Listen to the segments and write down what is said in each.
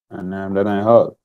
And then I halt.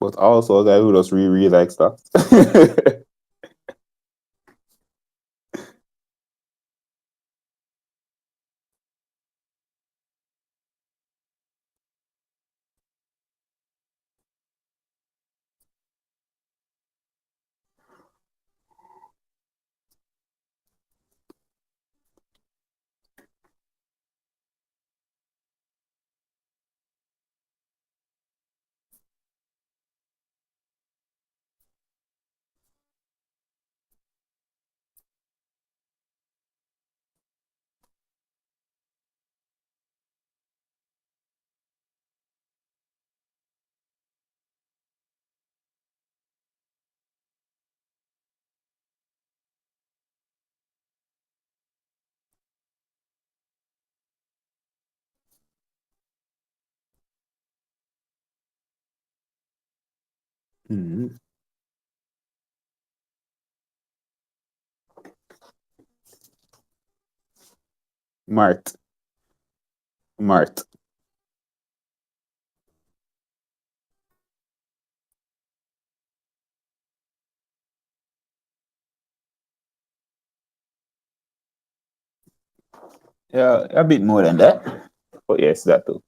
But also a guy who just really likes stocks. Mhm. Mart. Mart. Yeah, a bit more than that. But yes, that too.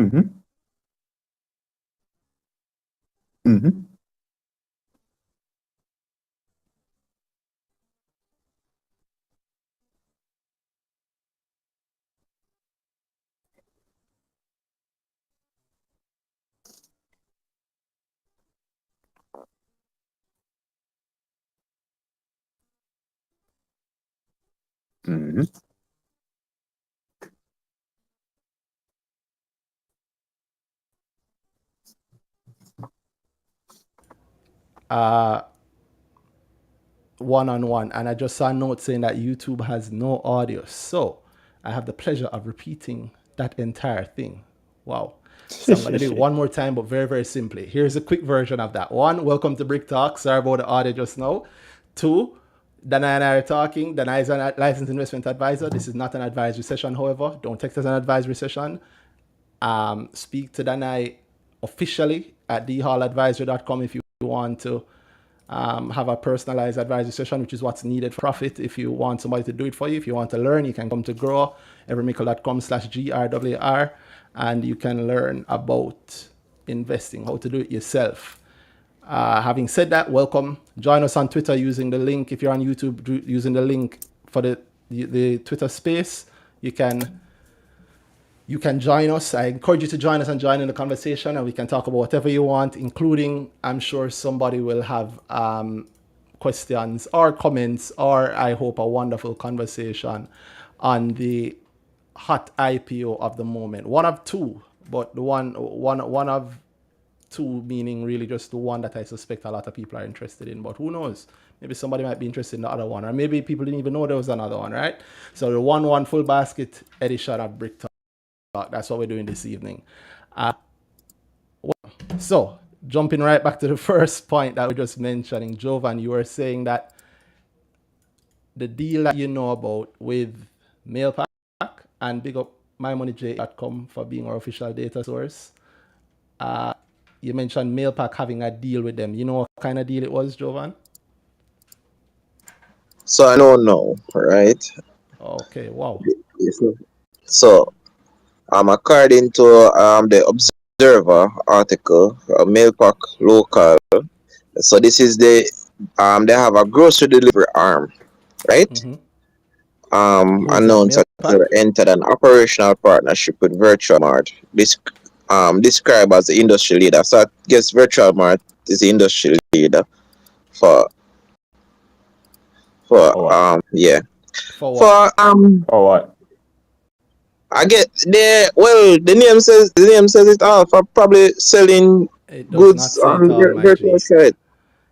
Mm-hmm. Mm-hmm. Mm-hmm. uh, one-on-one, and I just saw a note saying that YouTube has no audio. So I have the pleasure of repeating that entire thing. Wow. So I'm gonna do it one more time, but very, very simply. Here's a quick version of that. One, welcome to Brick Talk. Sorry about the audio just now. Two, Danai and I are talking. Danai is a licensed investment advisor. This is not an advisory session, however. Don't take this as an advisory session. Speak to Danai officially at dhalladvisory.com if you want to have a personalized advisory session, which is what's needed for profit. If you want somebody to do it for you, if you want to learn, you can come to grow evermickel.com/GRWR, and you can learn about investing, how to do it yourself. Having said that, welcome. Join us on Twitter using the link. If you're on YouTube, using the link for the Twitter space, you can join us. I encourage you to join us and join in the conversation, and we can talk about whatever you want, including, I'm sure somebody will have questions or comments, or I hope a wonderful conversation on the hot IPO of the moment. One of two, but the one of two meaning really just the one that I suspect a lot of people are interested in. But who knows? Maybe somebody might be interested in the other one, or maybe people didn't even know there was another one, right? So the one full basket edition of Brick Talk. That's what we're doing this evening. So, jumping right back to the first point that we were just mentioning, Jovan, you were saying that the deal that you know about with Mailpac, and big up mymoneyj.com for being our official data source. You mentioned Mailpac having a deal with them. You know what kind of deal it was, Jovan? So I don't know, right? Okay, wow. Yes. So according to the Observer article, Mailpack Local. So this is they have a grocery delivery arm, right? Who's that? announced that they Mailpac? entered an operational partnership with Virtual Mart. This described as the industry leader. So I guess Virtual Mart is the industry leader for Oh what? yeah For what? for Oh what? I get the name says it all for probably selling It does not goods say it on all, my virtual G. side.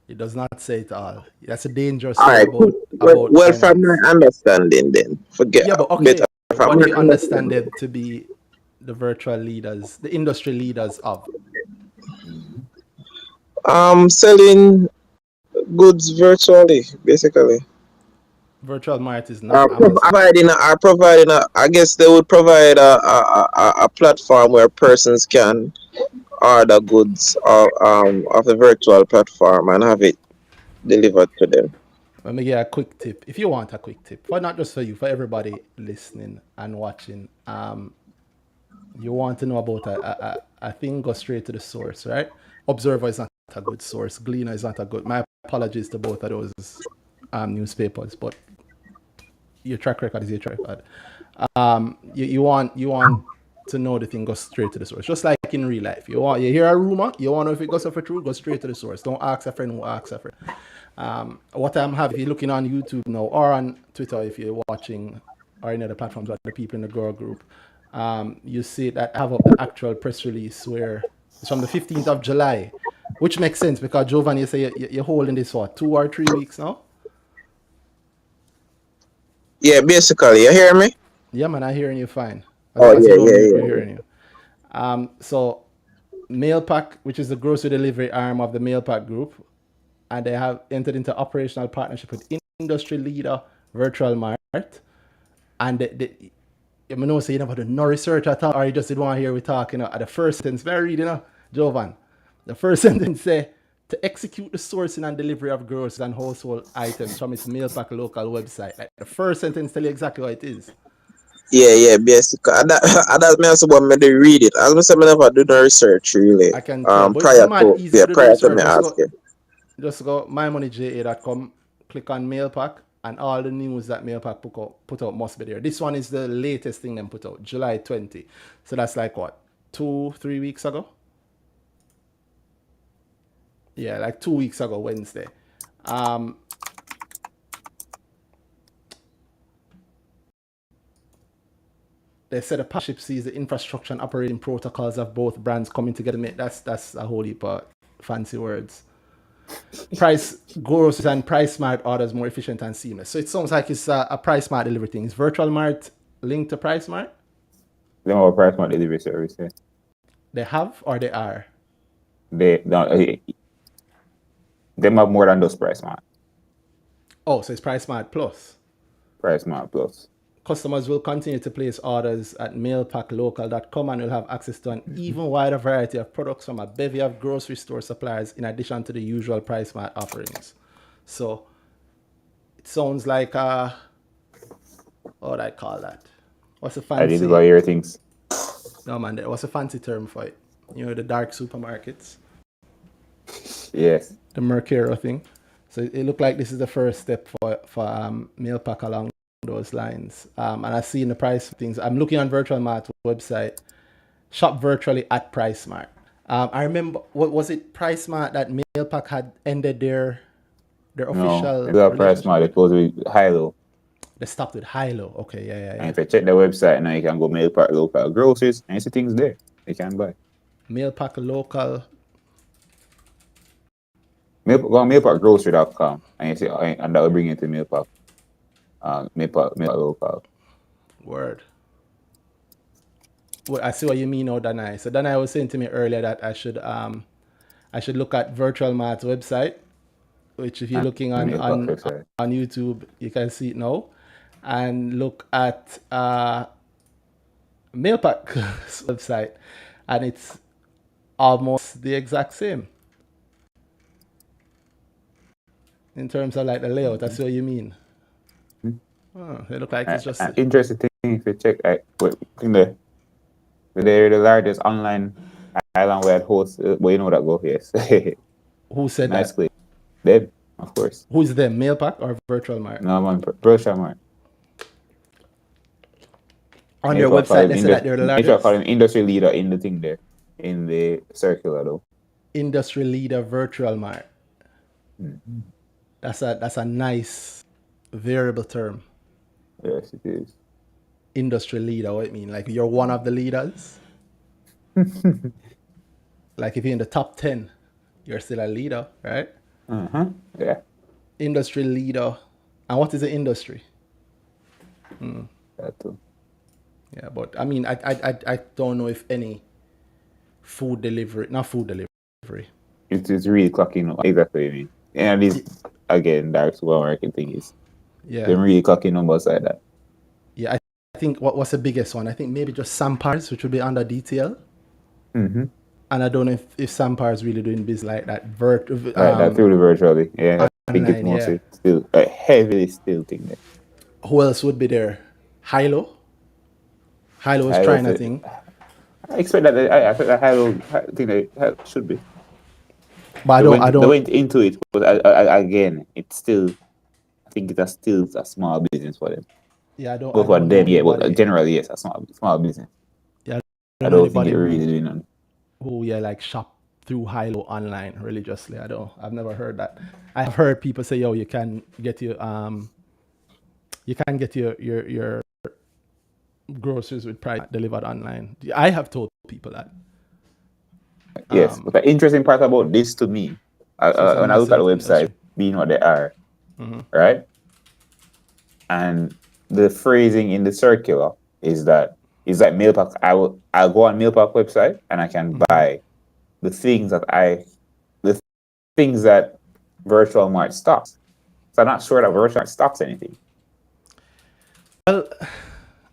It does not say it all. That's a dangerous All word right, cool. about Well, from my finance. understanding, then forget Yeah, but better okay. from What my do you understand understanding. them to be the virtual leaders, the industry leaders of? Selling goods virtually, basically. Virtual Mart is not Amazon. Providing I guess they would provide a platform where persons can order goods of the virtual platform and have it delivered to them. Let me give you a quick tip. If you want a quick tip, for not just for you, for everybody listening and watching, you want to know about a thing, go straight to the source, right? Observer is not a good source. Gleaner is not a good. My apologies to both of those newspapers, but your track record is your track record. You want to know the thing, go straight to the source. Just like in real life, you hear a rumor, you want to know if it goes for true, go straight to the source. Don't ask a friend who asks a friend. What I'm having, if you're looking on YouTube now or on Twitter, if you're watching or any other platforms like the people in the girl group, you see that I have up the actual press release where it's from the 15th of July, which makes sense because Jovan, you say you're holding this for 2 or 3 weeks now. Yeah, basically, you hear me? Yeah, man, I'm hearing you fine. As Oh long as you yeah, know yeah, me, we're yeah. hearing you. So Mailpac, which is the grocery delivery arm of the Mailpac group, and they have entered into operational partnership with industry leader Virtual Mart. And you know, say you never do no research at all, or you just didn't want to hear we talk, at the first sentence, very read, Jovan. The first sentence say, to execute the sourcing and delivery of groceries and household items from its Mailpac local website. Like the first sentence tell you exactly what it is. Yeah, yeah, basically. And that means about me to read it. As I said, I never do no research really. I can tell, but it's mad easy to do the Prior to research. me asking. Just go mymoneyja.com, click on Mailpac, and all the news that Mailpac put out must be there. This one is the latest thing them put out, July 20. So that's like what, 2-3 weeks ago? Yeah, like 2 weeks ago, Wednesday. They said the partnership sees the infrastructure and operating protocols of both brands coming together. That's a whole heap of fancy words. Price grows and Price Mart orders more efficient and seamless. So it sounds like it's a Price Mart delivery thing. Is Virtual Mart linked to Price Mart? Them have a price mart delivery service. Yeah. They have or they are? They them have more than those price mart. Oh, so it's Price Mart Plus. Price mart plus. Customers will continue to place orders at mailpacklocal.com and will have access to an even wider variety of products from a bevy of grocery store suppliers in addition to the usual Price Mart offerings. So it sounds like what would I call that? What's a I deliver fancy? your things. No man, what's a fancy term for it? The dark supermarkets, Yes. the Mercaro thing. So it looked like this is the first step for Mailpac along those lines. And I see in the price things. I'm looking on Virtual Mart website. Shop virtually at Price Mart. I remember, what was it? Price Mart that Mailpac had ended their No, official they do have price relationship mart. They with. close with high-low. They stopped with Hilo. Okay, And yeah. if you check the website now, you can go Mailpac local groceries and you see things there you can buy. Mailpac local. Go on mailpacgrocery.com and you see, and that will bring you to Mailpac. Mailpac local. Word. Well, I see what you mean now, Danhai. So Danhai was saying to me earlier that I should look at Virtual Mart's website, which if you're looking on Mailpac website. on YouTube, you can see it now, and look at Mailpac's website, and it's almost the exact same in terms of like the layout. That's what you mean. Oh, it look like it's just An interesting thing if you check, they're the largest online island-wide host. Well, you know that go, yes. who said Nice that? clip. Them, of course. Who's them? Mailpac or Virtual Mart? No, man, Virtual Mart. On their website, they say that they're the Mailpac call largest. him industry leader in the thing there, in the circular though. Industry leader Virtual Mart. Mm-hmm. That's a nice variable term. Yes, it is. Industry leader, what it mean? Like you're one of the leaders? Like if you're in the top 10, you're still a leader, right? Yeah, Industry leader. And what is the industry? that too. Yeah, but I mean, I don't know if any food delivery, not food delivery. It's really clocking up. Exactly what I mean. And this again, dark supermarket thing is Yeah, them really clocking numbers like that. yeah. I think what's the biggest one? I think maybe just Sampars, which would be under detail. Mm-hmm. And I don't know if Sampar is really doing business like that. Like that through the virtually. Yeah, I think it's Online, yeah. mostly still a heavily still thing there. Who else would be there? Hilo. Hilo is I trying a also, thing. I expect that I think that Halo thing that should be. But I They don't, went into it, but again, it's still. I think it's still a small business for them. yeah, But I for don't know them, yeah, but anybody. generally, yes, a small business. Yeah, I I don't know don't think anybody it really doing none. who like shop through Hilo online religiously. I've never heard that. I've heard people say, yo, you can get your groceries with price delivered online. I have told people that. Yes, but the interesting part about this to me, So it's a when I look at the massive website, industry. being what they are, right, and the phrasing in the circular is that Mailpac. I'll go on Mailpac website and I can buy the things the things that Virtual Mart stocks. So I'm not sure that Virtual Mart stocks anything Well,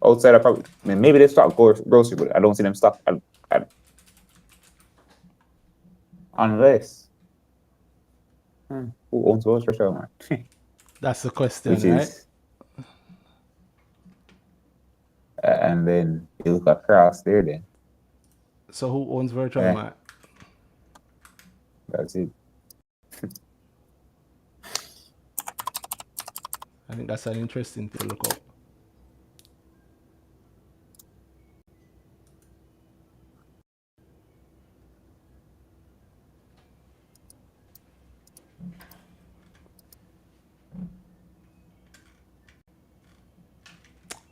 outside of probably. I mean, maybe they stock grocery, but I don't see them stock unless who owns Virtual Mart, that's the which question, right? is and then you look across there. Then So who owns Virtual Mart? that's it. I think that's an interesting thing to look up.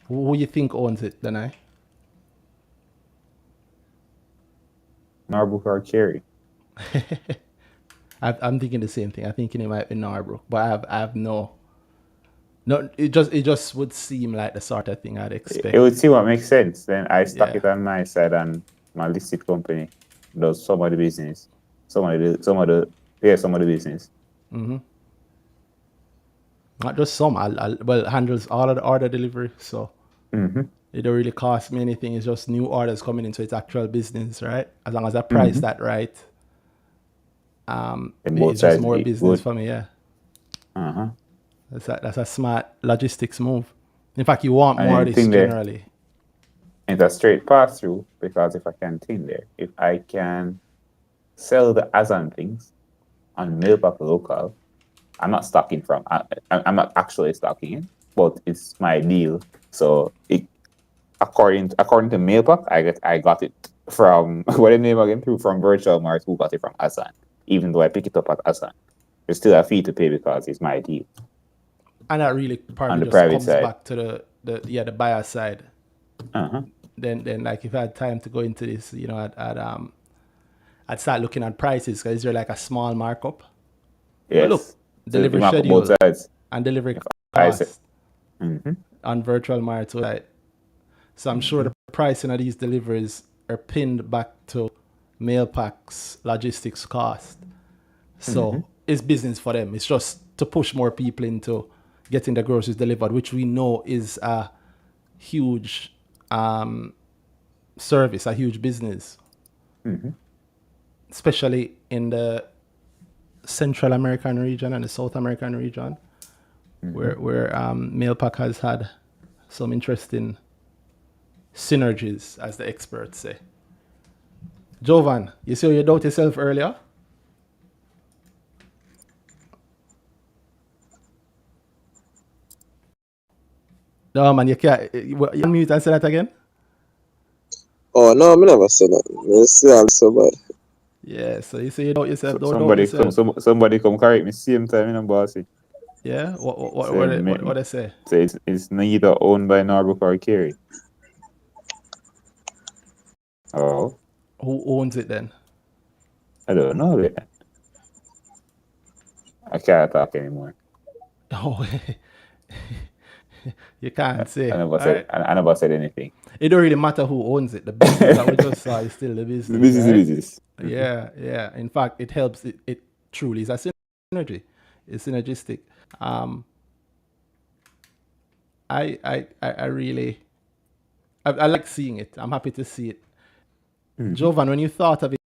Who you think owns it, Danhai? Norbrook or Cherry. I'm thinking the same thing. I'm thinking it might be Norbrook, but I have no. It just would seem like the sort of thing I'd expect. It would see what makes sense. Then I stuck Yeah. it on my side, and my listed company does some of the business, some of the business. Not just some. Well, handles all of the order delivery, so it don't really cost me anything. It's just new orders coming into its actual business, right? As long as I price that right, And both it's just sides more eat business good. for me. Yeah, that's a smart logistics move. In fact, you want And more of the this thing there, generally. it's a straight pass through because if I can think there, if I can sell the Azan things on Mailpac local, I'm not stocking from. I'm not actually stocking it, but it's my deal. So according to Mailpac, I got it from what the name again through from Virtual Mart, who got it from Azan. Even though I pick it up at Azan, there's still a fee to pay because it's my deal And that really on probably the just private comes side. back to the buyer side. Then like if I had time to go into this, I'd start looking at prices because is there like a small markup? But look, Yes, so you delivery mark up both schedule sides. and delivery I said, cost on Virtual Mart website. So I'm sure the pricing of these deliveries are pinned back to Mailpac's logistics cost. So it's business for them. It's just to push more people into getting the groceries delivered, which we know is a huge service, a huge business, especially in the Central American region and the South American region, where Mailpac has had some interesting synergies, as the experts say. Jovan, you see how you doubt yourself earlier? No, man, you can't. You unmute and say that again? Oh no, I never said that. I say I'm so bad. Yeah, so you say you doubt yourself, So, don't doubt yourself. somebody come correct me same time, bossy. Yeah, Say, what they say? say it's neither owned by Norbrook or Kerry. Oh, Who owns it then? I don't know that. I can't talk anymore. Oh, you can't I say. never All said. right. I never said anything. It don't really matter who owns it. The business that we just saw is still the The business, business is right? business. Yeah, yeah. In fact, it helps. It truly is a synergy. It's synergistic. Um, I really, I like seeing it. I'm happy to see it. Jovan, when you thought of it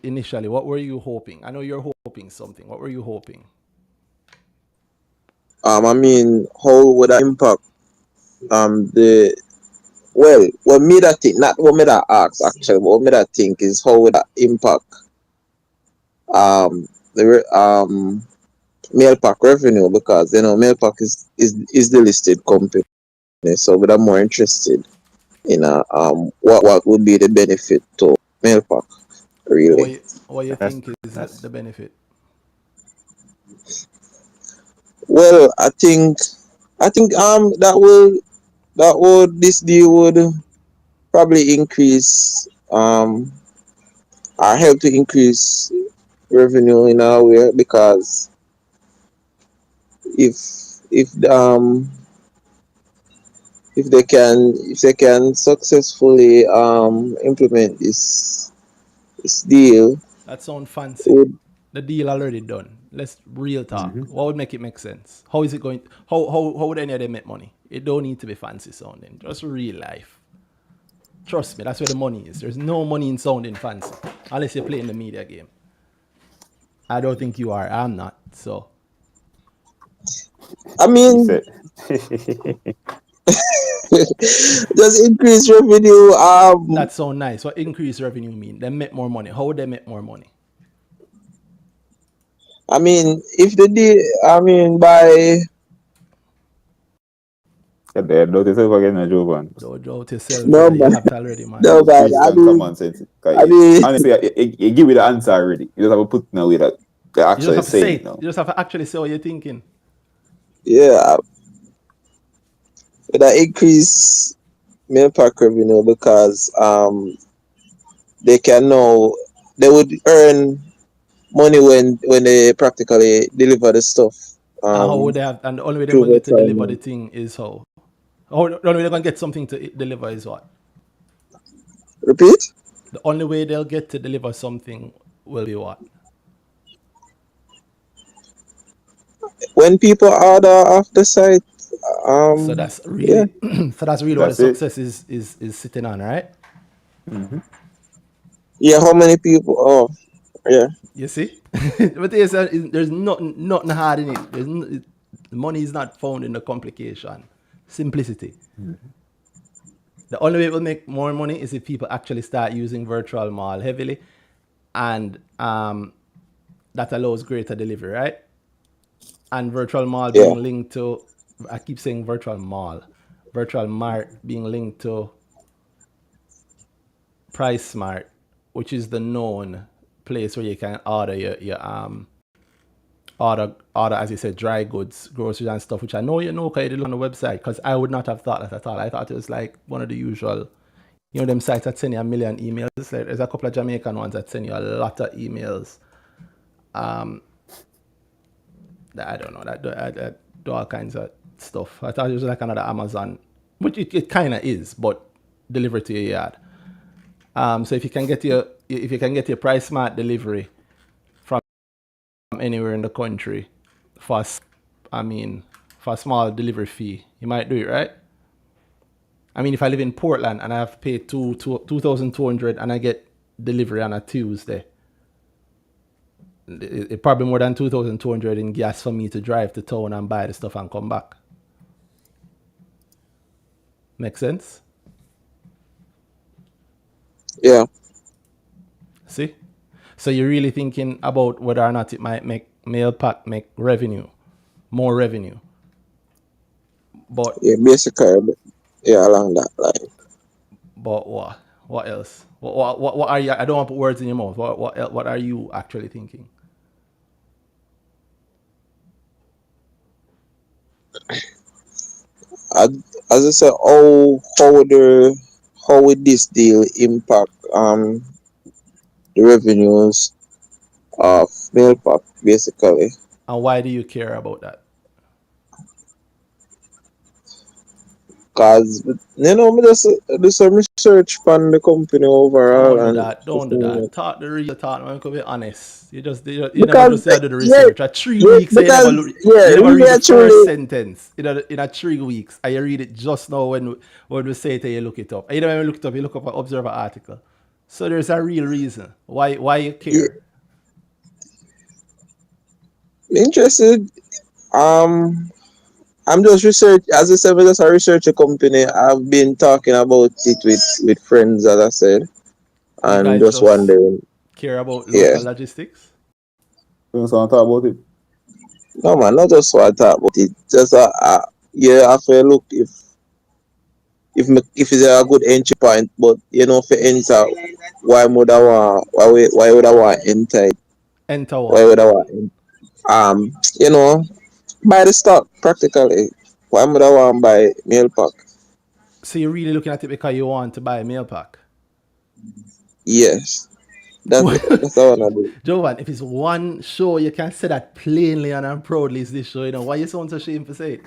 initially, what were you hoping? I know you're hoping something. What were you hoping? I mean, how would that impact the what made that think, not what made that ask actually, but what made that think is how would that impact the Mailpac revenue, because Mailpac is the listed company, so but I'm more interested in what would be the benefit to Mailpac really. What you That's think is that's the benefit? Well, I think this deal would probably increase or help to increase revenue in our way, because if if um if they can successfully implement this deal, That sounds fancy. would The deal already done. Let's real talk. What would make it make sense? How is it going? How would any of them make money? It don't need to be fancy sounding. Just real life. Trust me, that's where the money is. There's no money in sounding fancy unless you're playing the media game. I don't think you are. I'm not. So I he mean said. just increase revenue. that sounds nice. What increased revenue mean? They make more money. How would they make more money? I mean, if the deal, I mean, by Don't yourself again, Jovan. Don't doubt yourself. no You man, have it already, man. no man. Preach some common sense. I mean, Honestly, you give me the answer already. You just have to put in a way that they're You just actually have to say saying it it. now. You just have to actually say what you're thinking. yeah, that increase Mailpac revenue, because they can now they would earn money when they practically deliver the stuff And how would they have? And the only way they're through gonna get to virtual deliver the mart. thing is how. The only way they're gonna get something to deliver is what? Repeat? The only way they'll get to deliver something will be what? When people order off the site, So that's yeah. really, so that's really what the That's it. success is sitting on, right? Mm-hmm. Yeah, how many people? Oh, yeah. You see, but there's nothing hard in it. Money is not found in the complication, simplicity. The only way it will make more money is if people actually start using virtual mall heavily, and that allows greater delivery, right? And virtual mall Yeah. being linked to, I keep saying virtual mall, virtual mart being linked to Price Smart, which is the known place where you can order your order, as you said, dry goods, groceries and stuff, which I know because you look on the website, because I would not have thought that at all. I thought it was like one of the usual, them sites that send you a million emails. Like, there's a couple of Jamaican ones that send you a lot of emails. That I don't know, that do all kinds of stuff. I thought it was like another Amazon, which it kind of is, but delivered to your yard. So if you can get your Price Smart delivery from anywhere in the country for for a small delivery fee, you might do it, right? I mean, if I live in Portland and I have to pay 2,200 and I get delivery on a Tuesday, it probably more than 2,200 in gas for me to drive to town and buy the stuff and come back. Make sense? Yeah. See? So you're really thinking about whether or not it might make Mailpac make revenue, more revenue. But Yeah, basically, yeah, along that line. what? What else? What are you? I don't want to put words in your mouth. What are you actually thinking? As, as I said, how would this deal impact the revenues of Mailpac basically? And why do you care about that? Cause me just do some research on the company overall Don't do and that. Don't just, do that. Talk the real talk, man. Could be honest. You never because just say do the yeah, research. At 3 weeks, you never because look. yeah, You never really read the first actually sentence in a 3 weeks, and you read it just now when we say it, and you look it up. And you never even look it up. You look up an Observer article. So there's a real reason why you yeah, care. interested. Um, I'm just research as I said, I'm just a research company. I've been talking about it with friends, as I said, You and guys just just wondering. care about Yeah, local logistics. You don't want to talk about it? no man, not just what I thought about it. Just yeah, I feel look if it's a good entry point, but for enter, why would I want enter it? Enter Why what? would I want you know buy the stock practically? Why would I want buy Mailpac? So you're really looking at it because you want to buy a meal pack. Yes, that's what I wanna do. Jovan, if it's one show you can say that plainly and proudly is this show, why you sound so ashamed to say it?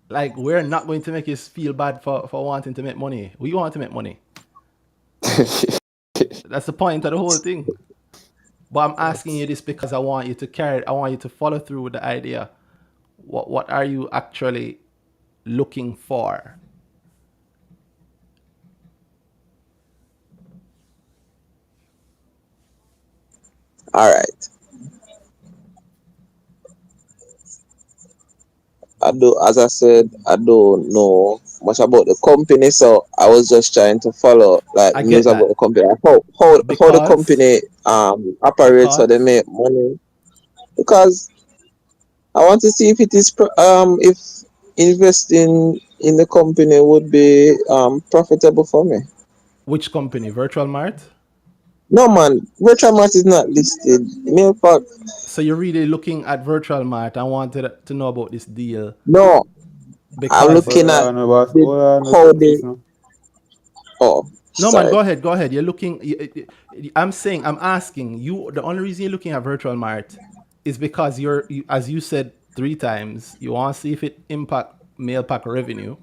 Like, we're not going to make you feel bad for wanting to make money. We want to make money. That's the point of the whole thing. But I'm asking you this because I want you to carry it. I want you to follow through with the idea. What are you actually looking for? All right. I do, as I said, I don't know much about the company, so I was just trying to follow like I news get about the that. company, like how the Because company operates, so they because make money. Because I want to see if it is if investing in the company would be profitable for me. which company? Virtual Mart? No man, Virtual Mart is not listed. Mailpac, So you're really looking at Virtual Mart and wanted to know about this deal no, I'm because looking Hold at on, boss. the, Hold on, how Mr. they. Fish now. Oh, no, man, sorry. go ahead, go ahead. You're looking. I'm asking you. The only reason you're looking at Virtual Mart is because as you said 3 times, you want to see if it impact Mailpack revenue,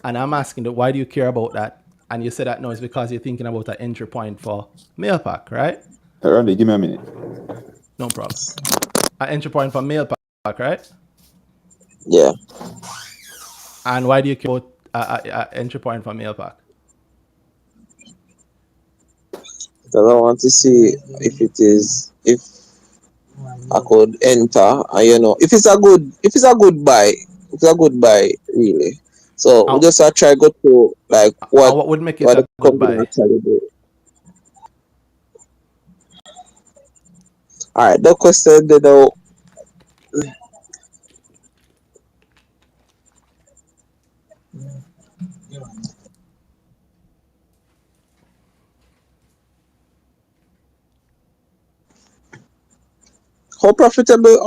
and I'm asking that why do you care about that? And you said that no, it's because you're thinking about an entry point for Mailpack, right? Hey, Randy, give me a minute. No problem. An entry point for Mailpack, right? Yeah. And why do you care about a entry point for Mailpack? Because I want to see if I could enter, and if it's a good buy really. So we And, just try go to like and what would make it what the a good company buy? actually do. All right, the question they know how profitable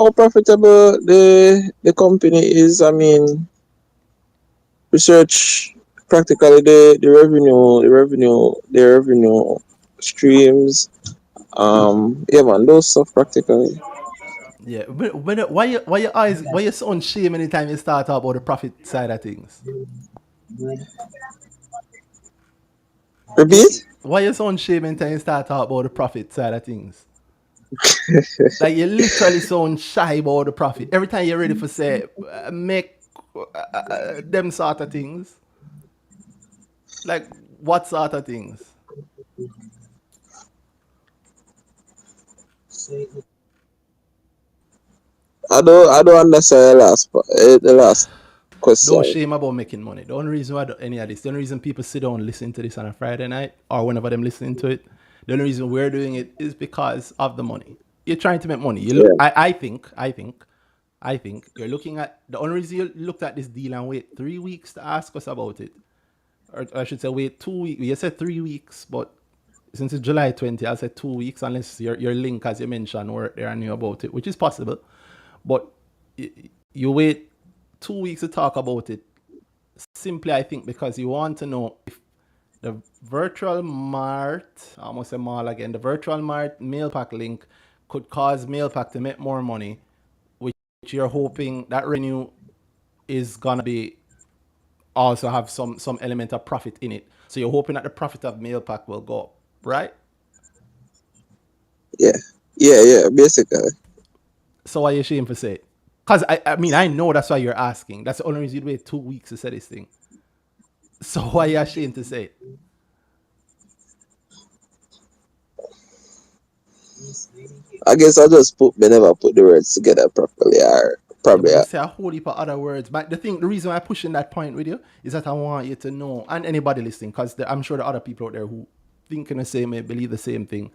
the company is. I mean, research practically the revenue streams. Yeah man, those stuff practically. Yeah. Why you so shame anytime you start talk about the profit side of things? Repeat. Why you so shame anytime you start talk about the profit side of things? Like you literally so shy about the profit. Every time you're ready for say make them sort of things. Like what sort of things? I don't understand the last Don't question. shame about making money. The only reason why any of this, the only reason people sit down and listen to this on a Friday night or whenever them listening to it, the only reason we're doing it is because of the money. You're trying to make money. You look, Yeah. I think I think you're looking at the only reason you looked at this deal and wait 3 weeks to ask us about it, or I should say wait 2 weeks. You said 3 weeks, but since it's July 20, I'll say 2 weeks, unless your link, as you mentioned, were there and knew about it, which is possible. But you wait 2 weeks to talk about it. Simply, I think, because you want to know if the virtual mart, I almost say mall again, the virtual mart Mailpac link could cause Mailpac to make more money, which you're hoping that revenue is gonna be also have some element of profit in it. So you're hoping that the profit of Mailpac will go up, right? Yeah, yeah, basically. So why are you ashamed to say it? Because I mean, I know that's why you're asking. That's the only reason you wait 2 weeks to say this thing. So why are you ashamed to say it? I guess I just never put the words together properly, or Yeah, but probably. you say a whole heap of other words. But the reason why I'm pushing that point with you is that I want you to know, and anybody listening, because I'm sure there are other people out there who think in the same way, believe the same thing.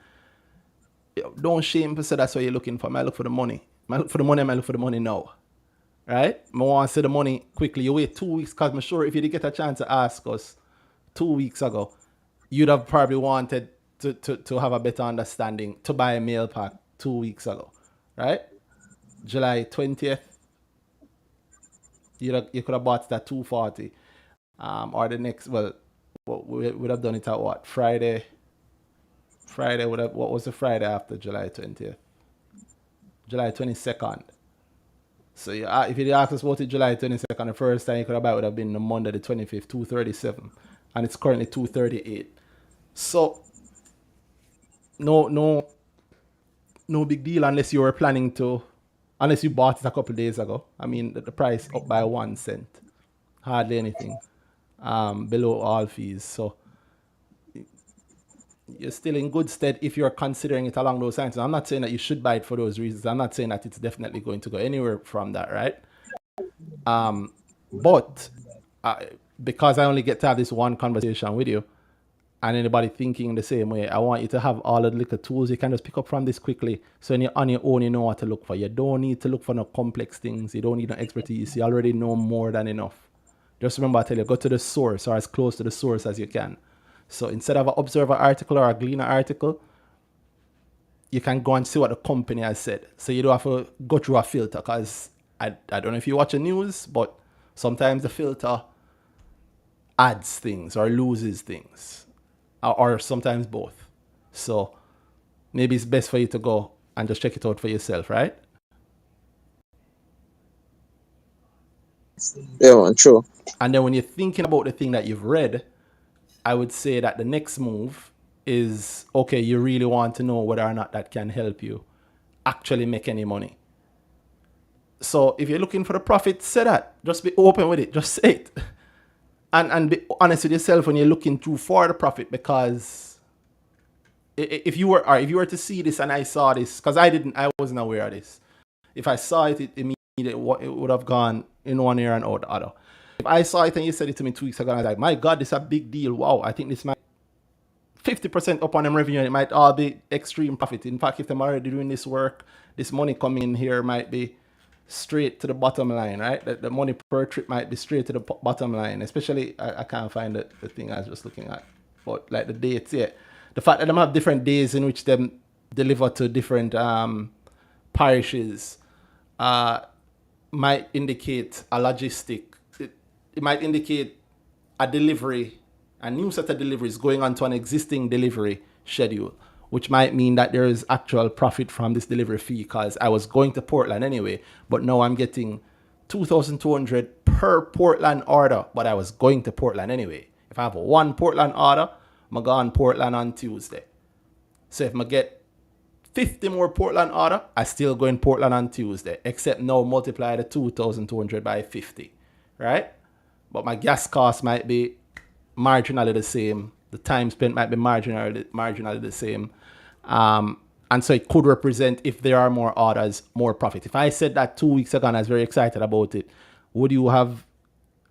Don't shame to say that's what you're looking for. I look for the money. I look for the money. I look for the money now. Right? I want to see the money quickly. You wait 2 weeks, because I'm sure if you did get a chance to ask us 2 weeks ago, you'd have probably wanted to have a better understanding to buy a mail pack 2 weeks ago. Right? July 20th, you could have bought that 240. Or the next, well, we would have done it at what? Friday. What was the Friday after July 20th? July 22nd. So if you ask us about it July 22nd, the first time you could have bought would have been the Monday the 25th, 237. And it's currently 238. So no big deal unless you were planning to, unless you bought it a couple of days ago. I mean, the price up by 1 cent. Hardly anything. Below all fees. So you're still in good stead if you're considering it along those lines. And I'm not saying that you should buy it for those reasons. I'm not saying that it's definitely going to go anywhere from that, right? But because I only get to have this one conversation with you, and anybody thinking the same way, I want you to have all of the little tools you can just pick up from this quickly. So when you're on your own, you know what to look for. You don't need to look for no complex things. You don't need no expertise. You already know more than enough. Just remember, I tell you, go to the source, or as close to the source as you can. So instead of an Observer article or a Gleaner article, you can go and see what the company has said. So you don't have to go through a filter, because I don't know if you watch the news, but sometimes the filter adds things or loses things, or sometimes both. So maybe it's best for you to go and just check it out for yourself, right? Yeah, man, true. And then when you're thinking about the thing that you've read, I would say that the next move is, okay, you really want to know whether or not that can help you actually make any money. So if you're looking for the profit, say that. Just be open with it. Just say it. And be honest with yourself when you're looking through for the profit, because if you were to see this and I saw this, because I wasn't aware of this. If I saw it, it would have gone in one ear and out the other. If I saw it and you said it to me 2 weeks ago, I was like, my God, this is a big deal. Wow, I think this might 50% up on them revenue, and it might all be extreme profit. In fact, if they're already doing this work, this money coming in here might be straight to the bottom line, right? The money per trip might be straight to the bottom line. Especially, I can't find the thing I was just looking at, but like the dates, yeah. The fact that them have different days in which them deliver to different parishes might indicate a logistic. It might indicate a delivery, a new set of deliveries going on to an existing delivery schedule, which might mean that there is actual profit from this delivery fee, because I was going to Portland anyway, but now I'm getting 2,200 per Portland order, but I was going to Portland anyway. If I have one Portland order, I'm going to Portland on Tuesday. So if I get 50 more Portland order, I still go in Portland on Tuesday, except now multiply the 2,200 by 50, right? But my gas cost might be marginally the same. The time spent might be marginally the same. And so it could represent, if there are more orders, more profit. If I said that 2 weeks ago and I was very excited about it, would you have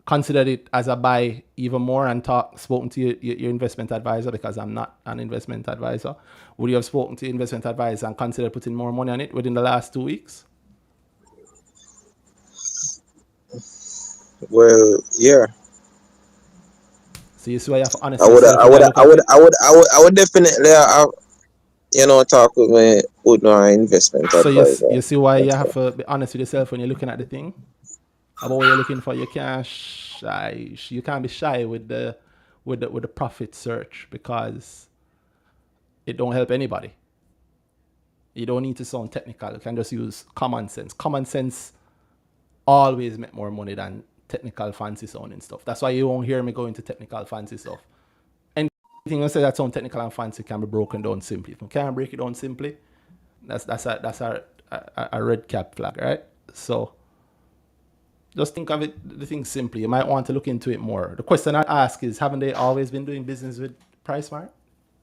considered it as a buy even more and spoken to your investment advisor? Because I'm not an investment advisor. Would you have spoken to your investment advisor and considered putting more money on it within the last 2 weeks? Well, yeah. So you see why you have to I honest would, yourself I when would, you look I at would, it. I would, I would, I would definitely, talk with my investment So advisor. you see why you And have stuff. to be honest with yourself when you're looking at the thing about what you're looking for. You can't you can't be shy with the profit search because it don't help anybody. You don't need to sound technical. You can just use common sense. Common sense always make more money than technical fancy sounding stuff. That's why you won't hear me go into technical fancy stuff. Anything I say that sound technical and fancy can be broken down simply. If you can't break it down simply, that's a red cap flag, right? So just think of the thing simply. You might want to look into it more. The question I ask is, haven't they always been doing business with PriceSmart?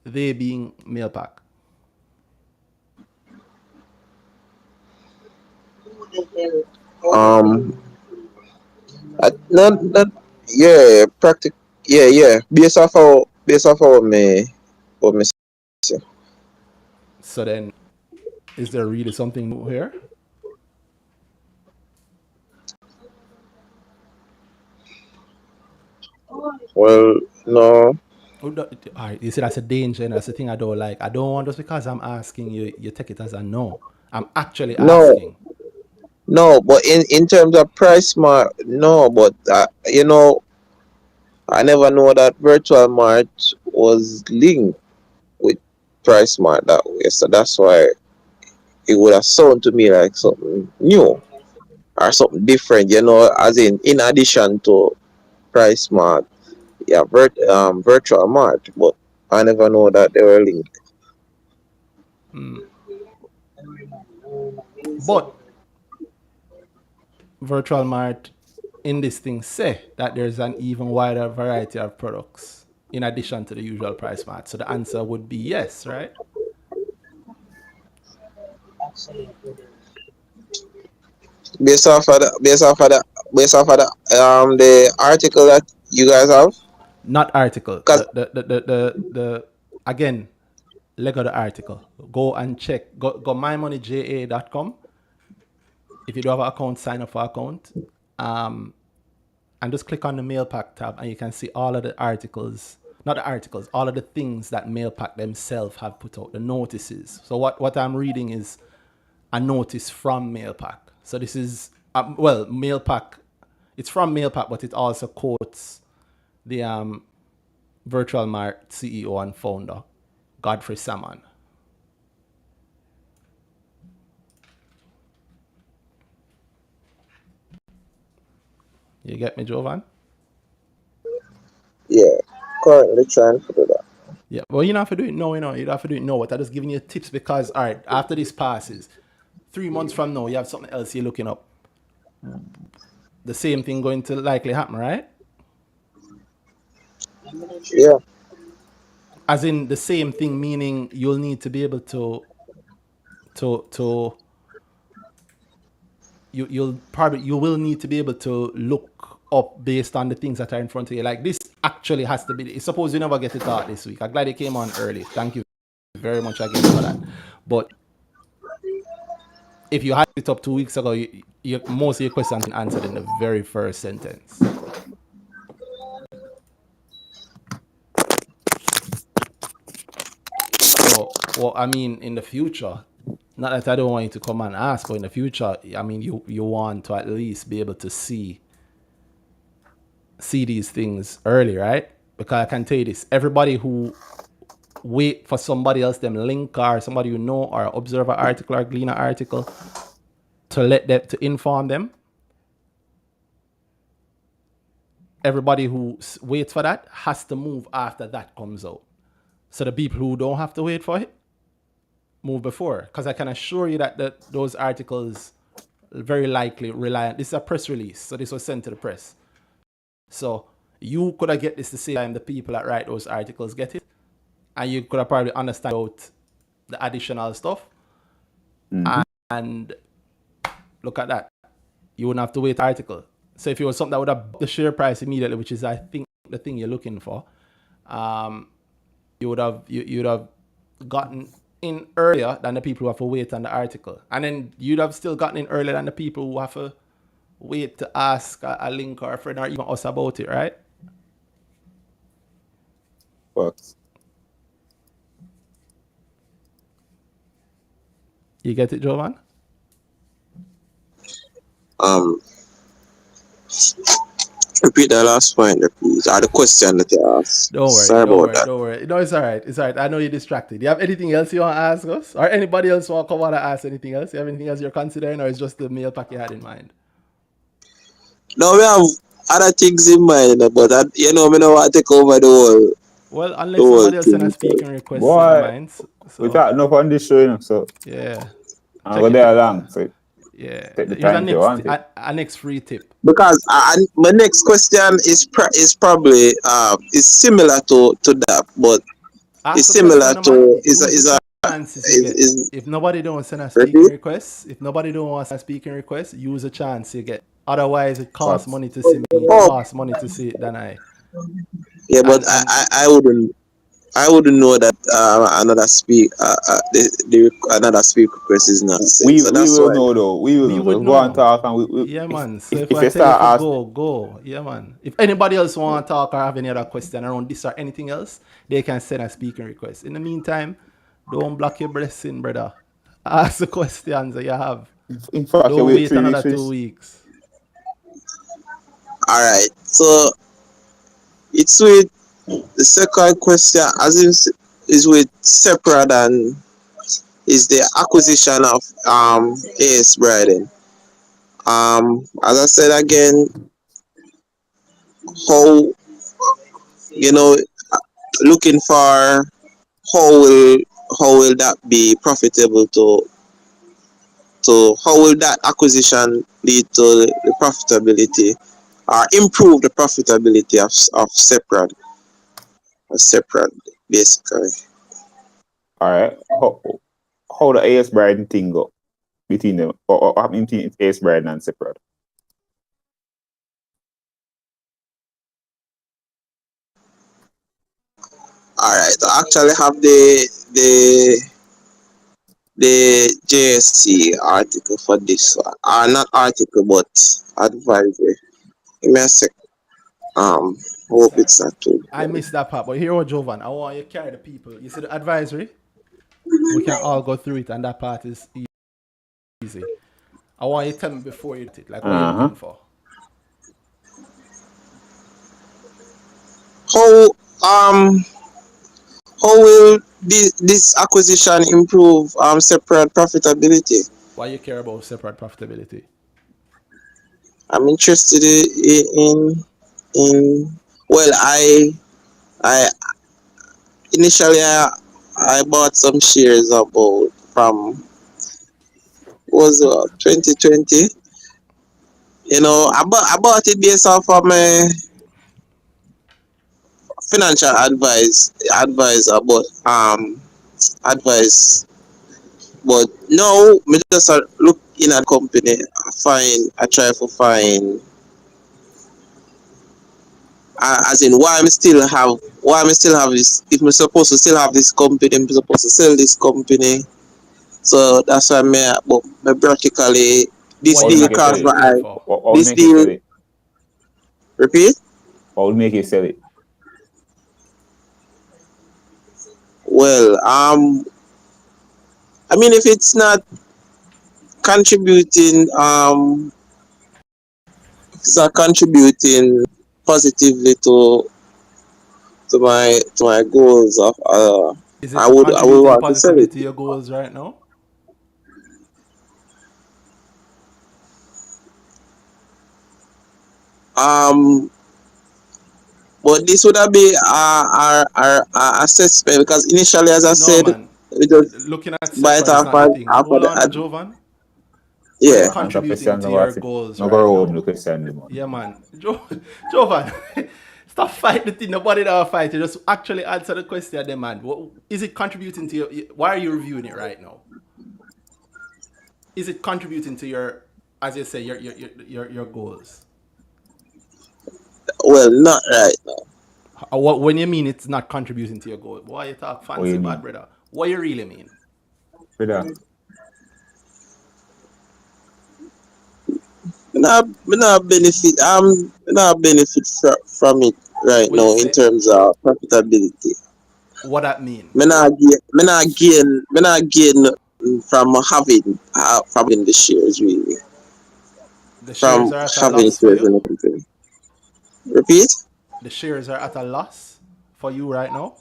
They being Mailpac. Um, not, yeah, yeah. Based off how me, what me say. So then, is there really something new here? Well, no, All right, you see, that's a danger, and that's the thing I don't like. I don't want just because I'm asking you, you take it as a no. I'm actually no, asking. no. But in terms of price mark, no. But I never know that virtual mart was linked with price mart that way. So that's why it would have sounded to me like something new or something different. As in addition to price mart, yeah, virtual mart. But I never know that they were linked. But Virtual Mart in this thing say that there's an even wider variety of products in addition to the usual price mart. So the answer would be yes, right? Based off of the article that you guys have. Not article. Cause The again, Lego the article. Go and check. Go mymoneyja.com. If you do have an account, sign up for account. Um, and just click on the Mailpack tab and you can see all of the articles, not the articles, all of the things that Mailpack themselves have put out, the notices. So what I'm reading is a notice from Mailpack. So this is, Mailpack, it's from Mailpack, but it also quotes the Virtual Mart CEO and founder, Godfrey Salmon. You get me, Jovan? yeah, currently trying to do that. Yeah, well, you don't have to do it now, you don't have to do it now, but I'm just giving you tips because, all right, after this passes, 3 months from now, you have something else you're looking up. The same thing going to likely happen, right? Yeah, As in the same thing, meaning you'll need to be able to you will need to be able to look up based on the things that are in front of you. Like this actually has to be. Suppose you never get it out this week. I'm glad you came on early. Thank you very much again for that. But if you had it up 2 weeks ago, most of your questions been answered in the very first sentence. So, well, I mean, in the future, not that I don't want you to come and ask, but in the future, I mean, you want to at least be able to see these things early, right? Because I can tell you this: everybody who wait for somebody else, them link or somebody you know, or observe an article or glean an article to let them to inform them. Everybody who waits for that has to move after that comes out. So the people who don't have to wait for it move before, because I can assure you that those articles very likely rely on this is a press release, so this was sent to the press. So you could have get this the same time the people that write those articles get it, and you could have probably understand about the additional stuff. Mm-hmm. And look at that, you wouldn't have to wait article. So if it was something that would have the share price immediately, which is I think the thing you're looking for, you'd have gotten in earlier than the people who have to wait on the article, and then you'd have still gotten in earlier than the people who have to wait to ask a link or a friend or even us about it, right? But You get it, Jovan? Um, repeat the last point, please. Or the question that you asked. Don't worry, Sorry don't about worry, that. don't worry. No, it's all right. It's all right. I know you're distracted. You have anything else you want to ask us? Or anybody else want to come on and ask anything else? You have anything else you're considering, or it's just the mail pack you had in mind? No, we have other things in mind, but me don't want to take over the Well, the unless whole somebody else send a thing. So, speaking request in our boy, minds. we So talk enough on this show, so yeah, I'm check gonna it. there along. So Yeah, take the here's a time if you next want it. a next free tip. because my next question is probably is similar to that, but Ask it's the similar question, man. to Use the chances you get. is If nobody don't send a speaking repeat. request, if nobody don't want a speaking request, use a chance you get. Otherwise, it costs But money to see me. It Oh, costs money to see it, than I. yeah, but And I wouldn't know that another speak request is not sent. So we that's will why. know though. We will we know. would Just go and know. talk and Yeah, man. So if if I you tell you start to asking go, go. Yeah, man. If anybody else want to talk or have any other question around this or anything else, they can send a speaking request. In the meantime, don't block your blessing, brother. Ask the questions that you have. in fact you Don't wait wait 3 weeks another for 2 weeks. All right. So it's with the second question, as is with separate and is the acquisition of AS Bryden. As I said again, how looking for how will that be profitable to how will that acquisition lead to the profitability or improve the profitability of separate basically. alright. How the AS Bride thing go between them or happening between AS Bride and separate. All right, I actually have the JSC article for this one. Not article, but advisory. Give me a sec. Hope it's not too I long. missed that part, but here, Jovan, I want you to carry the people. You see the advisory? We can all go through it, and that part is easy. I want you to tell me before you do it, like what you're Uh-huh. looking for. How um how will this acquisition improve separate profitability? Why you care about separate profitability? I'm interested in well I initially I bought some shares about from was 2020. I bought it based off of my financial advisor, but advice. But now me just look in a company. I try to find as in why I'm still have this. If I'm supposed to still have this company, I'm supposed to sell this company. So that's why me practically this What you What would deal make you practically sell crossed my it? looking eye. for? What would This make you deal sell it? repeat. What would make you sell it? Well, I mean, if it's not contributing, if it's not contributing positively to my goals of Is I it would contributing want to sell positively it. to your goals right now? Um, but this would have be our assessment because initially, as I No, said, man. we just Looking at buy it separate is not the thing. off of Hold on, the no, ad. Jovan. What is Yeah. Answer contributing question to number your 6. goals No go right road now? no question anymore. Yeah, man. Jovan, stop fighting the thing. Nobody that fight. You just actually answer the question, then, man. What, is it contributing to your? Why are you reviewing it right now? Is it contributing to your, as you say, your goals? Well, not right now. What when you mean it's not contributing to your goal? Why you talk What fancy, you bad mean? brother? What you really mean? Brother, me not benefit. Me not benefit from it right What you now in say? terms of profitability. What that mean? Me not gain from having the shares really. The shares From are at a having loss for shares you. in the company. Repeat. The shares are at a loss for you right now.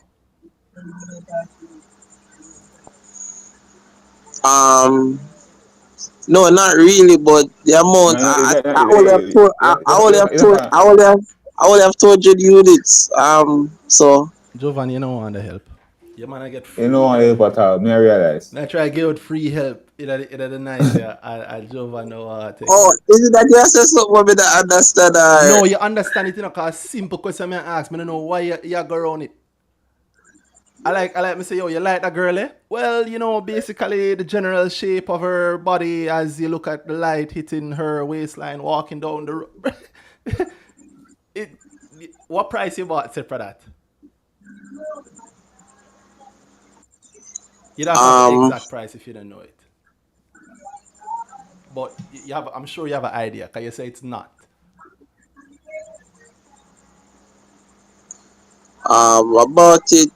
Um, no, not really, but the amount No, no, I only have told I only have 200 units. So Jovan, you don't want the help. You man, I get you know free what help. help at all. Me I realize. Now try to give out free help. It the night there, and Jovan know how to take oh, it. is it that you say something me that understand? No, you understand it, you know, cause simple question me ask, me don't know why you go around it. I like me say, yo, you like that girl, eh? Well, you know, basically the general shape of her body as you look at the light hitting her waistline walking down the road. it, what price you bought set for that? You don't have to have the Um, exact price if you don't know it. But you have, I'm sure you have an idea, because you say it's not. I bought it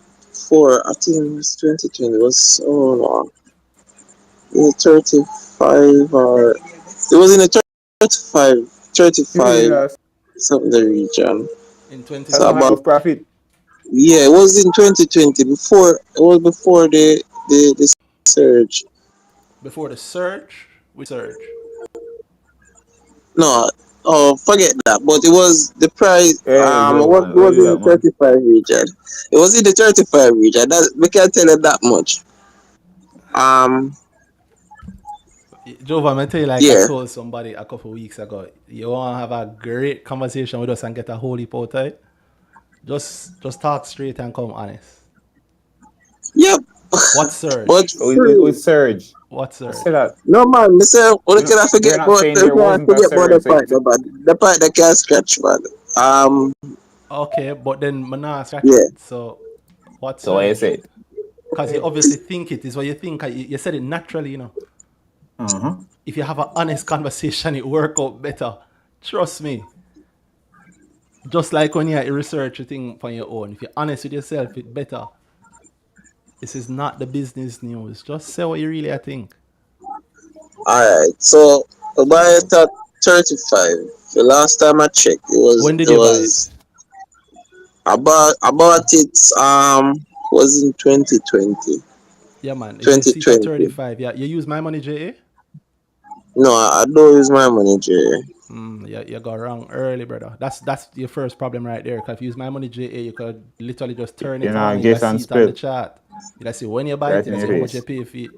for I think it was 2020. It was so long. 35 or it was in the 35, Jesus, something the region. In that's So not about enough 2020, profit. yeah, it was in 2020 before it was before the surge. before the surge, which surge? No, oh forget that. But it was the price. Hey, It Jovan, where was you in the at, man? 35 region. It was in the 35 region. That we can tell you that much. Um, Jovan, I tell you, like I yeah, told somebody a couple of weeks ago, you want to have a great conversation with us and get a holy pot out. Just talk straight and come honest. yep. What But surge? With free. Surge. What I say surge? that. No man, me say what You know, can I forget we're not about? saying there wasn't a The Surge. part, the part that can scratch, man. Okay, but then I'm not scratch Yeah. it. So what So I surge? say. Because you obviously think it is what you think. You said it naturally, you know. Uh-huh. If you have an honest conversation, it work out better. Trust me. Just like when you research a thing on your own. If you're honest with yourself, it better. This is not the business news. Just say what you really think. All right. So I Say buy it it out. at 35. The last time I checked, When did it you buy it? was about it was in 2020. Yeah, man. If you see it at 2020. 35, yeah, you use my money, JA? No, I don't use my money, Jay. Yeah, you got wrong early, brother. That's your first problem right there. Because if you use my money, JA, you could literally just turn You it on know, and you guess see and it on the spill. chart. You see when you buy Right it, in you your see how much you face. pay for it.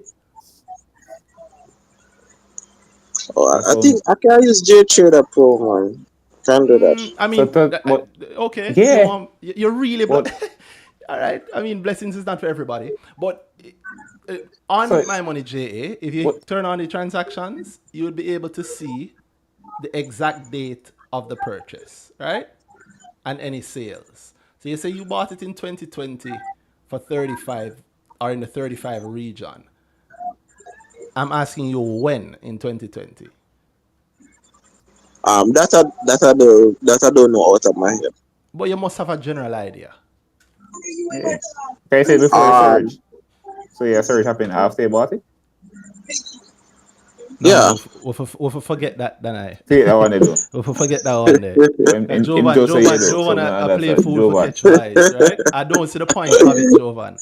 Oh, That I think sounds I can use J Trader Pro, man. Can do that. I so mean, that but okay, you yeah. want you're really But all right. I mean, blessings is not for everybody, but on so my money JA, if you but turn on the transactions, you would be able to see the exact date of the purchase, right? And any sales. So you say you bought it in 2020 for 35 or in the 35 region. I'm asking you when in 2020. That I don't know out of my head. But you must have a general idea. yeah. Can I say before the Um, surge? So yeah, surge happened after you bought it? No, yeah. we'll forget that, then I. Take that one they do. We'll forget that one there. Cause Him Jovan, just say you Jovan, do. So Jovan, me I play understand. fool for Jovan. catch wise, right? I don't see the point of it, Jovan.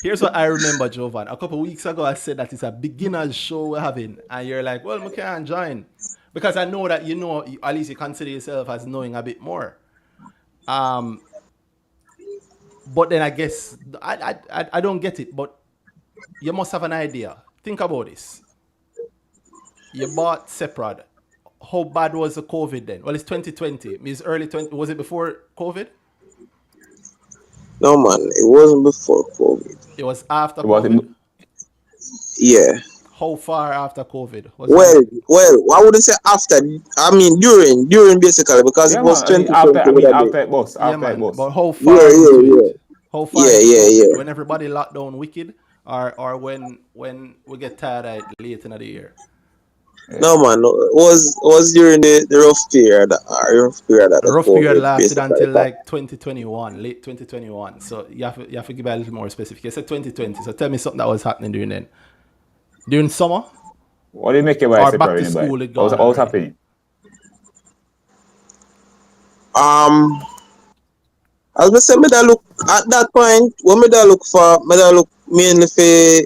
Here's what I remember, Jovan. A couple of weeks ago, I said that it's a beginner's show we're having, and you're like, "Well, I can't join," because I know that you know, at least you consider yourself as knowing a bit more. Um, but then I guess I don't get it. But you must have an idea. Think about this. You bought Seprod. How bad was the COVID then? Well, it's 2020. It's early 20. Was it before COVID? No man, it wasn't before COVID. It was after About COVID. him Yeah. How far after COVID? Was it Well, like, I wouldn't say after. I mean during basically because it yeah was man, I mean 2020 with a bit. after it bust. yeah, After it man, bust. but how Yeah, far yeah, into yeah, it? How far yeah, into yeah, COVID? yeah. When everybody locked down wicked, or when we get tired of it late in the year? No man, was during the rough period that A the rough period COVID lasted basically until happened. like 2021, late 2021. So you have to give it a little more specific. You said 2020. So tell me something that was happening during then. During summer What do you make your buy or separate back when to you buy? school it What's gone what's already. happening? Um, as I say, me da look at that point when me da look mainly for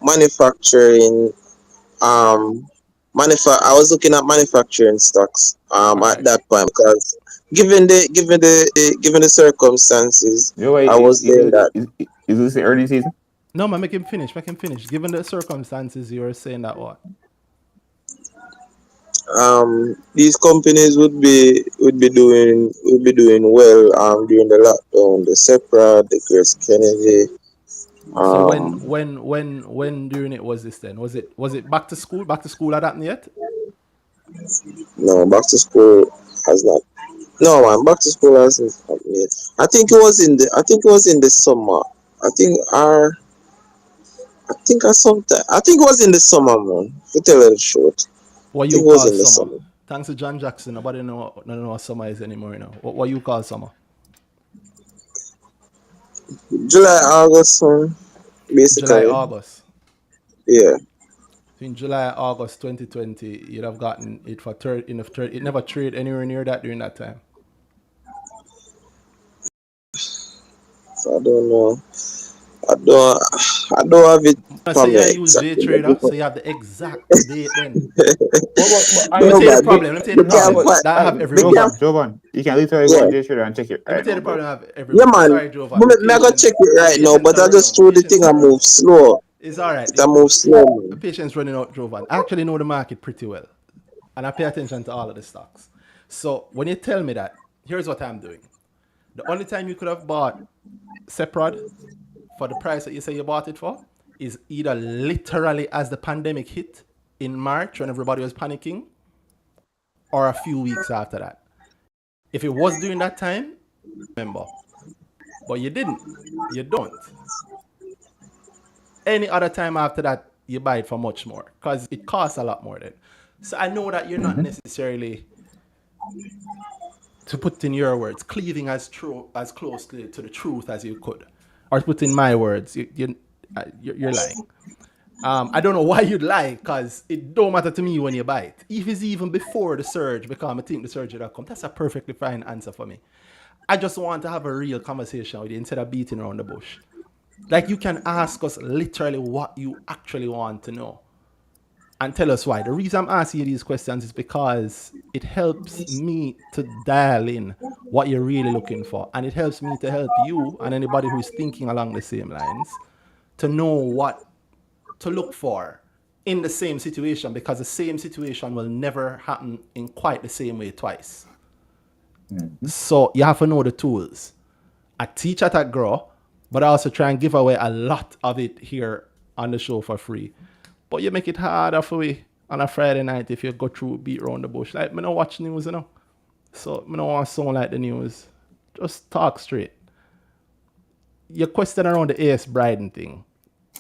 manufacturing. Um, I was looking at manufacturing stocks. All At right. that point because given the circumstances, You know why I was saying that is this the earning season? No, man, make him finish. Make him finish. Given the circumstances, you were saying that what? these companies would be doing well during the lockdown. The Sepra, the Grace Kennedy. So Um, when during it was this then? Was it back to school? Back to school had happened yet? no, back to school has not. No, man, back to school hasn't happened yet. I think it was in the summer. I think our I think it was in the summer, man. To tell you the truth, I What think you it was call in the summer? summer. Thanks to John Jackson, nobody know what summer is anymore. What you call summer? July, August, July, basically. August. Yeah. So in July, August 2020, you'd have gotten it for third in the third. It never traded anywhere near that during that time. So I don't know. I don't I don't have it So for me yeah, use day exactly. trader, so you have the exact date then. But Let me I tell No, you the but problem. Let me tell you the they no, can't problem but find that I have every they can't. week. Jovan, you can literally go Yeah. on J Trader and check it Let me right tell you now, the bro. problem I have every Yeah, week. man. Sorry, Jovan. My Me go check patience, it my right now, patience but are I running just out. My through the patience thing and are move slow. It's all right. It a move slow, My man. patience running out, Jovan. I actually know the market pretty well, and I pay attention to all of the stocks. So when you tell me that, here's what I'm doing. The only time you could have bought Seprod for the price that you say you bought it for is either literally as the pandemic hit in March when everybody was panicking, or a few weeks after that. If it was during that time, remember. But you didn't. You don't. Any other time after that, you buy it for much more because it costs a lot more then. So I know that you're not Mm-hmm. necessarily, to put in your words, cleaving as closely to the truth as you could, or to put in my words, you're lying. I don't know why you'd lie, because it don't matter to me when you buy it. If it's even before the surge, because I think the surge will come, that's a perfectly fine answer for me. I just want to have a real conversation with you instead of beating around the bush. Like, you can ask us literally what you actually want to know and tell us why. The reason I'm asking you these questions is because it helps me to dial in what you're really looking for. And it helps me to help you and anybody who is thinking along the same lines to know what to look for in the same situation, because the same situation will never happen in quite the same way twice. Mm-hmm. So you have to know the tools. I teach at a grow, but I also try and give away a lot of it here on the show for free. But you make it harder for me on a Friday night if you go through beat around the bush. Like, me not watch news, So me don't want to sound like the news. Just talk straight. Your question around the AS Bryden thing,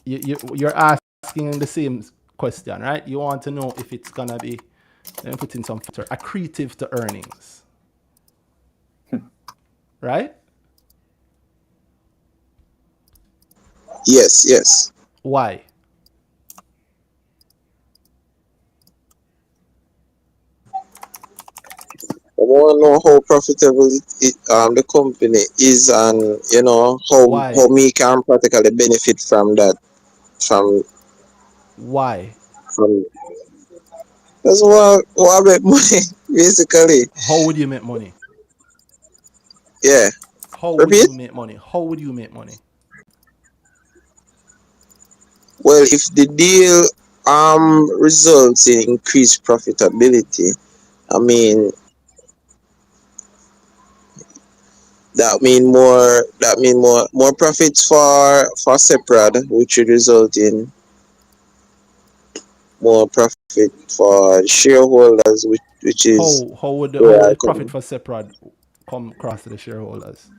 you're asking the same question, right? You want to know if it's gonna be, let me put in some factor, accretive to earnings, right? Yes, yes. Why? I want to know how profitable the company is, and how Why? me can practically benefit from that from Why? from that's what I make money basically. How would you make money? Yeah. How would Repeat. you make money? How would you make money? Well, if the deal results in increased profitability, I mean more profits for Seprad, which would result in more profit for shareholders, which is How where would I the profit come. for Seprod come across to the shareholders?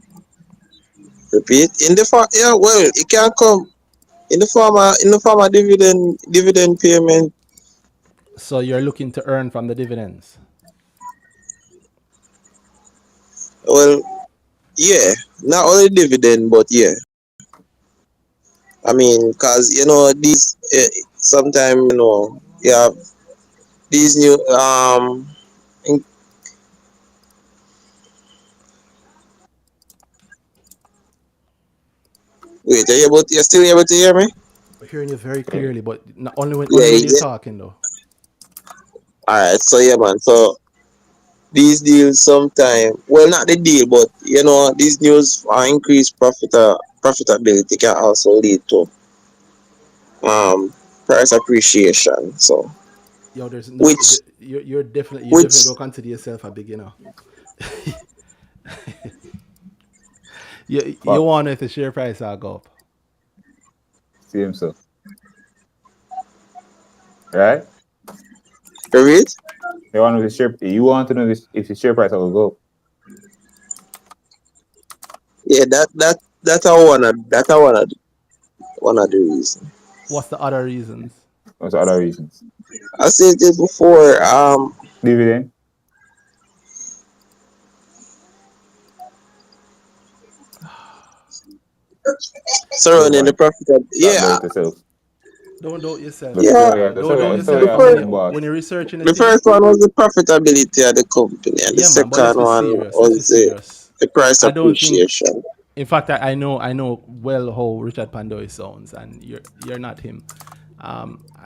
Repeat. In the fact, yeah, well, it can come. in the form of dividend payment. So you're looking to earn from the dividends. Well, yeah, not only dividend, but yeah. I mean, cause these sometimes you have these new in- wait, you're still able to hear me? We're hearing you very Yeah. clearly, but not only when Yeah, you're talking though. all right. So yeah, man. So these deals sometimes, well, not the deal, but these news increased profitability can also lead to price appreciation. So Yo, there's no, which you definitely which don't consider yourself a beginner. You Fuck. want if the share price will go up. Same so. Right? read? You want to know if the share price will go up. Yeah, that I wanna the reason. What's the other reasons? What's the other reasons? I said it before. Dividend. Surrounding the Jovan. profit. Stop Yeah, doubt yourself. Don't doubt yourself. Just yeah. so yeah, just Don't so doubt yeah, so yourself. The yeah, And when first fucking you when boss. you're researching a the thing, first one was the profitability of the company, and the yeah, man. But let's second be one serious. Let's be was serious. the price I don't think. appreciation. In fact, I know well how Richard Pandoy sounds, and you're not him.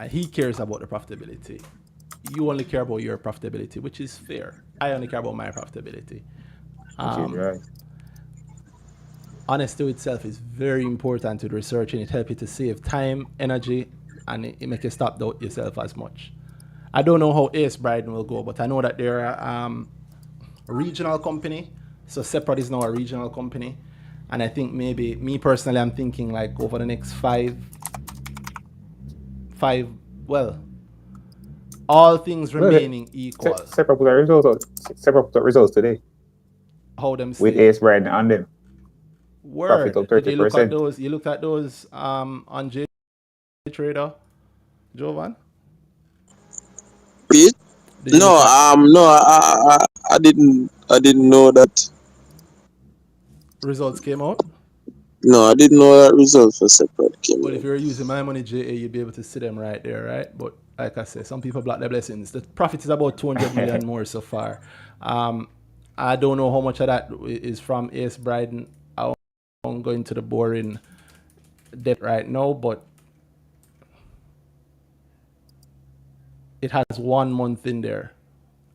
He cares about the profitability. You only care about your profitability, which is fair. I only care about my profitability. Which is right. Honesty itself is very important with research, and it helps you to save time, energy, and it make you stop doubt yourself as much. I don't know how Ace Bryden will go, but I know that they're a regional company. So Separate is now a regional company. And I think maybe me personally, I'm thinking like over the next five, well, all things Well, remaining equal, separate put the results separate put the results today how them with stay. Ace Brand on them. Profit up Word. Did you look at 30%. those? You looked at those on J Trader, Jovan? Pete? Did you No, look at no, I didn't know that. results came out? No, I didn't know that result for separate came Well, if in. you're using my money JA, you'd be able to see them right there, right? But like I said, some people block their blessings. The profit is about 200 million more so far. Um, I don't know how much of that is from Ace Bryden. I won't go into the boring depth right now, but it has 1 month in there.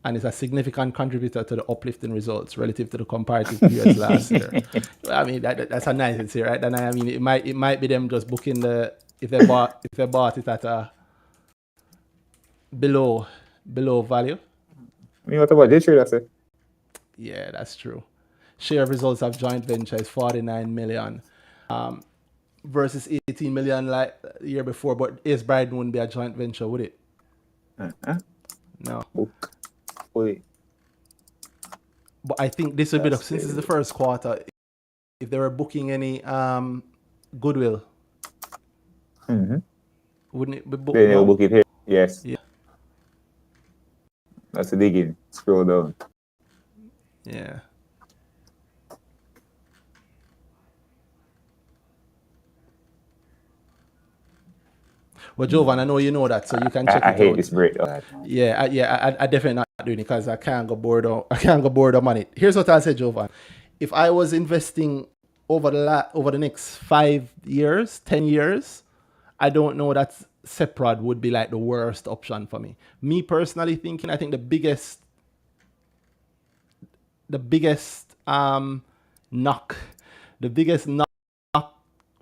And it's a significant contributor to the uplift in results relative to the comparative periods last year. I mean, that's a nice thing, right? And I mean, it might be them just booking the if they bought it at a below value. Me what about J Trader say? Yeah, that's true. Share of results of joint venture is 49 million versus 18 million like the year before. But Ace Bride wouldn't be a joint venture, would it? Uh-huh. No. Book. Fully. But I think this would be That's since it's the crazy. first quarter. If they were booking any goodwill, Mm-hmm. wouldn't it be booked Then they'll now? book it here. Yes. Yeah. That's a digging. Scroll down. Yeah. Well, Jovan, I know you know that, so you can check I it hate out. this breakdown. I definitely not doing it because I can't go bored. I can't go bored on it. Here's what I say, Jovan. If I was investing over the next 5 years, 10 years, I don't know that Seprod would be like the worst option for me. Me personally thinking, I think the biggest knock, the biggest knock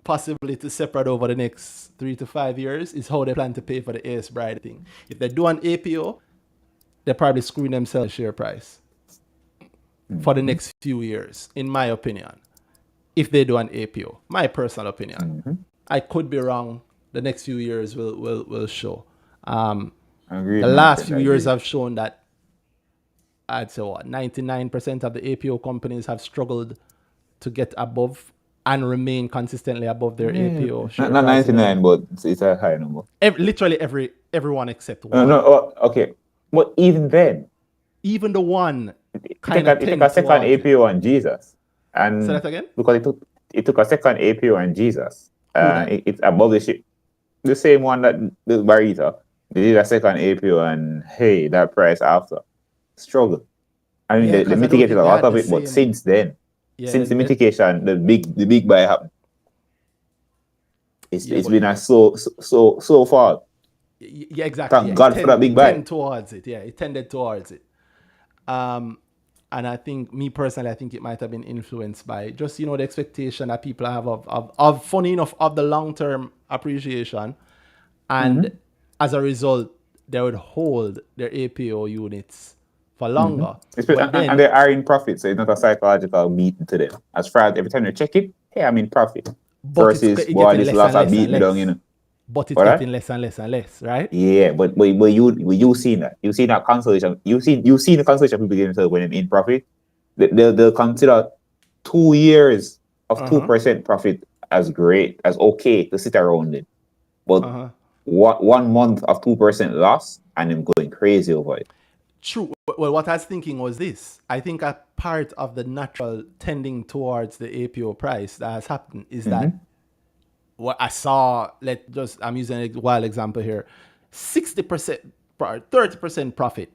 possibly to separate over the next 3 to 5 years is how they plan to pay for the AS Bride thing. If they do an APO, they're probably screwing themselves share price for the Mm-hmm. next few years, in my opinion. If they do an APO, my personal opinion. Mm-hmm. I could be wrong. The next few years will show. Agreed, The my last friend. few I years agree. have shown that I'd say 99% of the APO companies have struggled to get above and remain consistently above their APO share Not price. 99, but it's a high number. Literally everyone except No, one. okay. But even then, Even the one it kind took of a, it took a tend second towards it. APO on Jesus. Say And that again? because it took a second APO on Jesus. Who that? It's above the ship. The same one that the Barita. They did a second APO and hey, that price after. Struggle. I mean, Yeah, they 'cause I don't mitigated think a they lot had of the it, but same. since then, Yeah, since the mitigation, the big buy happened. It's been a so far. Yeah, exactly. Thank God for that big It buy. tend towards it. Yeah, it tended towards it. And I think, me personally, I think it might have been influenced by just, the expectation that people have of funny enough, of the long-term appreciation. And as a result, they would hold their APO units for longer. But then, And they are in profit, so it's not a psychological beat to them. As far as every time you check it, hey, I'm in profit. but Versus, it's boy, getting this less loss and have less and beat me down, less. But it's All right? getting less and less and less, right? Yeah, but you seen that. You seen that consolation. You seen the consolation people get themselves when they're in profit. They'll consider 2 years of 2% profit as great, as okay to sit around it. But 1 month of 2% loss and them going crazy over it. True. Well, what I was thinking was this. I think a part of the natural tending towards the APO price that has happened is that what I saw, I'm using a wild example here, 60%, 30% profit.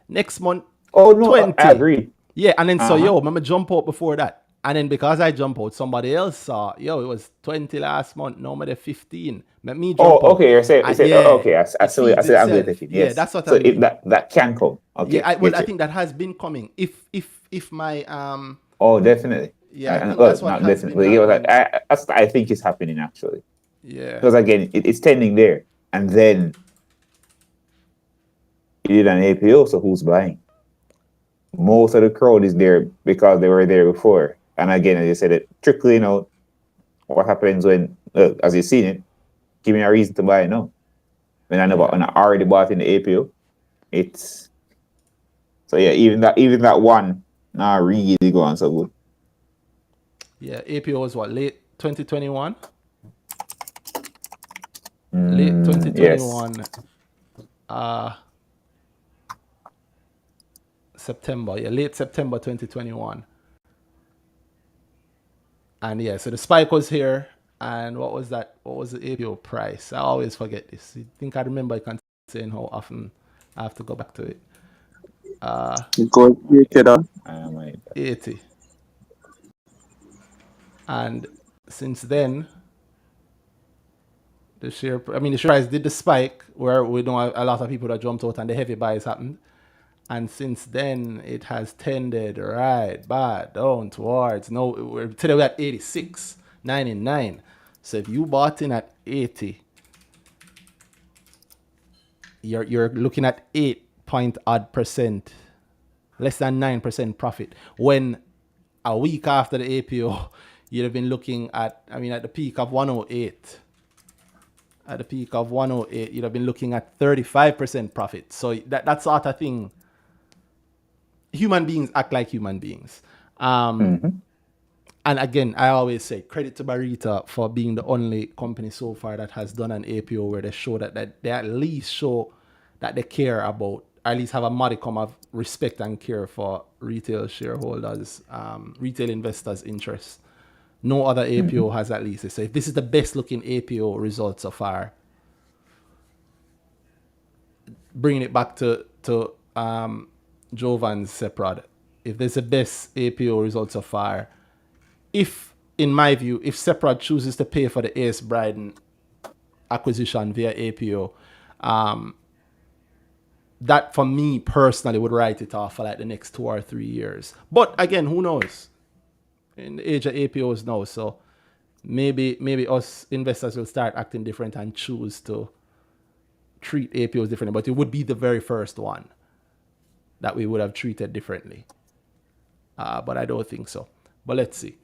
Next month, Oh no, 20. I agree. Yeah, and then so I'm gonna jump out before that. And then because I jump out, somebody else saw, it was 20 last month, now I'm at 15. Let me jump out. Okay, you're saying, okay, I see what I'm itself. taking. Yeah, Yes. that's what So I mean. that can come. Okay. Yeah, I think that has been coming. If my Oh, definitely. yeah, I think that's what not has been definitely. Yeah, happening. that's what I think is happening actually. Yeah. Because again, it's tending there, and then you did an APO, so who's buying? Most of the crowd is there because they were there before. And again, as you said, it trickling out. What happens when, as you've seen it, give me a reason to buy now. When I already bought in the APO, it's so yeah. Even that one, not really going so good. Yeah, APO was what, late 2021? Late 2021. Yes. September. Yeah, late September 2021. And yeah, so the spike was here. And what was that? What was the APO price? I always forget this. I think I remember I can't saying how often I have to go back to it. Negotiated on 80. And since then, the share price did the spike where we know a lot of people that jumped out and the heavy buys happened. And since then, it has tended right back down towards, today we're at 86, 99. So if you bought in at 80, you're looking at 8-point-odd%, less than 9% profit. When a week after the APO, you'd have been looking at the peak of 108. At the peak of 108, you'd have been looking at 35% profit. So that sort of thing, human beings act like human beings. And again, I always say credit to Barita for being the only company so far that has done an APO where they show that they at least show that they care about, or at least have a modicum of respect and care for retail shareholders, retail investors' interests. No other APO has at least. So if this is the best looking APO result so far, bringing it back to Jovan's Seprod, if there's the best APO result so far, in my view, if Seprod chooses to pay for the AS Bryden acquisition via APO, that for me personally would write it off for like the next 2 or 3 years. But again, who knows? In the age of APOs now, so maybe us investors will start acting different and choose to treat APOs differently. But it would be the very first one that we would have treated differently. But I don't think so. But let's see.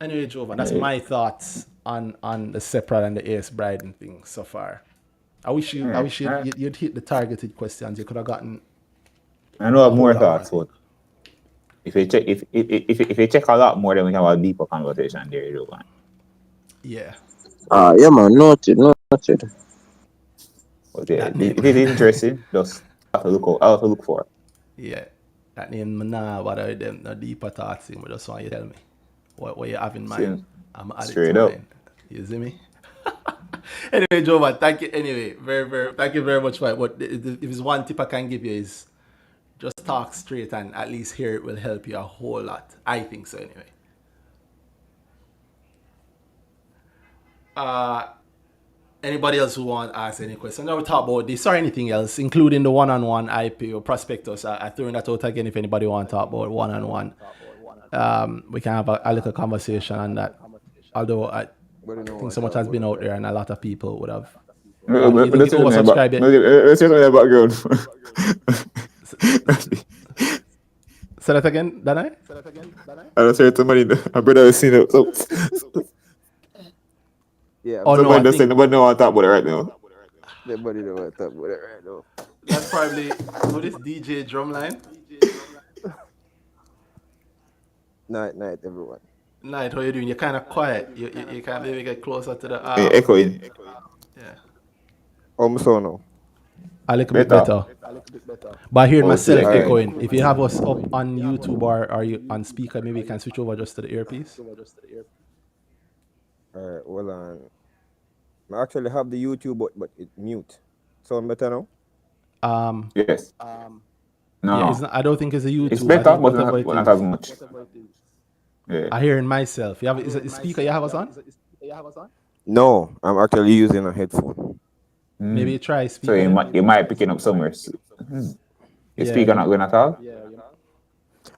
Anyway, Jovan, that's my thoughts on the Seprod and the AS Bryden thing so far. I wish you'd hit the targeted questions. You could have gotten. I know I have more thoughts, but If you check a lot more, then we can have a deeper conversation there. You know, Yeah. Yeah, man. Noted. but yeah, That name. it is interesting. Just have to look out. I have to look for. Yeah. That name, nah, what are them? No deeper thoughts in, but just want you to tell me what you have in mind. Seems I'm add it to straight up. mine. You see me? Anyway, Joe, man, thank you. Anyway, very, thank you very much for it. But if there's one tip I can give you is just talk straight, and at least here it will help you a whole lot. I think so, anyway. Anybody else who want to ask any questions? Now we talk about this or anything else, including the one-on-one IPO prospectus. I threw that out again if anybody want to talk about one-on-one. We can have a little conversation on that. Although I think so much has been out there and a lot of people would have. You think it oversubscribed it? Let's hear the background. Say that again, Danhai? I just heard somebody. My brother was seeing it. So, Yeah. Oh, no, somebody I just said think nobody know what to talk about it right now. Nobody know what talk about it right now. that's probably this DJ Drumline. Night, everyone. Night, how you doing? You're kind of quiet. You can't maybe get closer to the. Echoing. Yeah. So no. A little bit Better. better. But I hear myself Okay. echoing. If you have us up on YouTube or are you on speaker, maybe you can switch over just to the earpiece. Alright, well I actually have the YouTube but it mute. Sound better now? Yes. No. Yeah, it's not, I don't think it's a YouTube. It's better, I think but whatever not, it not is. as much. Yeah. I hear in myself. You have is it a speaker you have us on? No, I'm actually using a headphone. Maybe you try So speaker. you might picking up somewhere. Your speaker not going at all?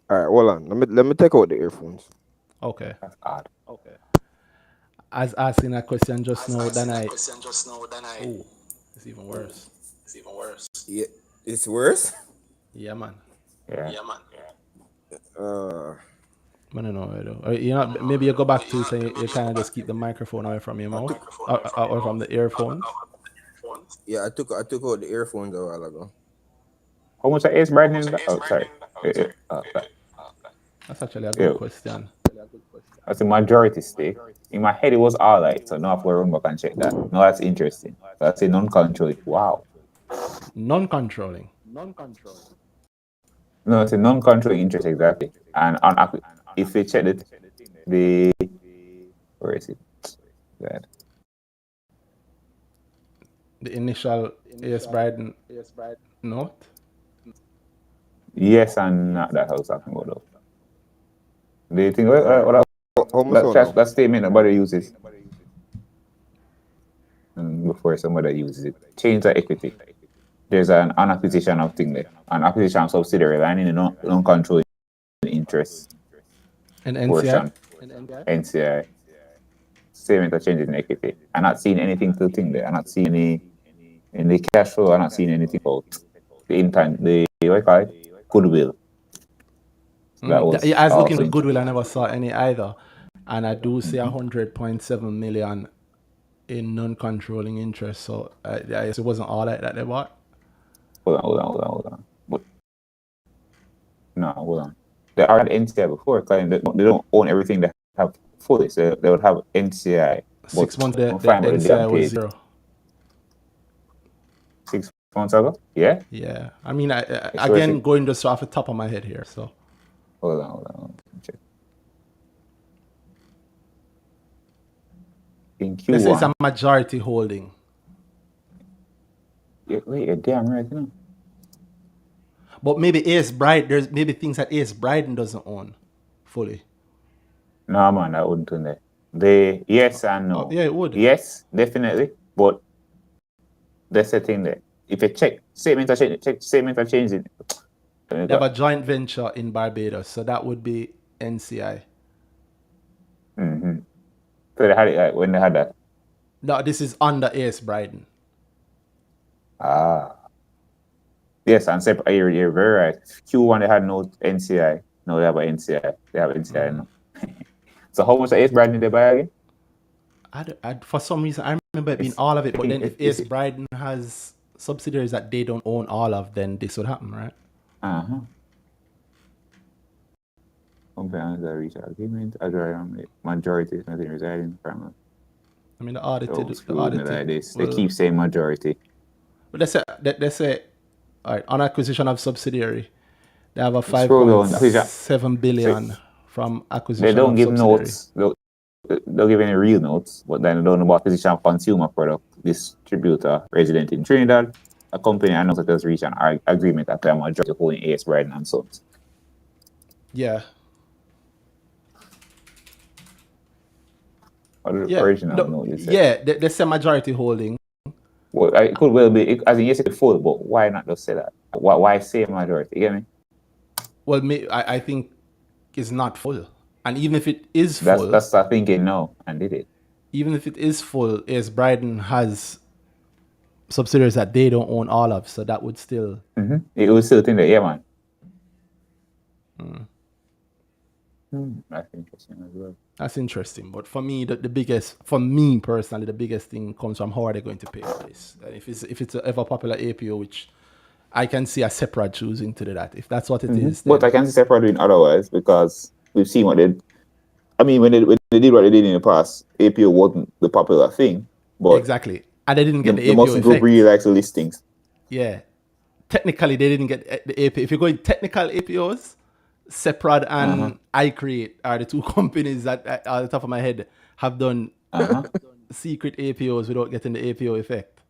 Alright, hold on. Let me take out the earphones. Okay. That's odd. As asking a question just now, then oh, it's even worse. Yeah, it's worse. Yeah, man. Yeah. I don't know. Or, you know, maybe you go back to say you kind of just keep the microphone away from your mouth or from the earphones. Yeah, I took out the earphones a while ago. How much is brightening? Oh, sorry. That's actually a good question. That's a majority stake. In my head, it was all right. So now I have to run back and check that. No, that's interesting. That's a non-controlling. Wow. Non-controlling. No, it's a non-controlling interest exactly. And if you check it, where is it? That. The initial AS Bryden note. Yes, and not that I was talking about though. Do you think that statement nobody uses before somebody uses it? Change the equity. There's an acquisition of thing there, an acquisition of subsidiary line in the non-controlling interest And NCI? portion. NCI. Statement of changes in equity. I'm not seeing anything to thing there. I'm not seeing any in the cash flow. I'm not seeing anything about the intent, the what you call it? Goodwill. I was looking for goodwill. I never saw any either, and I do see 100.7 million in non-controlling interest. So I guess it wasn't all that they bought. Hold on. But, no, hold on. They are at NCI before, claiming they don't own everything they have fully. So they would have NCI. 6 months the NCI was 0. 6 months ago? Yeah? Yeah. I mean, again, going just off the top of my head here. So hold on. Check. In Q1. This is a majority holding. Wait, you're damn right, you know. But maybe there's maybe things that AS Bryden doesn't own fully. No, man, I wouldn't do that. Yes and no. Yeah, it would. Yes, definitely. But that's the thing there. If you check statements are changing. They have a joint venture in Barbados, so that would be NCI. Mm-hmm. So they had it when they had that. No, this is under AS Bryden. Yes, and you're very right. Q1 they had no NCI. No, they have an NCI. They have NCI now. So how much is AS Bryden they buy again? For some reason, I remember it being all of it. But then if AS Bryden has subsidiaries that they don't own all of, then this would happen, right? Companies that reach agreement, majority is nothing residing from. I mean, Don't the screw with me like audited this. They will. keep saying majority. But let's say, all right, on acquisition of subsidiary, they have a Scroll down. 5.7 So billion from they acquisition don't of give subsidiary. notes. They'll give any real notes, but then they don't know about acquisition of consumer product distributor resident in Trinidad. A company announced that has reached an agreement after a majority holding AS Bryden and Sons. Yeah. Or the Yeah. original No, note they said. yeah, they say majority holding. Well, it could well be, as in yes, it could full, but why not just say that? Why say majority? You get me? Well, I think it's not full. And even if it is That's full, the thinking now and did it. even if it is full, AS Bryden has subsidiaries that they don't own all of, so that would still. It was still think that, yeah, man. That's interesting as well. That's interesting. But for me, the biggest, for me personally, the biggest thing comes from how are they going to pay for this? And if it's a ever popular APO, which I can see a separate choosing to do that. If that's what it is, But then I can see separate doing otherwise because we've seen what they. I mean, when they did what they did in the past, APO wasn't the popular thing, but exactly. And they didn't get the the APO Muslim group really effect. likes the listings. Yeah. Technically, they didn't get the APO. If you're going technical APOs, Seprad and iCreate are the two companies that, at the top of my head, have done secret APOs without getting the APO effect.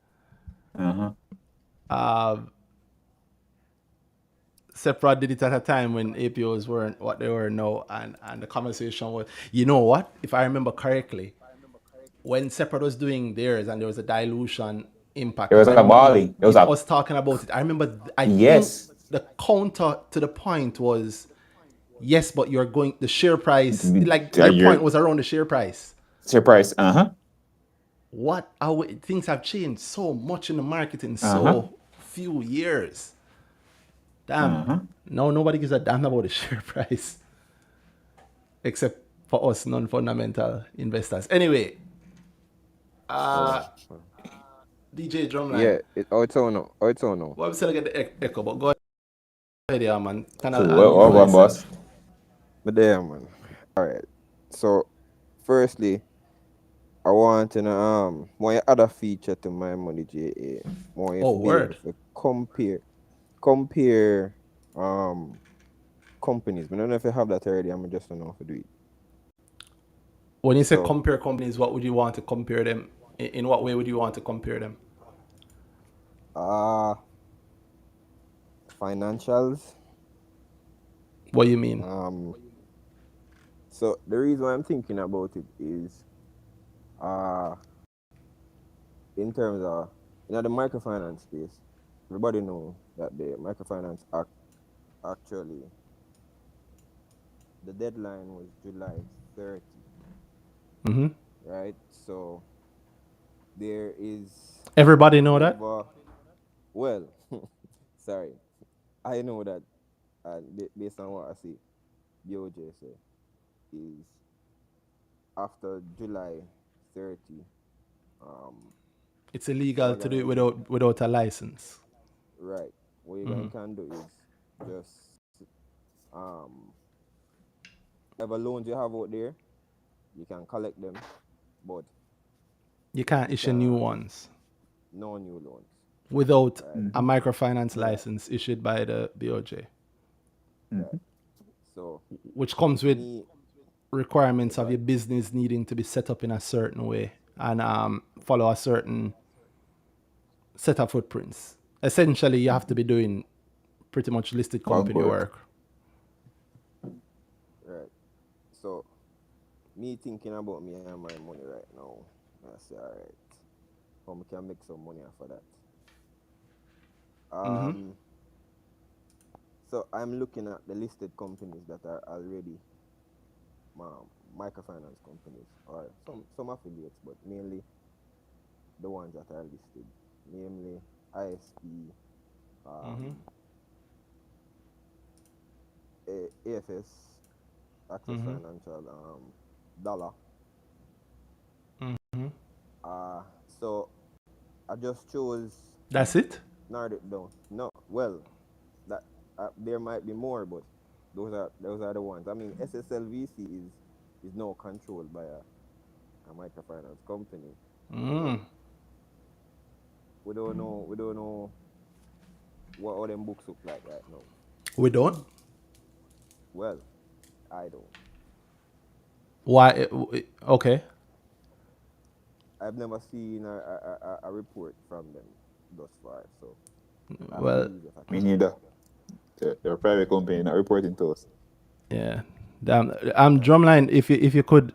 Seprad did it at a time when APOs weren't what they were now, and the conversation was, you know what? If I remember correctly, when Seprad was doing theirs and there was a dilution impact, There if was I a remember balling. There was a us talking about it, I remember, I think yes. the counter to the point was, yes, but you're going, the share price, like their Your point was around the share price. surprise. How things have changed so much in the market in so few years. Damn. No, nobody gives a damn about the share price. Except for us non-fundamental investors. Anyway, DJ Drumline. Yeah, it's all no. Well, I'm still get the echo, but go ahead, yeah, man. Kind of Cool. unmute Well, boss. myself. But there, man. All right. So, firstly, I want to know one other feature to my money JA. Want you Oh, to be able word. to compare companies. But I don't know if you have that already. I'm just don't know how to do it. When you say So, compare companies, what would you want to compare them? In what way would you want to compare them? financials. What do you mean? So the reason why I'm thinking about it is in terms of the microfinance space, everybody know that the microfinance act actually the deadline was July 30. Right? So there is Everybody know that? well, sorry. I know that based on what I see, BOJ say is after July 30, It's illegal to do it without a license. right. What you can do is just whatever loans you have out there, you can collect them, but You can't issue new ones no new loans. without a microfinance license issued by the BOJ, Right. So which comes with me, requirements of your business needing to be set up in a certain way and follow a certain set of footprints. Essentially, you have to be doing pretty much listed company work. right. So me thinking about me and my money right now, I say, all right, how we can make some money off of that. So I'm looking at the listed companies that are already microfinance companies or some affiliates, but mainly the ones that are listed, namely ISP, AFS, Access Financial, Dollar. So I just chose. That's it? Narrowed it down. No, well, that there might be more, but Those are the ones. I mean, SSLVC is now controlled by a microfinance company. Mm. We don't know what all them books look like right now. We don't. Well, I don't. Why? Okay. I've never seen a report from them thus far, so I have to Well, use it for Me neither. They're a private company not reporting to us. yeah. Damn. Drumline. If you could,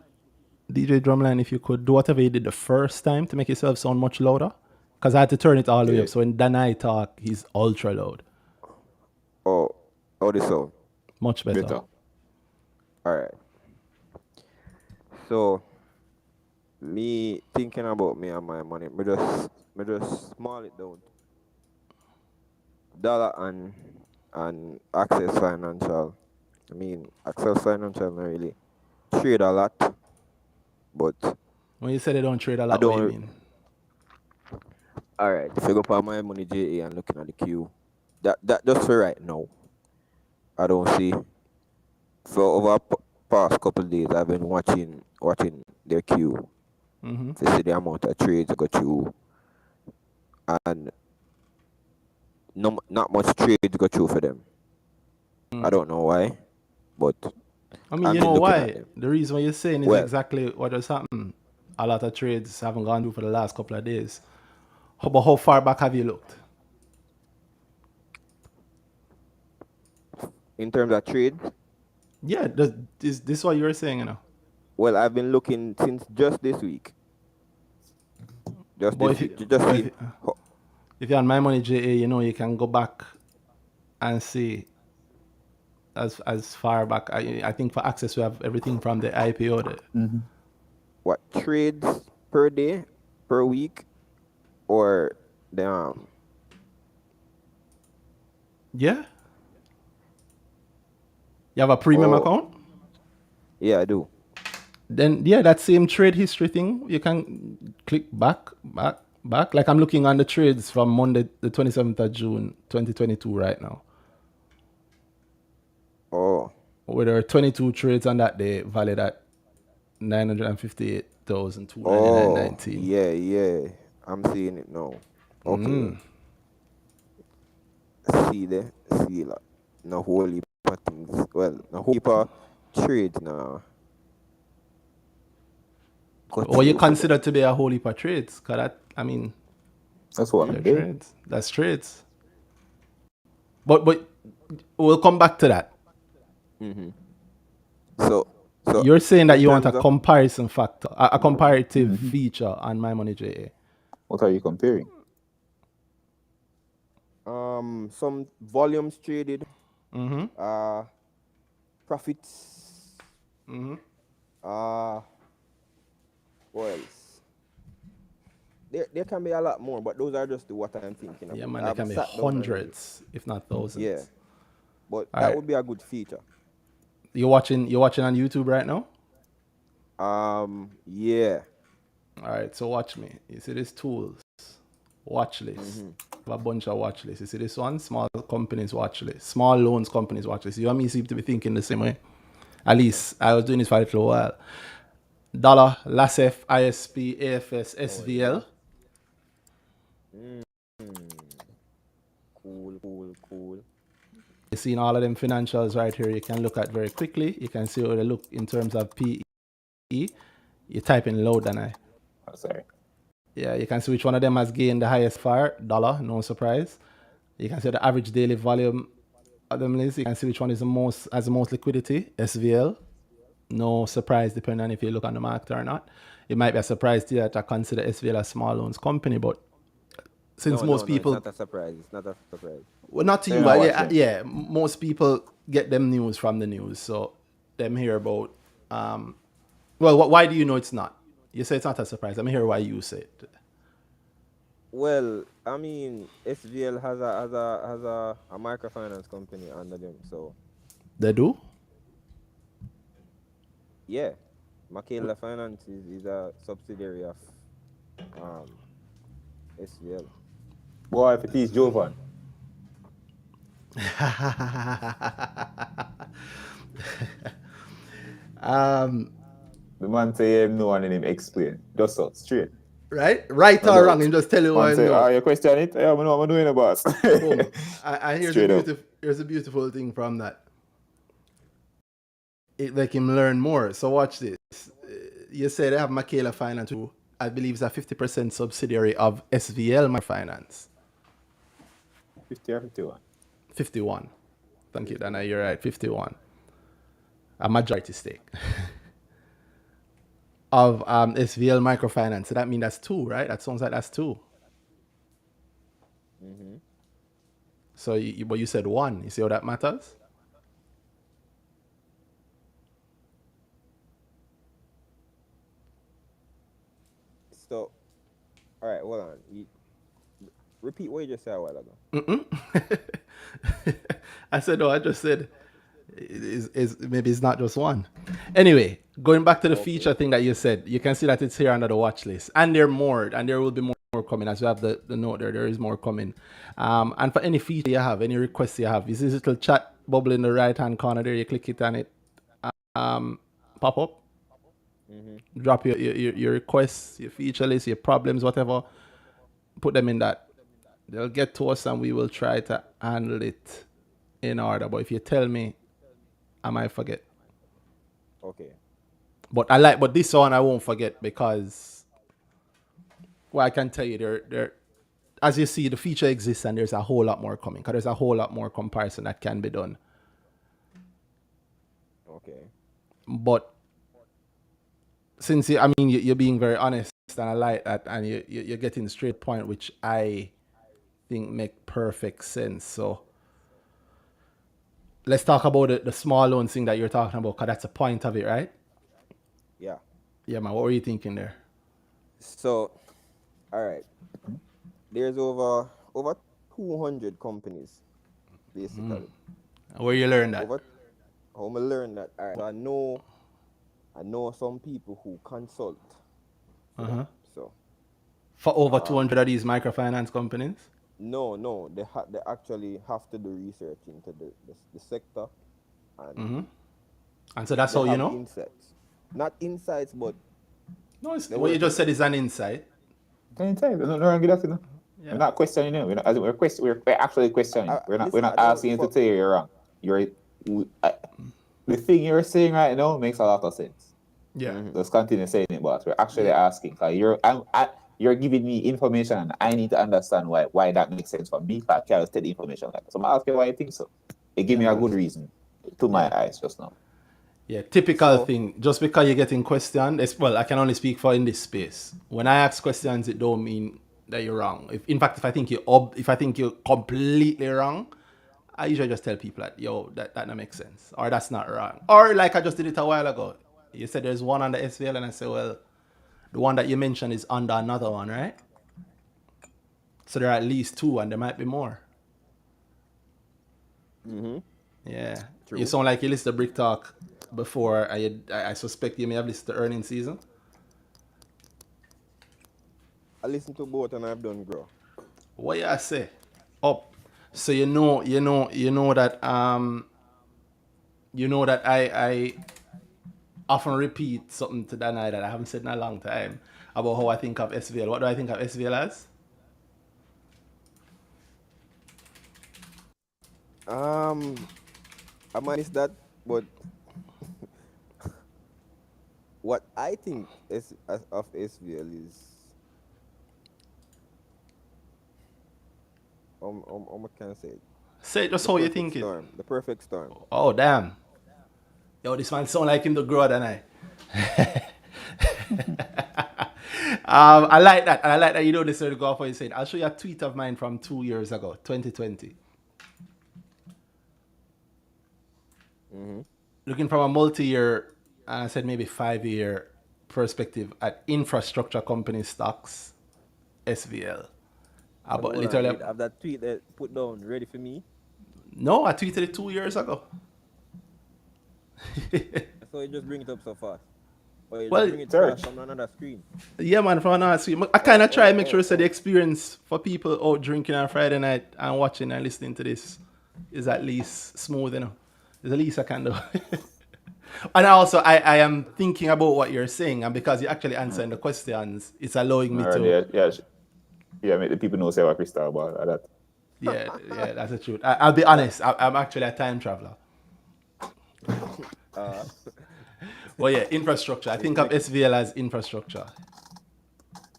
DJ Drumline, if you could do whatever you did the first time to make yourself sound much louder, because I had to turn it all the way Yeah. up. So when Danhai talk, he's ultra loud. Oh, this sound. Much better. Better. All right. So me thinking about me and my money, me just small it down. Dollar and Access Financial. I mean, Access Financial not really trade a lot, but When you say they don't trade a I lot, what you don't. mean? All right, if you go for my money JA and looking at the queue, that just for right now, I don't see. For over past couple of days, I've been watching their queue Mm-hmm. to see the amount of trades I got through, and no, not much trades go through for them. I don't know why, but I mean, I've you been know looking at why? them. The reason why you're saying is Well, exactly what has happened. A lot of trades haven't gone through for the last couple of days. But how far back have you looked? in terms of trade, Yeah, this what you're saying, you know. well, I've been looking since just this week. Just But this if week you, to just but see. if you're on My Money JA, you know you can go back and see as far back. I think for Access we have everything from the IPO there. What trades per day, per week, or the Yeah, you have a premium oh account. yeah, I do. Then yeah, that same trade history thing, you can click back. Like I'm looking on the trades from Monday, the 27th of June, 2022, right now. Oh Where there are 22 trades on that day, valued at 958,299.19. yeah, I'm seeing it now. Okay, see there, see like no whole heap of things. Well, no whole heap of trades now. Got What you through for them. consider to be a whole heap of trades? Cause that, I mean, That's what they're I'm doing. trades. That's trades. But we'll come back to that. So You're saying that in you want a terms of comparison factor, a comparative feature on My Money JA. What are you comparing? some volumes traded, profits, what else? There can be a lot more, but those are just what I'm thinking Yeah, about. man, I there can haven't be sat down and really, hundreds, if not thousands. yeah, but All that right. would be a good feature. You're watching on YouTube right now? Yeah. All right, so watch me. You see these tools, watch list. A bunch of watch lists. You see this one? Small companies watch list. Small loans companies watch list. You and me seem to be thinking the same way. At least I was doing this for a little while. Dollar, LASEF, ISP, AFS, SVL. Cool. You're seeing all of them financials right here. You can look at very quickly. You can see how they look in terms of PE. You type in low than I. Oh, sorry. Yeah, you can see which one of them has gained the highest fire, dollar, no surprise. You can see the average daily volume of them list. You can see which one is has the most liquidity, SVL. No surprise, depending on if you look on the market or not. It might be a surprise to you that I consider SVL a small loans company, but since most No, it's people, not a surprise. It's not a surprise. well, not to They're you, not but watching. most people get them news from the news, so them hear about. Well, why do you know it's not? You say it's not a surprise. Let me hear why you say it. Well, I mean, SVL has a microfinance company under them, so They do. yeah, Makela Finance is a subsidiary of SVL. Boy, if it is Jovan. The man say him no and then him explain. Just so straight. Right or wrong, and just tell you what Man I say, know. you question it? Yeah, I know what I'm doing, boss. Boom. And Straight up. here's a beautiful thing from that. It make him learn more. So watch this. You say they have Microfinance, who I believe is a 50% subsidiary of SVL Microfinance. 50 or 51? 51. Thank you, Dana. You're right. 51. A majority stake of SVL Microfinance. So that means that's 2, right? That sounds like that's 2. So, but you said 1. You see how that matters? So, all right, hold on. Repeat what you just said a while ago. I said, no, I just said maybe it's not just 1. Anyway, going back to the feature thing that you said, you can see that it's here under the watch list. And there will be more coming. As you have the note there is more coming. And for any feature you have, any requests you have, is this little chat bubble in the right-hand corner there. You click it and it pop up. Drop your requests, your feature list, your problems, whatever. Put them in that. They'll get to us and we will try to handle it in order. But if you tell me, I might forget. Okay. But this one I won't forget because, well, I can tell you there as you see, the feature exists and there's a whole lot more coming because there's a whole lot more comparison that can be done. Okay. But since you're being very honest and I like that, and you're getting straight point, which I think make perfect sense. So let's talk about the small loan thing that you're talking about, because that's a point of it, right? Yeah. Yeah, man. What were you thinking there? So, all right. There's over 200 companies, basically. Where you learn that? How I learn that? All right. So I know some people who consult. So for over 200 of these microfinance companies? No. They actually have to do research into the sector, and And so that's how you know? Insights. Not insights, but no. What you just said is an insight. Can you tell? There's nothing wrong with that, you know? Yeah. We're not questioning you. We're actually questioning. We're listen, not asking you to tell you're wrong. The thing you're saying right now makes a lot of sense. Yeah. Let's continue saying it, boss. We're actually asking. You're giving me information, and I need to understand why that makes sense for me. I can't tell the information like that. So I'm asking why you think so. It give me a good reason to my eyes just now. Yeah, typical thing. Just because you're getting questioned, I can only speak for in this space. When I ask questions, it don't mean that you're wrong. If I think you're completely wrong, I usually just tell people that, yo, that don't make sense, or that's not wrong. Or like I just did it a while ago. You said there's one under SVL, and I said, well, the one that you mentioned is under another one, right? So there are at least 2, and there might be more. Yeah. True. You sound like you listened to Brick Talk before. I suspect you may have listened to earnings season. I listened to both and I've done grow. What you say? Up. So you know that I often repeat something to Danhai that I haven't said in a long time about how I think of SVL. What do I think of SVL as? I manage that, but what I think of SVL is I can say it. Say it just how you think it. The perfect storm. Oh damn. Yo, this man sound like him to grow, Danhai. I like that. And I like that you don't necessarily go off what you're saying. I'll show you a tweet of mine from 2 years ago, 2020. Looking from a multi-year, I said maybe 5-year perspective at infrastructure company stocks, SVL. About literally have that tweet that put down ready for me? No, I tweeted it 2 years ago. So you just bring it up so fast. Or you Well, bring it fast from another screen. Yeah, man, from another screen. I kind of try and make sure it's the experience for people out drinking on Friday night and watching and listening to this is at least smooth, you know. It's the least I can do. And also, I am thinking about what you're saying, and because you're actually answering the questions, it's allowing me Alright, to. yeah, make the people know say what crystal ball or that. Yeah, yeah, that's the truth. I'll be honest. I'm actually a time traveler. Uh, Well, yeah, infrastructure. I me, think of me, SVL as infrastructure.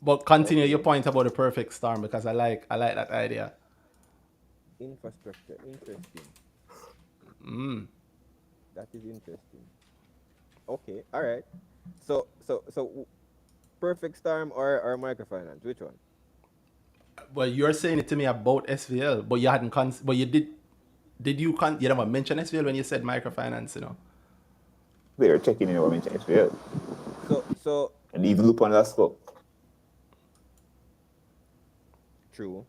But continue your okay. point about the perfect storm because I like that idea. Infrastructure, interesting. That is interesting. Okay, all right. So, perfect storm or microfinance? Which one? Well, you're saying it to me about SVL, but you hadn't but you did. Did you you never mention SVL when you said microfinance? You know. They were checking in what mention HPL. So And even loop on that scope. true.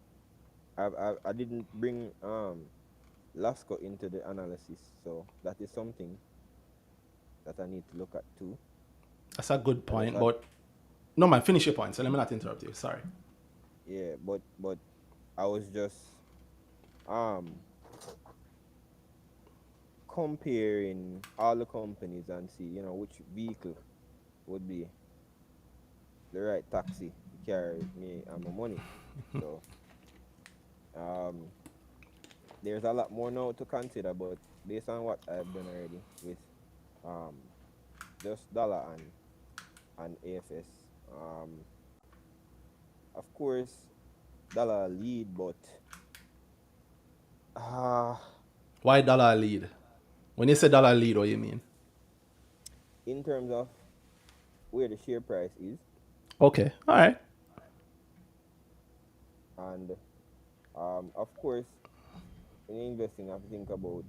I didn't bring Lasco into the analysis, so that is something that I need to look at too. That's a good I just point, had but no man, finish your point. So let me not interrupt you. Sorry. yeah, but I was just um comparing all the companies and see, which vehicle would be the right taxi to carry me and my money. So um there's a lot more now to consider, but based on what I've done already with um just dollar and AFS, of course dollar lead, but uh Why dollar lead? When you say dollar lead, what you mean? in terms of where the share price is, Okay. All right. and of course when you're investing you have to think about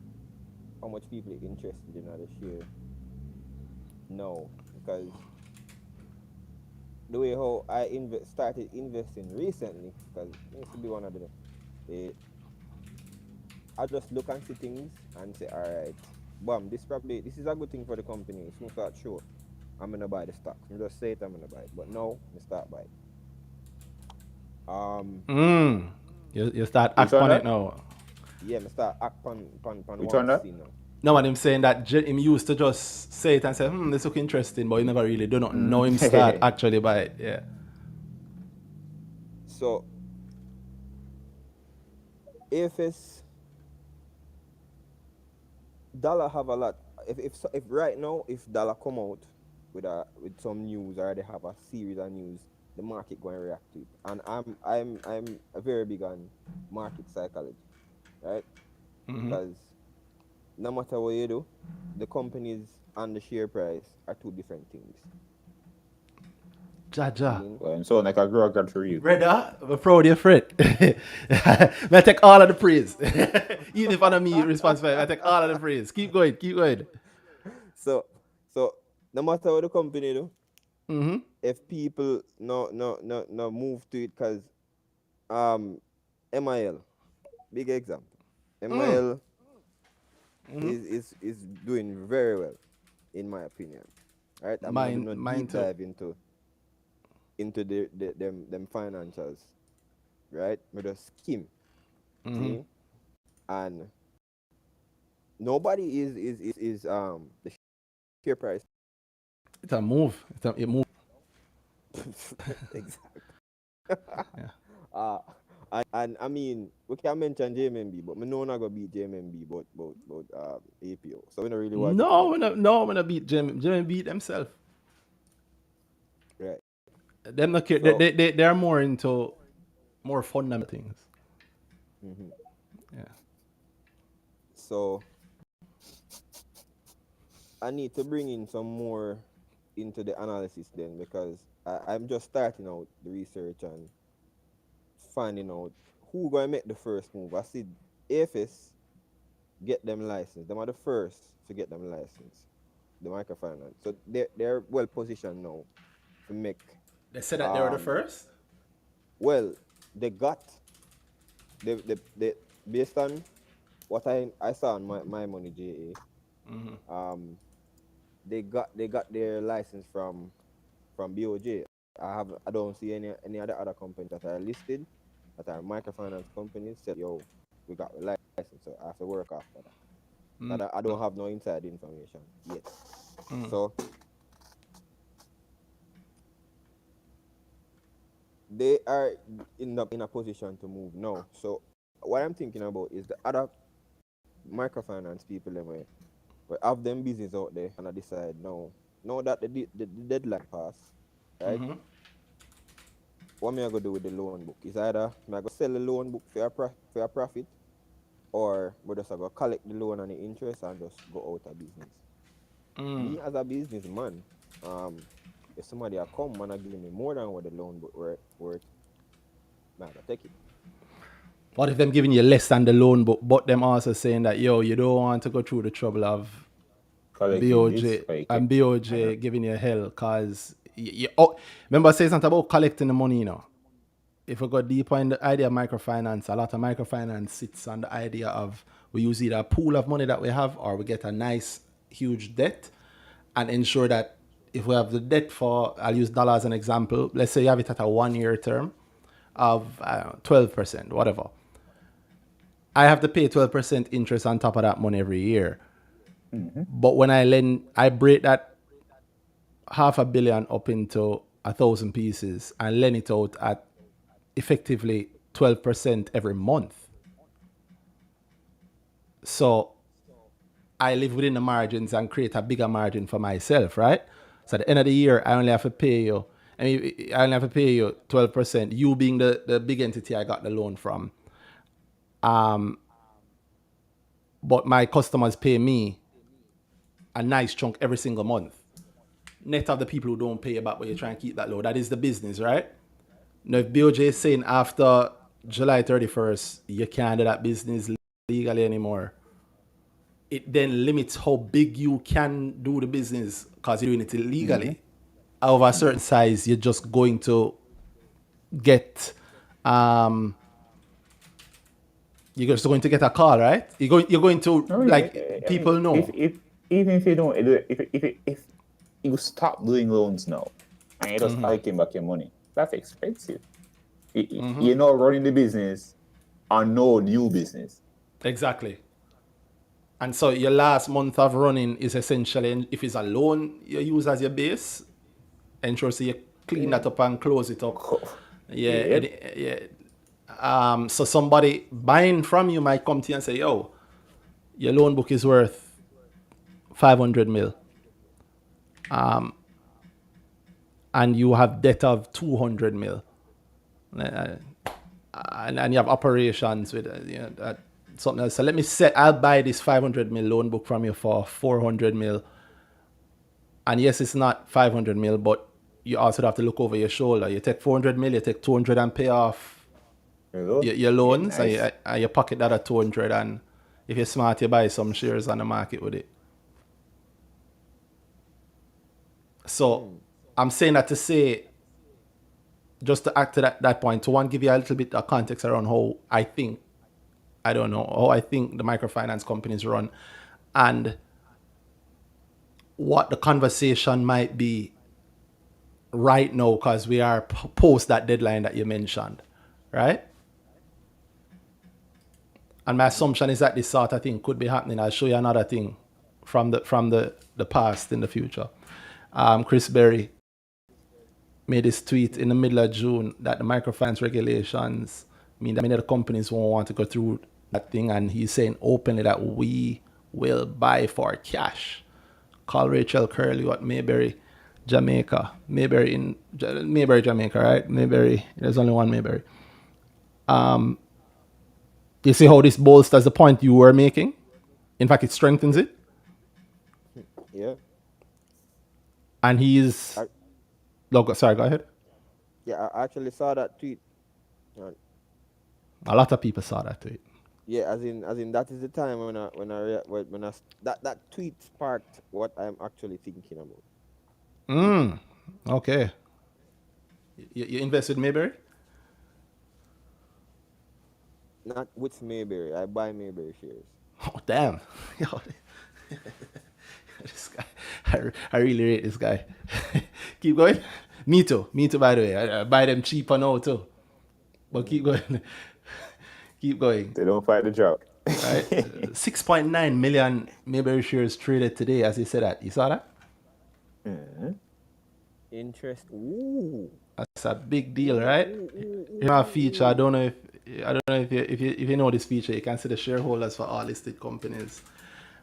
how much people are interested in the share now, because the way how I started investing recently, because it used to be one of the I just look and see things and say, all right, bam, this is a good thing for the company. So I start sure I'm gonna buy the stocks. I just say it, I'm gonna buy it, but now I start buy it. You start Which act one on it that? now. Yeah, I start act on Which what one I that? see now. No man, him saying that him used to just say it and say, this look interesting, but he never really do not know him start Mm. actually buy it. Yeah. So if it's dollar have a lot, if right now if dollar come out with some news or they have a series of news, the market going to react to it. And I'm a very big on market psychology, right? Because no matter what you do, the companies and the share price are two different things. Jaja. Meaning, Well, I'm so like a girl got for you. Brother, I'm proud of your friend. I take all of the praise. Even if I don't me responsible, I take all of the praise. Keep going, keep going. so so no matter what the company do, if people no move to it, because MIL, big example. MIL is doing very well, in my opinion. Right? I'm gonna do no Mine deep too. dive into them financials. Right? We just skim. See? And nobody is the share price. It's a move. It move. Exactly. uh and I mean we can mention JMB, but me know not gonna beat JMB but APO. So we don't really want to talk about that. No, I'm gonna beat Jim. Jim beat himself. Right. Them not care. So They're more into more fundamental things. Yeah. so I need to bring in some more into the analysis then, because I'm just starting out the research and finding out who gonna make the first move. I see AFS get them license. Them are the first to get them license, the microfinance. So they're well positioned now to make They said that they were the um first. well they got they based on what I saw on my money JA, they got their license from BOJ. I don't see any other companies that are listed that are microfinance companies said, yo, we got the license, so I have to work after that. But I don't have no inside information yet. So they are in a position to move now. So what I'm thinking about is the other microfinance people we have them business out there and I decide now that the deadline passed, right? What me I gonna do with the loan book? Is either me I go sell the loan book for a profit, or we just go collect the loan and the interest and just go out of business. Me as a businessman, if somebody a come and I give me more than what the loan book worth, I gotta take it. What if them giving you less than the loan book, but them also saying that, yo, you don't want to go through the trouble of Collecting this, BOJ like, and BOJ giving you hell because remember I say something about collecting the money, you know. If we go deeper in the idea of microfinance, a lot of microfinance sits on the idea of we use either a pool of money that we have or we get a nice huge debt and ensure that if we have the debt for, I'll use dollar as an example, let's say you have it at a 1 year term of 12%, whatever. I have to pay 12% interest on top of that money every year. But when I lend, I break that $500 million up into 1,000 pieces and lend it out at effectively 12% every month. So I live within the margins and create a bigger margin for myself, right? So at the end of the year, I only have to pay you. I only have to pay you 12%. You being the big entity I got the loan from. But my customers pay me a nice chunk every single month. Net of the people who don't pay you back, but you're trying to keep that low. That is the business, right? Now, if BOJ is saying after July 31st, you can't do that business legally anymore, it then limits how big you can do the business because you're doing it illegally. Over a certain size, you're just going to get you're just going to get a call, right? You're going to people know. If even if you don't, if you stop doing loans now and you're just collecting back your money, that's expensive. You're not running the business on no new business. Exactly. And so your last month of running is essentially, if it's a loan you use as your base, ensure so you clean that up and close it up. So somebody buying from you might come to you and say, yo, your loan book is worth 500 mil. And you have debt of 200 mil. And you have operations with something else. So let me say, I'll buy this 500 mil loan book from you for 400 mil. And yes, it's not 500 mil, but you also have to look over your shoulder. You take 400 mil, you take 200 and pay off your loans, nice. and you pocket that at 200. And if you're smart, you buy some shares on the market with it. So I'm saying that to say, just to act to that point, to give you a little bit of context around how I think the microfinance companies run and what the conversation might be right now, because we are post that deadline that you mentioned, right? And my assumption is that this sort of thing could be happening. I'll show you another thing from the past in the future. Chris Berry made this tweet in the middle of June that the microfinance regulations mean that many of the companies won't want to go through that thing, and he's saying openly that we will buy for cash. Call Rachel Curley at Mayberry, Jamaica. Mayberry, Jamaica, right? Mayberry. There's only one Mayberry. You see how this bolsters the point you were making? In fact, it strengthens it. Yeah. And he's... sorry, go ahead. Yeah, I actually saw that tweet. A lot of people saw that tweet. Yeah, as in that is the time when that tweet sparked what I'm actually thinking about. Okay. You invested in Mayberry? Not with Mayberry. I buy Mayberry shares. Oh, damn. This guy, I really rate this guy. Keep going. Me too, by the way. I buy them cheaper now too. But keep going. Keep going. They don't fight the drought. Right? 6.9 million Mayberry shares traded today, as he said that. You saw that? Interest. Ooh. That's a big deal, right? Here's a feature. I don't know if you know this feature. You can see the shareholders for all listed companies.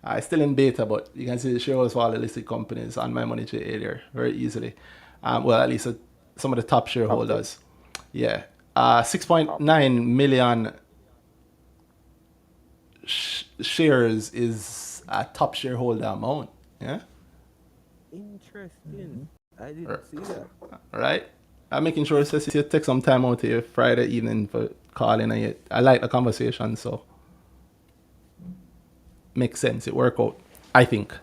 It's still in beta, but you can see the shareholders for all the listed companies on my money JA there very easily. Well, at least some of the top shareholders. Yeah. 6.9 million shares is a top shareholder amount. Yeah. Interesting. I didn't see that. Right? I'm making sure says you take some time out here Friday evening for calling. And I like the conversation, so makes sense. It work out, I think.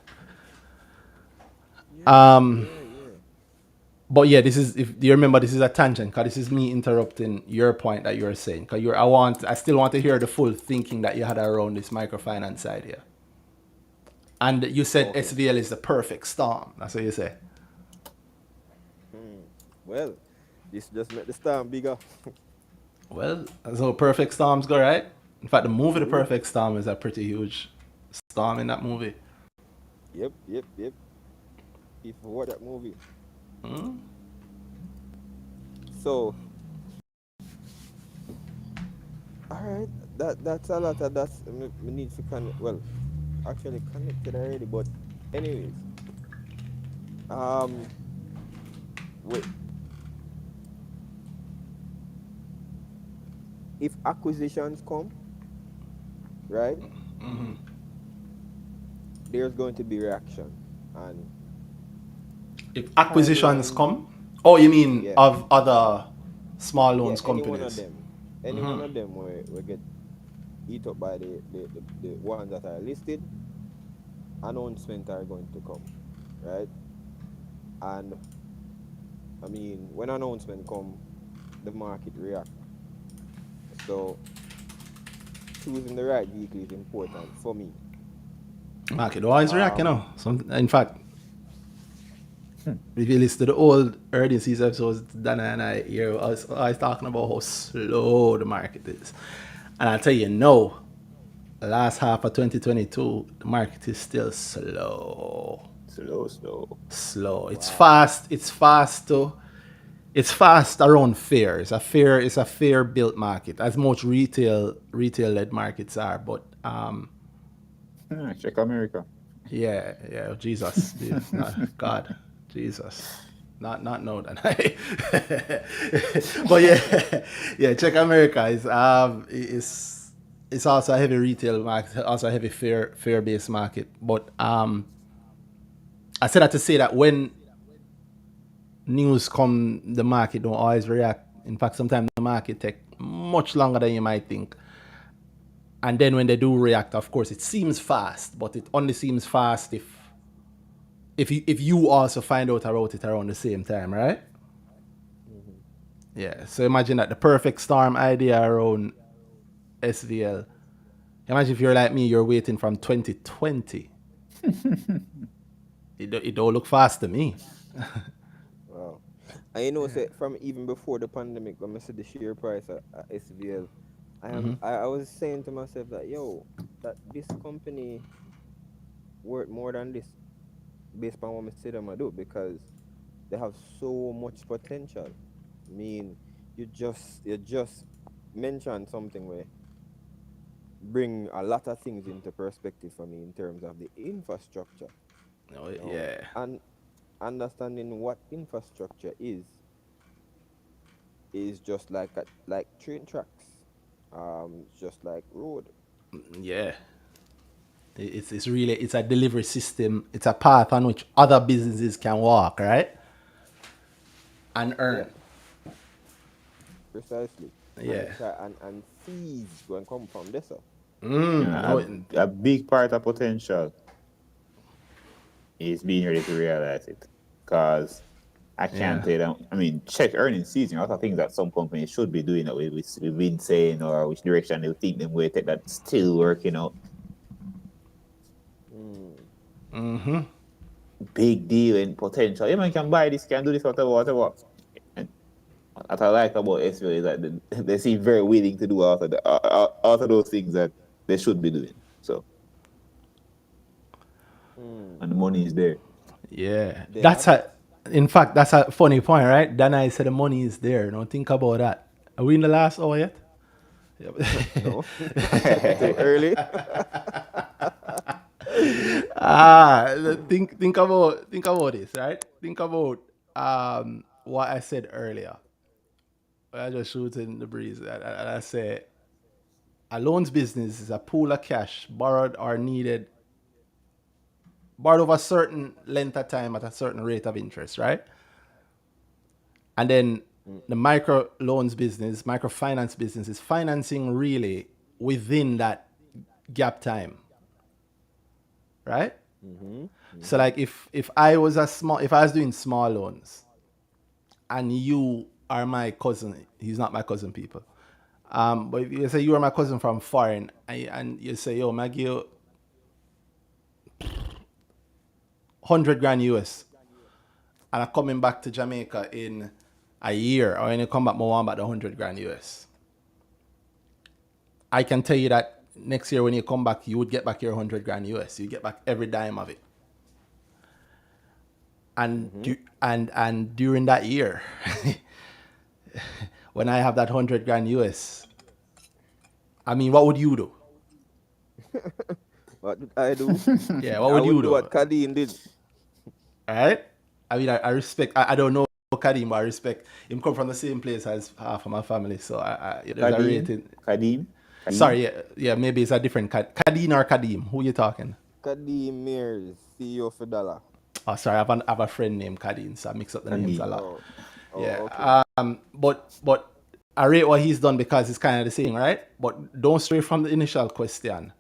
Yeah. But yeah, this is, if you remember, this is a tangent because this is me interrupting your point that you're saying. Because I still want to hear the full thinking that you had around this microfinance idea. And you said Okay. SVL is the perfect storm. That's what you say. Well, this just made the storm bigger. Well, that's how perfect storms go, right? In fact, the movie The Perfect Storm is a pretty huge storm in that movie. Yep. People watch that movie. So, all right, that's a lot of that's we need to connect. Well, actually connected already, but anyways, wait. If acquisitions come, right? There's going to be reaction, and If acquisitions timeline. come, oh, you mean Yeah, of other small loans any one of companies? them, will get eat up by the ones that are listed. Announcements are going to come, right? And I mean, when announcement come, the market react. So choosing the right vehicle is important for me. Market always react, you know. In fact, if you listen to the old earnings season episodes, Dana and I here, I was talking about how slow the market is. And I'll tell you, no, the last half of 2022, the market is still slow. Slow. It's fast. It's fast around fear. It's a fear built market, as most retail led markets are. But Check America. yeah, Jesus, God, Jesus, not know that. But yeah, check America is it's also a heavy retail market, also a heavy fear based market. But I said that to say that when news come, the market don't always react. In fact, sometimes the market take much longer than you might think. And then when they do react, of course, it seems fast, but it only seems fast if you also find out about it around the same time, right? Yeah. So imagine that the perfect storm idea around SVL. Imagine if you're like me, you're waiting from 2020. It don't look fast to me. Wow. And you know, say from even before the pandemic, when I see the share price at SVL, I was saying to myself that that this company worth more than this based on what I see them I do, because they have so much potential. I mean, you just mentioned something where bring a lot of things into perspective for me in terms of the infrastructure. Oh, You know, yeah. and understanding what infrastructure is just like train tracks, just like road. Yeah. It's really, it's a delivery system. It's a path on which other businesses can walk, right? And Yeah, earn. precisely. And Yeah. and fees going come from this. A, a big part of potential is being ready to realize it. Because I can't Yeah. tell them, I mean, check earnings season. A lot of things that some companies should be doing that we've been saying, or which direction they think them way take that's still working out. Big deal in potential. Yeah, man, can buy this, can do this, whatever. And What I like about SEO is that they seem very willing to do all of those things that they should be doing. So, and the money is there. Yeah, They that's have it. in fact, that's a funny point, right? Danhai said the money is there. Don't think about that. Are we in the last hour yet? No. Too early. Think about this, right? Think about what I said earlier. I just shoot in the breeze. I say a loans business is a pool of cash borrowed or needed, borrowed over a certain length of time at a certain rate of interest, right? And then the micro loans business, microfinance business is financing really within that gap time, right? So like if I was doing small loans and you are my cousin, he's not my cousin, people. But if you say you are my cousin from foreign, and you say, yo, I give you 100 grand US, and I'm coming back to Jamaica in a year, or when you come back, more about the 100 grand US. I can tell you that next year when you come back, you would get back your 100 grand US. You get back every dime of it. And during that year, when I have that 100 grand US, I mean, what would you do? What did I do? Yeah, what I would you would do do? what Kadim did. Right? I mean, I respect. I don't know Kadim, but I respect him. Come from the same place as half of my family, so there's a rating. Kadim. Sorry, yeah, maybe it's a different Kadim or Kadim. Who you talking? Kadim Mears, CEO for Dollar. Oh, sorry, I have a friend named Kadim, so I mix up the names a lot. Oh, okay. But I rate what he's done because it's kind of the same, right? But don't stray from the initial question.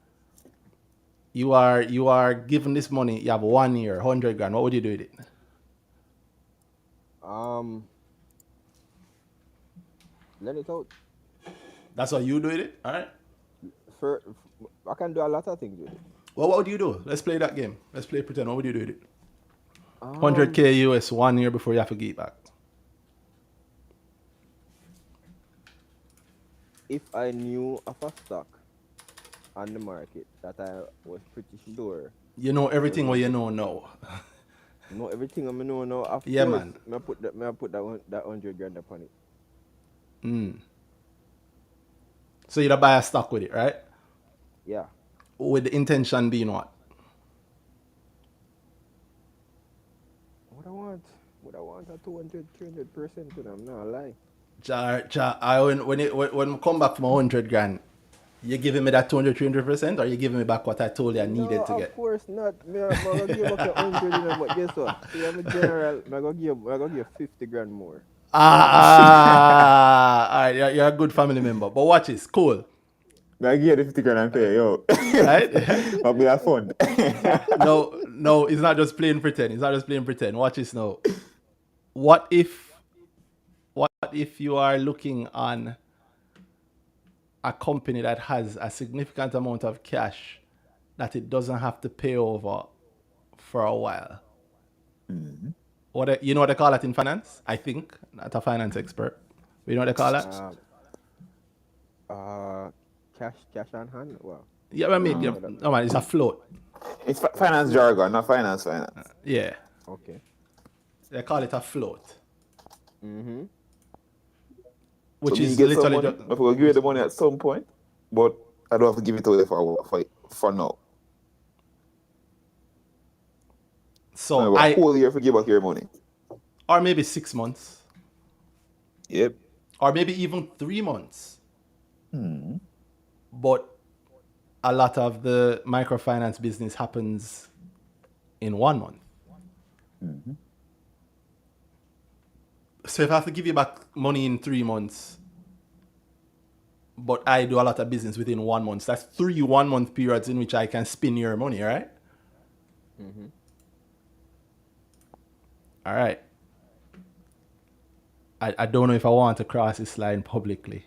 You are given this money. You have 1 year, 100 grand. What would you do with it? Let it out. That's what you do with it, all right? I can do a lot of things with it. Well, what would you do? Let's play that game. Let's play pretend. What would you do with it? 100K US 1 year before you have to give it back. If I knew of a stock on the market that I was pretty sure. You know everything what you know now. Know everything I know now. Of Yeah, course, man. I put that 100 grand upon it. So you'd buy a stock with it, right? Yeah. With the intention being what? What I want a 200, 300% to them. No, I lie. When I come back from 100 grand, you giving me that 200, 300%, or you giving me back what I told you I needed to No, get? of course not. I'm going to give back 100, but guess what? See, I'm a general. I'm going to give 50 grand more. All right, you're a good family member. But watch this, cool. I give you the 50 grand and pay, yo. Right? But we have fun. No, it's not just playing pretend. Watch this now. What if you are looking on a company that has a significant amount of cash that it doesn't have to pay over for a while? You know what they call that in finance? I think, not a finance expert. You know what they call that? Cash on hand. Well, Yeah, I mean, no man, it's a float. It's finance jargon, not finance. Yeah, okay. they call it a float. Which So is literally just... I will give you the money at some point, but I don't have to give it away for now. So a whole year for give back your money. Or maybe 6 months. Yep. Or maybe even 3 months. But a lot of the microfinance business happens in 1 month. So if I have to give you back money in 3 months, but I do a lot of business within 1 month, that's 3 1 month periods in which I can spin your money, right? All right. I don't know if I want to cross this line publicly.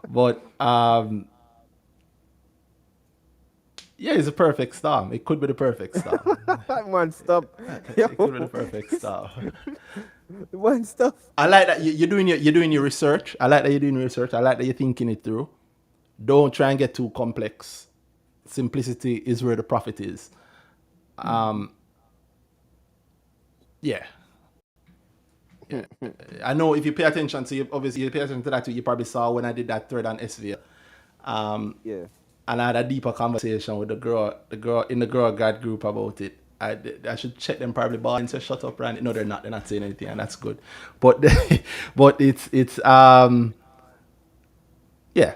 But Yeah, it's a perfect storm. It could be the perfect storm. Man, stop. It could be the perfect storm. Man, stop. I like that you're doing your research. I like that you're doing your research. I like that you're thinking it through. Don't try and get too complex. Simplicity is where the profit is. Yeah. Yeah. I know if you pay attention to obviously you pay attention to that too, you probably saw when I did that thread on SVL. Yeah. And I had a deeper conversation with the girl in the girl guide group about it. I should check them probably bar and say shut up, Randy. No, they're not. They're not saying anything, and that's good. But but it's yeah.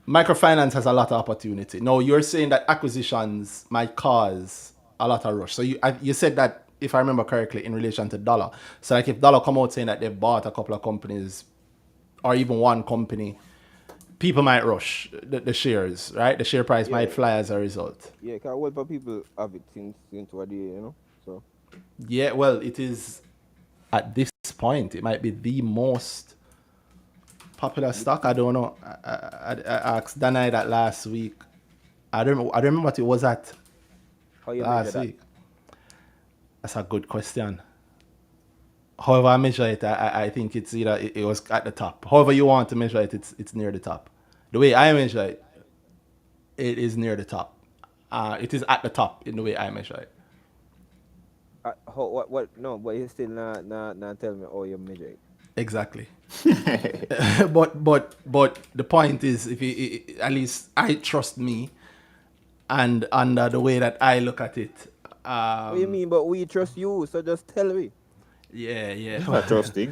Microfinance has a lot of opportunity. Now you're saying that acquisitions might cause a lot of rush. So you said that if I remember correctly in relation to dollar. So like if dollar come out saying that they bought a couple of companies or even one company, people might rush the shares, right? The share price might fly as a result. Yeah, because what for people have it since what day, So Yeah, well, it is at this point, it might be the most popular stock. I don't know. I asked Danhai that last week. I don't remember what it was at how you measure last that? week. That's a good question. However I measure it, I think it's either it was at the top. However you want to measure it, it's near the top. The way I measure it, it is near the top. It is at the top in the way I measure it. What? No, but you still not tell me how you measure it. Exactly. but the point is, if you, at least I trust me, and under the way that I look at it, What you mean? But we trust you, so just tell me. yeah. Not trusting.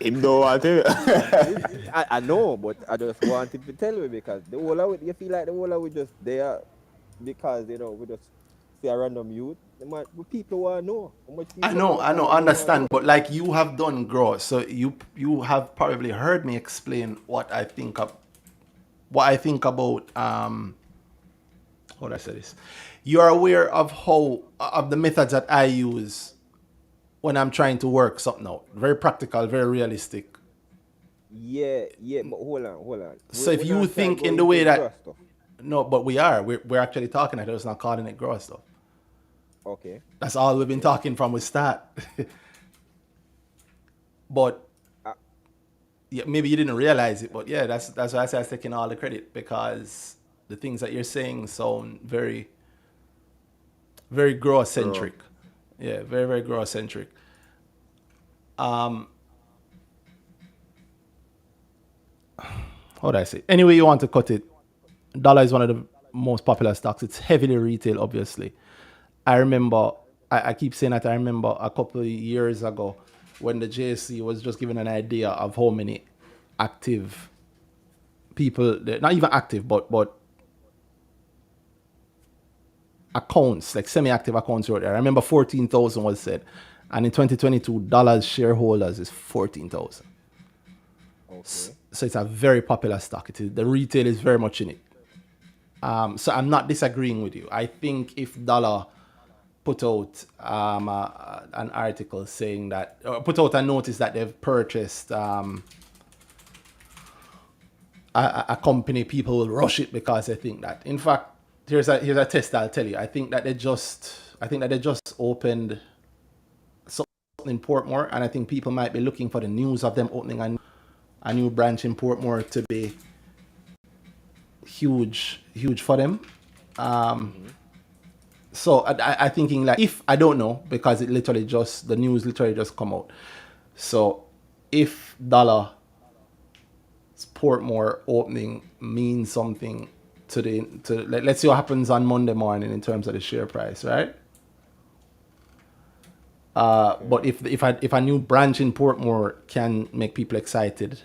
Him don't want to. I know, but I just wanted to tell me because the whole of it, you feel like the whole of it just there because we just see a random youth. But people want to know how much people I know, wanna understand, but like you have done growth, so you have probably heard me explain what I think about how do I say this? You are aware of of the methods that I use when I'm trying to work something out. Very practical, very realistic. Yeah, but hold on. So if We're you not trying to think go in the into way gross that stuff. no, but we're actually talking at it, it's not calling it growth stuff. Okay. That's all we've been talking from we start. But Uh, yeah, maybe you didn't realize it, but yeah, that's why I say I was taking all the credit because the things that you're saying sound very, very growth centric. Yeah, very, very growth centric. How would I say? Anyway, you want to cut it. Dollar is one of the most popular stocks. It's heavily retail, obviously. I remember, I keep saying that I remember a couple of years ago when the JSC was just giving an idea of how many active people, not even active, but accounts, like semi-active accounts were there. I remember 14,000 was said. And in 2022, dollars shareholders is 14,000. okay. So it's a very popular stock. The retail is very much in it. So I'm not disagreeing with you. I think if dollar put out an article saying that, or put out a notice that they've purchased a company, people will rush it because they think that. In fact, here's a test I'll tell you. I think that they just opened something in Portmore, and I think people might be looking for the news of them opening a new branch in Portmore to be huge for them. So I thinking like, if I don't know, because the news literally just come out. So if dollar Portmore opening means something let's see what happens on Monday morning in terms of the share price, right? But if a new branch in Portmore can make people excited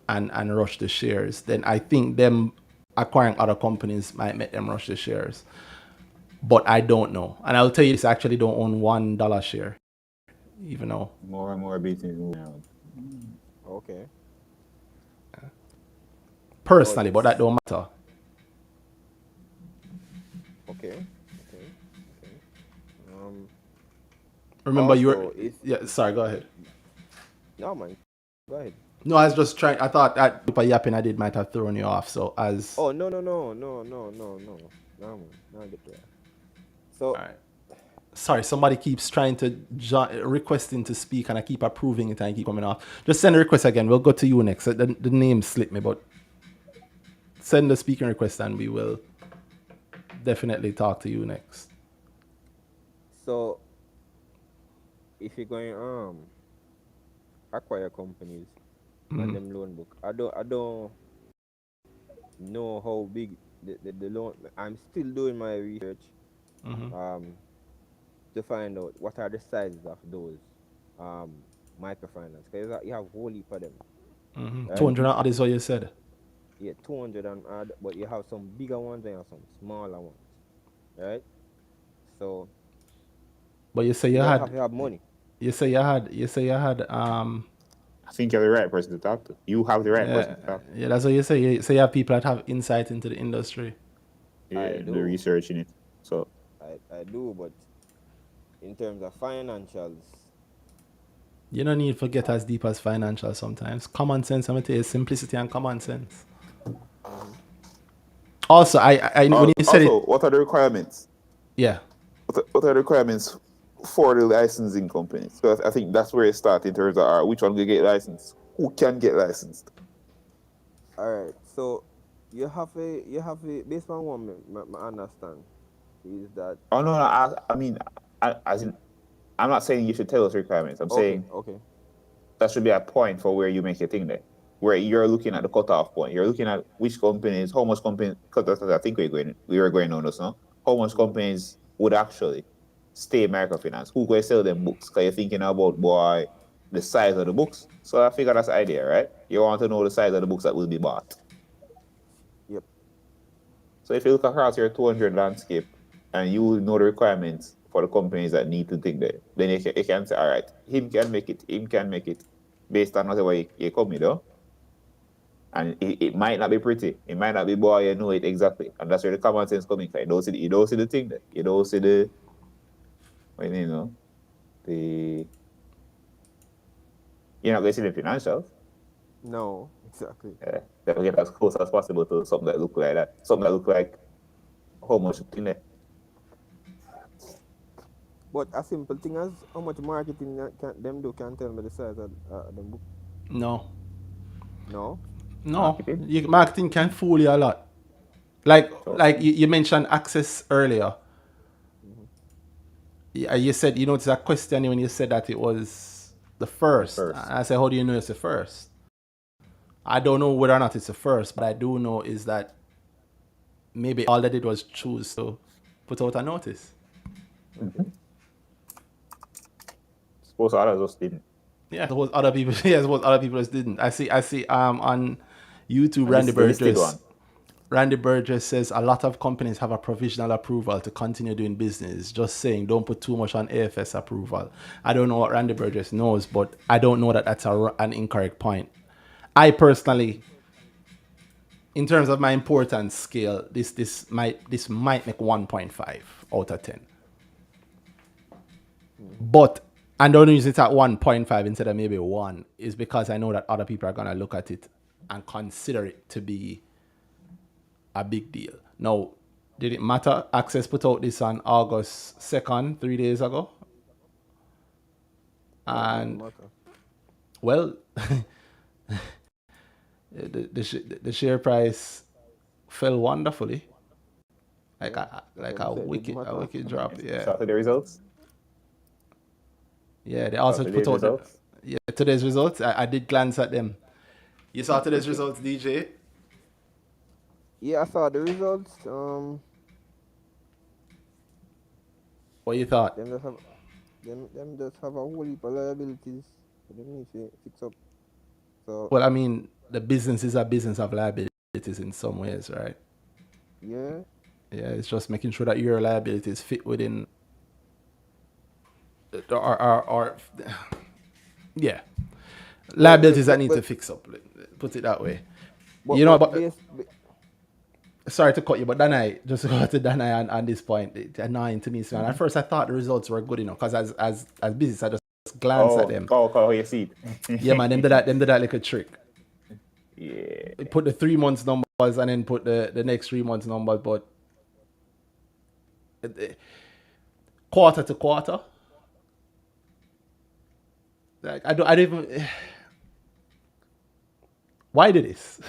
and rush the shares, then I think them acquiring other companies might make them rush the shares. But I don't know. And I'll tell you this, I actually don't own $1 share. Even though More and more beating moving out. Okay. personally, but that don't matter. Okay. Remember Also, yeah, sorry, go ahead. no man, go ahead. No, I was just trying. I thought that by yapping I did might have thrown you off. So as Oh no. No, man. Now get there. So sorry, somebody keeps trying to requesting to speak, and I keep approving it, and I keep coming off. Just send a request again. We'll go to you next. The name slipped me, but send the speaking request, and we will definitely talk to you next. so if you're going acquire companies and them loan book, I don't know how big the loan. I'm still doing my research to find out what are the sizes of those microfinance, because you have whole heap of them, right? 200 odd is what you said. Yeah, 200 and odd, but you have some bigger ones and you have some smaller ones, right? So But you say you you gotta had. have money. You say you had. You say you had. I think you're the right person to talk to. You have the right person to Yeah, talk to. yeah. That's what you say. You say you have people that have insight into the industry. Yeah, I the do, research in it. So I do, but in terms of financials, You don't need to get as deep as financial sometimes. Common sense, I'm gonna tell you, simplicity and common sense. Also, I when you said also, it, what are the requirements? yeah. What are the requirements for the licensing companies? So I think that's where it starts in terms of which one will get licensed, who can get licensed. all right. So you have a based on what my understand is that Oh no, I mean, as in, I'm not saying you should tell us requirements. I'm okay, saying okay, that should be a point for where you make your thing there, where you're looking at the cutoff point. You're looking at which companies, how much companies. Because I think we were going on this now. How much companies would actually stay microfinance? Who going to sell them books? Because you're thinking about boy the size of the books. So I figure that's the idea, right? You want to know the size of the books that will be bought. yep, So if you look across your 200 landscape and you know the requirements for the companies that need to think there, then you can say, all right, him can make it based on whatever you come with, though. And it might not be pretty. It might not be boy, you know it exactly. And that's where the common sense coming. You don't see the thing there. You don't see the, well, the, you're not going to see the financials. no, exactly. They'll get as close as possible to something that look like that. Something that look like how much in there. But a simple thing as how much marketing them do can tell me the size of them book. No. No, No. Marketing can fool you a lot. Like So, you mentioned access earlier. You said you noticed that question when you said that it was the first. first. I said, how do you know it's the first? I don't know whether or not it's the first, but I do know is that maybe all they did was choose to put out a notice. Suppose others just didn't. Yeah, suppose other people. Yeah, suppose other people just didn't. I see. On YouTube, And the listed one. Randy Burgess says a lot of companies have a provisional approval to continue doing business. Just saying, don't put too much on AFS approval. I don't know what Randy Burgess knows, but I don't know that that's an incorrect point. I personally, in terms of my importance scale, this might make 1.5 out of 10. But I don't use it at 1.5 instead of maybe 1 is because I know that other people are going to look at it and consider it to be a big deal. Now, did it matter? Access put out this on August 2nd, 3 days ago. And, well, the share price fell wonderfully. Like a wicked drop. Yeah. Saw the results. Yeah, they also put out today's results. I did glance at them. You saw today's results, DJ? yeah, I saw the results. What you thought? Them just have a whole heap of liabilities. So them need to fix up. So Well, I mean, the business is a business of liabilities in some ways, right? yeah, Yeah, it's just making sure that your liabilities fit within or yeah, liabilities that need to fix up. Put it that way. Sorry to cut you, but Danhai, just to go to Danhai on this point, it's annoying to me. So at first I thought the results were good, because as business, I just glance at them. How you see it. Yeah, man, them did that like a trick. Yeah. Put the 3 months numbers and then put the next 3 months numbers, but quarter to quarter. Like I don't even. Why did this?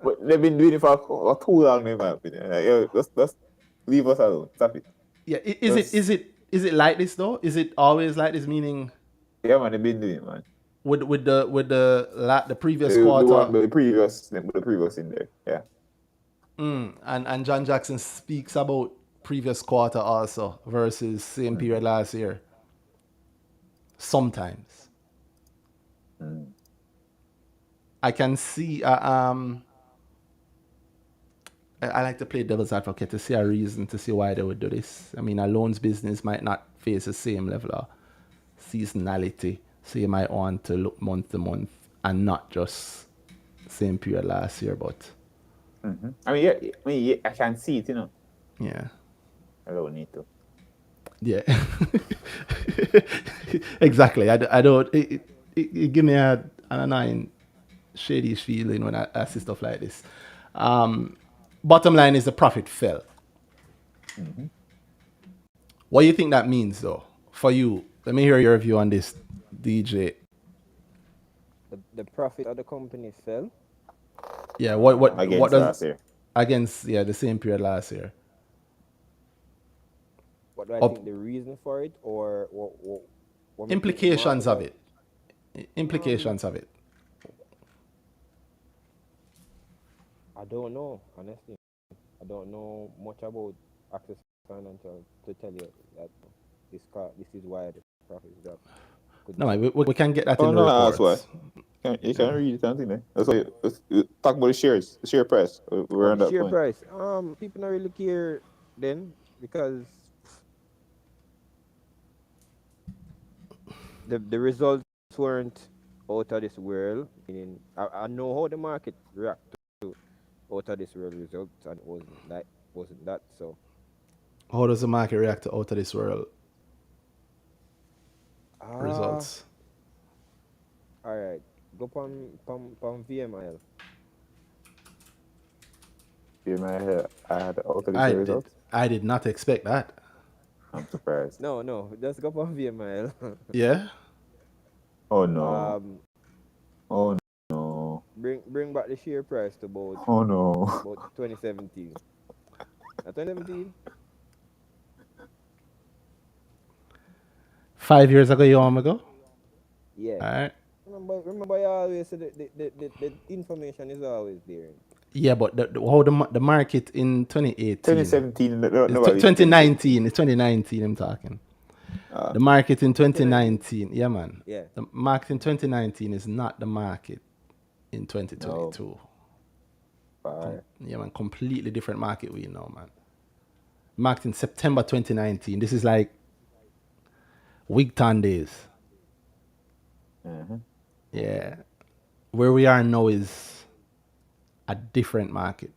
But they've been doing it for too long, in my opinion. Like, yo, just leave us alone. Stop it. Yeah, is it like this though? Is it always like this? Meaning, Yeah, man, they've been doing it, man. with the previous The quarter, one with the previous in there. Yeah. and John Jackson speaks about previous quarter also versus same period last year. Sometimes I can see. I like to play devil's advocate to see a reason to see why they would do this. I mean, a loans business might not face the same level of seasonality, so you might want to look month to month and not just same period last year. But I mean, yeah, I can see it, yeah, I don't need to. yeah, exactly. I don't. It give me an annoying, shady feeling when I see stuff like this. Bottom line is the profit fell. What do you think that means, though, for you? Let me hear your view on this, DJ. The profit of the company fell. Yeah, what Against does last year. against the same period last year? What do I think the reason for it, or what makes Implications it of it. Implications of it. I don't know, honestly. I don't know much about Access Financial to tell you that this is why the profits dropped. No, man, we can get that Oh in the no, that's reports. why. You can read it, something there. That's why you talk about the shares, the share price. We're on The that share point. price. People don't really care then, because the results weren't out of this world. Meaning, I know how the market react to out of this world results, and it wasn't that. So How does the market react to out of this world ah, results? all right, go pam VMIL. I had out of the results. I did not expect that. I'm surprised. No, just go pam VMIL. Yeah. Oh no. Oh no. Bring back the share price to about Oh no. 2017. 2017. 5 years ago, you want me go? Yeah. All right. Remember, you always say the information is always there. Yeah, but how the market in 2018, 2017. it's 2019. It's 2019. I'm talking. The market in 2019, yeah, man. Yeah. The market in 2019 is not the market in 2022. Yeah, man. Completely different market we know, man. Market in September 2019. This is like Wigton days. Yeah. Where we are now is a different market.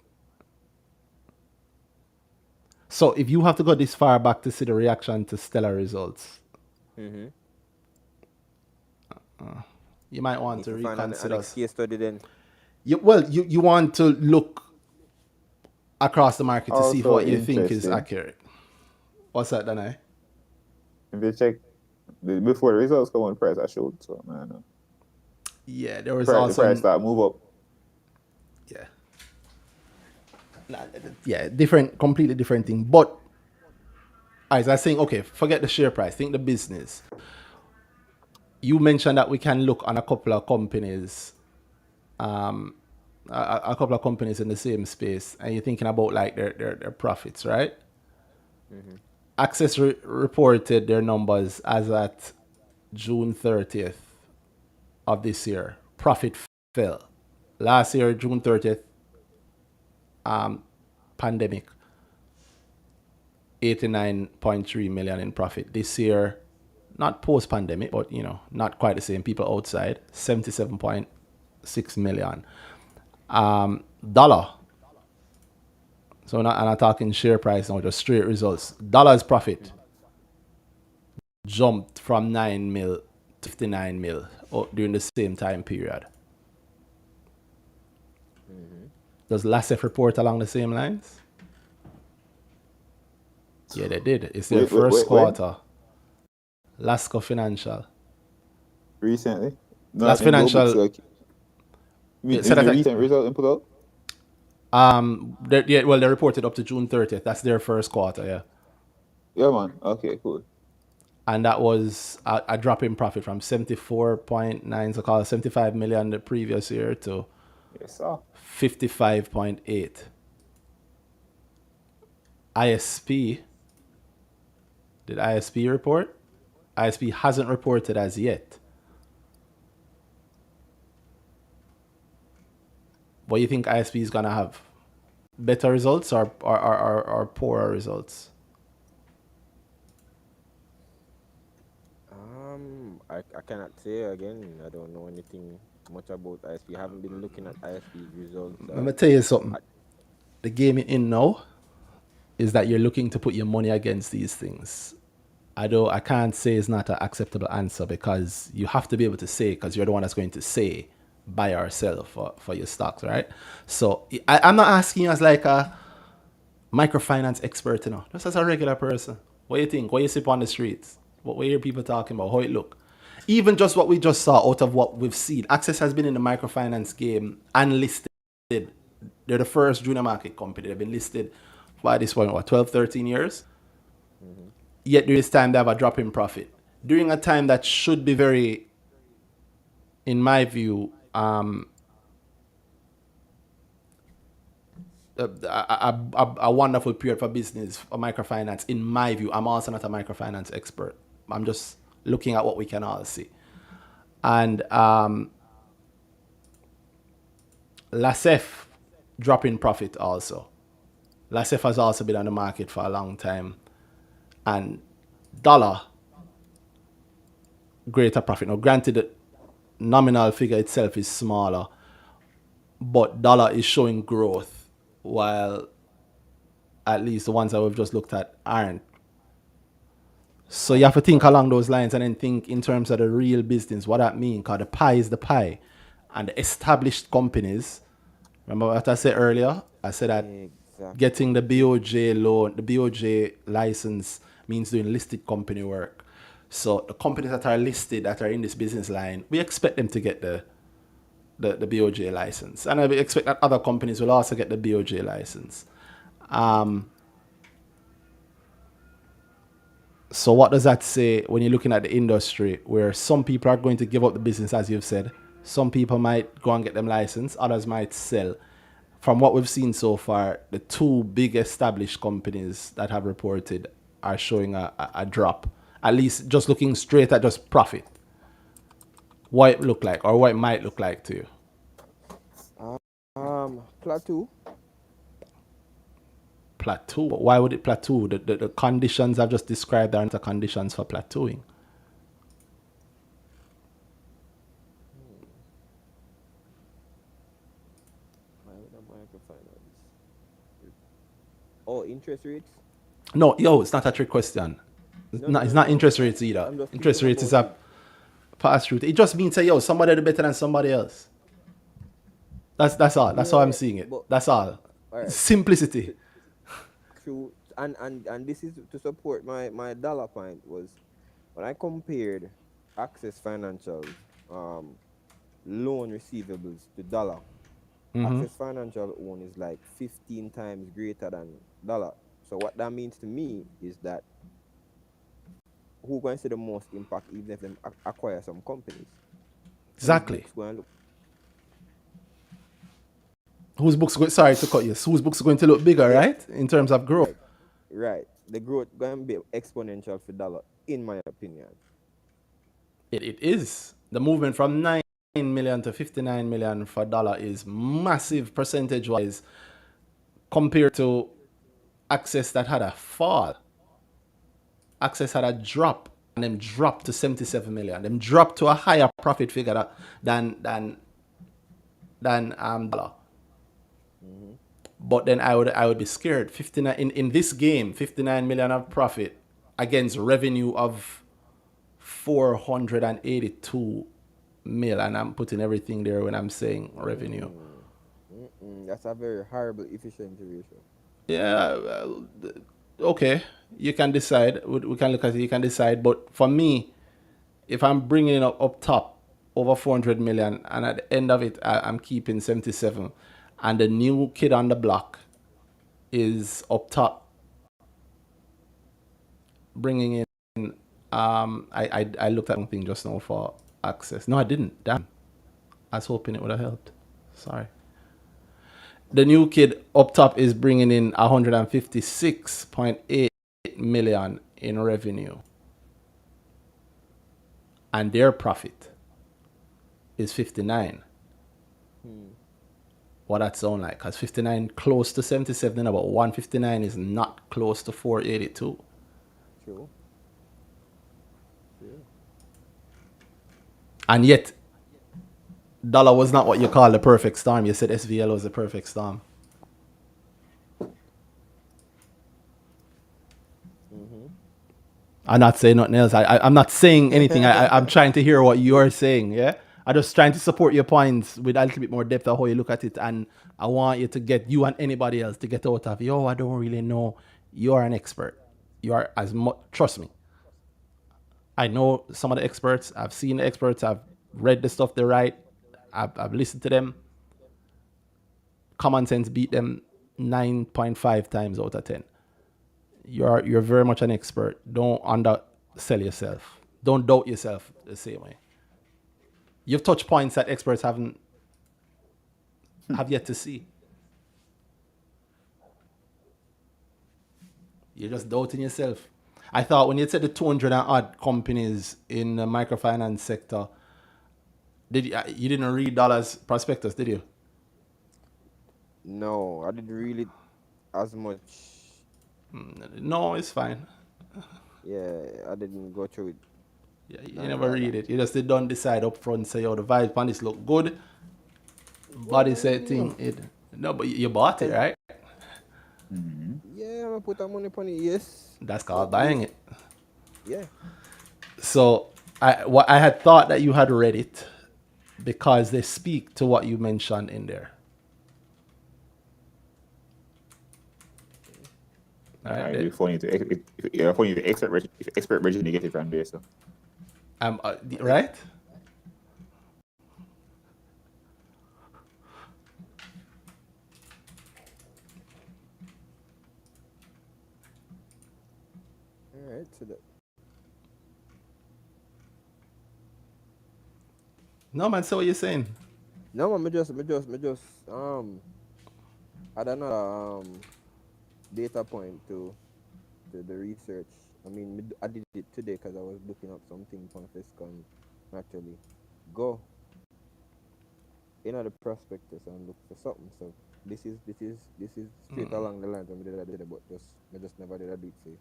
So if you have to go this far back to see the reaction to stellar results, you might want to reconsider. An case study then. You want to look across the market to see if what you think is accurate. What's that, Danhai? If you check before the results come on, price I showed. So man, yeah, there was the also price that move up. Yeah, completely different thing. But as I was saying, okay, forget the share price. Think the business. You mentioned that we can look on a couple of companies, a couple of companies in the same space, and you're thinking about like their profits, right? Access reported their numbers as at June 30th of this year. Profit fell. Last year, June 30th, pandemic, 89.3 million in profit. This year, not post-pandemic, but not quite the same. People outside, 77.6 million. Dollar. So I'm not talking share price now, just straight results. Dollar's profit, jumped from 9 mil to 59 mil during the same time period. Does LASEF report along the same lines? Yeah, they did. It's their first When? quarter. Lasco Financial. Recently? No, Last in Global Financial. like So in the that recent result input out? they reported up to June 30th. That's their first quarter, yeah. Yeah, man. Okay, cool. And that was a drop in profit from 74.9, so call it 75 million the previous year to Yes, sir. 55.8. ISP. Did ISP report? ISP hasn't reported as yet. What do you think ISP is gonna have? Better results or poorer results? I cannot say again. I don't know anything much about ISP. I haven't been looking at ISP's results. Let me tell you something. The game you're in now is that you're looking to put your money against these things. I can't say it's not an acceptable answer because you have to be able to say, because you're the one that's going to say buy or sell for your stocks, right? So I'm not asking you as like a microfinance expert, just as a regular person. What do you think? What you sip on the streets? What hear people talking about? How it look? Even just what we just saw out of what we've seen. Access has been in the microfinance game unlisted. They're the first junior market company. They've been listed by this point, 12, 13 years? Yet during this time, they have a drop in profit. During a time that should be very, in my view, a wonderful period for business, for microfinance. In my view, I'm also not a microfinance expert. I'm just looking at what we can all see. And LASEF drop in profit also. LASEF has also been on the market for a long time. And dollar, greater profit. Now, granted, the nominal figure itself is smaller, but dollar is showing growth, while at least the ones that we've just looked at aren't. So you have to think along those lines and then think in terms of the real business, what that means, because the pie is the pie. And the established companies, remember what I said earlier? I said that getting the BOJ loan, the BOJ license means doing listed company work. So the companies that are listed, that are in this business line, we expect them to get the BOJ license. And I expect that other companies will also get the BOJ license. So what does that say when you're looking at the industry, where some people are going to give up the business, as you've said? Some people might go and get them license, others might sell. From what we've seen so far, the two big established companies that have reported are showing a drop. At least just looking straight at just profit. What it look like, or what it might look like to you. Plateau. Plateau. Why would it plateau? The conditions I've just described aren't the conditions for plateauing. Oh, interest rates? No, it's not a trick question. It's not interest rates either. Interest rates is a pass through. It just means say, somebody better than somebody else. That's all. That's how I'm seeing it. That's all. Right. Simplicity. True. And this is to support my dollar point. Was when I compared Access Financial loan receivables to dollar. Access Financial own is like 15 times greater than dollar. So what that means to me is that who going to see the most impact even if them acquire some companies? Exactly. Whose books going? Sorry to cut you. Whose books are going to look bigger, right? In terms of growth. Right. The growth going to be exponential for dollar, in my opinion. It is. The movement from 9 million to 59 million for dollar is massive percentage-wise compared to Access that had a fall. Access had a drop, and them dropped to 77 million. Them dropped to a higher profit figure than dollar. But then I would be scared. 59 in this game, 59 million of profit against revenue of 482 mil, and I'm putting everything there when I'm saying revenue. That's a very horrible efficiency ratio. Yeah, okay. You can decide. We can look at it. You can decide. But for me, if I'm bringing it up top over 400 million, and at the end of it, I'm keeping 77, and the new kid on the block is up top, bringing in. I looked at something just now for access. No, I didn't. Damn. I was hoping it would have helped. Sorry. The new kid up top is bringing in 156.8 million in revenue, and their profit is 59. What that sound like? Because 59 close to 77, about 159 is not close to 482. True. And yet, dollar was not what you call the perfect storm. You said SVL was the perfect storm. I'm not saying nothing else. I'm not saying anything. I'm trying to hear what you're saying. Yeah, I'm just trying to support your points with a little bit more depth of how you look at it, and I want you to get, you and anybody else, to get out of, yo, I don't really know. You're an expert. You are as much. Trust me. I know some of the experts. I've seen the experts. I've read the stuff they write. I've listened to them. Common sense beat them 9.5 times out of 10. You're very much an expert. Don't undersell yourself. Don't doubt yourself the same way. You've touched points that experts have yet to see. You're just doubting yourself. I thought when you said the 200 and odd companies in the microfinance sector, you didn't read Dollar's prospectus, did you? No, I didn't read it as much. No, it's fine. Yeah, I didn't go through it. Yeah, you never read it. You just don't decide up front, say, oh, the vibes on this look good. Body setting it. No, but you bought it, right? Yeah, I'm gonna put that money upon it. Yes. That's called buying it. Yeah. So I had thought that you had read it because they speak to what you mentioned in there. Right, if only the expert version, you get it from there. So, right? All right. So that. No, man. So what you saying? No, man. Me just add another data point to the research. I mean, I did it today because I was looking up something from Fiscon. Actually, go in the prospectus and look for something. So this is straight along the lines of me that I did it, but I just never did a do it for you.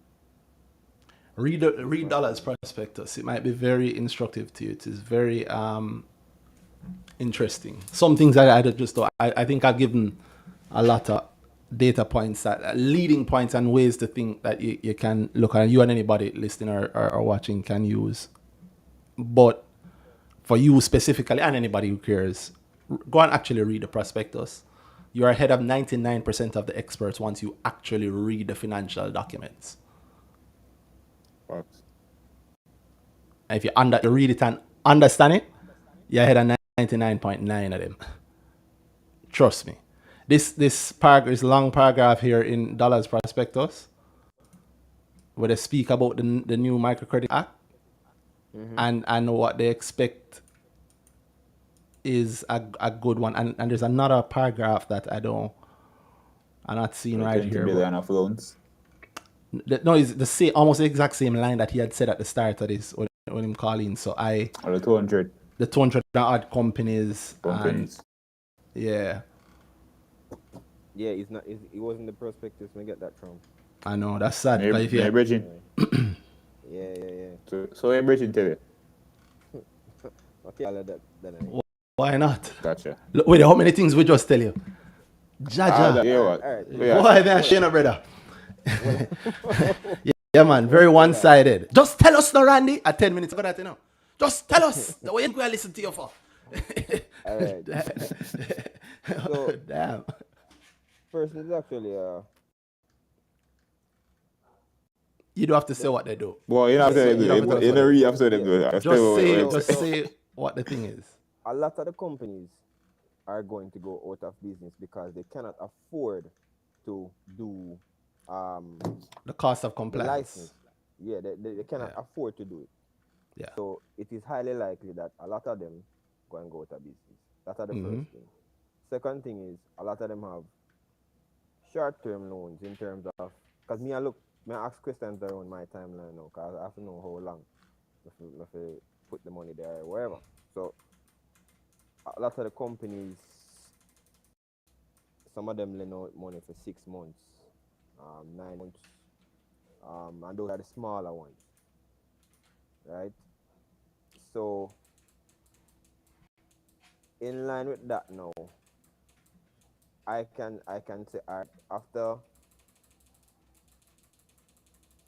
Read Dollar's prospectus. It might be very instructive to you. It is very interesting. Some things that I just thought. I think I've given a lot of data points, that leading points and ways to think that you can look at, you and anybody listening or watching can use. But for you specifically, and anybody who cares, go and actually read the prospectus. You're ahead of 99% of the experts once you actually read the financial documents. And if you read it and understand it, you're ahead of 99.9 of them. Trust me. This long paragraph here in Dollar's prospectus, where they speak about the new Microcredit Act, and what they expect is a good one. And there's another paragraph that I'm not seeing right here. 20 billion of loans. No, it's the same, almost the exact same line that he had said at the start of this when him calling. So the 200. The 200 odd companies. Companies. Yeah. Yeah, it wasn't the prospectus. I get that from. I know, that's sad. Yeah, Bridget. Yeah. So Bridget tell you. Okay, I'll let that. Why not? Gotcha. Look, wait, how many things we just tell you? Jaja. Yeah, what? All right. Why that shit, brother? Yeah, man, very one-sided. Just tell us now, Randy. At 10 minutes ago, that you know. Just tell us. The way you go listen to you for. All right. So Damn. first is actually You don't have to say what they do. Well, you know what I'm saying? You don't have to tell us You what know, they do. I'm saying Yeah. Just Just So- say what the thing is. a lot of the companies are going to go out of business because they cannot afford to do The cost of the compliance. license. Yeah, they cannot afford to do it. Yeah. So it is highly likely that a lot of them go and go out of business. That's the first thing. Second thing is a lot of them have short-term loans in terms of, because me I ask questions around my timeline now because I have to know how long if I put the money there or wherever. So a lot of the companies, some of them lend out money for 6 months, 9 months, and those are the smaller ones, right? So in line with that now, I can say, alright, after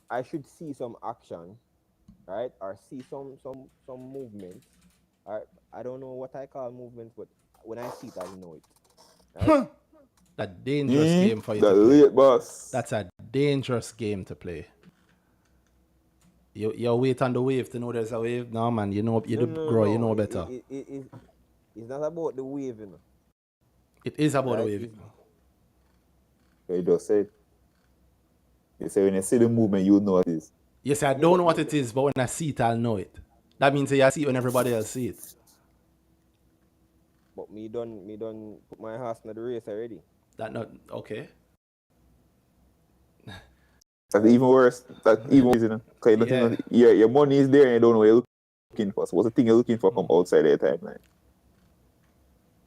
I should see some action, right, or see some movement. I don't know what I call movement, but when I see it, I know it. Right? A dangerous game for you the to play. late boss. That's a dangerous game to play. You wait on the wave to know there's a wave. No, man, you know you grow, you know better. It's not about the wave, you know. It is about the Right? wave. You just said. You say when you see the movement, you know what it is. Yes, I don't know what it is, but when I see it, I'll know it. That means you see it when everybody else see it. But me done put my horse in the race already. That not okay. That's even worse. That's even worse, you know. Because your money is there and you don't know what you're looking for. So what's the thing you're looking for from outside your timeline?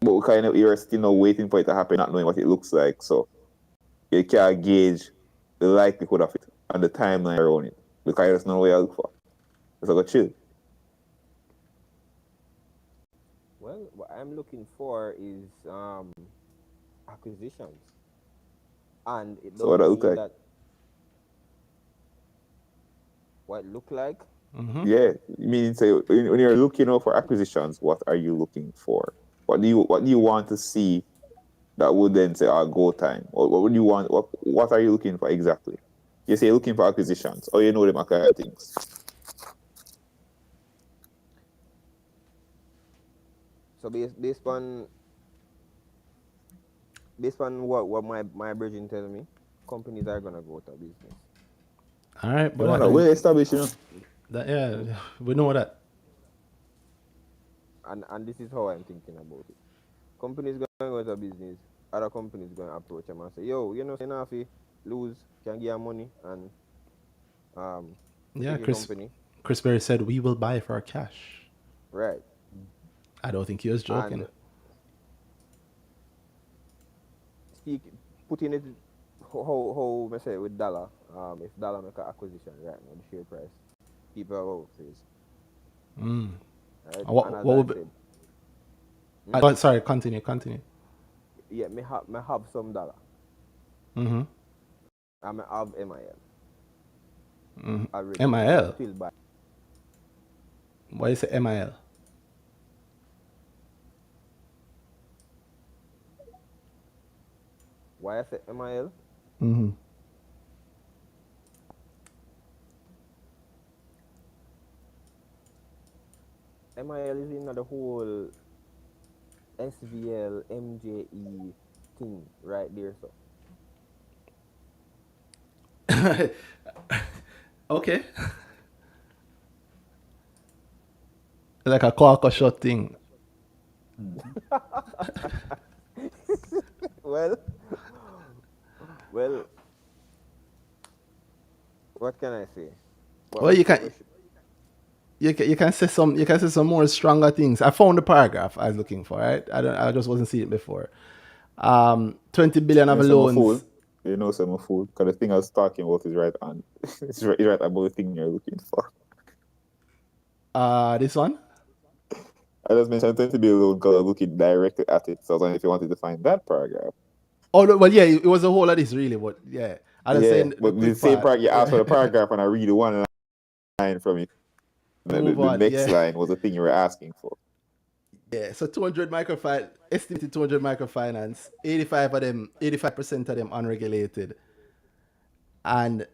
But kind of you're still not waiting for it to happen, not knowing what it looks like. So you can't gauge the likelihood of it and the timeline around it. Because you just know what you look for. It's like a chill. Well, what I'm looking for is acquisitions. And it So what that doesn't look mean like? that what it look like. Yeah, meaning say when you're looking out for acquisitions, what are you looking for? What do you want to see that would then say, go time? What would you want? What are you looking for exactly? You say you're looking for acquisitions, or you know them kind of things. So based on what my bridging tells me, companies are gonna go out of business. All right, but Well established, you know. We know that. And this is how I'm thinking about it. Companies gonna go out of business, other companies gonna approach them and say, yo, you know, say now if you lose, can give you money and take your company. Chris Berry said we will buy for cash. Right. I don't think he was joking. And putting it how I say with dollar, if dollar make an acquisition right now, the share price, people are out freeze. Right? What would be, sorry, continue. Yeah, me have some dollar. I may have MIL. MIL? Still buy. Why is it MIL? Why I say MIL? MIL is in the whole SVL, MJE thing right there, so. Okay. Like a quack shot thing. Well, what can I say? Well, you can say some more stronger things. I found the paragraph I was looking for, right? I just wasn't seeing it before. 20 billion of loans. You know, I'm a fool. Because the thing I was talking about is right on. It's right about the thing you're looking for. This one? I just mentioned 20 billion loan because I was looking directly at it. So I was wondering if you wanted to find that paragraph. Oh, well, yeah, it was a whole of this, really. But yeah, I just saying the but the quick same part. part, you asked for the paragraph and I read one line from it. Move The on. next Yeah. line was the thing you were asking for. Yeah. So 200 microfinance, estimated 200 microfinance, 85% of them unregulated. And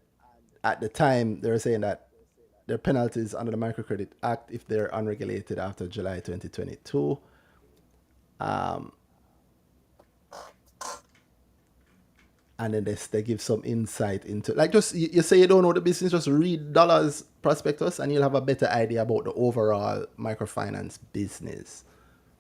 at the time, they were saying that their penalties under the Microcredit Act if they're unregulated after July 2022. And then they give some insight into, like, just you say you don't know the business, just read Dollar's prospectus and you'll have a better idea about the overall microfinance business.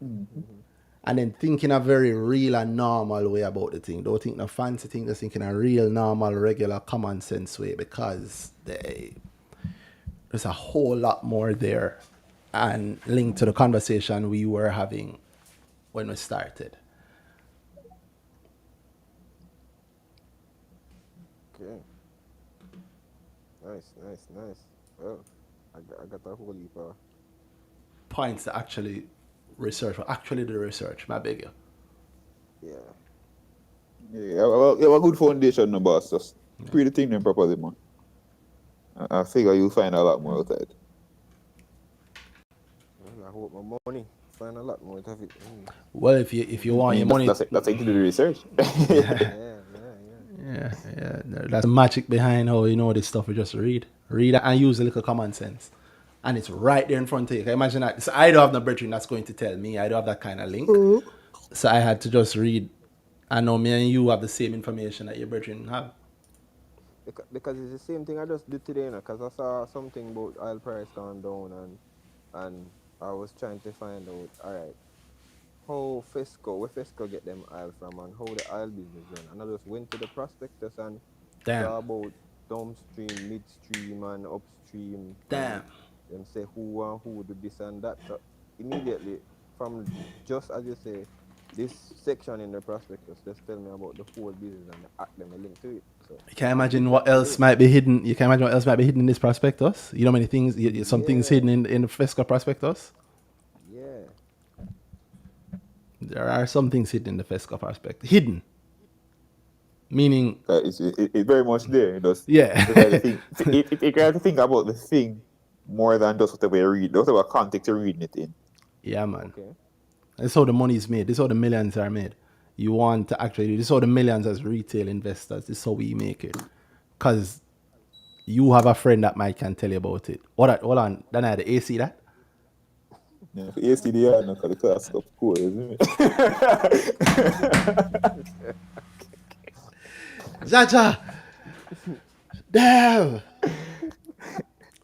And then think in a very real and normal way about the thing. Don't think no fancy thing, just think in a real, normal, regular, common sense way, because there's a whole lot more there and linked to the conversation we were having when we started. Okay. Nice. Well, I got a whole heap of Points to actually research, actually the research, my beg you. yeah. Yeah, well, you have a good foundation, no boss. Just read the thing then properly, man. I figure you'll find a lot more out of it. Well, I hope my money find a lot more of it. Well, if you I want your mean, money, that's how you do the research. Yeah. yeah, that's the magic behind how you know this stuff. You just read and use a little common sense, and it's right there in front of you. Can you imagine that? So I don't have no brethren that's going to tell me. I don't have that kind of link, so I had to just read. I know me and you have the same information that your brethren have. Because it's the same thing I just did today, because I saw something about oil price going down, and I was trying to find out, all right, where Fesco get them oil from, and how the oil business run. And I just went to the prospectus and Damn. saw about downstream, midstream, and upstream. Damn. And them say who do this and that. So immediately, from just as you say, this section in the prospectus just tell me about the whole business and the act them a link to it. So You can imagine what else might be hidden. You can imagine what else might be hidden in this prospectus. You know, many things. Some things hidden in the Fesco prospectus. yeah. There are some things hidden in the Fesco prospectus. Hidden, meaning It's very much there. yeah. You have to think about the thing more than just whatever you read, whatever context you're reading it in. Yeah, man. Okay. That's how the money is made. This is how the millions are made. You want to actually, this is how the millions as retail investors, this is how we make it. Because you have a friend that might can tell you about it. Hold on. Then I had the AC that. Yeah, for ACDR, no, because the class stuff cool, isn't it? Jaja! Damn!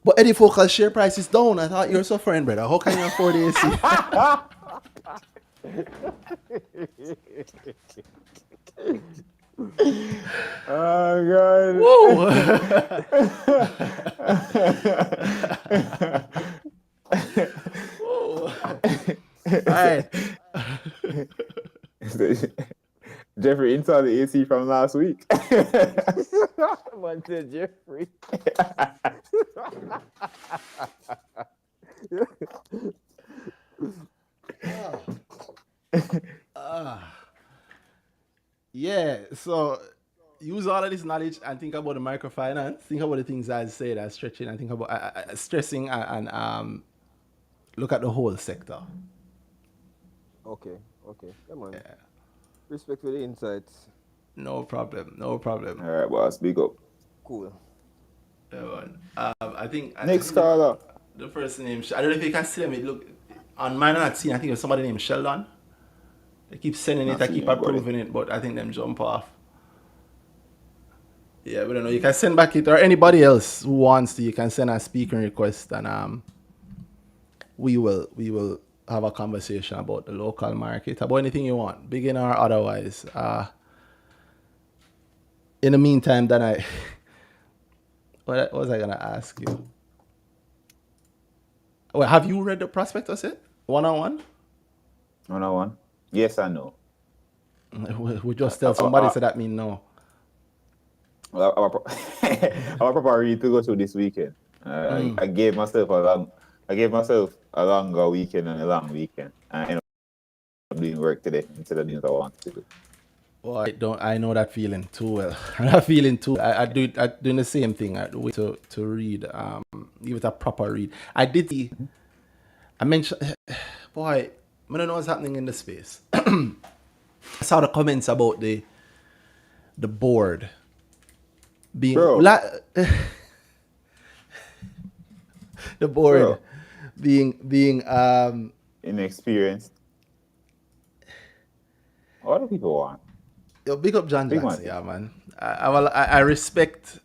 But Eddie Focal's share price is down. I thought you were suffering, brother. How can you afford the AC? Oh, God. Whoa! All right. Jeffrey installed the AC from last week. Man said Jeffrey. Yeah, so use all of this knowledge and think about the microfinance. Think about the things I said, as stretching, and think about stressing and look at the whole sector. Okay. Come on. Yeah. Respect for the insights. No problem. All right, boss, big up. Cool. Yeah, man. I think Next caller. The person named, I don't know if you can see them. Look, on mine I'm not seeing. I think it's somebody named Sheldon. They keep sending it, I keep approving it, but I think them jump off. Yeah, we don't know. You can send back it, or anybody else who wants to, you can send a speaking request, and we will have a conversation about the local market, about anything you want, beginner or otherwise. In the meantime, then what was I gonna ask you? Well, have you read the prospectus yet? One-on-one? One-on-one? Yes and no. We just tell somebody, so that mean no. Well, I'm probably ready to go through this weekend. I gave myself a longer weekend and a long weekend. I ended up doing work today instead of doing what I wanted to do. Well, I know that feeling too well. I'm not feeling too. I doing the same thing. I wait to read. Give it a proper read. I did see. I mentioned, boy, I don't know what's happening in the space. I saw the comments about the board being Bro. the board Bro. being Inexperienced. What do people want? Yo, big up John Big Jackson, man. yeah, man. I respect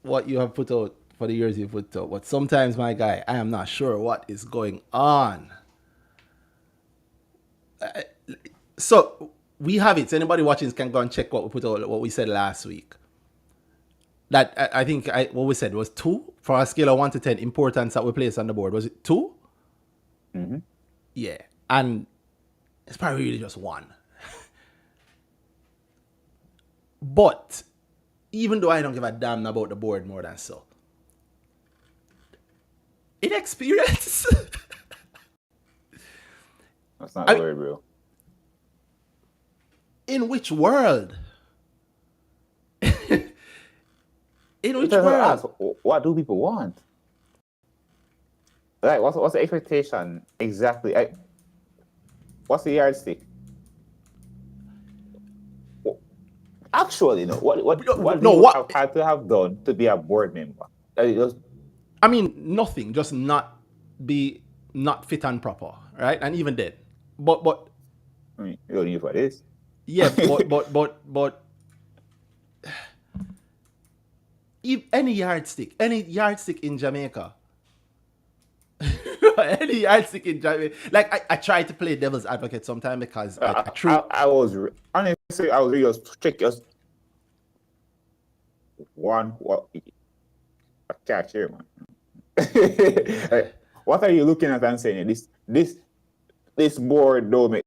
what you have put out for the years you've put out, but sometimes, my guy, I am not sure what is going on. So we have it. So anybody watching can go and check what we put out, what we said last week. That I think what we said was 2 for a scale of 1 to 10 importance that we placed on the board. Was it 2? Mm-hmm. Yeah, and it's probably really just 1. But even though I don't give a damn about the board more than so, inexperience. That's not the word, bro. In which world? In which Because I world? ask, what do people want? Like, what's the expectation exactly? What's the yardstick? Actually, no. What do you have had to have done to be a board member? I mean, nothing. Just not fit and proper, right? And even then, but I mean, you don't need what it is. yeah, but if any yardstick in Jamaica, any yardstick in Jamaica, like I try to play devil's advocate sometimes because I was honestly I was really just check just one what I can't share, man. Like, what are you looking at and saying this board don't make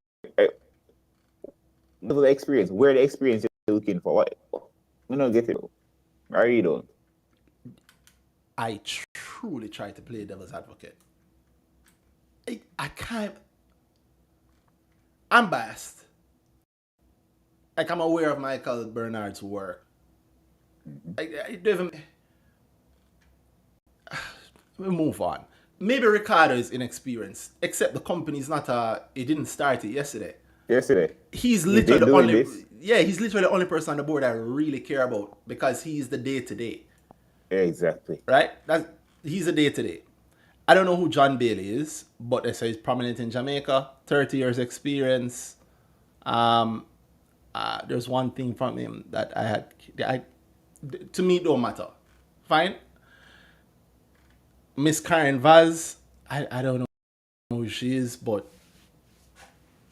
the experience? Where the experience you're looking for? What we don't get it. I really don't. I truly try to play devil's advocate. I can't. I'm biased. Like, I'm aware of Michael Bernard's work. I don't even. We move on. Maybe Ricardo is inexperienced, except the company's not he didn't start it yesterday. He's literally the only. Yeah, he's literally the only person on the board I really care about because he's the day-to-day. Yeah, exactly. Right? He's the day-to-day. I don't know who John Bailey is, but they say he's prominent in Jamaica, 30 years experience. There's one thing from him that to me it don't matter. Fine. Miss Karen Vaz, I don't know who she is, but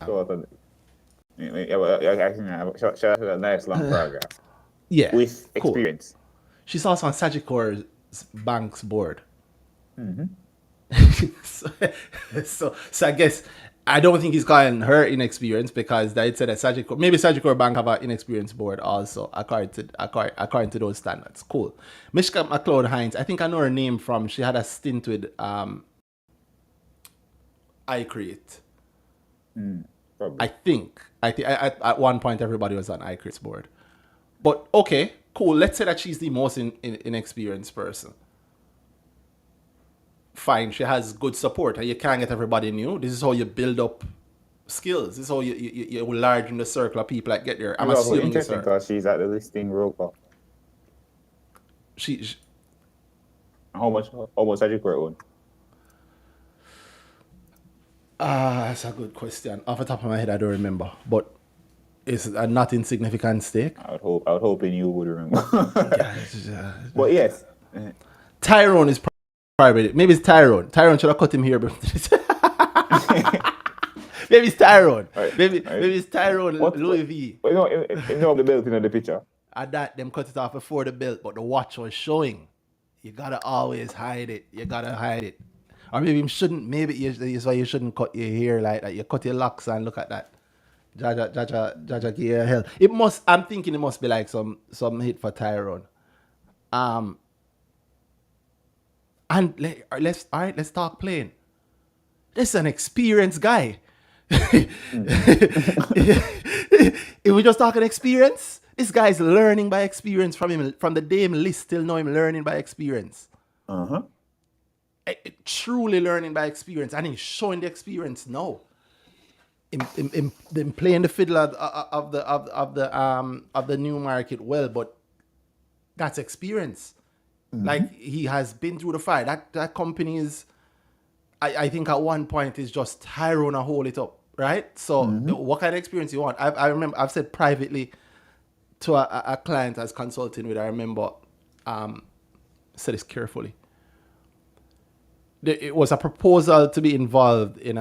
She has a nice long paragraph. Yeah, with experience. Cool. She's also on Sagicor's bank's board. Mm-hmm. so I guess I don't think he's calling her inexperienced because they said that Sagicor Bank have an inexperienced board also according to those standards. Cool. Mishka McLeod Hines, I think I know her name from. She had a stint with iCreate. I think at one point everybody was on iCreate's board. But okay, cool. Let's say that she's the most inexperienced person. Fine, she has good support, and you can't get everybody new. This is how you build up skills. This is how you enlarge in the circle of people that get there. I'm assuming interesting because she's at the listing broker. She how much Sagicor own? That's a good question. Off the top of my head, I don't remember, but it's a not insignificant stake. I was hoping you would remember. But yes, Tyrone is probably, maybe it's Tyrone. Tyrone should have cut him here, but maybe it's Tyrone. Right. Maybe it's Tyrone. Louis V. You know the belt in the picture. At that, them cut it off before the belt, but the watch was showing. You gotta always hide it. Or maybe you shouldn't. Maybe that's why you shouldn't cut your hair like that. You cut your locks and look at that. Jaja give you hell. I'm thinking it must be like some hit for Tyrone. And let's talk plain. This is an experienced guy. If we're just talking experience, this guy's learning by experience from the day him list till now him learning by experience. Truly learning by experience, and he's showing the experience now. In playing the fiddle of the new market well, but that's experience. Like he has been through the fire. That company is, I think at one point is just Tyrone and hold it up, right? So what kind of experience you want? I remember I've said privately to a client I was consulting with. I remember said this carefully. It was a proposal to be involved in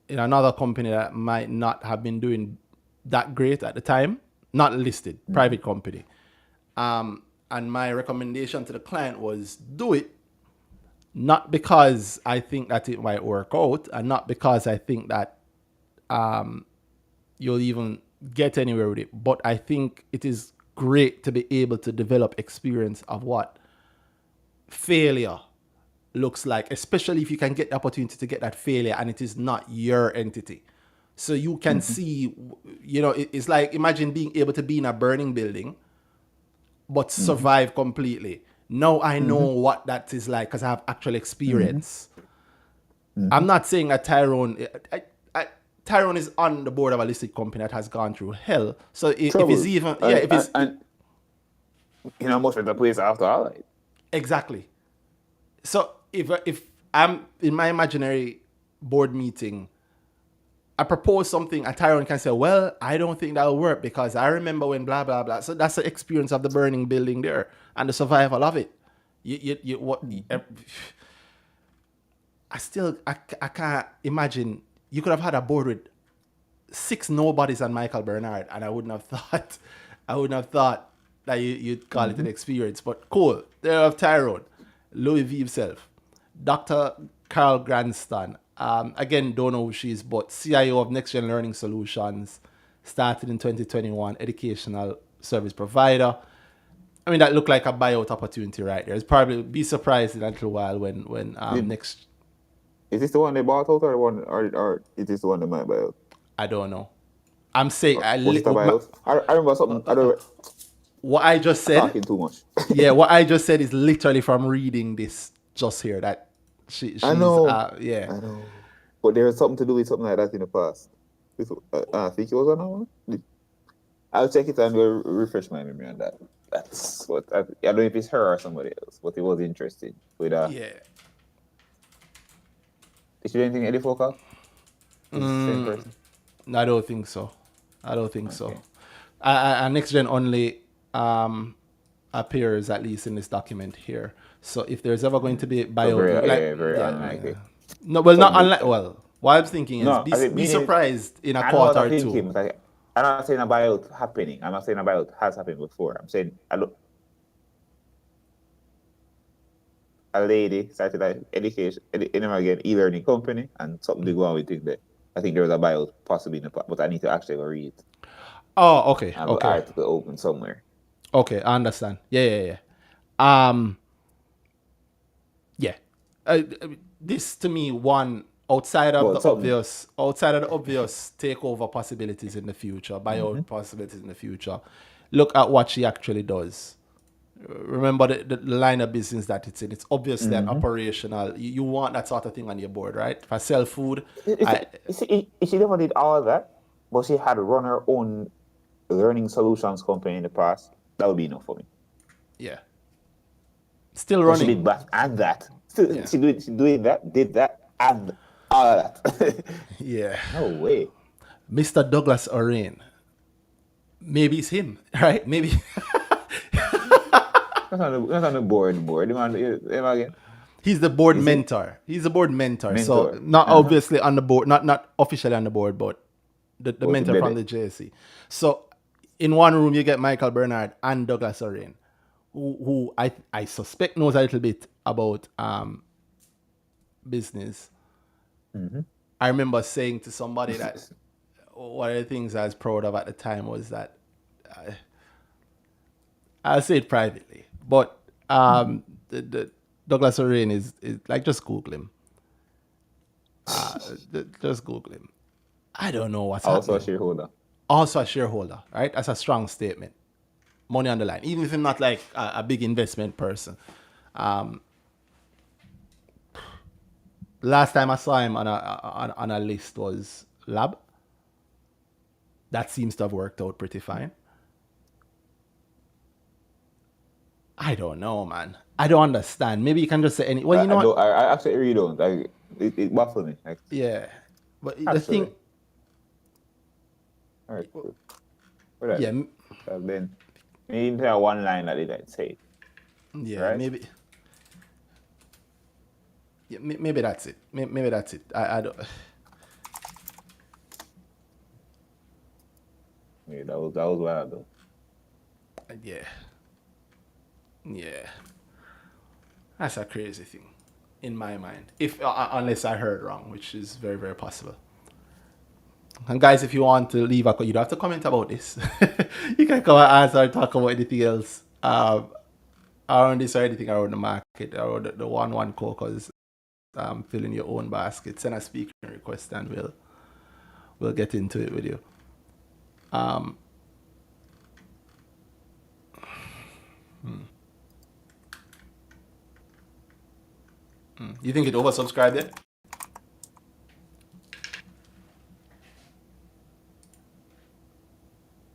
another company that might not have been doing that great at the time, not listed, private company. And my recommendation to the client was do it, not because I think that it might work out, and not because I think that you'll even get anywhere with it, but I think it is great to be able to develop experience of what failure looks like, especially if you can get the opportunity to get that failure and it is not your entity. So you can see, it's like, imagine being able to be in a burning building, but survive completely. Now I know what that is like because I have actual experience. I'm not saying that Tyrone is on the board of a listed company that has gone through hell. So if it's even, most of the place after all, like. Exactly. So if I'm in my imaginary board meeting, I propose something, and Tyrone can say, well, I don't think that'll work because I remember when blah, blah, blah. So that's the experience of the burning building there and the survival of it. I can't imagine. You could have had a board with 6 nobodies and Michael Bernard, and I wouldn't have thought that you'd call it an experience. But cool. There have Tyrone, Louis V himself, Dr. Carl Granston. Again, don't know who she is, but CIO of Next Gen Learning Solutions, started in 2021, educational service provider. I mean, that looked like a buyout opportunity right there. It's probably be surprised in a little while when next. Is this the one they bought out, or is this the one they might buy out? I don't know. I'm saying Was it a buyout? I remember something. What I just said. Talking too much. Yeah, what I just said is literally from reading this just here that she's. I know. Yeah. I know. But there was something to do with something like that in the past. I think it was on that one. I'll check it and we'll refresh my memory on that. That's what I don't know if it's her or somebody else, but it was interesting. With yeah. Did she do anything Eddie Focal? Same person? No, I don't think so. So. Next Gen only appears at least in this document here. So if there's ever going to be buyout, very unlikely. No, well, not unlike. Well, what I'm thinking is be surprised in a quarter or two. I'm not saying a buyout happening. I'm not saying a buyout has happened before. I'm saying a lady started an education, e-learning company, and something to go on with it there. I think there was a buyout possibly in the past, but I need to actually go read it. Oh, okay. I have an article open somewhere. Okay, I understand. Yeah. This to me, one outside of the obvious takeover possibilities in the future, buyout possibilities in the future. Look at what she actually does. Remember the line of business that it's in. It's obviously an operational. You want that sort of thing on your board, right? If I sell food, she never did all of that, but she had run her own learning solutions company in the past. That would be enough for me. Yeah. Still running. She did that and that. She did that and all of that. Yeah. No way. Mr. Douglas Orain. Maybe it's him, right? Maybe. Not on the board. Again. He's the board mentor. He's the board mentor. So not obviously on the board, not officially on the board, but the mentor from the JSC. So in one room you get Michael Bernard and Douglas Orain, who I suspect knows a little bit about business. I remember saying to somebody that one of the things I was proud of at the time was that I'll say it privately, but the Douglas Orain is like, just Google him. Just Google him. I don't know what's happening. Also a shareholder. also a shareholder, right? That's a strong statement. Money on the line, even if I'm not like a big investment person. Last time I saw him on a list was Lab. That seems to have worked out pretty fine. I don't know, man. I don't understand. Maybe you can just say any. Well, you know what? I actually really don't. Like, it baffles me. Like, Yeah, but the actually. thing, All right, cool. What that yeah, is? So then, maybe there one line that they like say, yeah, right? maybe, yeah, maybe that's it. Maybe that's it. I don't. Yeah, that was wild though. Yeah, yeah, that's a crazy thing, in my mind. If unless I heard wrong, which is very very possible. And guys, if you want to leave a, you don't have to comment about this. You can come and answer or talk about anything else. Around this or anything around the market or the one caucus. Fill in your own basket. Send a speaking request and we'll get into it with you. You think it oversubscribed yet?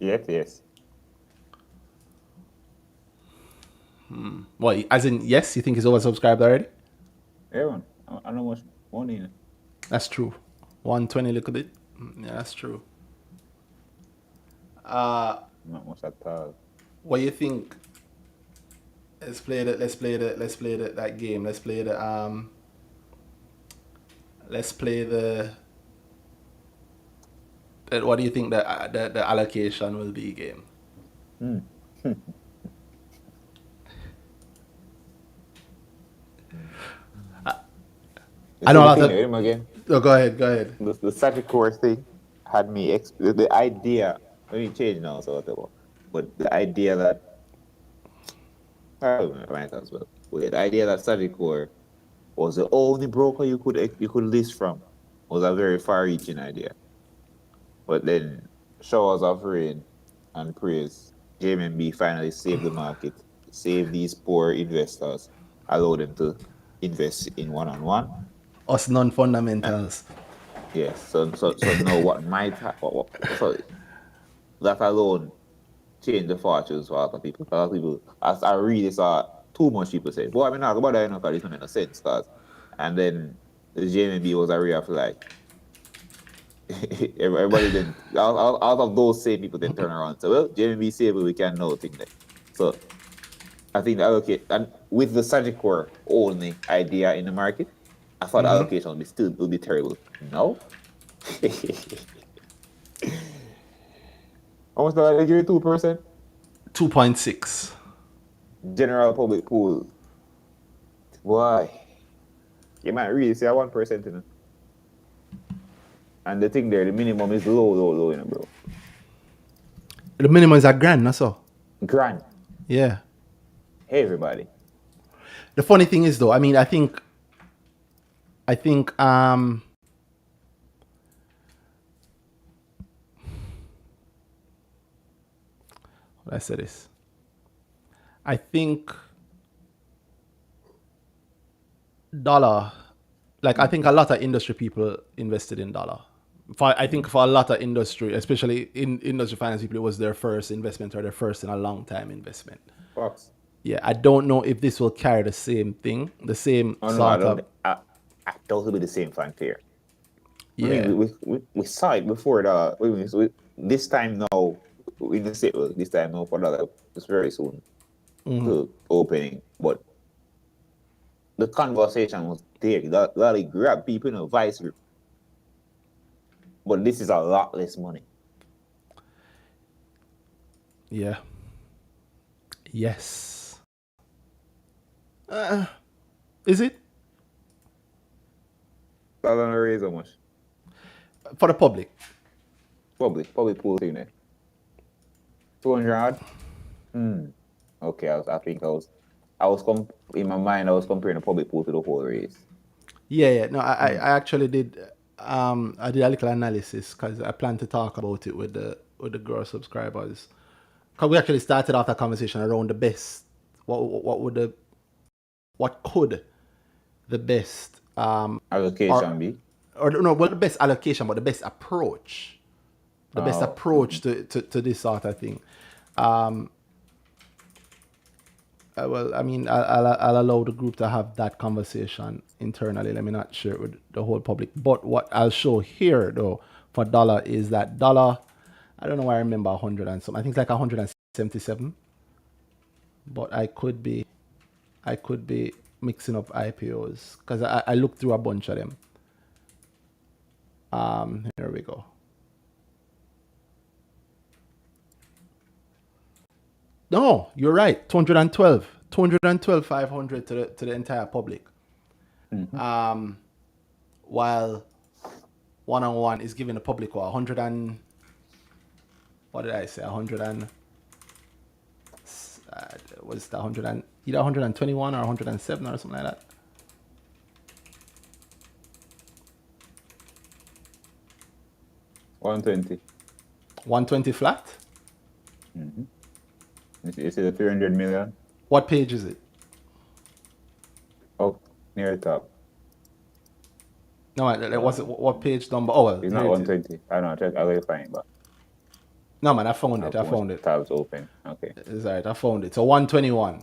Yes. Well, as in yes, you think it's oversubscribed already? Yeah, man. I know much money in it. That's true. 120 little bit. Yeah, that's true. Not much at all. What do you think? Let's play that game. Let's play the what do you think the allocation will be game? I know a lot of. Him again. Oh, go ahead. The static core thing had me the idea. Let me change now, so whatever. But the idea that I might as well. But the idea that static core was the only broker you could list from was a very far-reaching idea. But then showers of rain and praise, JMB finally saved the market, saved these poor investors, allow them to invest in one-on-one. Us non-fundamentals. Yes. So now what might so that alone changed the fortunes for a lot of people. A lot of people, as I really saw too much people say, "Boy, I mean, not about that, because this don't make no sense." And then the JMB was a real like everybody then out of those same people then turn around. So well, JMB say, but we can know thing there. So I think the allocate and with the Sagicor only idea in the market, I thought the allocation would be terrible. No. Almost like give 2%. 2.6. General public pool. Why? You might really say 1%, you know. And the thing there, the minimum is low, you know, bro. The minimum is a grand, that's all. Grand. Yeah. Hey, everybody. The funny thing is, though, I mean, I think how do I say this? I think dollar, like I think a lot of industry people invested in dollar. I think for a lot of industry, especially in industry finance people, it was their first investment or their first in a long time investment. Fox. Yeah, I don't know if this will carry the same thing, the same sort of. I doubt it'll be the same fanfare. Yeah. I mean, we saw it before this time now. We didn't say this time now for that. It's very soon to opening, but the conversation was there. That grab people in a vice grip. But this is a lot less money. Yeah. Yes. Is it? That don't raise how much? For the public. Public pool thing there. 200. Okay, I think I was in my mind I was comparing the public pool to the whole race. Yeah. No, I actually did. I did a little analysis because I plan to talk about it with with the girl subscribers. Because we actually started off that conversation around the best. What could the best Allocation be? or no, well, the best allocation, but the best approach, to this sort of thing. Well, I mean, I'll allow the group to have that conversation internally. Let me not share it with the whole public. But what I'll show here, though, for dollar is that dollar, I don't know why I remember 100 and something. I think it's like 177. But I could be mixing up IPOs because I looked through a bunch of them. Here we go. No, you're right. 212 500 to the entire public. While one-on-one is giving the public 100 and what did I say? 100 and what is that? 100 and either 121 or 107 or something like that. $120. 120 flat. You see the 300 million? What page is it? Oh, near the top. No, what page number? Oh, well, It's not 120. I don't know. I will find it, but no, man, I found it. Tabs open. Okay. It's all right. I found it. So 121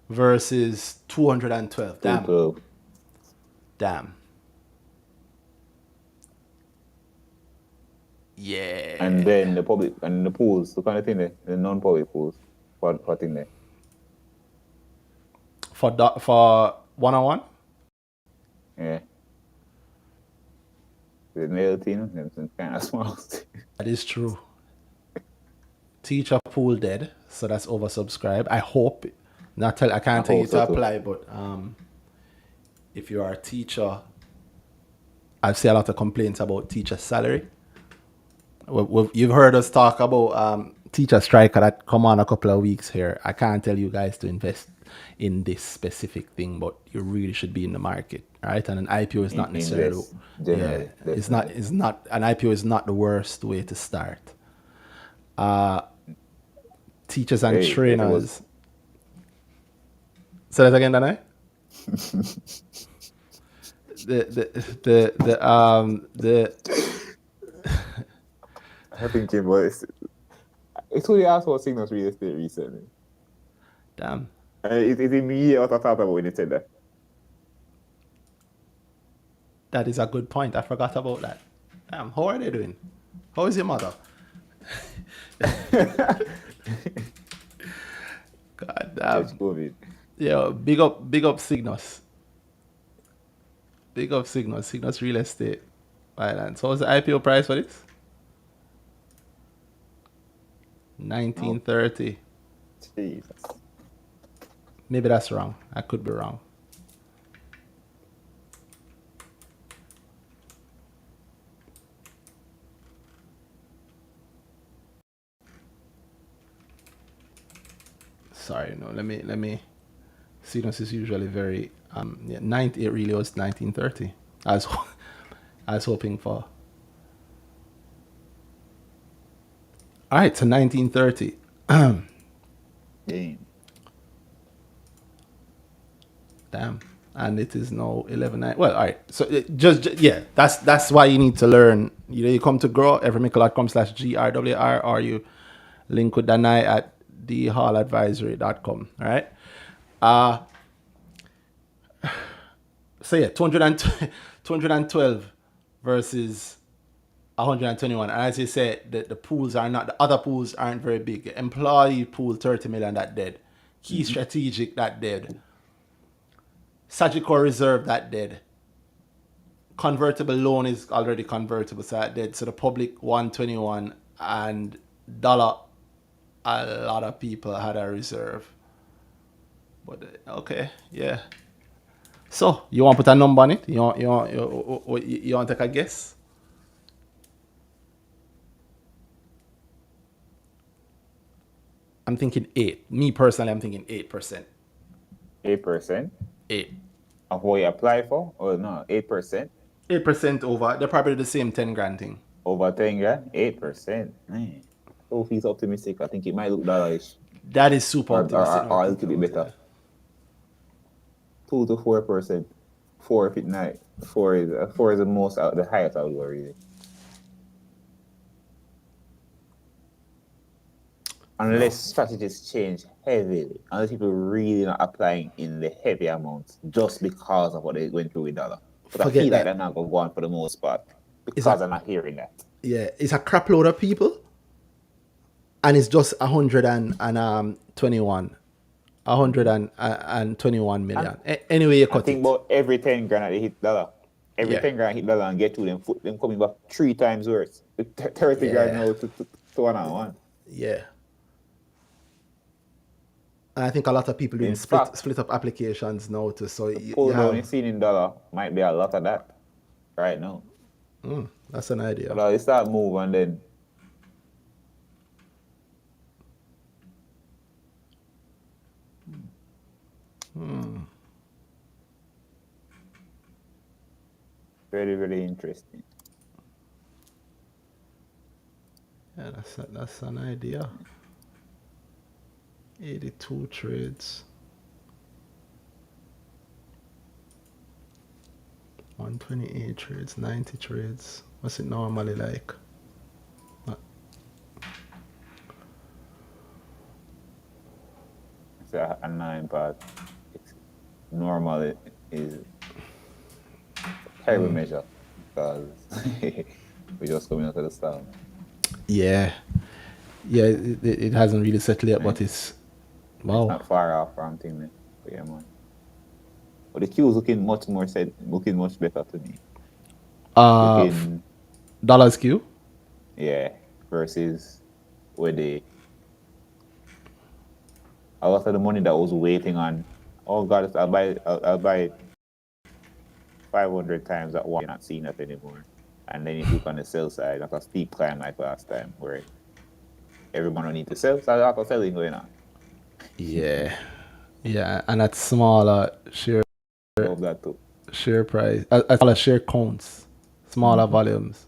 versus 212. Damn. 212. Damn. Yeah. And then the public and the pools, the kind of thing there, the non-public pools. What in there? For one-on-one? Yeah. The male team, it's kind of small. That is true. Teacher pool dead, so that's oversubscribed. I hope. I can't tell you to apply, but if you are a teacher, I've seen a lot of complaints about teacher salary. You've heard us talk about teacher strike that come on a couple of weeks here. I can't tell you guys to invest in this specific thing, but you really should be in the market, right? And an IPO is not necessarily it's not an IPO is not the worst way to start. Teachers and trainers. Say that again, Danhai? I think it was. It's who they asked about Signals Real Estate recently. Damn. It's immediate what I thought about when you said that. That is a good point. I forgot about that. Damn, how are they doing? How is your mother? God damn. COVID. Yeah, big up Signals. Big up Signals. Signals Real Estate Finance. What was the IPO price for this? 1930. Jesus. Maybe that's wrong. I could be wrong. Sorry, no. Let me. Signals is usually very it really was 1930. I was hoping for. All right, so 1930. Damn. And it is now 11. Well, all right. So that's why you need to learn. You come to grow everymickle.com/GRWR, or you link with Danhai at thehalladvisory.com. All right. So yeah, 212 versus 121. And as you said, the pools are not, the other pools aren't very big. Employee pool, 30 million, that dead. Key strategic, that dead. Sagicor Reserve, that dead. Convertible loan is already convertible, so that dead. So the public 121 and dollar, a lot of people had a reserve. But okay, yeah. So you want to put a number on it? You want to take a guess? I'm thinking 8. Me personally, I'm thinking 8%. 8%? 8. Of what you apply for? Or no, 8%? 8% over. They're probably the same 10 grand thing. Over 10 grand? 8%. Man. Sophie's optimistic. I think it might look dollarish That is super or, optimistic. or a little bit better. 2 to 4%. 4 if it not. 4 is the most the highest I would go really. Unless strategies change heavily, unless people really not applying in the heavy amounts just because of what they went through with dollar. But I feel like they're not going to go on for the most part because I'm not hearing that. Yeah, it's a crap load of people, and it's just 121 million. Anyway, you cut I think it. about every 10 grand they hit dollar. Every 10 grand hit dollar and get to them, them coming back 3 times worse. 30 grand now to 1-on-1. Yeah. And I think a lot of people doing split up applications now too. So the pull down you've seen in dollar might be a lot of that right now. That's an idea. So they start move and then very, very interesting. Yeah, that's an idea. 82 trades. 128 trades, 90 trades. What's it normally like? It's a 9 part. It's normal is a terrible measure because we're just coming out of the storm. Yeah. Yeah, it hasn't really settled yet, but it's wow. It's not far off from thing. But yeah, man. But the Q is looking much better to me. Dollars Q? Yeah, versus where a lot of the money that was waiting on, oh God, I'll buy 500 times at once. You're not seeing that anymore. And then if you look on the sell side, that's a steep climb like last time where everyone will need to sell, so a lot of selling going on. Yeah. Yeah, and at smaller share Love that too. Share price, as well as share counts, smaller volumes.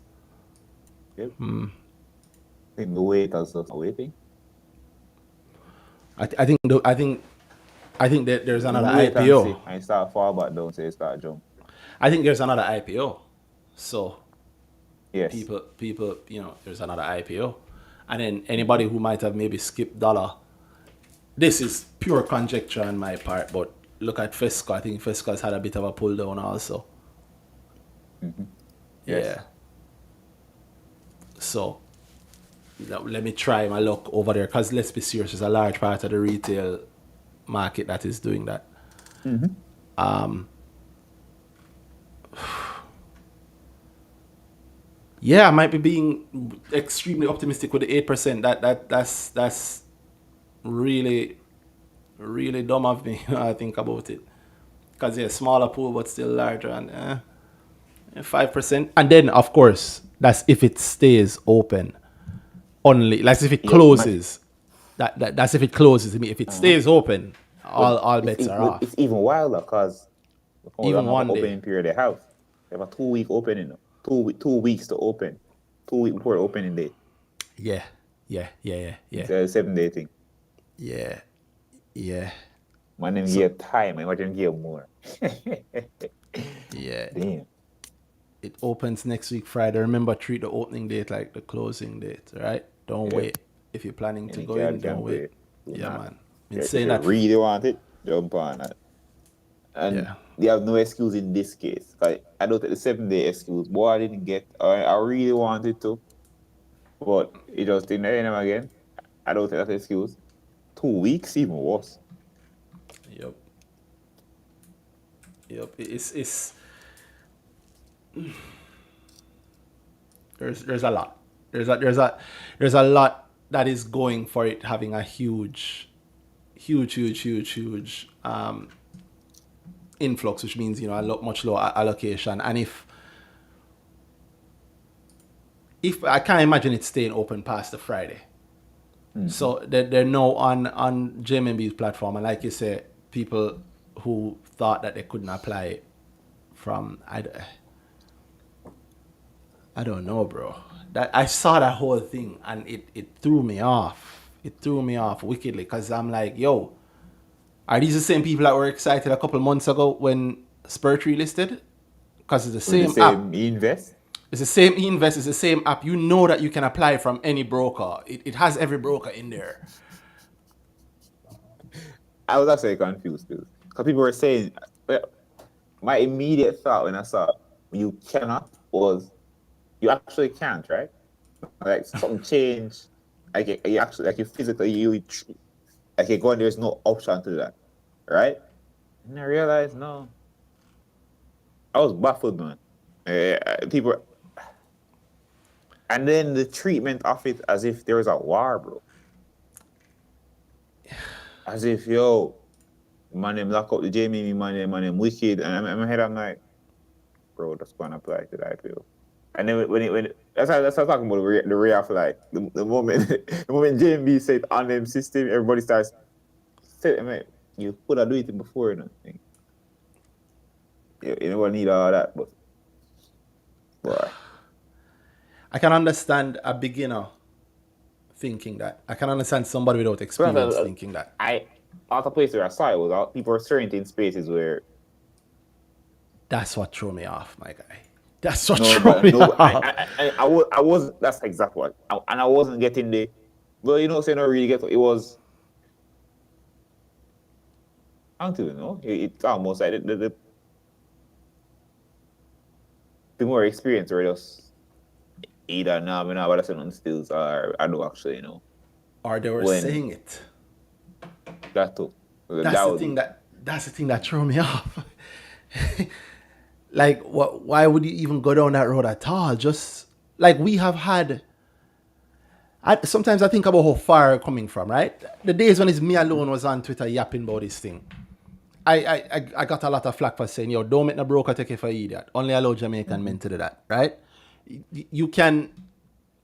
Yep. I think the weight is just waiting. I think that there's another IPO. I start fall back down, so you start jump. I think there's another IPO. So yes, people, there's another IPO, and then anybody who might have maybe skipped dollar. This is pure conjecture on my part, but look at Fesco. I think Fesco has had a bit of a pull down also. Yes. Yeah. So let me try my luck over there, because let's be serious, there's a large part of the retail market that is doing that. Yeah, I might be being extremely optimistic with the 8%. That's really, really dumb of me when I think about it. Because yeah, smaller pool but still larger, and 5%. And then of course, that's if it stays open. Only like if it closes. That's if it closes. I mean, if it stays open, all bets are off. It's even wilder because even one day opening period they have. They have a 2-week opening. 2 weeks to open. 2 weeks before the opening day. Yeah. It's a 7-day thing. Yeah. Man, them give time. I imagine give more. Yeah. Damn. It opens next week Friday. Remember, treat the opening date like the closing date, right? Don't wait. If you're planning to go in, don't wait. Yeah, man. If you really want it, jump on it. And they have no excuse in this case. Like, I don't take the 7-day excuse. Boy, I didn't get, I really wanted to. But it just didn't end them again. I don't take that excuse. 2 weeks, even worse. Yep. It's there's a lot. There's a lot that is going for it having a huge influx, which means a much lower allocation. And if I can't imagine it staying open past the Friday. So they're now on JMB's platform, and like you say, people who thought that they couldn't apply from I don't know, bro. That I saw that whole thing and it threw me off. It threw me off wickedly because I'm like, yo, are these the same people that were excited a couple months ago when Spurtree listed? Because it's the With the same app. same invest. It's the same invest. It's the same app. You know that you can apply from any broker. It has every broker in there. I was actually confused because people were saying, well, my immediate thought when I saw you cannot was you actually can't, right? Like something changed. Like you actually, like you physically, like you go and there's no option to that, right? And I realized, no, I was baffled, man. People, and then the treatment of it as if there was a war, bro. As if, yo, man, them lock up the Jamie, man, them wicked. And in my head, I'm like, bro, that's going to apply to the IPO. And then when that's how I'm talking about the ray of like the moment the moment JMB said on them system, everybody starts saying, I mean, you could have do it before, you know. You never need all that, but boy. I can understand a beginner thinking that. I can understand somebody without experience thinking that. I out of place where I saw it was all people were certain in spaces where That's what threw me off, my guy. That's what no, threw but me no, off. I was that's exactly what, and I wasn't getting the, well, you know, saying I really get it was. I don't even know. It's almost like the more experience or just either now, I know what I said on stills or I don't actually know. Or they were When saying it. that too. That's the thing that threw me off. Like, what? Why would you even go down that road at all? Just like we have had. Sometimes I think about how far coming from, right? The days when it's me alone was on Twitter yapping about this thing. I got a lot of flack for saying, yo, don't make no broker take it for idiot. Only allow Jamaican men to do that, right? You can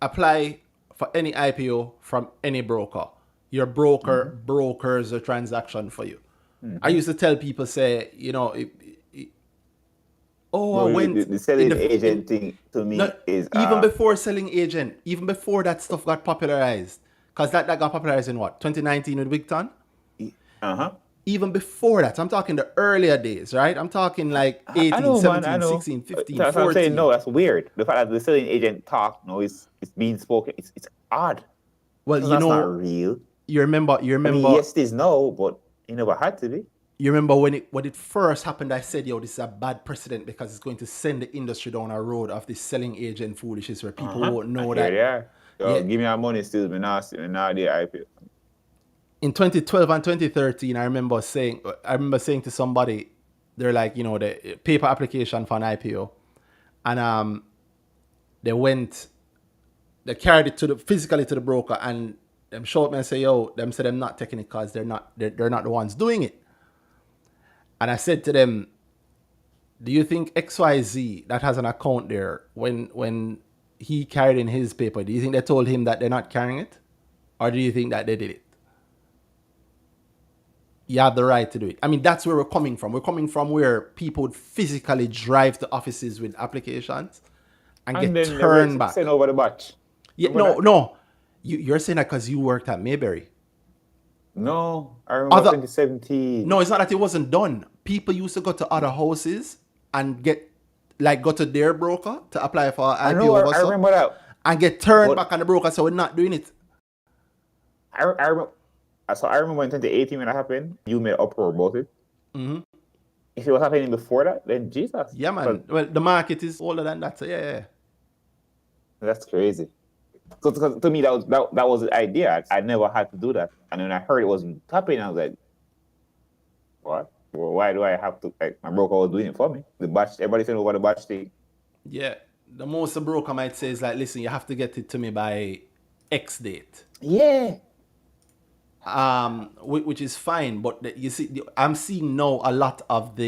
apply for any IPO from any broker. Your broker brokers a transaction for you. I used to tell people, say, you know, I went the selling agent thing to me no, is even before selling agent, even before that stuff got popularized, because that got popularized in what, 2019 with Wigton? Even before that, I'm talking the earlier days, right? I'm talking like I 18, know, man, 17, I know. 16, 15, That's what I'm 14. saying. No, that's weird. The fact that the selling agent talk, no, it's being spoken. It's odd. Well, That's you know, not real. you remember. I mean, yes, it is no, but it never had to be. You remember when it first happened, I said, yo, this is a bad precedent because it's going to send the industry down a road of this selling agent foolishness where people won't know Here that. they are. Yo, Yeah. give me our money still, but now the IPO. In 2012 and 2013, I remember saying to somebody, they're like, you know, the paper application for an IPO, and they carried it physically to the broker, and them showed me and say, yo, them said them not taking it because they're not the ones doing it. And I said to them, do you think XYZ that has an account there, when he carried in his paper, do you think they told him that they're not carrying it? Or do you think that they did it? You have the right to do it. I mean, that's where we're coming from. We're coming from where people would physically drive to offices with applications and get then turned back. Send over the batch. Yeah, no. You're saying that because you worked at Mayberry. No, I remember 2017. No, it's not that it wasn't done. People used to go to other houses and go to their broker to apply for IPO. I know, I remember that. And get turned back on the broker, so we're not doing it. I remember. So I remember in 2018 when that happened, you made uproar about it. If it was happening before that, then Jesus. Yeah, man. Well, the market is older than that, so yeah. That's crazy. Because to me, that was the idea. I never had to do that. And when I heard it wasn't happening, I was like, what? Well, why do I have to? Like, my broker was doing it for me. The batch, everybody saying over the batch thing. Yeah. The most a broker might say is like, listen, you have to get it to me by X date. Yeah. Which is fine, but you see, I'm seeing now a lot of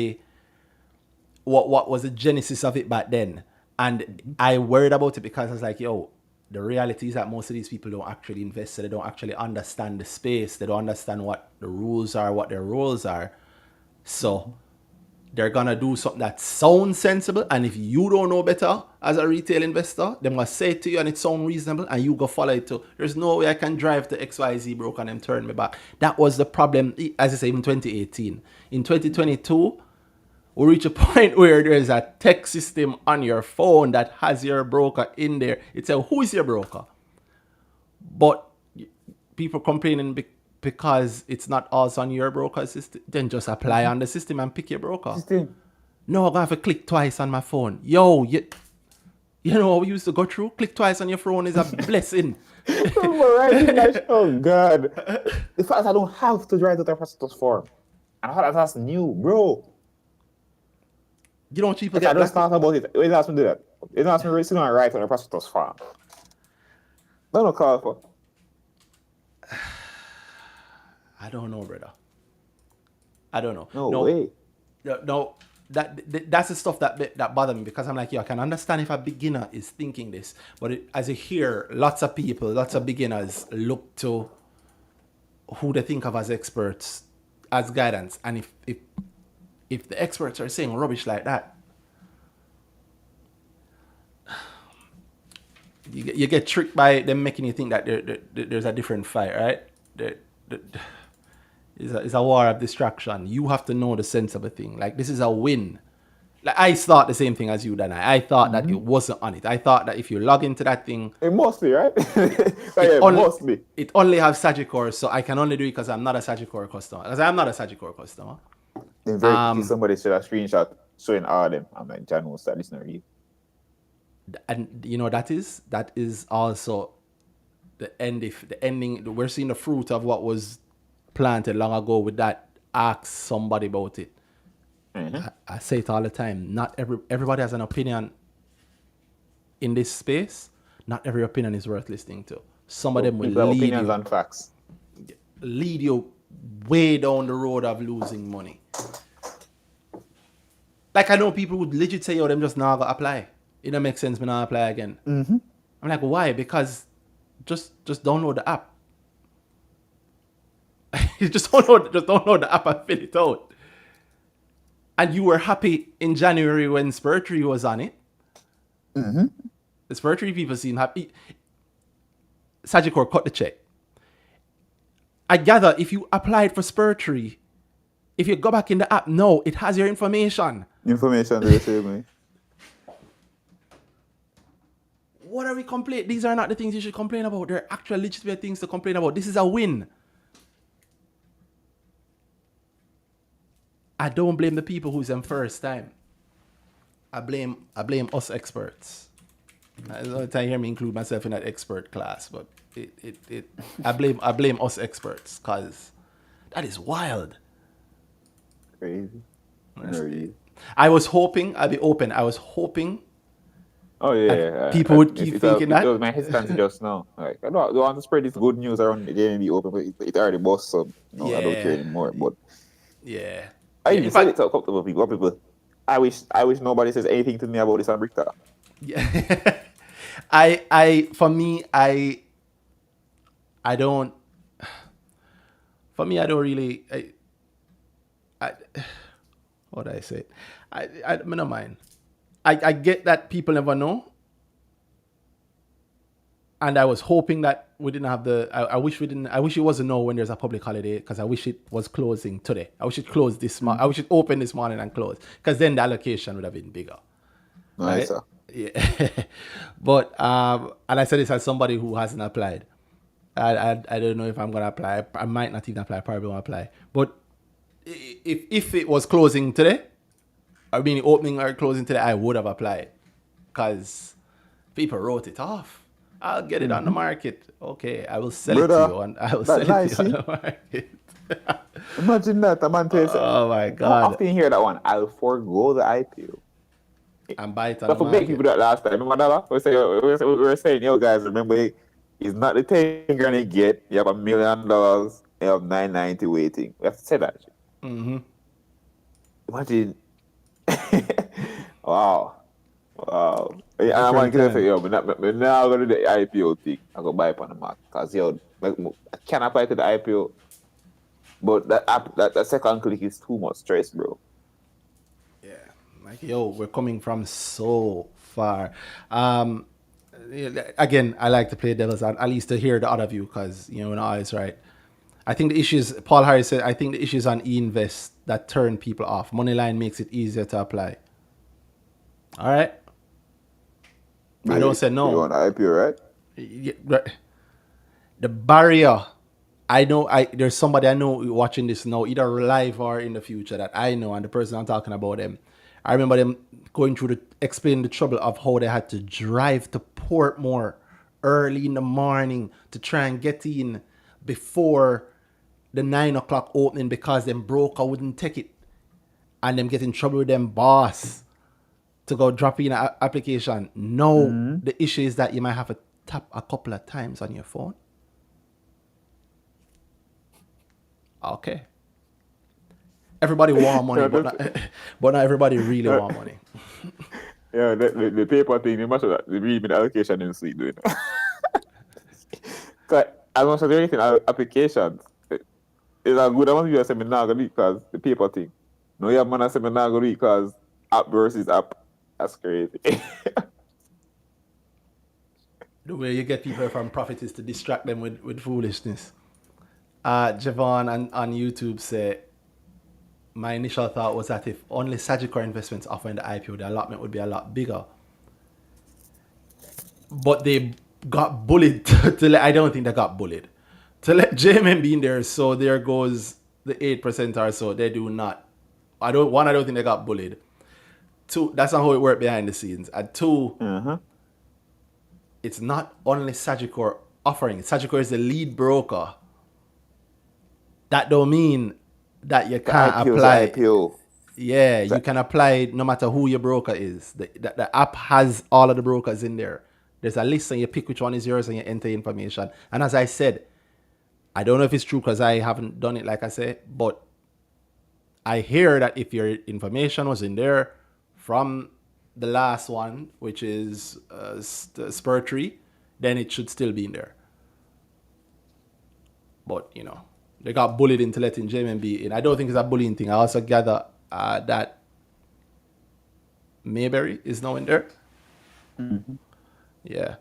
what was the genesis of it back then, and I worried about it because I was like, yo, the reality is that most of these people don't actually invest, so they don't actually understand the space, they don't understand what the rules are, what their roles are. So they're gonna do something that sounds sensible, and if you don't know better as a retail investor, they must say it to you and it sounds reasonable, and you go follow it too. There's no way I can drive to XYZ broker and them turn me back. That was the problem, as I say, in 2018. In 2022, we reach a point where there's a text system on your phone that has your broker in there. It says, who is your broker? But people complaining because it's not also on your broker system, then just apply on the system and pick your broker. System. No, I'm going to have to click twice on my phone. Yo, you know what we used to go through? Click twice on your phone is a blessing. Oh, God. The fact I don't have to write out a prospectus form. And I thought that's new, bro. You don't people I get just thought about it. When you ask me to do that, you ask me to write on a prospectus form. No call for. I don't know, brother. I don't know. No way. No, that's the stuff that bother me, because I'm like, I can understand if a beginner is thinking this, but as you hear, lots of people, lots of beginners look to who they think of as experts as guidance, and if the experts are saying rubbish like that, you get tricked by them making you think that there's a different fight, right? It's a war of distraction. You have to know the sense of a thing. Like, this is a win. Like, I thought the same thing as you, Danhai. I thought that it wasn't on it. I thought that if you log into that thing, it must be, right? It must be. It only have Sagicor, so I can only do it because I'm not a Sagicor customer. Because I'm not a Sagicor customer. Then very quickly somebody should have screenshot showing all of them. I'm like, John won't start listening to you. And you know, that is also the ending. We're seeing the fruit of what was planted long ago with that. Ask somebody about it. I say it all the time. Not everybody has an opinion in this space. Not every opinion is worth listening to. Some of them will lead opinions on facts. Lead you way down the road of losing money. Like, I know people would legit say, them just now gonna apply. It don't make sense, me not apply again. I'm like, why? Because just download the app. just download the app and fill it out. And you were happy in January when Spurtree was on it. The Spurtree people seem happy. Sagicor cut the check. I gather if you applied for Spurtree, if you go back in the app, no, it has your information. Information they say me. What are we complaining? These are not the things you should complain about. They're actual legitimate things to complain about. This is a win. I don't blame the people who's in first time. I blame us experts. I don't know if you hear me include myself in that expert class, but I blame us experts, because that is wild. Crazy. I was hoping, I'll be open, I was hoping people would keep thinking that. It was my hesitancy just now. Like, I don't want to spread this good news around the JNB open, but it already bust, so I don't care anymore. But I even said it to a couple of people. I wish nobody says anything to me about this on Brickta. Yeah. I don't really, what do I say? I don't mind. I get that people never know. And I was hoping that we didn't have I wish it wasn't no when there's a public holiday, because I wish it was closing today. I wish it closed this morning. I wish it opened this morning and closed, because then the allocation would have been bigger. Nice. Right? Yeah. But, and I said this as somebody who hasn't applied. I don't know if I'm going to apply. I might not even apply. I probably won't apply. But if it was closing today, I mean opening or closing today, I would have applied, because people wrote it off. I'll get it on the market. Okay, I will sell it to you. And I will sell it to you on the market. Imagine that. A man says, oh my God. I often hear that one. I'll forego the IPO. And buy it on the market. But for big people that last time, remember that? We were saying, guys, remember, it's not the 10 grand you get. You have $1 million. You have $990 waiting. We have to say that. Imagine. Wow. Yeah, I'm going to say, but now I'm going to do the IPO thing. I'm going to buy it on the market. Because, I can't apply to the IPO. But that second click is too much stress, bro. Like, yo, we're coming from so far. Um, Again, I like to play devil's advocate, at least to hear the other view, because you know, when I is right. I think the issues, Paul Harris said, I think the issues on e-invest that turn people off. Moneyline makes it easier to apply. All right. I don't say You no. want IPO, right? The barrier. I know there's somebody I know watching this now, either live or in the future, that I know, and the person I'm talking about them. I remember them going through explaining the trouble of how they had to drive to Portmore early in the morning to try and get in before the 9 o'clock opening because them broker wouldn't take it, and them get in trouble with them boss to go drop in an application. No, the issue is that you might have to tap a couple of times on your phone. Okay. Everybody want money, but not everybody really want money. Yeah, the paper thing, the much of that, the read the allocation in sleep doing. Cause as much as anything, applications, it's a good amount of you say me not gonna because the paper thing. No, you have man say me not gonna because app versus app. That's crazy. The way you get people from profit is to distract them with foolishness. Javon on YouTube said, my initial thought was that if only Sagicor Investments offering the IPO, the allotment would be a lot bigger. But they got bullied I don't think they got bullied. To let JMN be in there, so there goes the 8% or so. They do not. I don't think they got bullied. Two, that's not how it worked behind the scenes. And two, it's not only Sagicor offering. Sagicor is the lead broker. That don't mean that you can't apply. IPO. Yeah, you can apply no matter who your broker is. The app has all of the brokers in there. There's a list and you pick which one is yours and you enter information. And as I said, I don't know if it's true because I haven't done it like I said, but I hear that if your information was in there from the last one, which is Spur Tree, then it should still be in there. But, you know, they got bullied into letting Jamin be in. I don't think it's a bullying thing. I also gather that Mayberry is now in there. Mm-hmm. Yeah.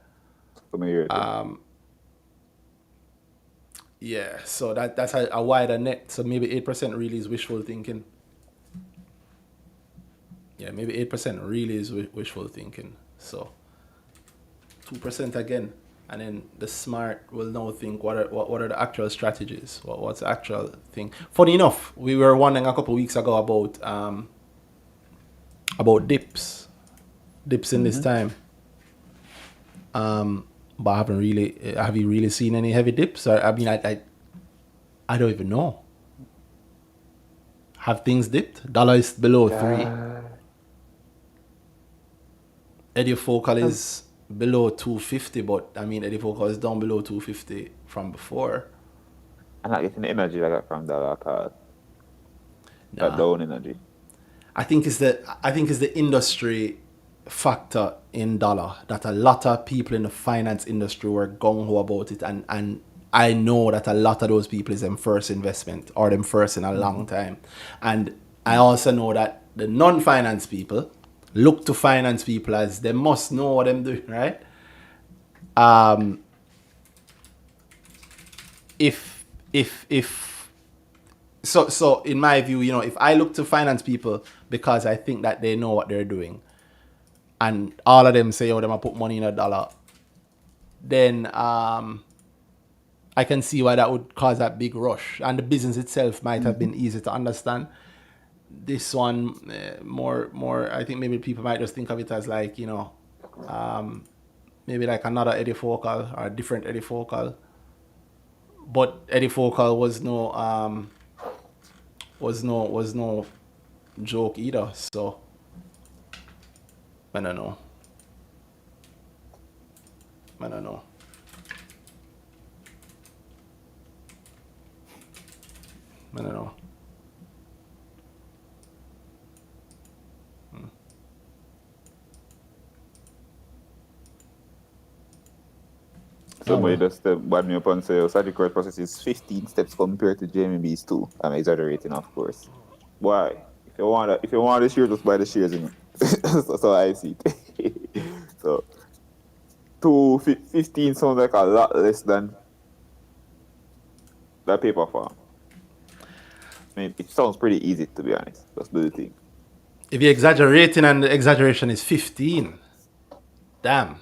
Yeah, so that's a wider net. So maybe 8% really is wishful thinking. Yeah, maybe 8% really is wishful thinking. So 2% again. And then the smart will now think, what are the actual strategies? What's the actual thing? Funny enough, we were wondering a couple of weeks ago about dips in this time. But have you really seen any heavy dips? I mean, I don't even know. Have things dipped? Dollar is below 3. Edifocal is below 250, but I mean, Edifocal is down below 250 from before. I'm not getting the energy I got from dollar at all. Nah. That down energy. I think it's the industry factor in dollar that a lot of people in the finance industry were gung-ho about it, and I know that a lot of those people is them first investment or them first in a long time. And I also know that the non-finance people look to finance people as they must know what them doing, right? So in my view, you know, if I look to finance people because I think that they know what they're doing, and all of them say, oh, them I put money in a dollar, then I can see why that would cause that big rush. And the business itself might have been easy to understand. This one, more, I think maybe people might just think of it as like, you know, maybe like another Edifocal or a different Edifocal. But Edifocal was no joke either. So I don't know. I don't know. Somebody just bad me up and say, Sagicor process is 15 steps compared to JMB's 2. I'm exaggerating, of course. Why? if you want the shares, just buy the shares in it. That's how I see it. So 215 sounds like a lot less than the paper form. I mean, it sounds pretty easy, to be honest. Just do the thing. If you're exaggerating and the exaggeration is 15, damn.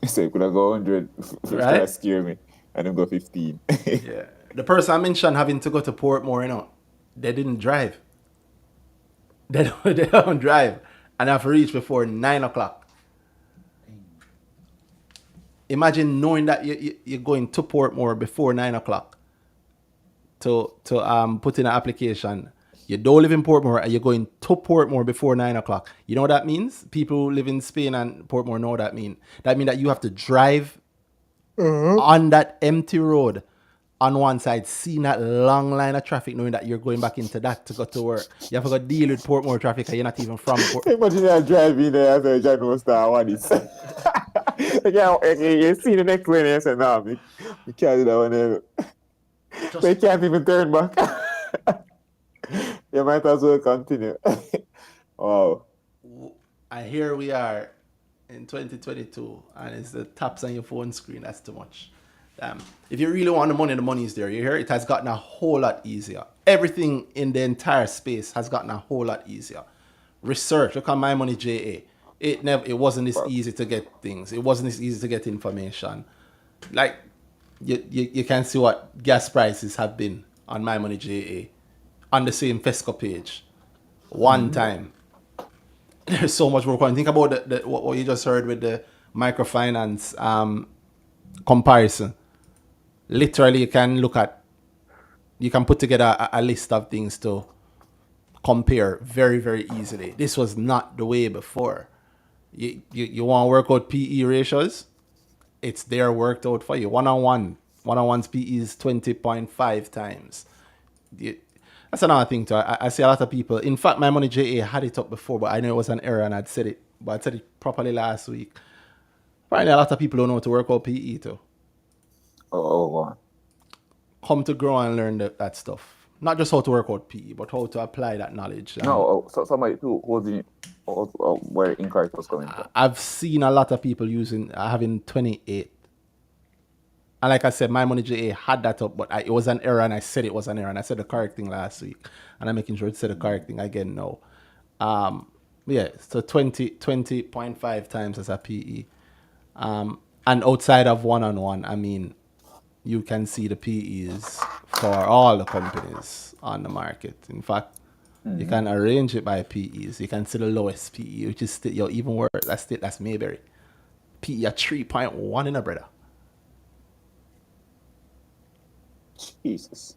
So you could have go 100 Right? try to scare me, and then go 15. Yeah. The person I mentioned having to go to Portmore, they didn't drive. They don't drive. And have to reach before 9 o'clock. Imagine knowing that you're going to Portmore before 9 o'clock to put in an application. You don't live in Portmore and you're going to Portmore before 9 o'clock. You know what that means? People who live in Spain and Portmore know what that means. That means that you have to drive on that empty road on one side, seeing that long line of traffic, knowing that you're going back into that to go to work. You have to go deal with Portmore traffic and you're not even from Portmore. Imagine that driving there after a John was there. What is? You see the next lane and you say, "No, we can't do that one." There. They can't even turn back. You might as well continue. Wow. And here we are in 2022, and it's the taps on your phone screen. That's too much. If you really want the money is there. You hear it has gotten a whole lot easier. Everything in the entire space has gotten a whole lot easier. Research, look at My Money JA. It wasn't this easy to get things. It wasn't this easy to get information. Like you can see what gas prices have been on My Money JA on the same FESCO page. One time. There's so much more. Think about what you just heard with the microfinance comparison. Literally, you can put together a list of things to compare very, very easily. This was not the way before. You want to work out PE ratios? It's there worked out for you. One-on-one's PE is 20.5 times. That's another thing too. I see a lot of people. In fact, My Money JA had it up before, but I know it was an error and I'd said it. But I said it properly last week. Apparently, a lot of people don't know how to work out PE too. Oh, wow. Come to grow and learn that stuff. Not just how to work out PE, but how to apply that knowledge. No, so somebody who was where incorrect was coming from. I've seen a lot of people having 28. And like I said, My Money JA had that up, but it was an error, and I said it was an error, and I said the correct thing last week, and I'm making sure to say the correct thing again now. Yeah, so 20.5 times as a PE. And outside of one-on-one, I mean, you can see the PEs for all the companies on the market. In fact, you can arrange it by PEs. You can see the lowest PE, which is still even worse. That's Mayberry. PE at 3.1 in a brother. Jesus.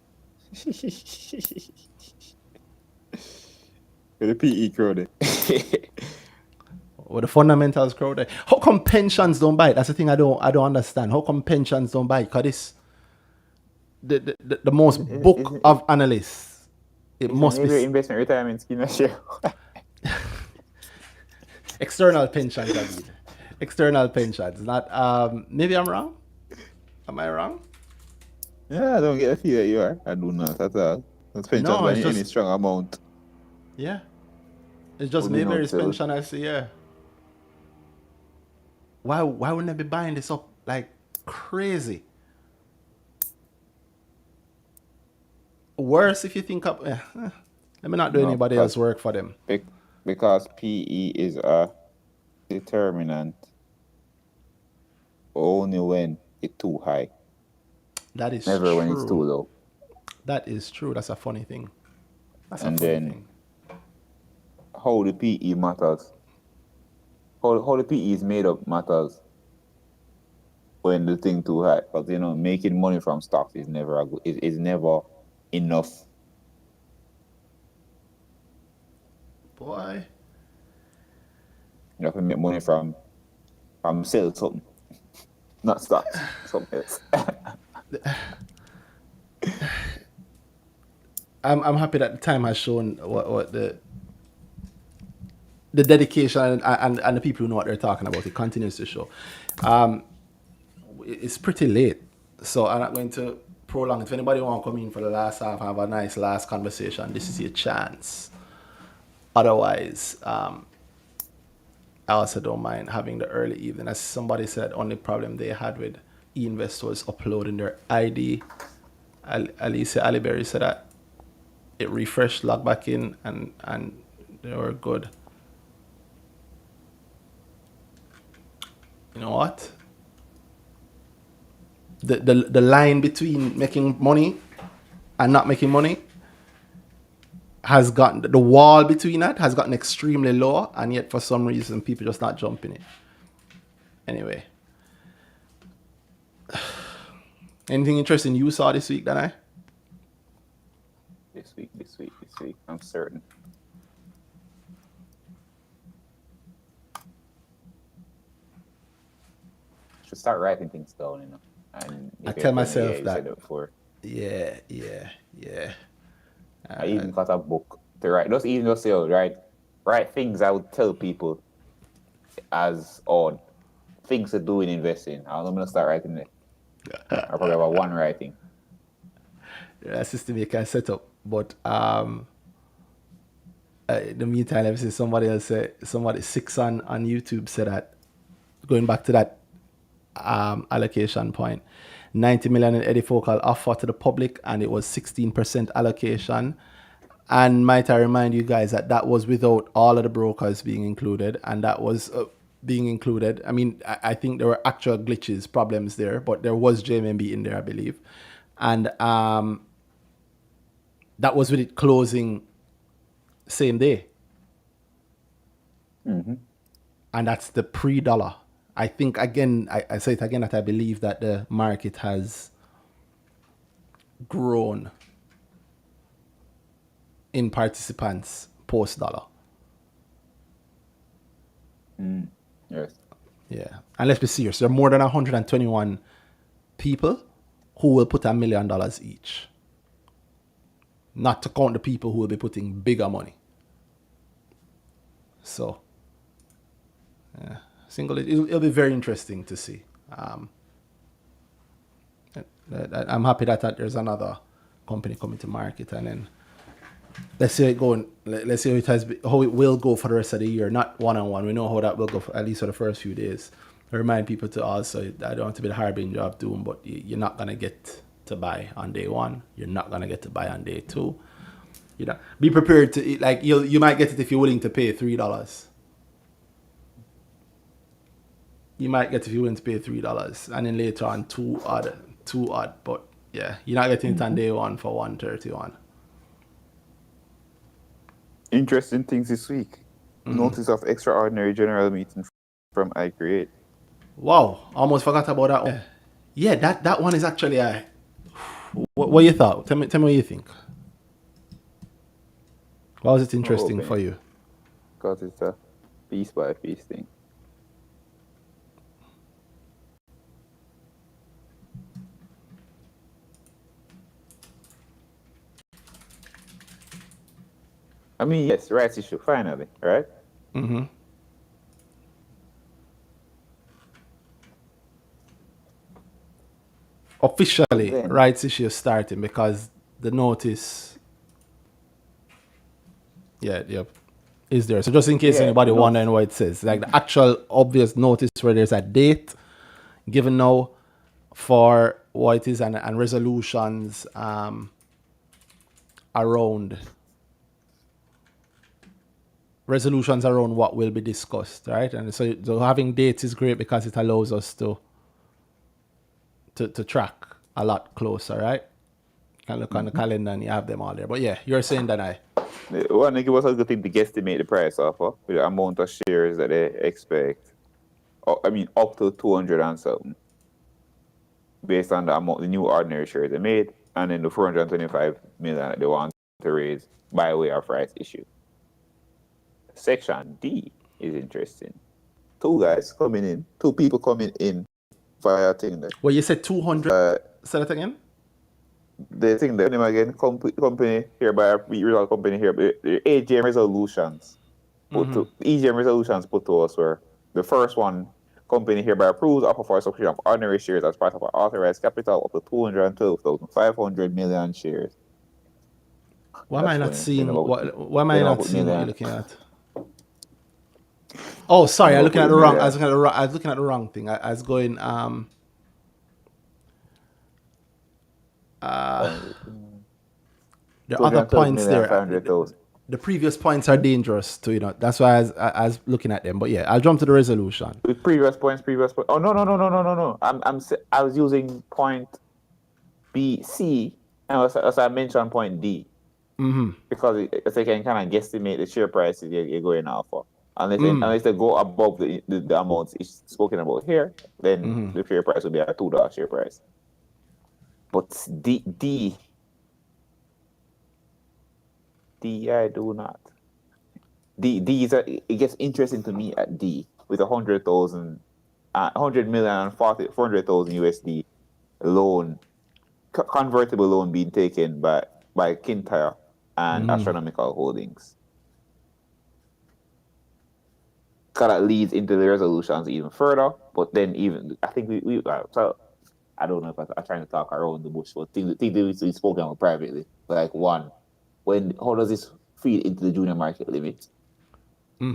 The PE crowd. Or the fundamentals crowd. How come pensions don't buy it? That's the thing I don't understand. How come pensions don't buy it? Because the most book of analysts. It must be investment retirement scheme. external pensions. I mean, external pensions. Not maybe I'm wrong. Am I wrong? Yeah, I don't get a feel that you are. I do not at all. That's pensions by any strong amount. Yeah. It's just Mayberry's pension I see, yeah. Why wouldn't they be buying this up like crazy? Worse if you think up. Let me not do anybody else work for them. Because PE is a determinant only when it's too high. That is never true. When it's too low. That is true. That's a funny thing. How the PE matters. How the PE is made up matters when the thing too high. Because making money from stocks is never is never enough. Boy. You have to make money from sell something. Not stocks, something else. I'm happy that the time has shown what the dedication and the people who know what they're talking about. It continues to show. It's pretty late, so I'm not going to prolong it. If anybody want to come in for the last half, have a nice last conversation, this is your chance. Otherwise, I also don't mind having the early evening. As somebody said, only problem they had with e-invest was uploading their ID. Alicia Aliberry said that it refreshed, logged back in, and they were good. You know what? The line between making money and not making money has gotten, the wall between that has gotten extremely low, and yet for some reason people just not jumping it. Anyway, anything interesting you saw this week, Danhai? This week, I'm certain. Should start writing things down, you know. And I tell myself you that. said it before. Yeah. I even got a book to write. Just say, write things I would tell people as on things to do in investing. I'm gonna start writing it. I probably have one writing. A system you can set up, but in the meantime, let me see, somebody six on YouTube said that, going back to that allocation point, 90 million in Eddie Focal offer to the public, and it was 16% allocation. And might I remind you guys that was without all of the brokers being included, and that was being included. I mean, I think there were actual glitches, problems there, but there was JMB in there, I believe. And that was with it closing same day. Mm-hmm. And that's the pre-dollar. I think, again, I say it again, that I believe that the market has grown in participants post-dollar. Yes. Yeah. And let's be serious. There are more than 121 people who will put $1 million each. Not to count the people who will be putting bigger money. So, yeah. It'll be very interesting to see. I'm happy that there's another company coming to market, and then let's see how it will go for the rest of the year. Not one-on-one. We know how that will go for, at least for the first few days. I remind people to also, I don't want to be the harbinger of doom, but you're not gonna get to buy on day one. You're not gonna get to buy on day two. You know, be prepared to, like, you might get it if you're willing to pay $3. You might get if you're willing to pay $3, and then later on two odd. But yeah, you're not getting it on day one for 131. Interesting things this week. Notice of extraordinary general meeting from iCreate. Wow, almost forgot about that one. Yeah, that one is actually a. What you thought? Tell me what you think. Why was it interesting for you? Because it's a piece by piece thing. I mean, yes, rights issue, finally, right? Mm-hmm. Officially, rights issue is starting because the notice, is there. So just in case anybody wondering what it says, like the actual obvious notice where there's a date given now for what it is, and resolutions around what will be discussed, right? And so having dates is great because it allows us to track a lot closer, right? You can look on the calendar and you have them all there. But yeah, you're saying that I want to give us a good thing to guesstimate the price offer with the amount of shares that they expect. I mean, up to 200 and something, based on the amount, the new ordinary shares they made, and then the 425 million that they want to raise by way of rights issue. Section D is interesting. Two people coming in via thing there. Well, you said 200. Say that again. The thing that name again, company here by real company here, the AGM resolutions. EGM resolutions put to us were the first one Company hereby approves offer for subscription of ordinary shares as part of our authorized capital up to 212,500 million shares. Why am I not seeing why am They I don't not put seeing what you're million. looking at? Oh, sorry, They I'm don't looking put at the wrong. million. I was looking at the wrong thing. I was going the other 212 points million there. 500,000. The previous points are dangerous to That's why I was looking at them. But yeah, I'll jump to the resolution. With previous points. Oh no. I was using point B, C, and as I mentioned point D. Because it's like you can kind of guesstimate the share prices you're going off for. Unless they go above the amounts spoken about here, then the share price will be a $2 share price. But D, I do not. D is it gets interesting to me at D with 100,000, 100 million and 400,000 USD loan, convertible loan being taken by Kintyre and Astronomical Holdings. Kind of leads into the resolutions even further, but then I think we so I don't know if I'm trying to talk around the bush, but things we spoken about privately. Like one, how does this feed into the junior market limit?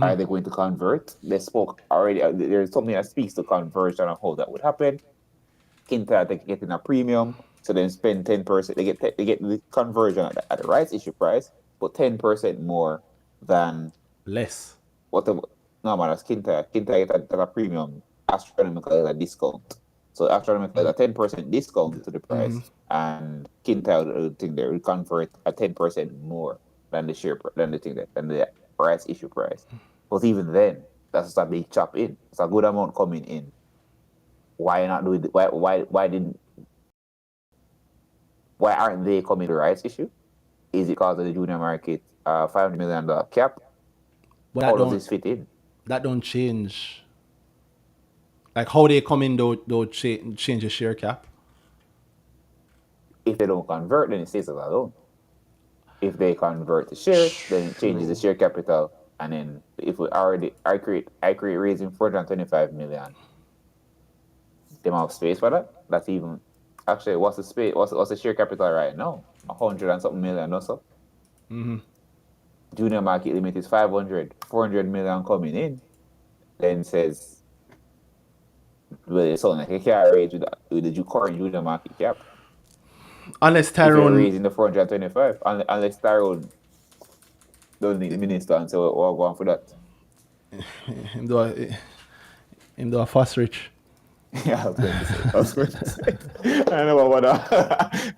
Are they going to convert? They spoke already. There's something that speaks to conversion and how that would happen. Kintyre they getting a premium, so then spend 10%. They get the conversion at the rights issue price, but 10% more than less. No man, that's Kintyre. Kintyre get a premium. Astronomical is a discount. So Astronomical is a 10% discount to the price, and Kintyre think they will convert at 10% more than the rights issue price. But even then, that's just a big chop in. It's a good amount coming in. Why not do it? Why aren't they coming to the rights issue? Is it because of the junior market $500 million cap? But how does this fit in? That don't change. Like how they come in don't change the share cap. If they don't convert, then it stays as a loan. If they convert the shares, then it changes the share capital. And then if I create raising 425 million, they have space for that. That's even actually what's the space? What's the share capital right now? 100 and something million or so. Junior market limit is 500, 400 million coming in. Then says, well, it's something like a can't raise with the current junior market cap. Unless Tyrone Tyrone raising the 425, unless Tyrone don't need the minister and say, we're going for that. him do a fast rich. Yeah, I was going to say. I don't know about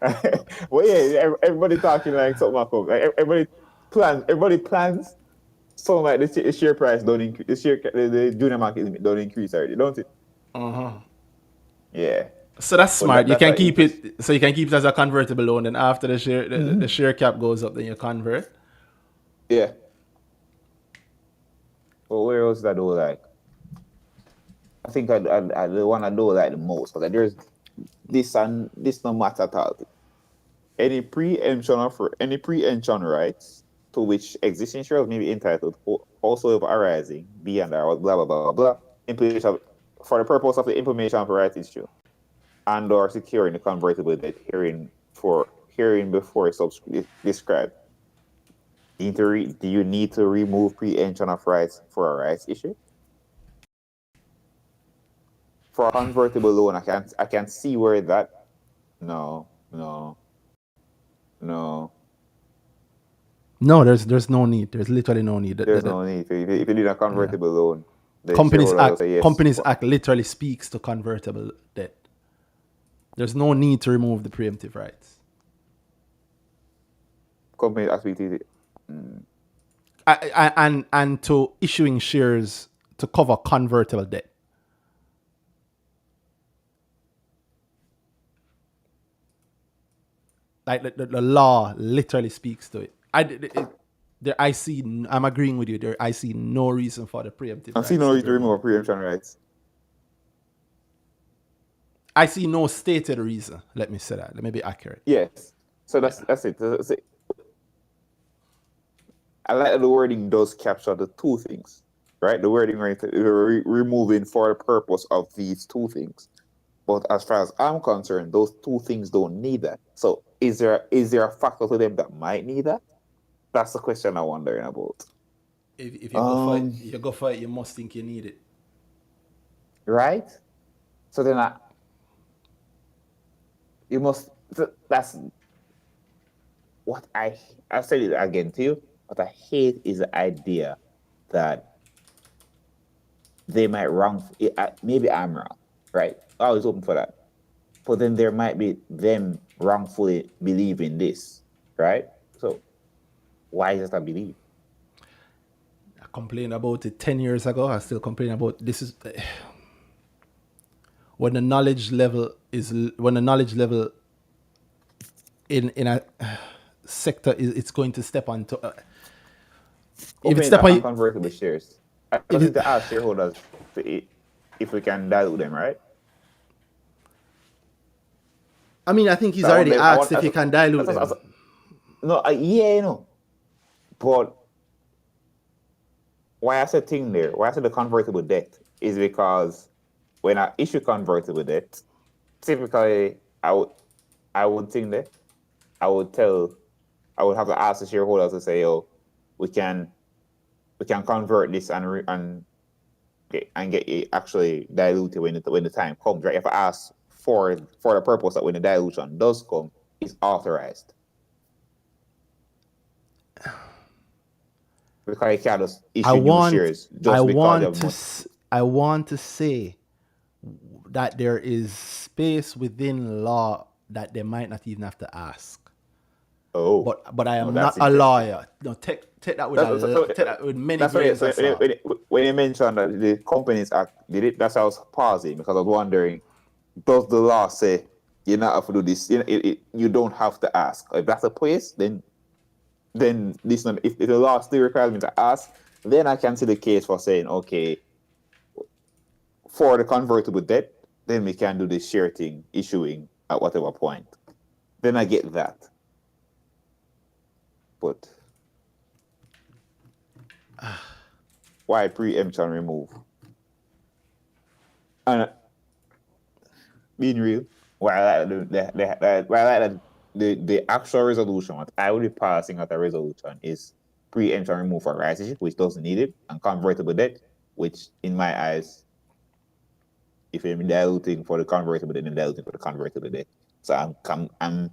that. Well, yeah, everybody talking like something like everybody plans something like the share price don't increase, the junior market limit don't increase already, don't it? Yeah. So that's smart. You can keep it. So you can keep it as a convertible loan, and after the share cap goes up, then you convert. Yeah. Well, where else that do like? I think I the one I do like the most, but there's this and this no matter at all. Any preemption rights to which existing shareholders may be entitled, also if arising beyond blah blah blah blah implication for the purpose of the implementation of a rights issue and or securing the convertible debt herein before described. Do you need to remove preemption of rights for a rights issue? For a convertible loan, I can see where that. No. No, there's no need. There's literally no need. There's no need. If you need a convertible loan, the Companies Act literally speaks to convertible debt. There's no need to remove the preemptive rights. Companies Act and to issuing shares to cover convertible debt. Like the law literally speaks to it. I'm agreeing with you there. I see no reason for the preemptive rights. I see no reason to remove preemption rights. I see no stated reason. Let me say that. Let me be accurate. Yes. So that's it. That's it. I like that the wording does capture the two things. right? The wording right, removing for the purpose of these two things. But as far as I'm concerned, those two things don't need that. So is there a factor to them that might need that? That's the question I'm wondering about. If you go for it, you must think you need it. Right? So then that's what I've said it again to you. What I hate is the idea that they might maybe I'm wrong, right? I was open for that. But then there might be them wrongfully believing this, right? So why is it a belief? I complained about it 10 years ago. I still complain about this. Is when the knowledge level in a sector it's going to step on to if it step on convertible shares. I just need to ask shareholders if we can dilute them, right? I mean, I think he's already asked if he can dilute them. No, yeah, but why I said thing there, why I said the convertible debt is because when I issue convertible debt, typically I would think that I would have to ask the shareholders to say, "Oh, we can convert this and get it actually diluted when the time comes, right?" If I ask for the purpose that when the dilution does come, it's authorized. Because you can't just issue new shares just because of money. I want to say that there is space within law that they might not even have to ask. Oh, but I am not a lawyer. No, take that with many grains of salt. When you mentioned that the Companies Act did it, that's why I was pausing, because I was wondering, does the law say you not have to do this? You don't have to ask. If that's the place, then listen. If the law still requires me to ask, then I can see the case for saying, okay, for the convertible debt, then we can do the share thing, issuing at whatever point. Then I get that. But why preemption remove? And being real, why I like the actual resolution, what I would be passing at a resolution is preemption remove for rights issue, which doesn't need it, and convertible debt, which in my eyes, if you're diluting for the convertible debt, then diluting for the convertible debt. So I'm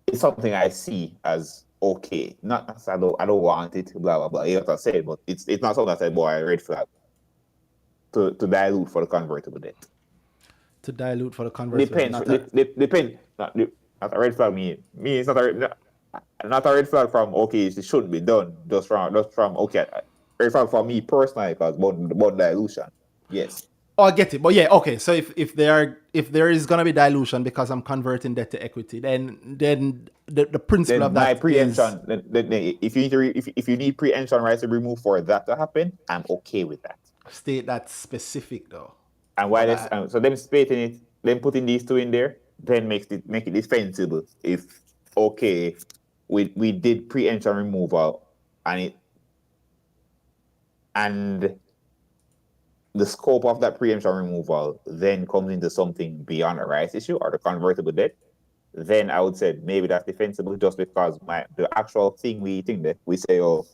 it's something I see as okay. Not I don't want it, blah blah blah. You have to say it, but it's not something I said, boy, red flag. To dilute for the convertible debt. To dilute for the convertible debt. Depends. Not a red flag. Me, it's not a red flag from okay, it shouldn't be done. Just from okay. Red flag for me personally, because about dilution. Yes. Oh, I get it. But yeah, okay. So if there is gonna be dilution because I'm converting debt to equity, then the principle then of that my preemption. If you need preemption rights to remove for that to happen, I'm okay with that. State that's specific though. And why this? So them stating it, them putting these two in there, then make it defensible. If okay, we did preemption removal, and the scope of that preemption removal then comes into something beyond a rights issue or the convertible debt, then I would say maybe that's defensible, just because the actual thing we think that we say, oh,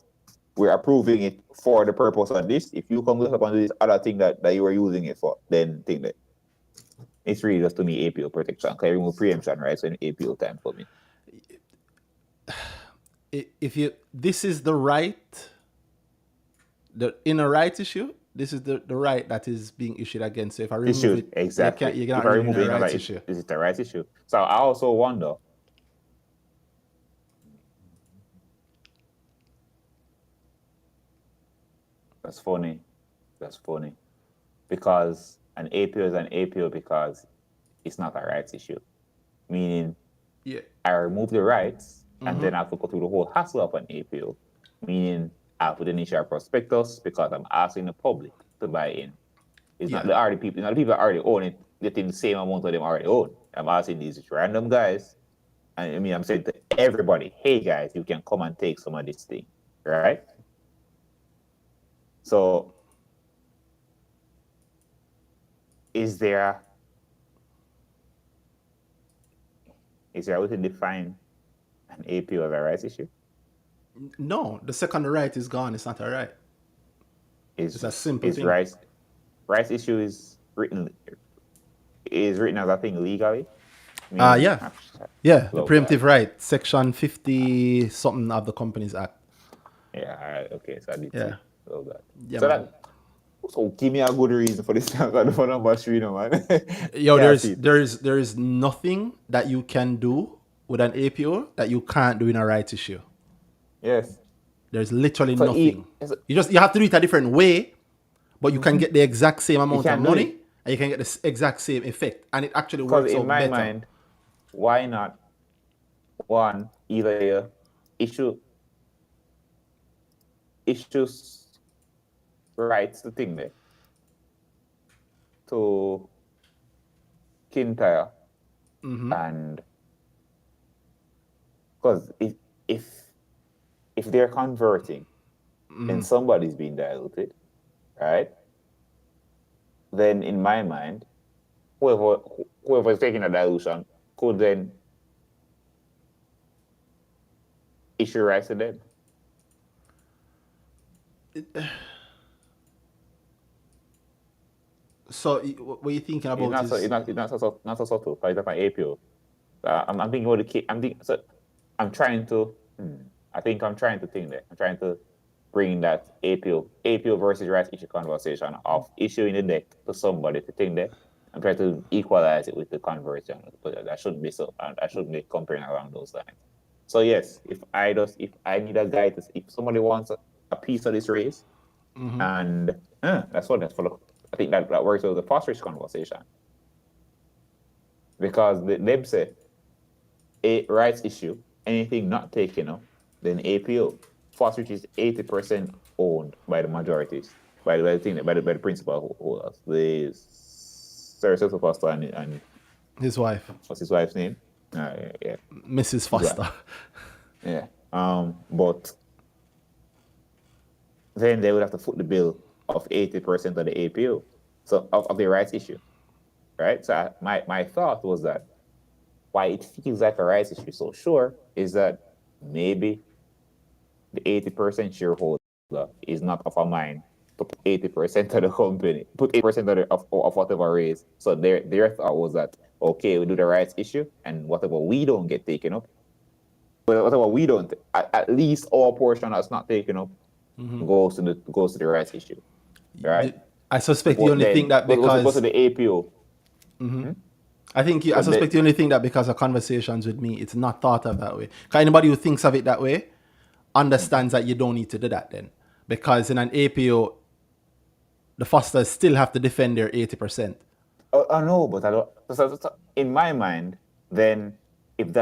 we're approving it for the purpose of this. If you come up on this other thing that you were using it for, then think that it's really just to me APO protection. Can I remove preemption rights in APO time for me? This is the right, in a right issue, this is the right that is being issued against. So if I remove it, exactly. You cannot remove the right issue. Is it the right issue? So I also wonder, That's funny, because an APO is an APO because it's not a rights issue. Meaning, I remove the rights, and then I have to go through the whole hassle of an APO. Meaning, I put an issue a prospectus because I'm asking the public to buy in. It's not the people that already own it getting the same amount of them already own. I'm asking these random guys, and I mean, I'm saying to everybody, hey guys, you can come and take some of this thing, right? So is there a way to define an APO as a rights issue? No, the second the right is gone, it's not a right. It's a simple thing. Rights issue is written as a thing legally? Yeah. Yeah, the preemptive right, section 50 something of the Companies Act. Yeah, all right, okay, so I did Yeah. see all that. Yeah, So man. so give me a good reason for this. I don't know number 3, no, man. Yo, Yeah, I see it. there is nothing that you can do with an APO that you can't do in a rights issue. Yes. There's literally So nothing. You have to do it a different way, but you can get the exact same amount of can do money it. and you can get the exact same effect, and it actually Because works in out my better. mind, why not one, either you issues rights the thing there to Kintyre, and because if they're converting and somebody's being diluted, right? Then in my mind, whoever is taking a dilution could then issue rights to them. So what are you thinking about It's not so subtle. For example, APO. I'm thinking about the key. I'm trying to. I think I'm trying to think that. I'm trying to bring that APO versus rights issue conversation of issuing the deck to somebody to think that. I'm trying to equalize it with the conversion, but that shouldn't be so. I shouldn't be comparing along those lines. So yes, if I need a guy if somebody wants a piece of this race, and that's for I think that works with the phosphorus conversation, because them say a rights issue, anything not taken up, then APO. Phosphorus is 80% owned by the majorities, by the principal holders, the Sir Foster and his wife, what's his wife's name? Yeah, Mrs. Foster. yeah. But then they would have to foot the bill of 80% of the APO, so of the rights issue, right? So my thought was that why it feels like a rights issue so sure is that maybe the 80% shareholder is not of a mind to put 80% of the company, put 80% of whatever raise. So their thought was that, okay, we do the rights issue, and whatever we don't get taken up, but whatever we don't, at least our portion that's not taken up goes to the rights issue, right? I suspect you only think that because goes to the APO. I suspect you only think that because of conversations with me, it's not thought of that way. Because anybody who thinks of it that way understands that you don't need to do that then. Because in an APO, the Fosters still have to defend their 80%. I know, but I don't. So in my mind, then if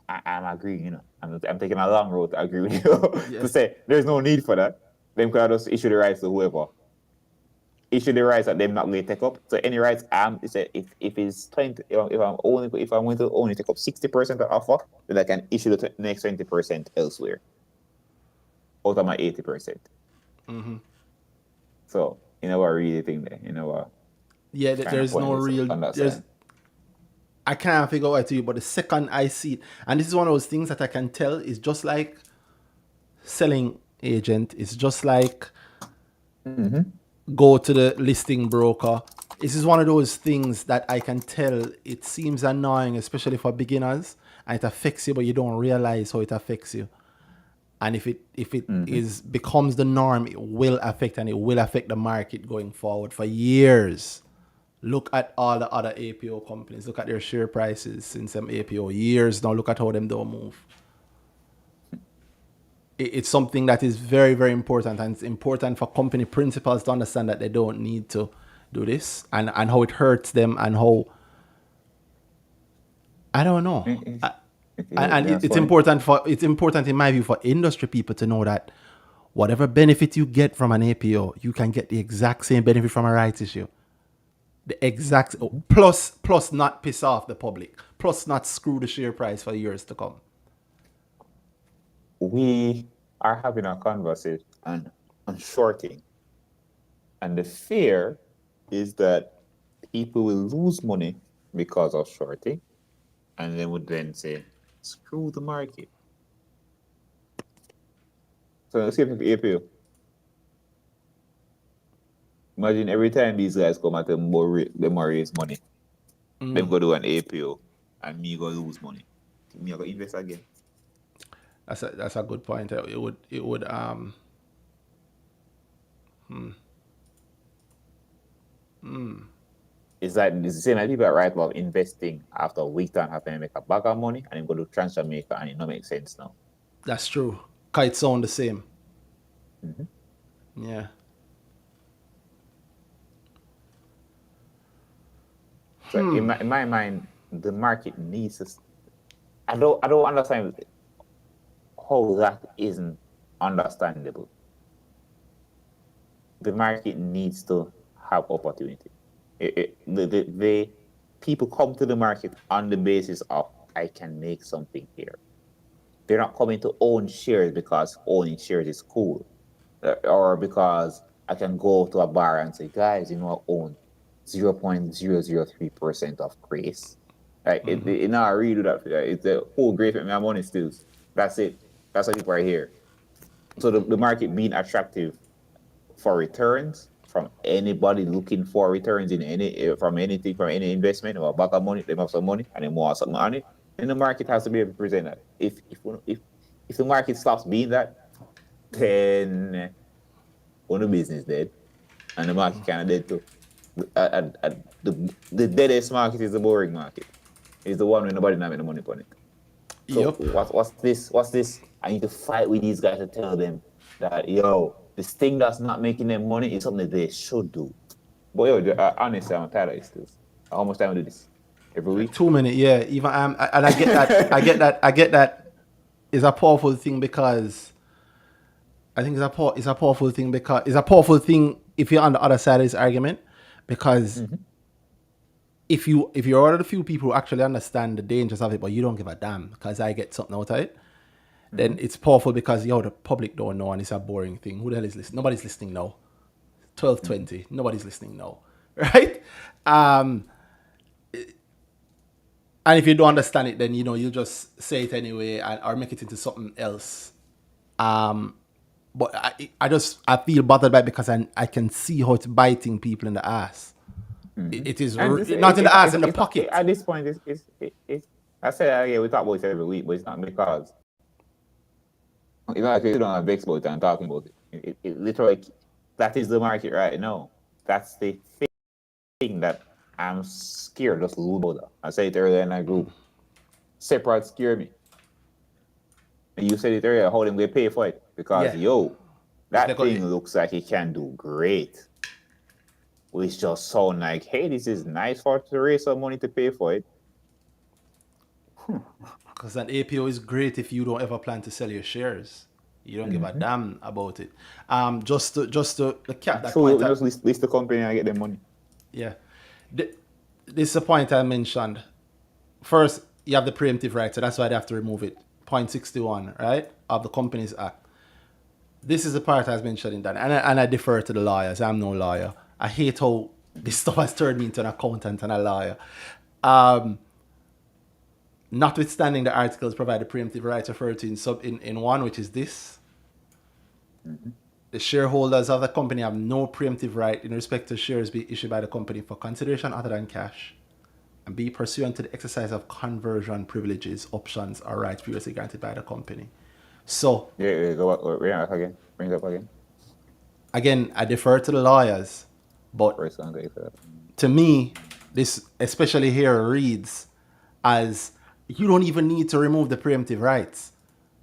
I'm agreeing, I'm taking a long road to agree with you to say there's no need for that. Then could I just issue the rights to whoever? Issue the rights that them not going to take up. So any rights, if it's 20, if I'm going to only take up 60% of the offer, then I can issue the next 20% elsewhere out of my 80%. So you know what I really think there, Yeah, there's no real. I can't figure out what to do, but the second I see it, and this is one of those things that I can tell is just like selling agent. It's just like go to the listing broker. This is one of those things that I can tell it seems annoying, especially for beginners, and it affects you, but you don't realize how it affects you. And if it becomes the norm, it will affect the market going forward for years. Look at all the other APO companies. Look at their share prices since them APO years now. Look at how them don't move. It's something that is very, very important, and it's important for company principals to understand that they don't need to do this, and how it hurts them, and how I don't know. It's important in my view for industry people to know that whatever benefit you get from an APO, you can get the exact same benefit from a rights issue. The exact plus not piss off the public, plus not screw the share price for years to come. We are having a conversation, and on shorting. And the fear is that people will lose money because of shorting, and they would then say, screw the market. So let's give it APO. Imagine every time these guys come at them raise money, them go do an APO, and me go lose money. Me go invest again. That's a good point. It would It's like it's the same as people right about investing after a week and have to make a bag of money and then go to transfer maker and it don't make sense now. That's true. Kite sound the same. Yeah. So in my mind, the market needs to. I don't understand how that isn't understandable. The market needs to have opportunity. The people come to the market on the basis of I can make something here. They're not coming to own shares because owning shares is cool, or because I can go to a bar and say, guys, I own 0.003% of Grace. Like it not really do that. It's the whole Grace with my money still. That's it. That's why people are here. So the market being attractive for returns from anybody looking for returns in from anything, from any investment or a bag of money, they have some money and they want something on it, then the market has to be able to present that. If the market stops being that, then the business dead, and the market kind of dead too. The deadest market is the boring market. It's the one where nobody not make the money on it. So what's this? What's this? I need to fight with these guys to tell them that this thing that's not making them money is something that they should do. But honestly, I'm tired of this still. How much time do this? Every week? 2 minutes, yeah. Even and I get that. I get that. Is a powerful thing because I think it's a powerful thing because it's a powerful thing if you're on the other side of this argument because if you're one of the few people who actually understand the dangers of it, but you don't give a damn because I get something out of it, then it's powerful because the public don't know and it's a boring thing. Who the hell is listening? Nobody's listening now. 12:20. Nobody's listening now, right? And if you don't understand it, then you just say it anyway or make it into something else. But I feel bothered by it because I can see how it's biting people in the ass. It is not in the ass, in the pocket. At this point, it's I say we talk about it every week, but it's not because it's not like we don't have vex about it and talking about it. It literally, that is the market right now. That's the thing that I'm scared just lose about that. I said it earlier in our group. Separate scare me. And you said it earlier, how them they pay for it. Because that thing looks like it can do great. Which just sound like, hey, this is nice for to raise some money to pay for it. Because an APO is great if you don't ever plan to sell your shares. You don't give a damn about it. Just to cap that point. Just list the company and get them money. Yeah. This is a point I mentioned. First, you have the preemptive right, so that's why they have to remove it. Point 61, right, of the Companies Act. This is the part I was mentioning that, and I defer to the lawyers. I'm no lawyer. I hate how this stuff has turned me into an accountant and a lawyer. Notwithstanding, the articles provide the preemptive rights referred to in one, which is this. The shareholders of the company have no preemptive right in respect to shares be issued by the company for consideration other than cash, and be pursuant to the exercise of conversion privileges, options, or rights previously granted by the company. So go back again. Bring it up again. Again, I defer to the lawyers, but to me, this especially here reads as you don't even need to remove the preemptive rights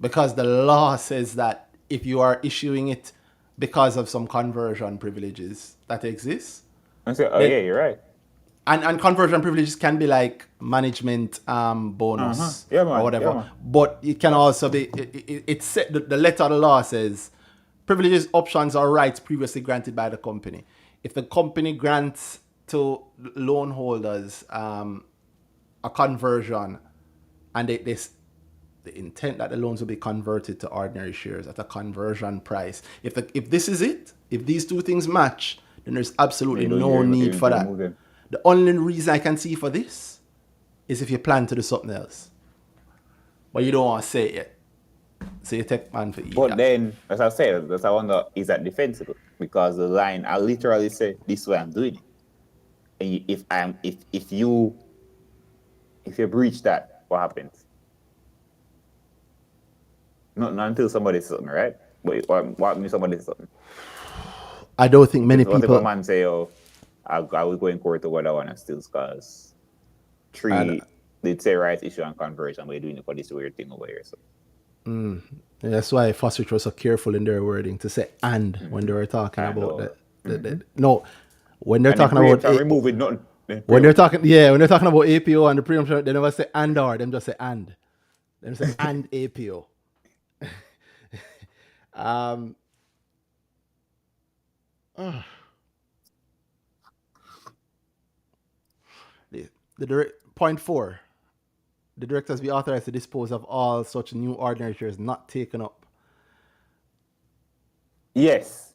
because the law says that if you are issuing it because of some conversion privileges that exist. You're right. And conversion privileges can be like management bonus or whatever. Yeah, but it can also be, the letter of the law says privileges, options, or rights previously granted by the company. If the company grants to loan holders a conversion and they the intent that the loans will be converted to ordinary shares at a conversion price. If this is it, if these two things match, then there's absolutely no need for that. The only reason I can see for this is if you plan to do something else, but you don't want to say it yet. So you take man for But then, as I said, I wonder, is that defensible? Because the line, I literally say, this way I'm doing it. And if you breach that, what happens? Not until somebody says something, right? But what means somebody says something? I don't think many people. What if a man say, "Oh, I will go in court to what I want to steal because they'd say rights issue and conversion, but you're doing it for this weird thing over here." So. That's why Foster was so careful in their wording to say "and" when they were talking about that. No, when they're talking about removing nothing. When they're talking about APO and the preemption, they never say "and" or them just say "and." Them say "and APO." Point 4. The directors be authorized to dispose of all such new ordinary shares not taken up. Yes.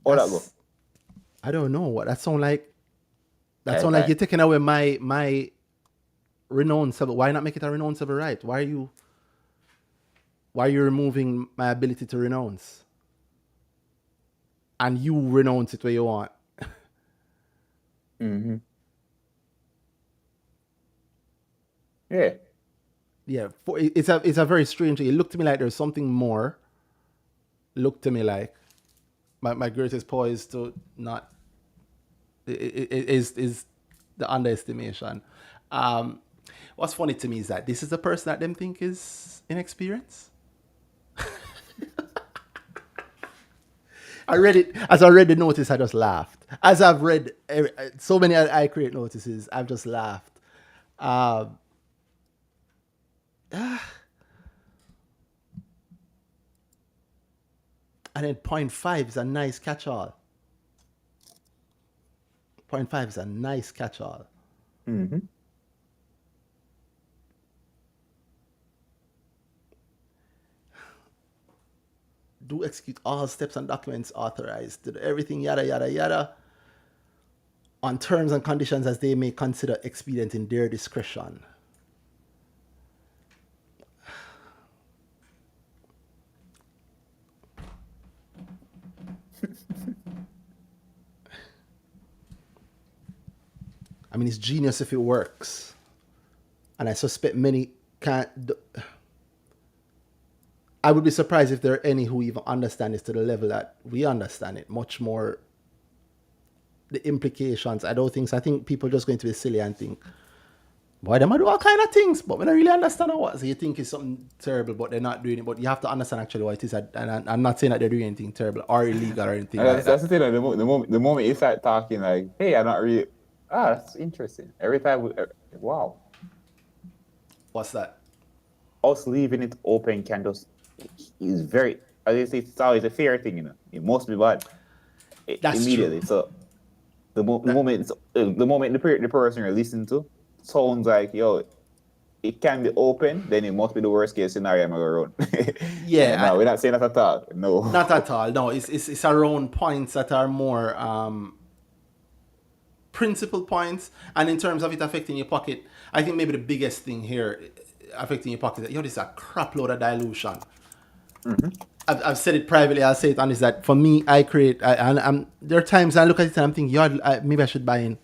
Or that go? I don't know what that sound like. That sound like you're taking away my renounceable. Why not make it a renounceable right? Why are you removing my ability to renounce? And you renounce it where you want. Mm-hmm. Yeah. Yeah. It's a very strange thing. It looked to me like there's something more. Looked to me like my greatest poise to not is the underestimation. What's funny to me is that this is the person that them think is inexperienced. As I read the notice, I just laughed. As I've read so many I create notices, I've just laughed. And then point 5 is a nice catch-all. Point 5 is a nice catch-all. Mm-hmm. Do execute all steps and documents authorized. Do everything yada yada yada on terms and conditions as they may consider expedient in their discretion. I mean, it's genius if it works. And I suspect many can't. I would be surprised if there are any who even understand this to the level that we understand it. Much more the implications. I don't think so. I think people are just going to be silly and think, boy, they might do all kind of things, but we don't really understand what. So you think it's something terrible, but they're not doing it. But you have to understand actually what it is. And I'm not saying that they're doing anything terrible or illegal or anything like that. That's the thing. The moment you start talking like, hey, I'm not really... that's interesting. Every time, wow. What's that? Us leaving it open can just... It's very... It's always a fair thing, you know. It must be bad. That's immediately. True. So the moment the person you're listening to sounds like, yo, it can be open, then it must be the worst case scenario I'm going to run. Yeah. No, we're not saying that at all. No. Not at all. No, it's around points that are more principal points. And in terms of it affecting your pocket, I think maybe the biggest thing here affecting your pocket is that, this is a crap load of dilution. Mm-hmm. I've said it privately, I'll say it on this, that for me, there are times I look at it and I'm thinking, maybe I should buy in.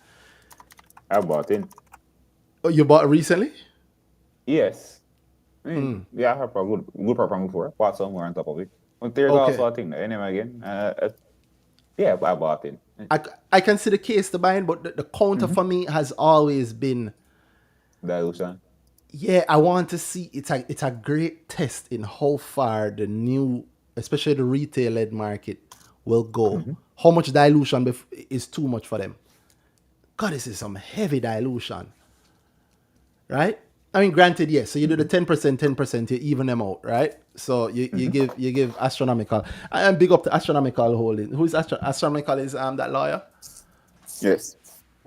I bought in. Oh, you bought recently? Yes. Yeah, I have a good program before. Bought somewhere on top of it. But there's also a thing, anyway, again. Yeah, I bought in. I can see the case to buying, but the counter for me has always been dilution. Yeah, I want to see. It's a great test in how far the new, especially the retail-led market, will go. Mm-hmm. How much dilution is too much for them? God, this is some heavy dilution, right? I mean, granted, yes. So you do the 10%, you even them out, right? So you give astronomical. And big up to astronomical holding. Who is astronomical? Is that lawyer? Yes.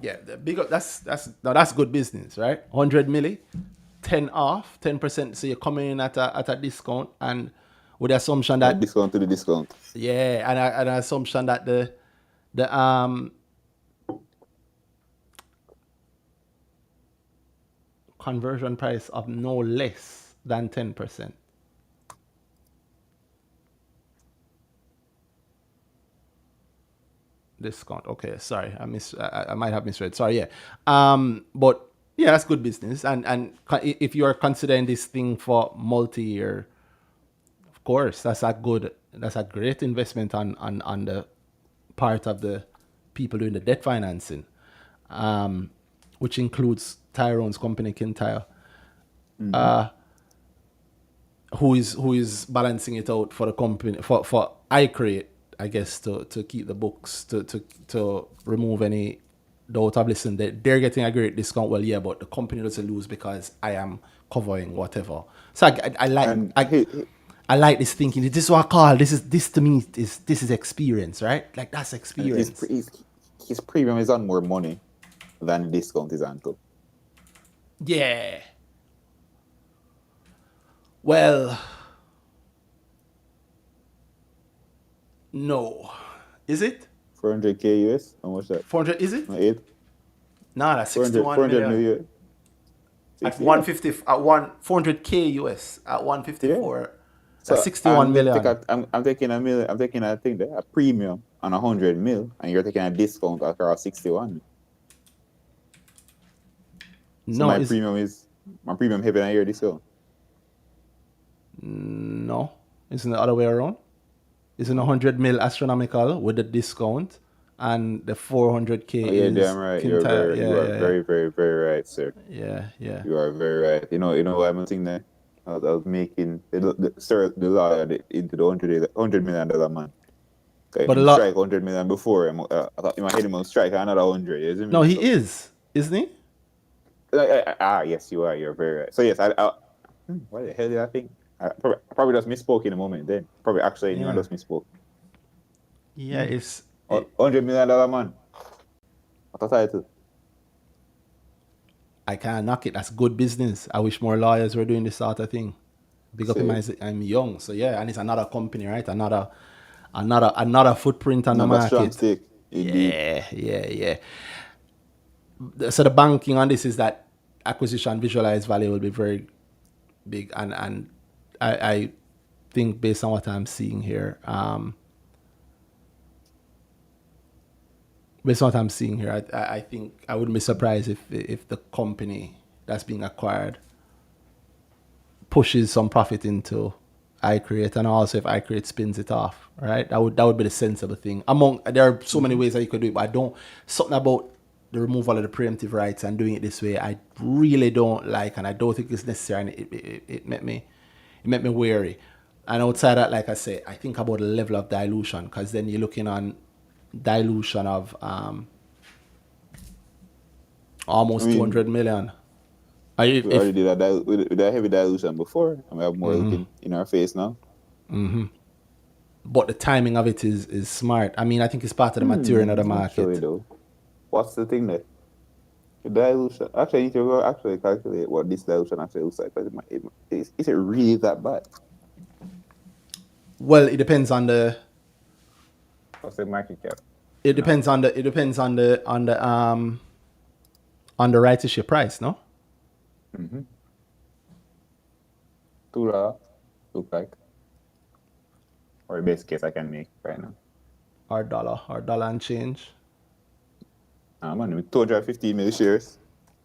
Yeah, the big up. That's good business, right? 100 milli. 10%. So you're coming in at a discount, and with the assumption A that discount to the discount. yeah, and an assumption that the conversion price of no less than 10%. Discount. Okay, sorry, I might have misread. Sorry, yeah. But yeah, that's good business. And if you are considering this thing for multi-year, of course, that's a great investment on the part of the people doing the debt financing, which includes Tyrone's company, Kintyre, who is balancing it out for the company for iCreate, I guess, to keep the books, to remove any doubt of listen, they're getting a great discount. Well, yeah, but the company doesn't lose because I am covering whatever. So I like And I like this thinking. This is what I call this to me is experience, right? Like that's his, experience. his premium is on more money than the discount is on too. Yeah. Well, no. Is it 400K US? How much that? 400? Is it? No, 8? Nah, that's 400, 61 400 million. million. At 60, 150 at 400K US at 154. yeah. That's So 61 million. I'm taking a million. I'm taking a thing there, a premium on 100 mil, and you're taking a discount across 61. So No, my premium heavy a year discount. no, isn't the other way around? Isn't 100 mil astronomical with the discount, and the 400K Oh yeah, is damn right. Kintyre. You are Yeah, very, very, very right, sir. yeah, yeah. You are very right. You know what I'm thinking there. I was making the lawyer into the $100 million man. But a Him lot. strike 100 million before him. I thought in my head him will strike another 100. Isn't No, me? he So, is, isn't he? yes, you are. You're very right. So yes, what the hell did I think? I probably just misspoke in a moment. Then probably actually anyone Yeah, just misspoke. yeah. It's $100 million man. What a title. I can't knock it. That's good business. I wish more lawyers were doing this sort of thing. Big up in See, I'm young, so yeah, and it's another company, right? Another footprint on the another strong market. stick, indeed. Yeah. So the banking on this is that acquisition visualized value will be very big, and I think based on what I'm seeing here, I think I wouldn't be surprised if the company that's being acquired pushes some profit into iCreate, and also if iCreate spins it off, right? That would be the sensible thing. There are so many ways that you could do it, but I don't something about the removal of the preemptive rights and doing it this way. I really don't like, and I don't think it's necessary. And it made me wary. And outside that, like I said, I think about the level of dilution, because then you're looking on dilution of I almost mean, 200 million. we If already did with that heavy dilution before, and we have more looking in our face now. but the timing of it is smart. I mean, I think it's part of the maturing of the Actually, market. though, what's the thing there? The dilution. Actually, I need to go actually calculate what this dilution actually looks like. But is it really that bad? Well, it depends on the What's the market cap? it depends on the right issue price, no? $2 look like, or the best case I can make right now. Or dollar and change. Man, with 250 million shares,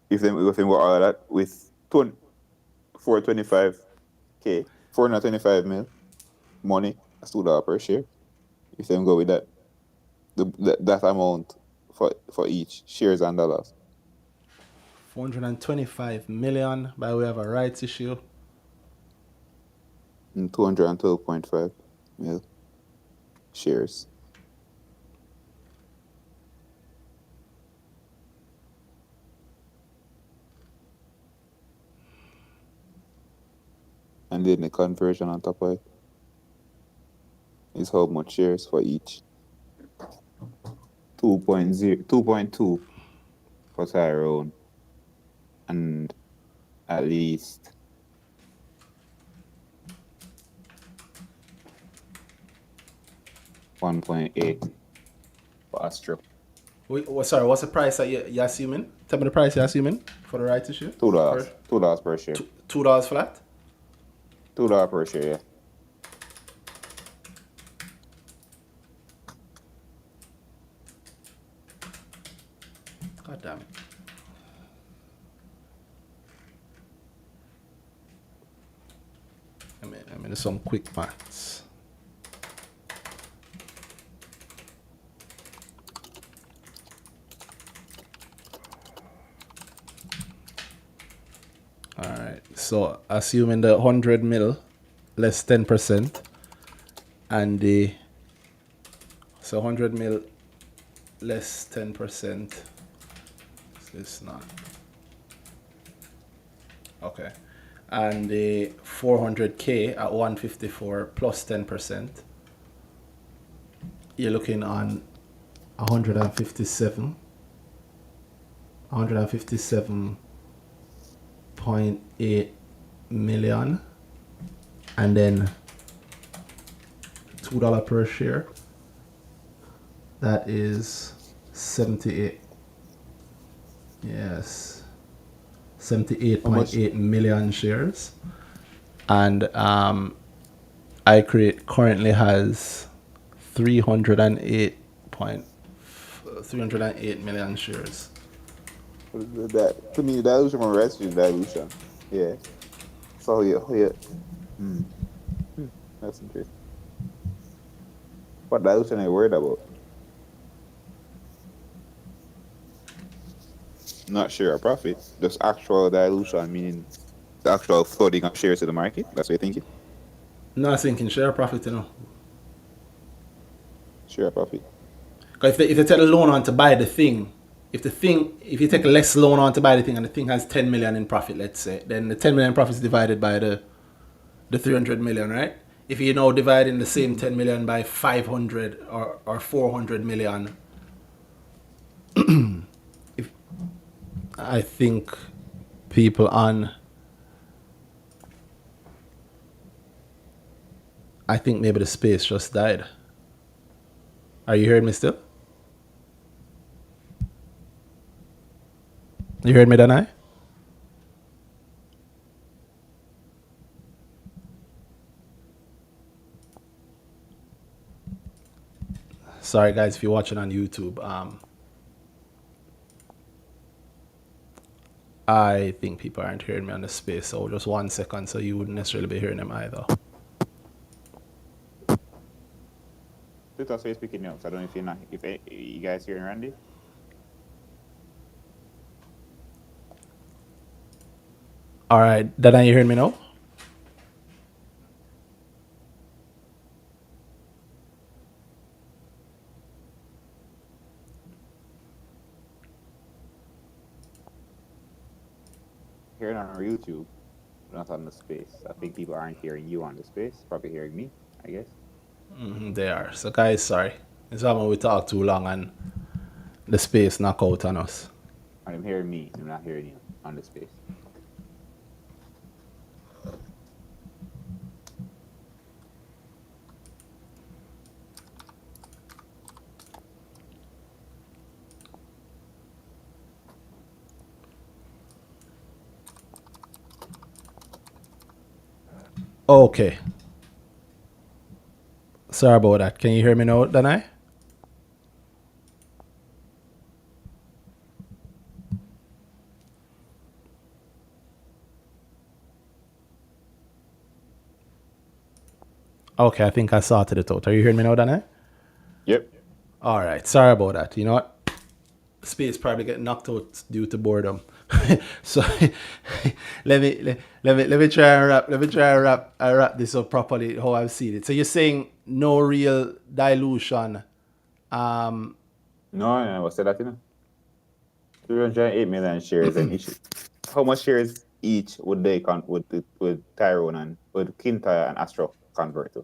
if them were all that with 425K, 425 mil money, that's $2 per share. If them go with that, that amount for each shares and dollars. 425 million by way of a rights issue. 212.5 mil shares. And then the conversion on top of it is how much shares for each. 2.2 for Tyrone and at least 1.8 for Astro. Sorry, what's the price that you're assuming? Tell me the price you're assuming for the rights issue. $2. $2 per share. $2 flat. $2 per share, yeah. God damn it. I mean, some quick maths. All right. So assuming the 100 mil less 10% and the 100 mil less 10%. It's not. Okay. And the 400k at 154 plus 10%. You're looking on 157.8 million, and then $2 per share. That is 78. Yes, 78.8 million shares, and currently has 308 million shares. That to me, dilution from rest is dilution. Yeah. So yeah. That's interesting. What dilution are you worried about? Not share of profit, just actual dilution, meaning the actual flooding of shares to the market. That's what you're thinking. No, I was thinking share profit, Share of profit. Because if they take a loan on to buy the thing, if you take less loan on to buy the thing and the thing has 10 million in profit, let's say, then the 10 million profit is divided by the 300 million, right? If you now dividing the same 10 million by 500 or 400 million, I think people I think maybe the space just died. Are you hearing me still? You heard me, Danhai? Sorry, guys, if you're watching on YouTube. I think people aren't hearing me on the space, so just 1 second, so you wouldn't necessarily be hearing them either. Twitter space picking me up. So I don't know if you guys hearing Randy. All right, Danhai, you hearing me now? Hearing on our YouTube, not on the space. I think people aren't hearing you on the space. Probably hearing me, I guess. They are. So, guys, sorry. It's when we talk too long and the space knock out on us. I'm hearing me. I'm not hearing you on the space. Okay. Sorry about that. Can you hear me now, Danhai? Okay, I think I sorted it out. Are you hearing me now, Danhai? Yep. All right. Sorry about that. You know what? Space probably get knocked out due to boredom. So let me try and wrap this up properly how I've seen it. So you're saying no real dilution. No, I was saying that, 308 million shares and each. How much shares each would they would Tyrone and would Kintyre and Astro convert to?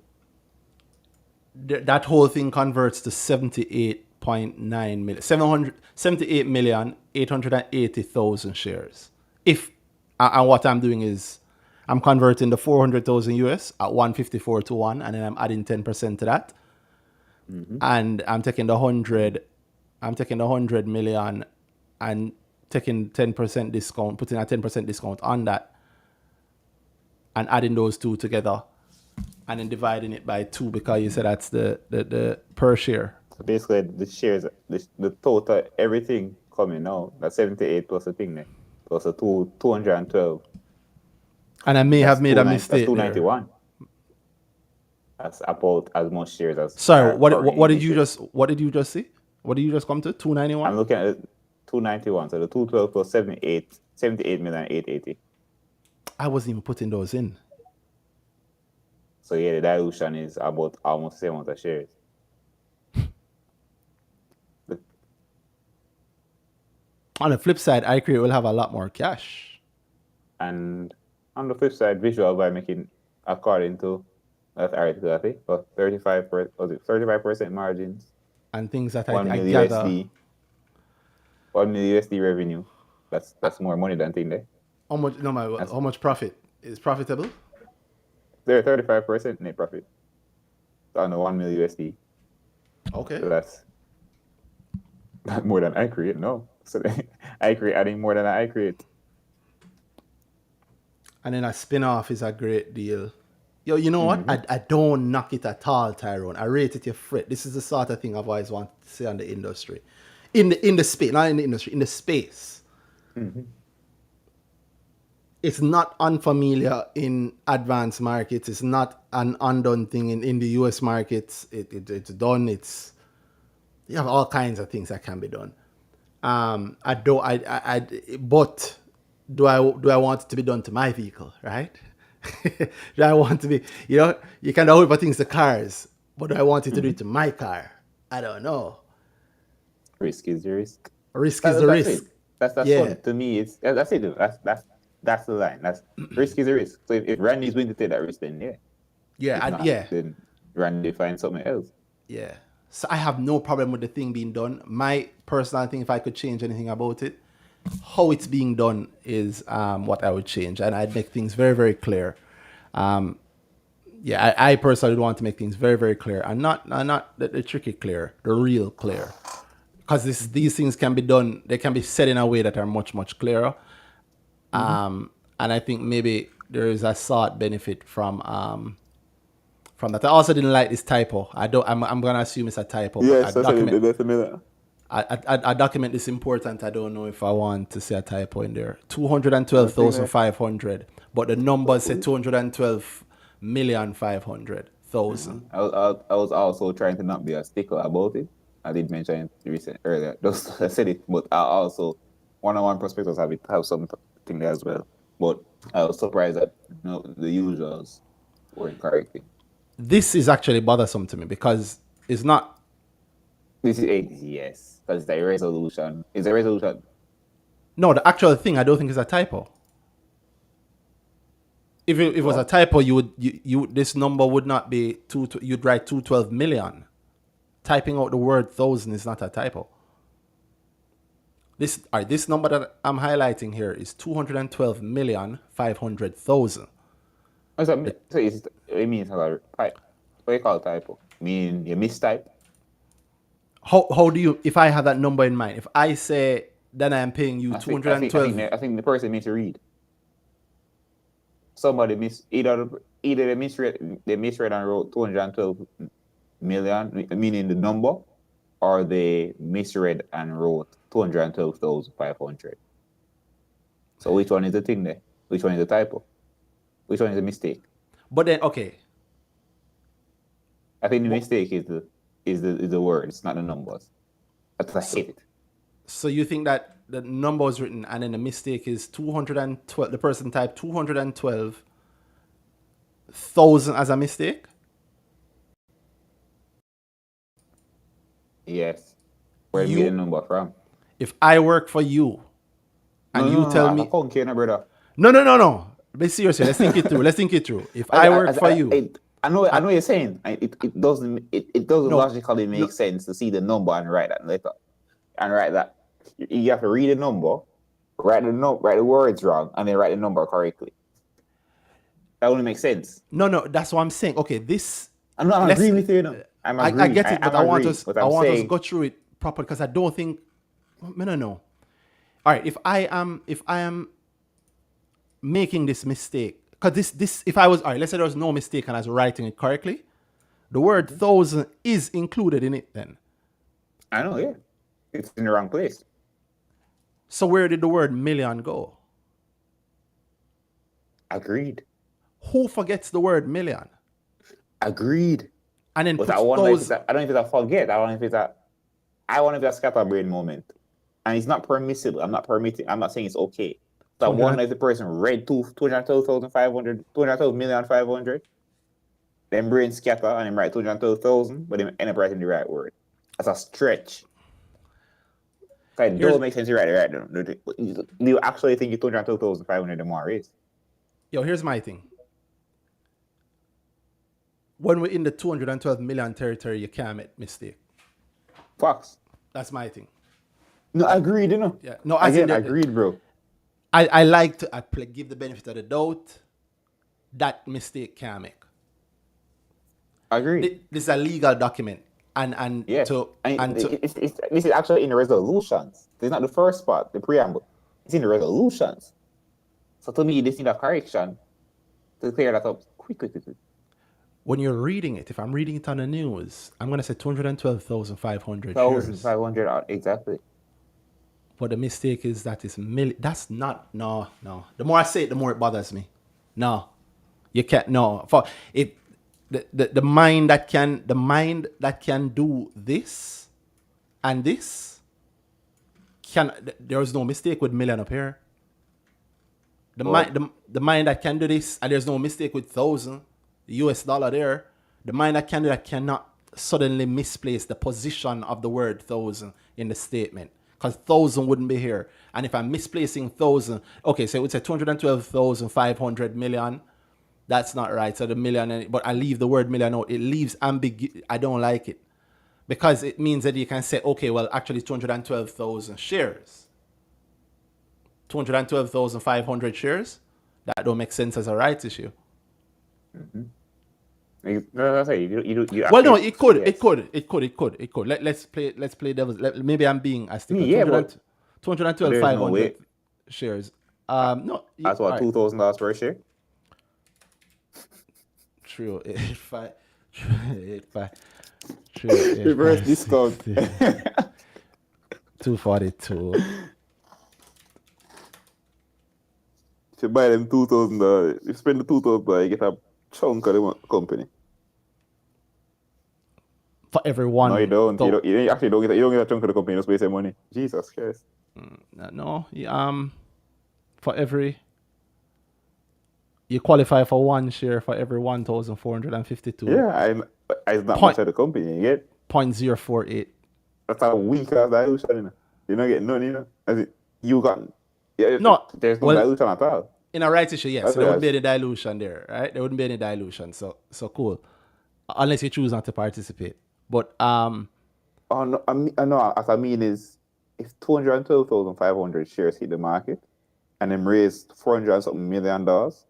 That whole thing converts to 78.9 million, 78,880,000 shares. If And what I'm doing is I'm converting the 400,000 US at 154 to 1, and then I'm adding 10% to that. And I'm taking the 100 million and taking 10% discount, putting a 10% discount on that, and adding those two together, and then dividing it by 2 because you said that's the per share. So basically, the shares, the total, everything coming now, that's 78 plus the thing there, plus the 212. And I may That's have made a 29 mistake That's there. 291. That's about as much shares as. Sorry, are what currently did you issued. just see? What did you just come to? I'm 291? looking at it, 291. So the 212 plus 78 million 880. I wasn't even putting those in. So yeah, the dilution is about almost the same amount of shares. On the flip side, iCreate will have a lot more cash. And on the flip side, Visual by making, according to that article, I think, but 35% margins, And things that 1 I million gather. USD, 1 million USD revenue. That's more money than thing there. How much? No, how much profit is profitable? They're 35% net profit on the 1 million USD. Okay. So that's not more than I create. No, so I create adding more than I create. And then a spin-off is a great deal. Yo, you know what? I don't knock it at all, Tyrone. I rate it your fret. This is the sort of thing I've always wanted to say on the industry. In the space, not in the industry, in the space. It's not unfamiliar in advanced markets. It's not an undone thing in the US markets. It's done. You have all kinds of things that can be done. But do I want it to be done to my vehicle, right? Do I want to be, you can always put things to cars, but do I want it to do it to my car? I don't know. Risk is the risk. Risk is the risk. That's Yeah. fun. To me, that's it. That's the line. That's risk is a risk. So if Randy's willing to take that risk, then yeah. Yeah, Then Randy finds something else. yeah. So I have no problem with the thing being done. My personal thing, if I could change anything about it, how it's being done is what I would change, and I'd make things very, very clear. I personally want to make things very, very clear, and not the tricky clear, the real clear, because these things can be done. They can be said in a way that are much, much clearer. And I think maybe there is a slight benefit from that. I also didn't like this typo. I'm gonna assume it's a typo. Yes, A document this important. I don't know if I want to say a typo in there. 212,500, but the numbers say 212,500,000. I was also trying to not be a stickler about it. I did mention it earlier. Just I said it, but I also one-on-one prospectors have something there as well. But I was surprised that the usuals weren't correcting. This is actually bothersome to me because it's not. This is yes, because the resolution is a resolution. No, the actual thing I don't think is a typo. If it was a typo, you this number would not be you'd write 212 million. Typing out the word 1,000 is not a typo. This number that I'm highlighting here is 212,500,000. So it means what you call typo? Mean you mistype? How do you, if I have that number in mind, if I say then I am paying you 212, I think the person needs to read. Somebody either they misread and wrote 212 million, meaning the number, or they misread and wrote 212,500. So which one is the thing there? Which one is the typo? Which one is the mistake? But then okay. I think the mistake is the word, it's not the numbers. I hate it. So you think that the number was written and then the mistake is 212, the person typed 212,000 as a mistake? Yes. Where you get the number from? If I work for you and you tell me, brother. No. Be serious here. Let's think it through. If I work for you, I know what you're saying. It doesn't logically make sense to see the number and write that letter. And write that. You have to read the number write the words wrong, and then write the number correctly. That only makes sense. No, that's what I'm saying. Okay, this. I'm agreeing with you. I'm agreeing. I get it, but I want us saying, go through it properly because I don't think. I don't know. All right, if I am making this mistake, because this if I was all right, let's say there was no mistake and I was writing it correctly, the word thousand is included in it then. I know, yeah. It's in the wrong place. So where did the word million go? Agreed. Who forgets the word million? Agreed. And then but I don't know if it's a forget. I want if it's a scatterbrain moment. And it's not permissible. I'm not saying it's okay. So I wonder if the person read 212,500, then brain scatter and then write 212,000, but then end up writing the right word. That's a stretch. It don't make sense to write it right now. Do you actually think 212,500 the more is? Yo, here's my thing. When we're in the 212 million territory, you can't make mistake. Facts. That's my thing. No, I agreed, you know. Yeah. No, agreed, bro. I like to give the benefit of the doubt. That mistake can't make. Agreed. This is a legal document. And yeah. This is actually in the resolutions. This is not the first part, the preamble. It's in the resolutions. So to me, this need a correction to clear that up quick. When you're reading it, if I'm reading it on the news, I'm going to say 212,500 shares. 1,500, exactly. But the mistake is that it's million. That's not, no. The more I say it, the more it bothers me. No. You can't, no. For it, the mind that can do this and this, there's no mistake with million up here. The mind that can do this, and there's no mistake with $1,000 US there. The mind that can do that cannot suddenly misplace the position of the word 1,000 in the statement, because 1,000 wouldn't be here. And if I'm misplacing 1,000, okay, so it would say 212,500 million. That's not right. So the million, but I leave the word million out. It leaves ambiguity. I don't like it because it means that you can say, okay, well, actually 212,000 shares. 212,500 shares. That don't make sense as a rights issue. Mm-hmm. No, you well, no, it could. Let's play devil's. Maybe I'm being a sticker. Yeah, but 212,500 shares. No, that's what $2,000 per share. True. If I reverse discount. 242. If you buy them $2,000, you spend the $2,000, you get a chunk of the company. For everyone. No, you don't. You actually don't get a chunk of the company. You just waste your money. Jesus Christ. No. For every. You qualify for one share for every 1,452. Yeah, it's not much of the company. You get 0.048. That's a weak ass dilution. You know? You're not getting none. You know, there's no dilution at all. In a rights issue, yes, there wouldn't be any dilution there, right? There wouldn't be any dilution. So cool, unless you choose not to participate. But no, what I mean is, if 212,500 shares hit the market, and them raised $400 million,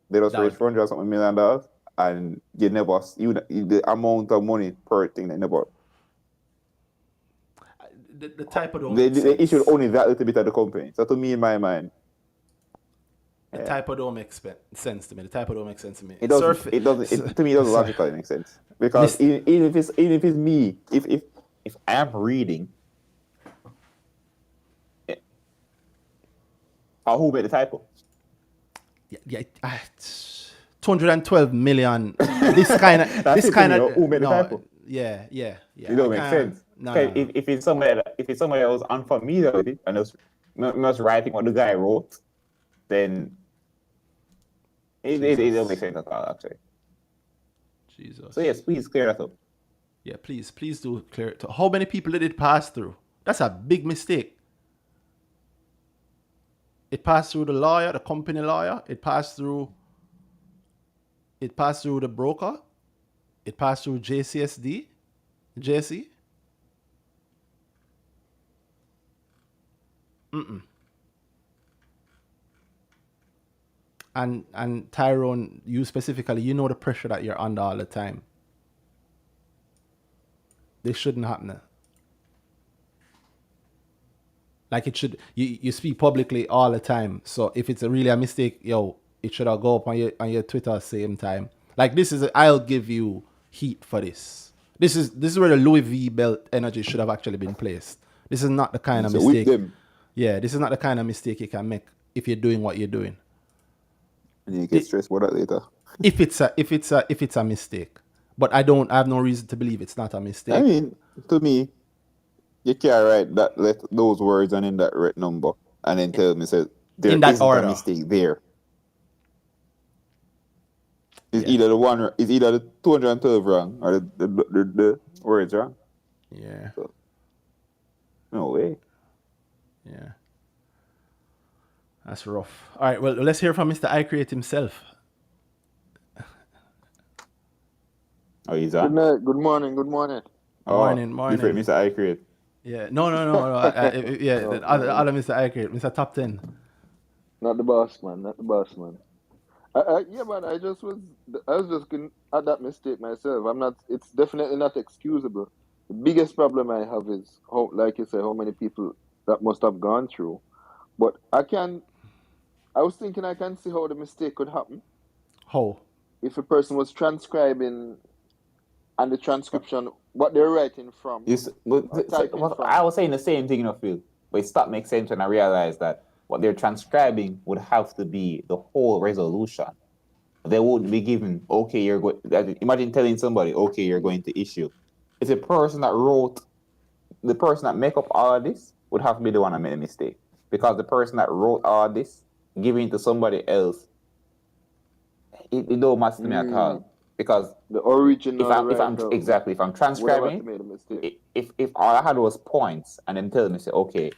they just raised $400 million, and you never the amount of money per thing they never. The type of they issued only that little bit of the company. So to me, in my mind, the type of don't make sense to me. It doesn't. To me, it doesn't logically make sense, because even if it's me, if I am reading, who made the typo? Yeah. 212 million. This kind of. Who made the typo? Yeah. It don't make sense. No. If it's somebody that was unfamiliar with it and was not writing what the guy wrote, then it don't make sense at all, actually. Jesus. So yes, please clear that up. Yeah, please do clear it. How many people did it pass through? That's a big mistake. It passed through the lawyer, the company lawyer. It passed through the broker. It passed through JCSD, JC. And Tyrone, you specifically, you know the pressure that you're under all the time. This shouldn't happen. Like it should, you speak publicly all the time. So if it's really a mistake, yo, it should have go up on your Twitter same time. Like this is, I'll give you heat for this. This is where the Louis V belt energy should have actually been placed. This is not the kind of So whip mistake. them. Yeah, this is not the kind of mistake you can make if you're doing what you're doing. And you get stressed about that later. If it's a mistake, but I have no reason to believe it's not a mistake. I mean, to me, you can't write those words and in that right number and then tell me say there In that isn't order. a mistake there. It's Yeah. either the 212 wrong or the words wrong. Yeah. So, no way. Yeah. That's rough. All right, well, let's hear from Mr. I Create himself. Oh, he's Good on. night. Good morning. Good morning. Morning. Different Mr. I create. Yeah. No. Yeah, the other Mr. I Create, Mr. Top 10. Not the boss man. Not the boss man. Yeah, man. I was just going at that mistake myself. I'm not. It's definitely not excusable. The biggest problem I have is how, like you say, how many people that must have gone through. But I was thinking I can see how the mistake could happen How? if a person was transcribing, and the transcription, what they're writing from. I was saying the same thing in a field, but it stopped making sense when I realized that what they're transcribing would have to be the whole resolution. They wouldn't be given, okay, you're going. Imagine telling somebody, okay, you're going to issue. It's the person that make up all of this would have to be the one that made a mistake, because the person that wrote all of this, giving it to somebody else, it don't matter to me at all. Because the original, if I'm transcribing, made a mistake. If all I had was points and then tell me, say, okay,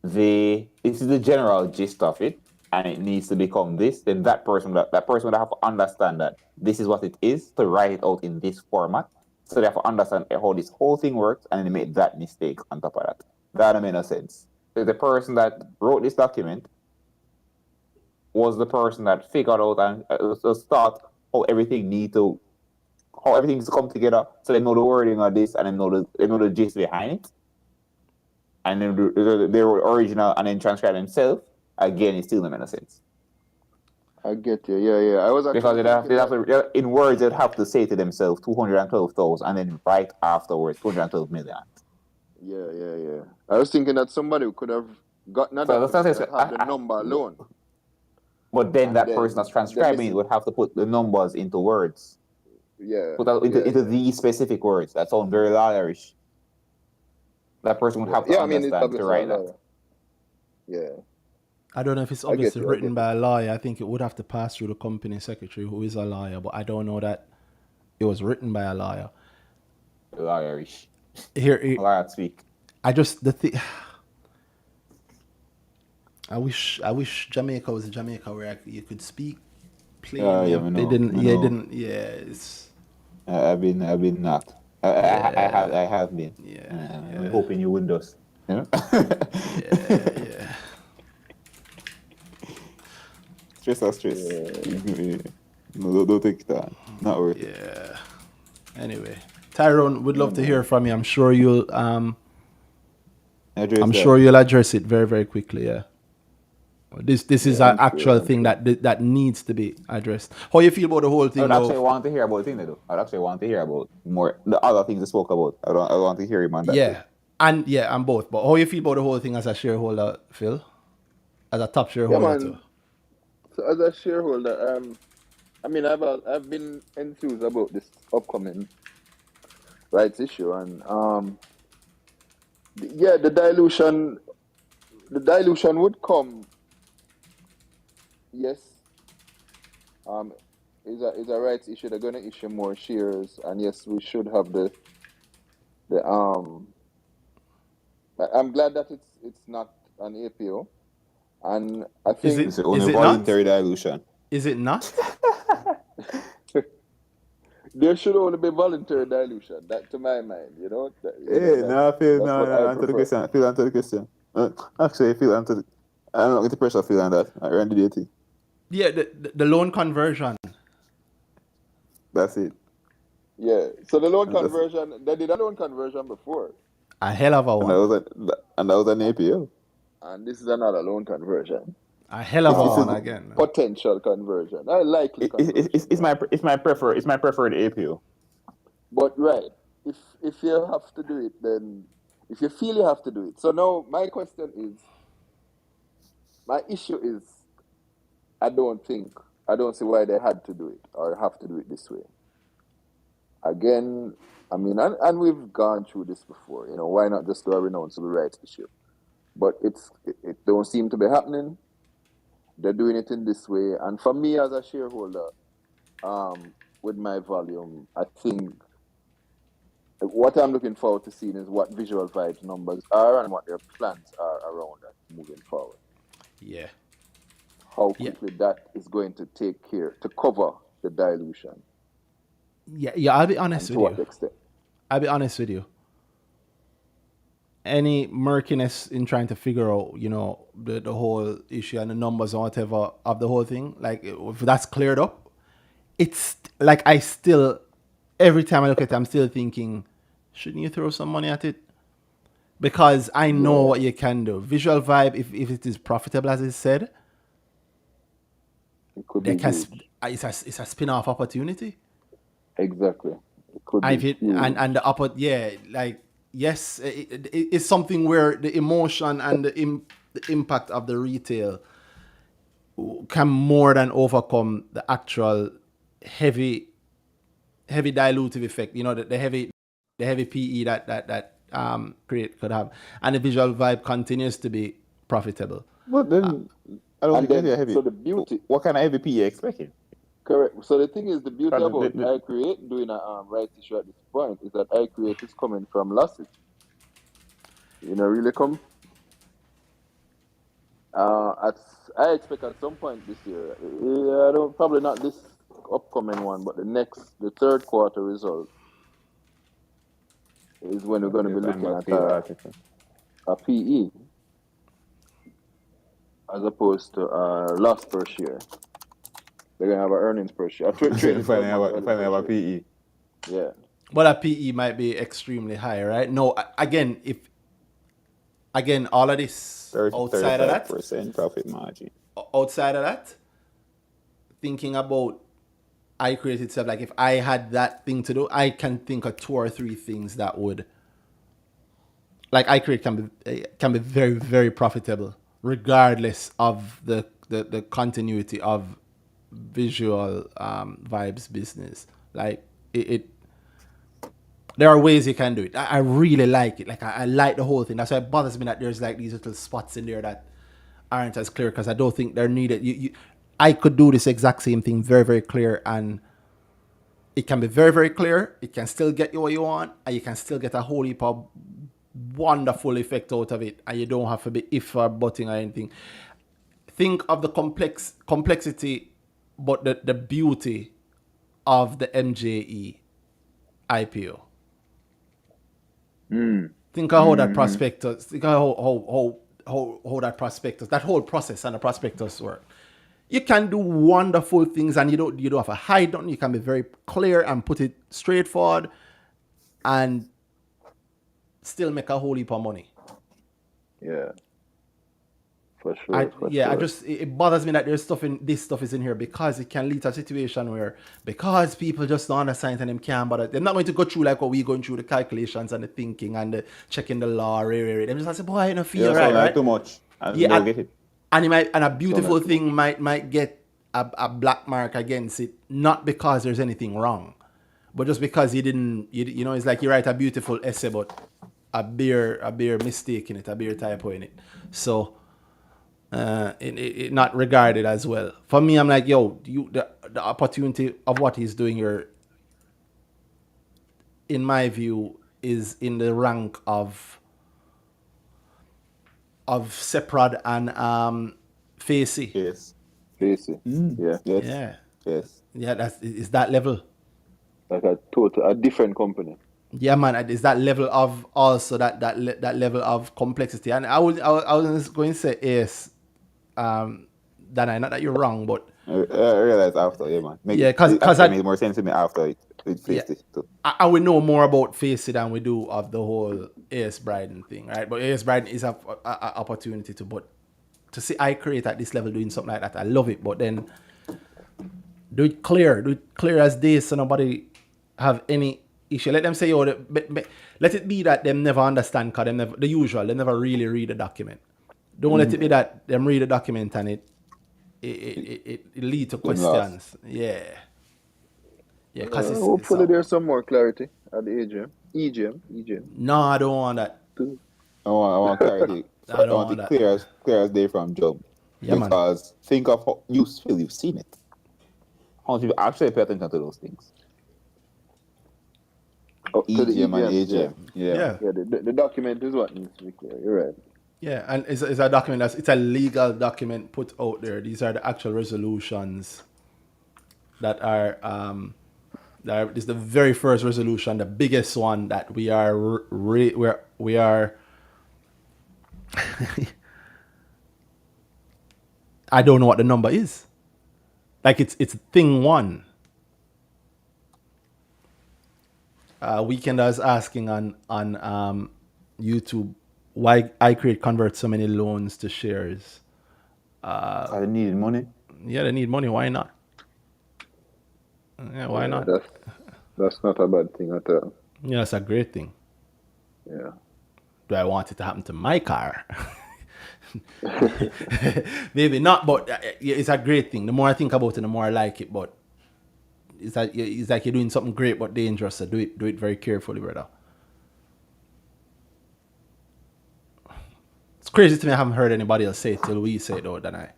this is the general gist of it, and it needs to become this, then that person would have to understand that this is what it is to write it out in this format. So they have to understand how this whole thing works, and then they made that mistake on top of that. That don't make no sense. So the person that wrote this document was the person that figured out and thought how everything needs to come together, so they know the wording of this and they know the gist behind it, and then they were original and then transcribe themselves. Again, it still doesn't make sense. I get you. Yeah. I was because in words they'd have to say to themselves 212,000 and then right afterwards 212 million. Yeah. I was thinking that somebody could have gotten the number alone. But then that person that's transcribing would have to put the numbers into words. Yeah. Into these specific words. That sounds very lawyerish. That person would have to understand to write that. Yeah. I don't know if it's obviously written by a lawyer. I think it would have to pass through the company secretary, who is a lawyer, but I don't know that it was written by a lawyer. Lawyerish. Lawyer speak. I wish Jamaica was Jamaica where you could speak plainly. They didn't. It's. I've been not. I have been. Yeah. I'm hoping you wouldn't just. Yeah. Stress. Yeah. No, don't take that. Not worth it. Yeah. Anyway, Tyrone, would love to hear from you. I'm sure you'll you'll address it very, very quickly. Yeah. This is an actual thing that needs to be addressed. How you feel about the whole thing? I'd actually want to hear about the thing, though. I'd actually want to hear about more the other things they spoke about. I want to hear him on that. Yeah, and both. But how you feel about the whole thing as a shareholder, Phil? As a top shareholder too. So as a shareholder, I mean, I've been enthused about this upcoming rights issue, and the dilution would come. Yes, is a rights issue. They're going to issue more shares, and yes, we should have the I'm glad that it's not an APO, and I think it's only voluntary dilution. Is it not? There should only be voluntary dilution. That, to my mind, you know. Answer the question. Actually, I'm not going to pressure Phil on that. Randy Danhai. Yeah, the loan conversion. That's it. Yeah. So the loan And that's conversion, they did a loan conversion before, A hell of a and that one. was and that was an APO. and this is another loan conversion. A hell of a It's a, one again. Potential conversion, a likely conversion, it's right? my preferred APO. But right, if you have to do it, then if you feel you have to do it. So now my question is, my issue is, I don't see why they had to do it or have to do it this way. Again, I mean, and we've gone through this before. You know, why not just do a renounceable rights issue? But it don't seem to be happening. They're doing it in this way, and for me as a shareholder, with my volume, I think what I'm looking forward to seeing is what Visual Vibes numbers are and what their plans are around that moving forward. Yeah. How Yeah. quickly that is going to take care to cover the dilution, Yeah, I'll be and honest to with what you. extent. I'll be honest with you. Any murkiness in trying to figure out, the whole issue and the numbers and whatever of the whole thing, like if that's cleared up, it's like I still, every time I look at it, I'm still thinking, shouldn't you throw some money at it? Because I know Yeah, what you can do. Visual Vibe, if it is profitable as it said, it could they be can. huge. It's a spin-off opportunity. Exactly, it could And be if it huge. and the upper, yeah, like yes, it's something where the emotion and the impact of the retail can more than overcome the actual heavy dilutive effect. The heavy PE that create could have, and the Visual Vibe continues to be profitable. But then I don't And think then, they're heavy. so the beauty, What kind of heavy P you expecting? correct. So the thing is, the beauty Because about I create doing a rights issue at this point is that I create is coming from losses. Really come. At I expect at some point this year. I don't, probably not this upcoming one, but the third quarter result is when we're going to be looking at article. a PE as opposed to loss per share. They're gonna have an earnings per share, trading 12 months earnings Finally have per a PE. share. Yeah, But a PE might be extremely high, right? No, again, all of this 35% profit margin. outside of that, thinking about iCreate itself, like if I had that thing to do, I can think of 2 or 3 things that would, like iCreate can be very, very profitable, regardless of the continuity of Visual Vibes business. Like it there are ways you can do it. I really like it. Like I like the whole thing. That's why it bothers me that there's like these little spots in there that aren't as clear, because I don't think they're needed. I could do this exact same thing very, very clear, and it can be very, very clear. It can still get you what you want, and you can still get a whole heap of wonderful effect out of it, and you don't have to be if or butting or anything. Think of the complexity, but the beauty of the MJE IPO. Think of how that prospectus, think of how that prospectus, that whole process and the prospectus work. You can do wonderful things, and you don't have to hide them. You can be very clear and put it straightforward, and still make a whole heap of money. yeah, for sure. It bothers me that this stuff is in here, because it can lead to a situation where, because people just don't understand and them can't bother, they're not going to go through like what we going through, the calculations and the thinking and the checking the law. Them just say, boy, I don't feel right. Too much. And Yeah, don't get it. and a beautiful thing might get a black mark against it, not because there's anything wrong, but just because it's like you write a beautiful essay, but a bare mistake in it, a bare typo in it. So it not regarded as well. For me, I'm like, the opportunity of what he's doing here, in my view, is in the rank of Seprad and Facey. Yes. Facey. Yeah. Yes. Yeah. Yes. Yeah, it's that level. Like a different company. Yeah, man, it's that level of also that level of complexity. And I was going to say, yes, Danhai, not that you're wrong, but I realized after, yeah, man. Yeah, It because actually made more sense to me after it yeah, faced it too. I would know more about Face It than we do of the whole AS Bryden thing, right? But AS Bryden is a opportunity to see I create at this level doing something like that. I love it, but then do it clear as day, so nobody have any issue. Let them say, oh, let it be that them never understand, cause they never really read the document. Don't let it be that them read the document and it lead to Them lost. questions. Yeah, cause it's Hopefully there's some more clarity at the EGM. no, I don't want that. Too. I want clarity. I I don't want want it that. clear as day from jump. Yeah, man. Because think of how you've seen it. How many people actually pay attention to those things? Oh, to the EGM and EGMs, AGM. Yeah. Yeah, the document is what needs to be clear. You're right. Yeah, and it's a document it's a legal document put out there. These are the actual resolutions that are this is the very first resolution, the biggest one that we are we are I don't know what the number is. Like it's thing one. Weekenders asking on YouTube why I create convert so many loans to shares. I needed money. Yeah, they need money. Why not? Yeah, why not? That's not a bad thing at all. Yeah, that's a great thing. Yeah. Do I want it to happen to my car? Maybe not, but it's a great thing. The more I think about it, the more I like it. But it's like you're doing something great but dangerous. So do it very carefully, brother. It's crazy to me. I haven't heard anybody else say it till we say it, though. Danhai.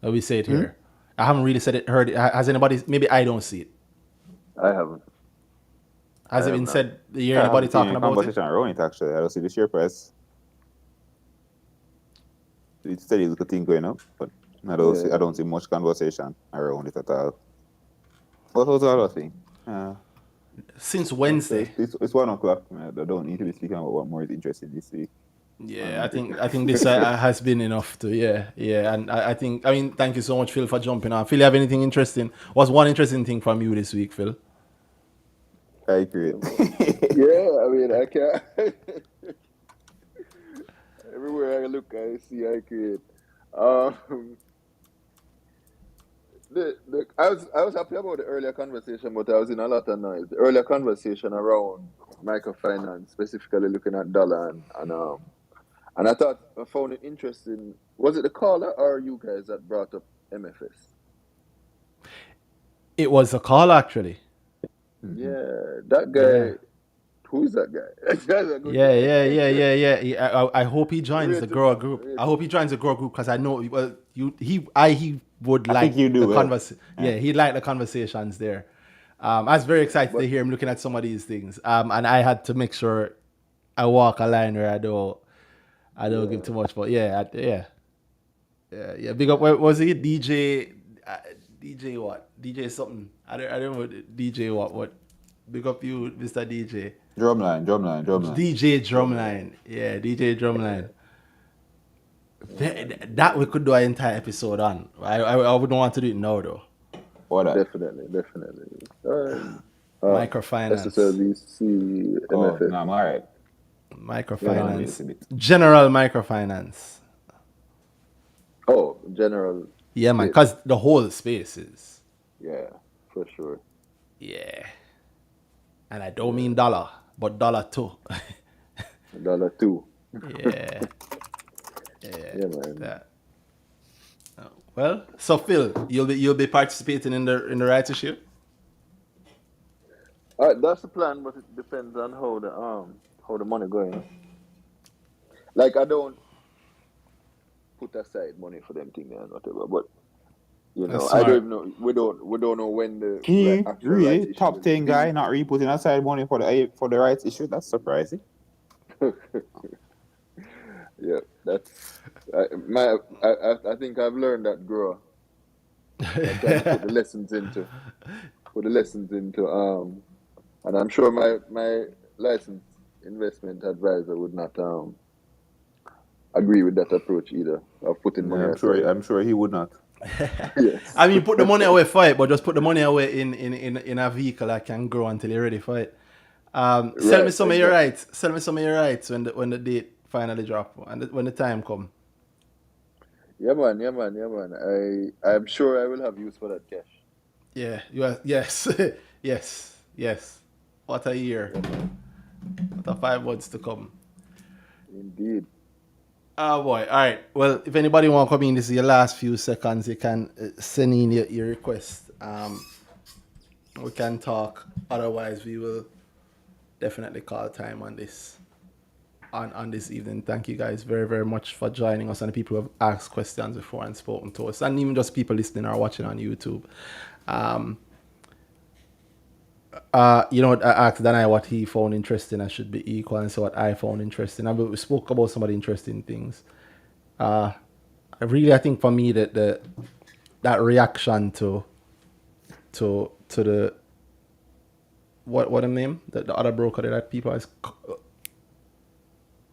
We say it here. I haven't really heard it. Has anybody? Maybe I don't see it. I haven't. Has I it been have said? You hear I anybody haven't seen talking any about it? conversation around it actually. I don't see the share price. It's steady little thing going up, but I don't see much conversation around it at all. What was the other thing? Since Wednesday. It's 1 o'clock. I don't need to be speaking about what more is interesting this week. Yeah, I think this has been enough to and I mean thank you so much, Phil, for jumping on. Phil, you have anything interesting? What's one interesting thing from you this week, Phil? I agree. Yeah, I mean I can't. Everywhere I look, I see I create. I was happy about the earlier conversation, but I was in a lot of noise. The earlier conversation around microfinance, specifically looking at dollar and I found it interesting. Was it the caller or you guys that brought up MFS? It was a call actually. Yeah, that guy. Who is that guy? That guy's a good guy. Yeah. I hope he joins the Grow group. I hope he joins the Grow group because I know he would like think you do, the conversation. Yeah, he'd like the conversations there. I was very excited to hear him looking at some of these things. And I had to make sure I walk a line where I don't give too much. But yeah. Big up. What was he? DJ what? DJ something. I don't know. DJ what? Big up you, Mr. DJ. Drumline. DJ Drumline. Yeah, DJ Drumline. That we could do an entire episode on. I wouldn't want to do it now though. What that? Definitely. Microfinance. SSLBC, MFS. No, I'm alright. Microfinance. General microfinance. Oh, general. Yeah, man, because the whole space is. Yeah, for sure. Yeah. And I don't mean dollar, but dollar too. $2. Yeah. Yeah, man. That. Well, so Phil, you'll be participating in the rights issue? That's the plan, but it depends on how the money going. Like I don't put aside money for them things and whatever, but you know, I don't know. We don't know when the actual really rights top 10 guy not really putting aside money for the rights issue. That's surprising. Yeah, that's I think I've learned that grow. I'm trying to put the lessons into and I'm sure my licensed investment advisor would not agree with that approach either of putting money aside. I'm sure he would not. Yes. I mean, put the money away for it, but just put the money away in a vehicle that can grow until you're ready for it. Sell me Right, some of your exactly. rights. Sell me some of your rights when the date finally drop and when the time come. Yeah, man. Yeah, man. Yeah, man. I'm sure I will have use for that cash. Yeah. You are, yes. Yes. Yes. What a year. Yeah, man. What a 5 months to come. Indeed. Oh boy. All right. Well, if anybody want to come in, this is your last few seconds. You can send in your request. We can talk. Otherwise, we will definitely call time on this on this evening. Thank you guys very, very much for joining us and the people who have asked questions before and spoken to us, and even just people listening or watching on YouTube. I asked Danhai what he found interesting and should be equal, and so what I found interesting. And we spoke about some of the interesting things. I think for me that reaction to the what the name the other broker that people is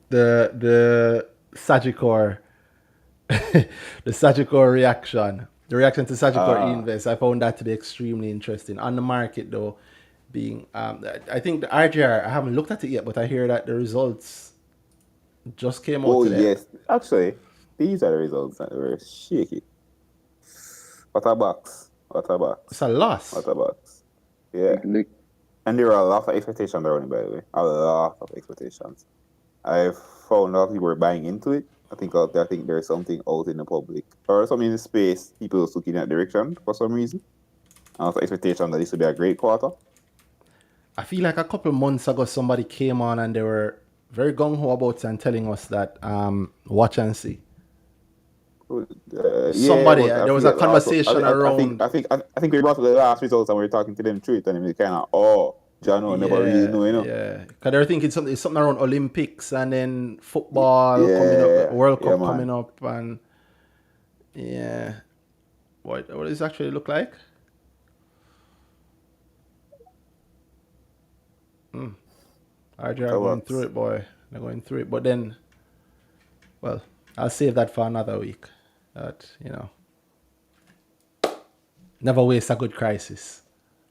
the Sagicor the Sagicor reaction. The reaction to Sagicor Invest, I found that to be extremely interesting. On the market, though, being, I think the RGR, I haven't looked at it yet, but I hear that the results just came out Oh today. yes, actually, these are the results that were shaky. What a box! What a box! It's a loss. What a box! Yeah, Lick. and there are a lot of expectations around it, by the way. A lot of expectations. I found out people were buying into it. I think there's something out in the public or something in the space. People are looking that direction for some reason. And also expectation that this would be a great quarter. I feel like a couple months ago somebody came on and they were very gung ho about it and telling us that watch and see. Somebody there was a conversation around. I think we brought up the last results and we were talking to them through it, and it was kind of John never really know, you know. Yeah, because they're thinking something around Olympics and then football coming up, World Cup coming up, and what does it actually look like? RJ are going through it, boy. They're going through it, but then, well, I'll save that for another week. That never waste a good crisis,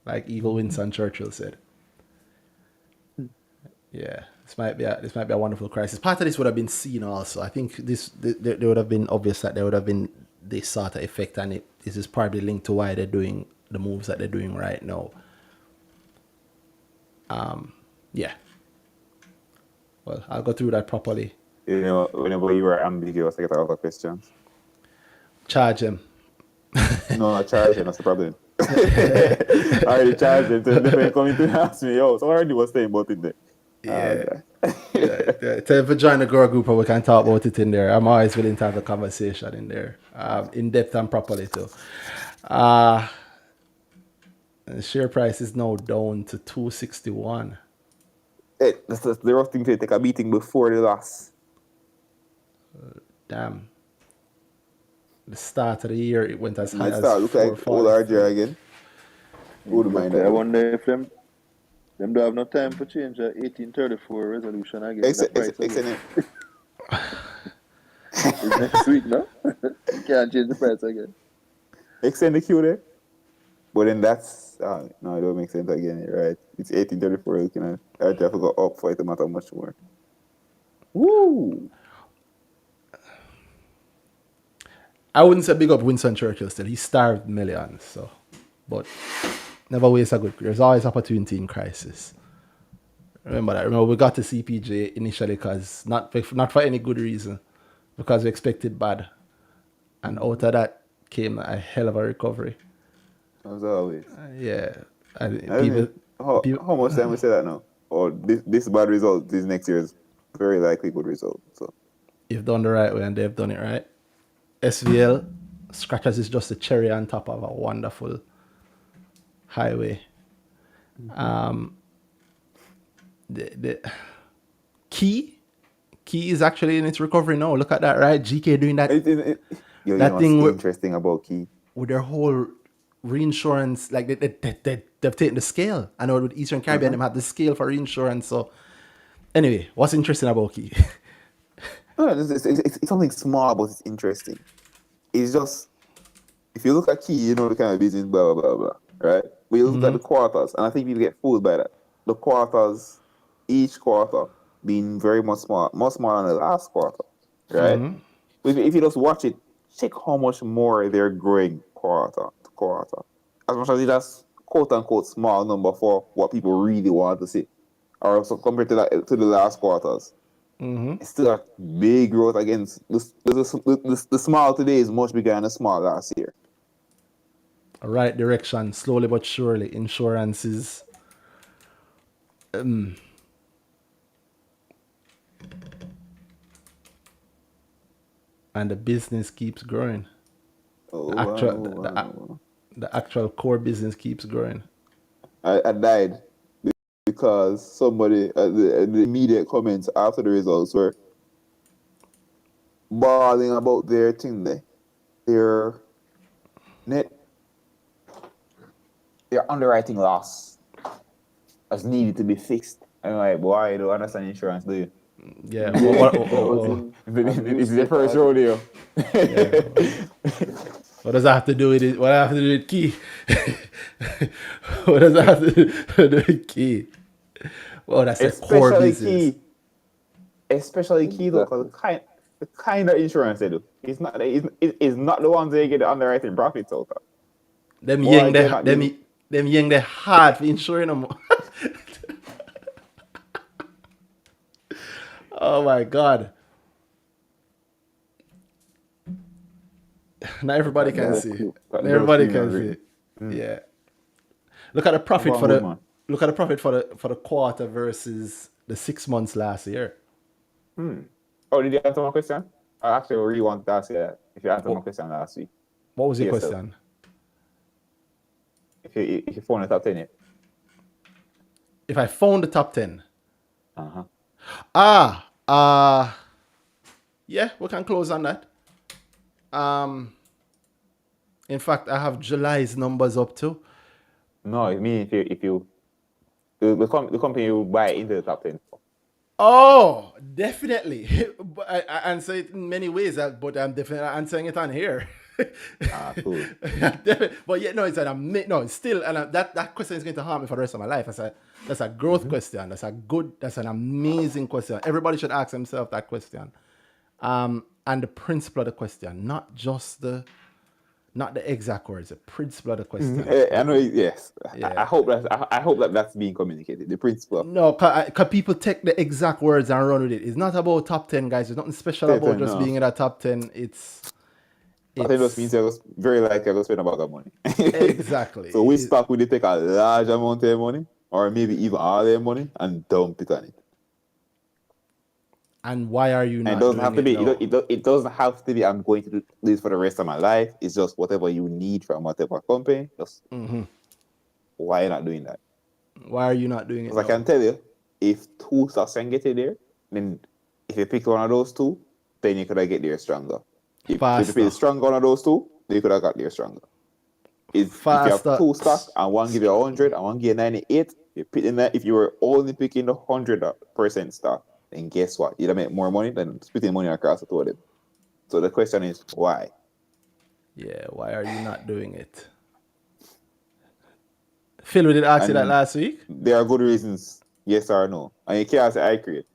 like Evil Winston Churchill said. Yeah, this might be a wonderful crisis. Part of this would have been seen also. I think there would have been obvious that there would have been this sort of effect, and this is probably linked to why they're doing the moves that they're doing right now. Yeah. Well, I'll go through that properly. Whenever you are ambiguous, I get a lot of questions. Charge him. No, not charge him. That's the problem. I already charged him. So they're coming to ask me, so I already was saying about it there. Yeah. Tell him to join the girl group and we can talk about it in there. I'm always willing to have a conversation in there, in depth and properly too. The share price is now down to 261. That's the rough thing to take a beating before the loss. Damn. The start of the year, it went as high as look like old RJ again. I wonder if them don't have no time for change the 1834 resolution again. It's next week, no? You can't change the price again. Extend the queue there. But then that's no, it don't make sense again, right? It's 1834 looking at I have to go up for it to matter much more. Woo! I wouldn't say big up Winston Churchill still. He starved millions, so but never waste a good. There's always opportunity in crisis. Remember that. Remember we got to CPJ initially because not for any good reason, because we expected bad, and out of that came a hell of a recovery. As always. Yeah. How much time we say that now? Or this bad result, this next year's very likely good result. So you've done the right way and they've done it right. SVL Scratchers is just a cherry on top of a wonderful highway. The key is actually in its recovery now. Look at that, right? GK doing that. That thing interesting about Key with their whole reinsurance, like they've taken the scale. I know with Eastern Caribbean, they have the scale for reinsurance. So anyway, what's interesting about Key? No, it's something small, but it's interesting. It's just if you look at key, you know the kind of business, blah, blah, blah, blah, right? But you look at the quarters, and I think people get fooled by that. The quarters, each quarter being very much more smaller than the last quarter, right? If you just watch it, check how much more they're growing quarter to quarter. As much as it has quote unquote small number for what people really want to see, or so compared to the last quarters, it's still a big growth against the small today is much bigger than the small last year. Right direction, slowly but surely. Insurance is and the business keeps growing. The actual core business keeps growing. I died because somebody the immediate comments after the results were bawling about their thing there. Their underwriting loss has needed to be fixed. I'm like, boy, you don't understand insurance, do you? Yeah. That was in This is the first rodeo. What does that have to do with it? What does that have to do with key? What does that have to do with key? Well, that's a core business. Especially key though, because the kind of insurance they do. It's not the ones they get the underwriting profits out of. Them young they hard for insuring them. Oh my God. Not everybody can see. Not everybody can see. Yeah. Look at the profit for the quarter versus the 6 months last year. Oh, did you answer my question? I actually really want to ask you that. If you answered my question last week. What was your question? If you found the top 10 yet. If I found the top 10. Yeah, we can close on that. In fact, I have July's numbers up too. No, I mean if you the company you buy into the top 10. Oh, definitely. But I answer it in many ways, but I'm definitely answering it on here. Cool. But yeah, no, it's still, and that question is going to harm me for the rest of my life. That's a growth question. That's an amazing question. Everybody should ask themselves that question. And the principle of the question, not the exact words, the principle of the question. I know. Yes. Yeah. I hope that's being communicated. The principle. No, because people take the exact words and run with it. It's not about top 10, guys. There's nothing special about just being in a top 10. It just means you're very likely to spend about that money. Exactly. So we stock will take a large amount of money, or maybe even all their money, and dump it on it. And why are you not? It doesn't have to be. It doesn't have to be. I'm going to do this for the rest of my life. It's just whatever you need from whatever company. Just why are you not doing that? Why are you not doing it? Because I can tell you, if two stocks can get you there, then if you pick one of those two, then you could have get there stronger. If you pick stronger one of those two, then you could have got there stronger. If you have two stocks and one give you 100 and one give you 98, if you were only picking the 100% stock, then guess what? You'd make more money than splitting money across the two of them. So the question is, why? Yeah, why are you not doing it? Phil, we did ask you that last week. There are good reasons, yes or no. And you can't say I create.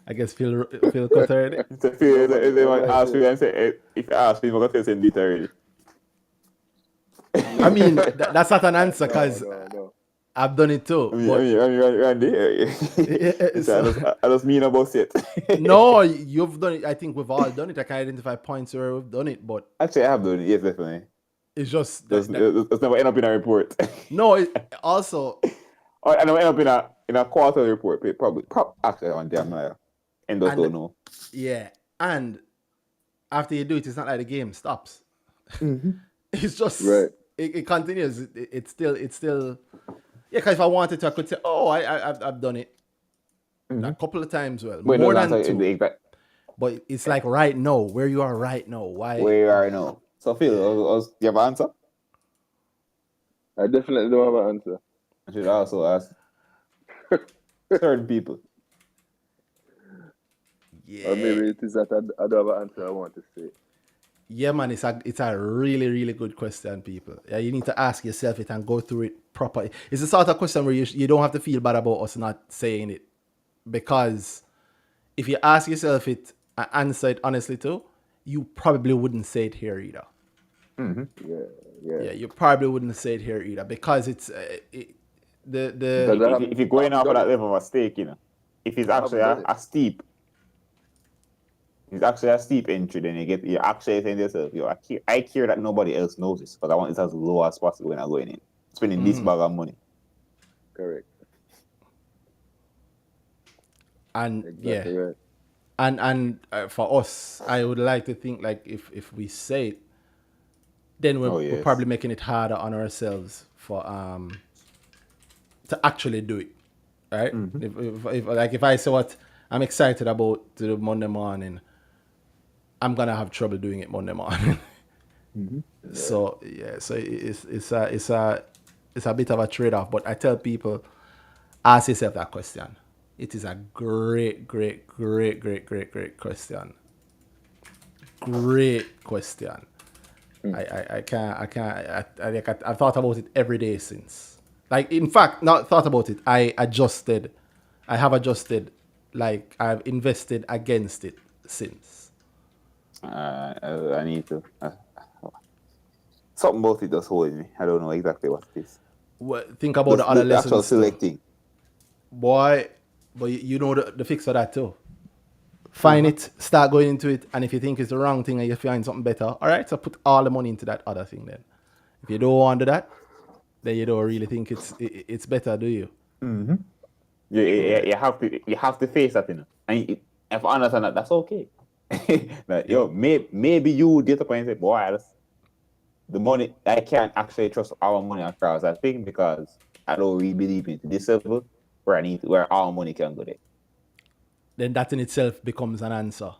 I guess Phil cut already. If you ask me and say, if you ask me, I'm going to say it already. I mean, that's not an answer because I've done it too. Randy, I just mean about it. No, you've done it. I think we've all done it. I can identify points where we've done it, but actually, I have done it. Yes, definitely. It's just it's never end up in a report. No, also. Or I never end up in a quarterly report. Probably actually on damn night. And those don't know. Yeah, and after you do it, it's not like the game stops. It's just it continues. It's still yeah. Because if I wanted to, I could say, "Oh, I've done it a couple of times." Well, more than two. But it's like right now, where you are right now. Why? Where you are now. So Phil, do you have an answer? I definitely don't have an answer. I should also ask certain people. Or Yeah. maybe it is that I don't have an answer I want to say. Yeah, man, it's a really, really good question, people. Yeah, you need to ask yourself it and go through it properly. It's the sort of question where you don't have to feel bad about us not saying it. Because if you ask yourself it and answer it honestly too, you probably wouldn't say it here either. Yeah. Yeah, you probably wouldn't say it here either because it's Because I If you're going haven't off of done that it. level of a stake, if it's I actually haven't done it. a steep, it's actually a steep entry, then you're actually saying to yourself, yo, I care that nobody else knows this because I want this as low as possible when I'm going in. Spending this bag of money. Correct. and yeah, Exactly right. and for us, I would like to think like if we say it, then we're, Oh, we're yes. probably making it harder on ourselves for to actually do it, right? If I say what I'm excited about to do Monday morning, I'm gonna have trouble doing it Monday morning. So yeah, so it's a bit of a trade off. But I tell people, ask yourself that question. It is a great question. Great question. I've thought about it every day since. Like, in fact, not thought about it. I have adjusted. Like, I've invested against it since. I need to. Something about it just holding me. I don't know exactly what it is. Think about the other The actual lessons too. selecting. Boy, but you know the fix for that too. Find it, start going into it, and if you think it's the wrong thing and you find something better, all right, so put all the money into that other thing then. If you don't want to do that, then you don't really think it's better, do you? You have to face that, And if I understand that, that's okay. Like, yo, maybe you get the point and say, boy, the money, I can't actually trust our money across that thing because I don't really believe in this level where our money can go there. Then that in itself becomes an answer.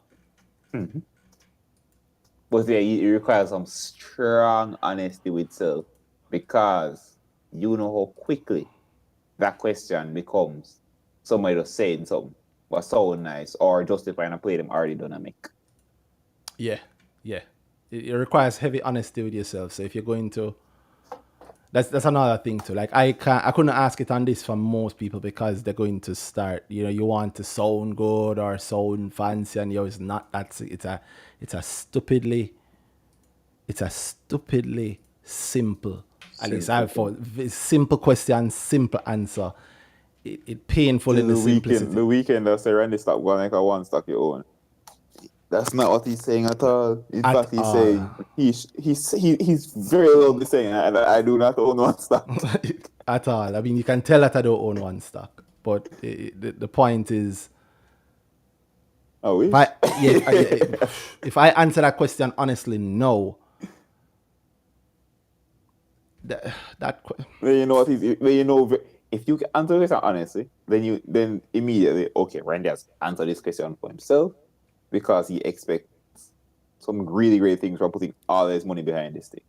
But yeah, it requires some strong honesty with self because you know how quickly that question becomes somebody just saying something but sound nice or justifying a play them already done a make. Yeah. It requires heavy honesty with yourself. So if you're going to, that's another thing too. Like I couldn't ask it on this for most people because they're going to start. You want to sound good or sound fancy, and it's not. It's a stupidly simple. At least I for simple question, simple answer. It painful in the simplicity. The weekend I say Randy stop going like a one stock your own. That's not what he's saying at all. In fact, he's saying he's very loudly saying I do not own one stock. At all. I mean, you can tell that I don't own one stock, but the point is, I wish. if I answer that question honestly, no. You know what if you can answer this honestly, then immediately, okay, Randy has answered this question for himself because he expects some really great things from putting all his money behind this thing.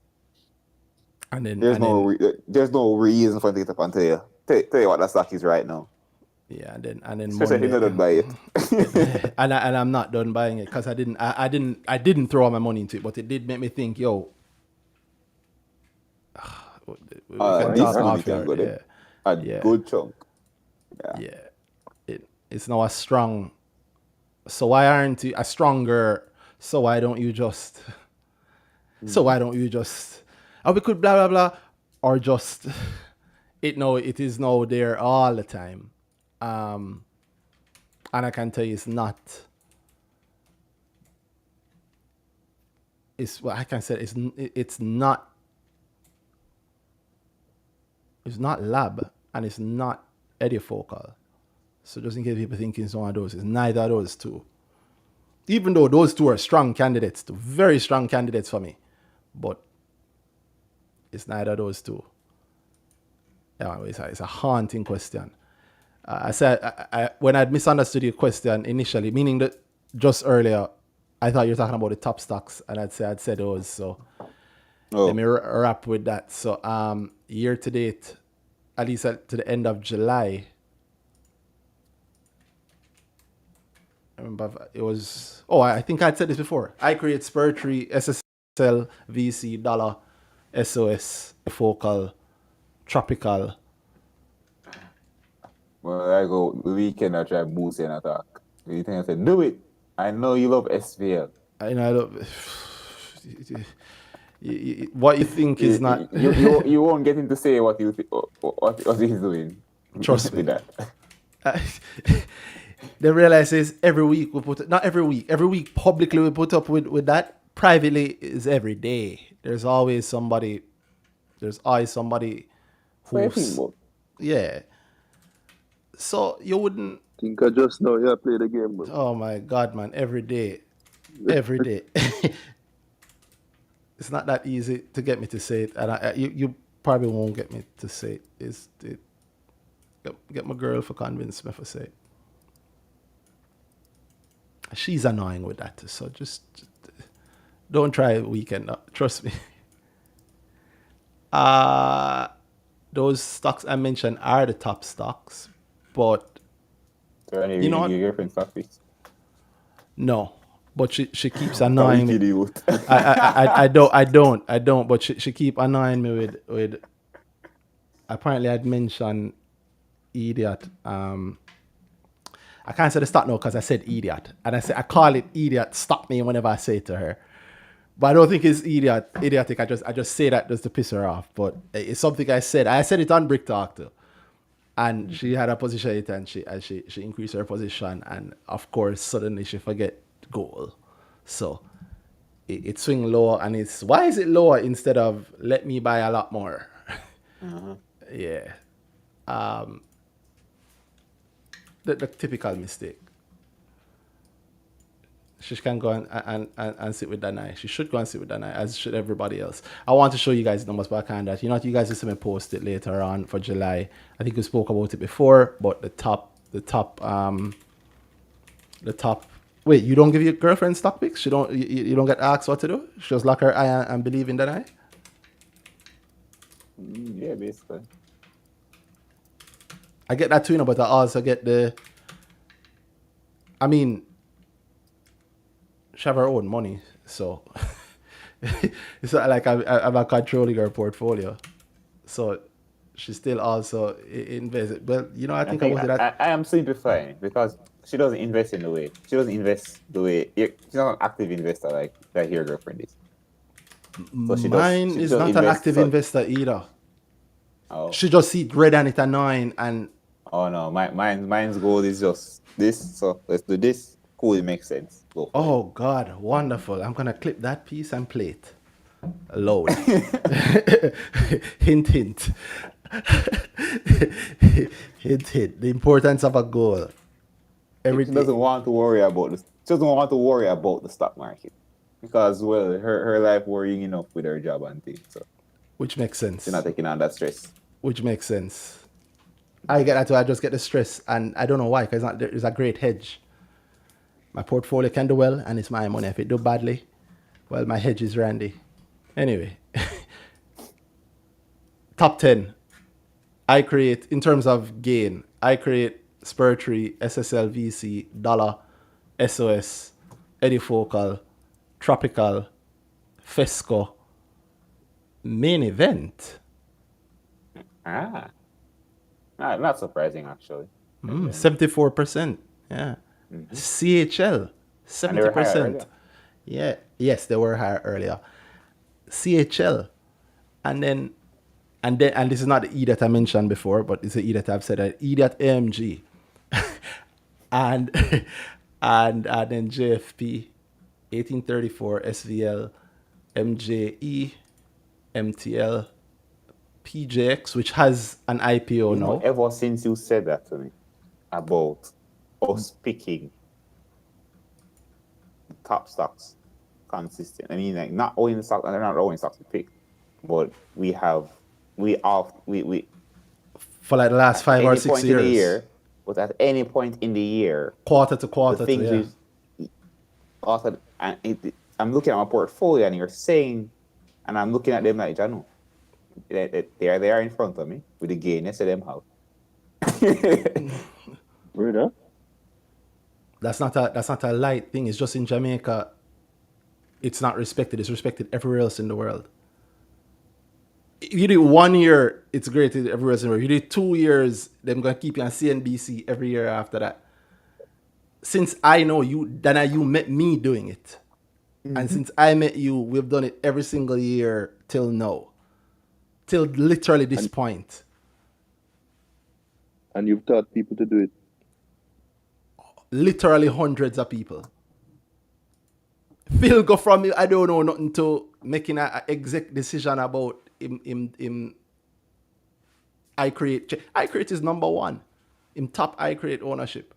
And then there's no reason for him to get up and tell you what that stock is right now. Yeah, and then especially if you're not done buy it. and I'm not done buying it because I didn't throw all my money into it, but it did make me think, yo. We can talk off here. Good chunk. It's now a strong. So why aren't you a stronger? So why don't you just? So why don't you just? Oh, we could blah blah blah, or just it is now there all the time, and I can tell you it's not. It's what I can say. It's not. It's not lab and it's not edifocal. So just in case people think it's one of those, it's neither of those two. Even though those two are strong candidates, very strong candidates for me, but it's neither of those two. Yeah, it's a haunting question. I said when I'd misunderstood your question initially, meaning that just earlier, I thought you were talking about the top stocks, and I'd said those. So let me wrap with that. So year to date, at least to the end of July. remember it was. Oh, I think I'd said this before. I create Spur Tree, SSL, VC, Dollar, SOS, Focal, Tropical. Well, I go the weekend I try boost and attack. You think I said, do it. I know you love SVL. I don't. What you think is not. You won't get him to say what you what he's doing. Trust me. With that. They realize is every week we put not every week publicly we put up with that. Privately is every day. There's always somebody who's yeah. So you wouldn't think I just know you play the game, bro. oh my god, man, every day. It's not that easy to get me to say it, and you probably won't get me to say it. Get my girl for convince me for say it. She's annoying with that, so just don't try a weekend. Trust me. Those stocks I mentioned are the top stocks, but you know what? Your girlfriend stock picks? No, but she keeps annoying me. I don't. But she keep annoying me with. Apparently, I'd mentioned idiot. I can't say the stock now because I said idiot, and I call it idiot stock name whenever I say it to her. But I don't think it's idiotic. I just say that just to piss her off. But it's something I said. I said it on Brick Talk too. And she had a position it and she increased her position, and of course suddenly she forget goal. So it swing lower, and it's why is it lower instead of let me buy a lot more? Yeah. The typical mistake. She can go and sit with Danhai. She should go and sit with Danhai, as should everybody else. I want to show you guys the numbers, but I can't. That. You know what? You guys will see me post it later on for July. I think we spoke about it before, but the top. Wait, you don't give your girlfriend stock picks? You don't get asked what to do? She just lock her eye and believe in Danhai? Yeah, basically. I get that too, but I also get the. I mean, she have her own money, so it's not like I'm controlling her portfolio. So she still also invests. Well, you know, I think about that. I am simplifying because she doesn't invest in the way. She doesn't invest the way. She's not an active investor like that your girlfriend is. So she is not an active investor either. Oh. She just see red and it's annoying and. Oh no, mine's goal is just this. So let's do this. Cool, it makes sense. Oh God, wonderful! I'm gonna clip that piece and play it. Load. Hint, hint. Hint, hint. The importance of a goal. She doesn't want to worry about this. She doesn't want to worry about the stock market because her life worrying enough with her job and things. So. Which makes sense. She's not taking on that stress. Which makes sense. I get that too. I just get the stress, and I don't know why. Because it's a great hedge. My portfolio can do well, and it's my money. If it do badly, well, my hedge is Randy. Anyway, top 10. I create, in terms of gain, I create Spur Tree, SSL, VC, Dollar, SOS, Edifocal, Tropical, Fesco, Main Event. Not surprising, actually. 74%. Yeah. Mm-hmm. CHL, 70%. Yeah. Yes, they were higher earlier. CHL. And this is not the E that I mentioned before, but it's the E that I've said. E that AMG. and then JFP, 1834, SVL, MJE, MTL, PJX, which has an IPO now. Ever since you said that to me about us picking the top stocks consistent. I mean, like not owning the stocks, they're not owning stocks to pick, but we for like the last 5 or 6 years. In the year, but at any point in the year, quarter to quarter, I'm looking at my portfolio, and you're saying, and I'm looking at them like, Janu, they are in front of me with the gain. I say them how. Brother. That's not a light thing. It's just in Jamaica, it's not respected. It's respected everywhere else in the world. If you do 1 year, it's great everywhere else in the world. If you do 2 years, they're gonna keep you on CNBC every year after that. Since I know you, Dana, you met me doing it. And since I met you, we've done it every single year till now. Till literally this point. And you've taught people to do it. Literally hundreds of people. Phil go from I don't know nothing to making an exec decision about him I create is number one. In top I create ownership.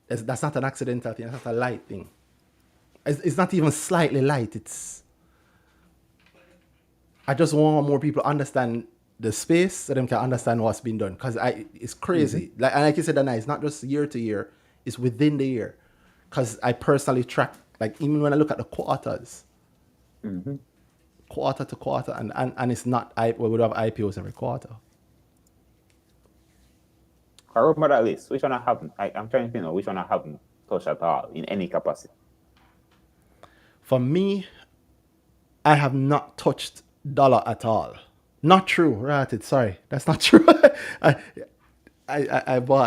That's not an accidental thing, that's not a light thing. It's not even slightly light. I just want more people to understand the space so them can understand what's been done. Because it's crazy. Like you said, Danhai, it's not just year to year, it's within the year. Because I personally track, like even when I look at the quarters, quarter to quarter, and it's not, we would have IPOs every quarter. I remember that list. Which one I haven't? I'm trying to think of which one I haven't touched at all in any capacity. For me, I have not touched dollar at all. Not true, right? Sorry, that's not true. I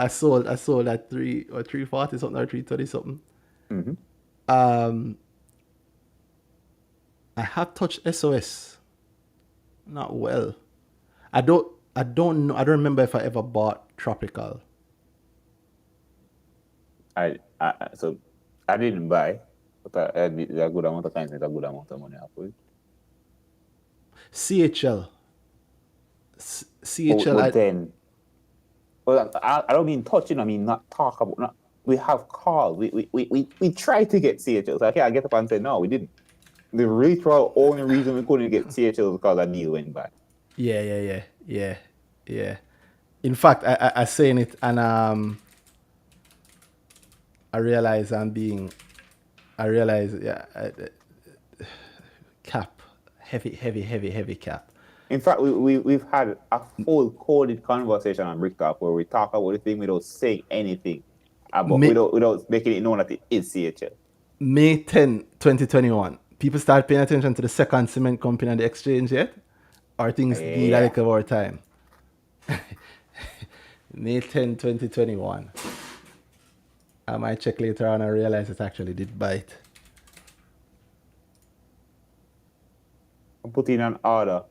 sold at 340 something or 330 something. I have touched SOS. Not well. I don't know. I don't remember if I ever bought Tropical. So I didn't buy, but I did a good amount of times, a good amount of money for it. CHL. But then, well, I don't mean touching. I mean not talk about. Not, we have called. We tried to get CHL. So I get up and say no, we didn't. The literal only reason we couldn't get CHL was because a deal went by. Yeah. In fact, I saying it and I realize cap, heavy cap. In fact, we've had a full coded conversation on Bricktop where we talk about the thing without saying anything about without making it known that it is CHL. May 10, 2021. People start paying attention to the second cement company on the exchange yet? Or things need a little more time? May 10, 2021. I might check later on and realize it actually did bite. I put in an order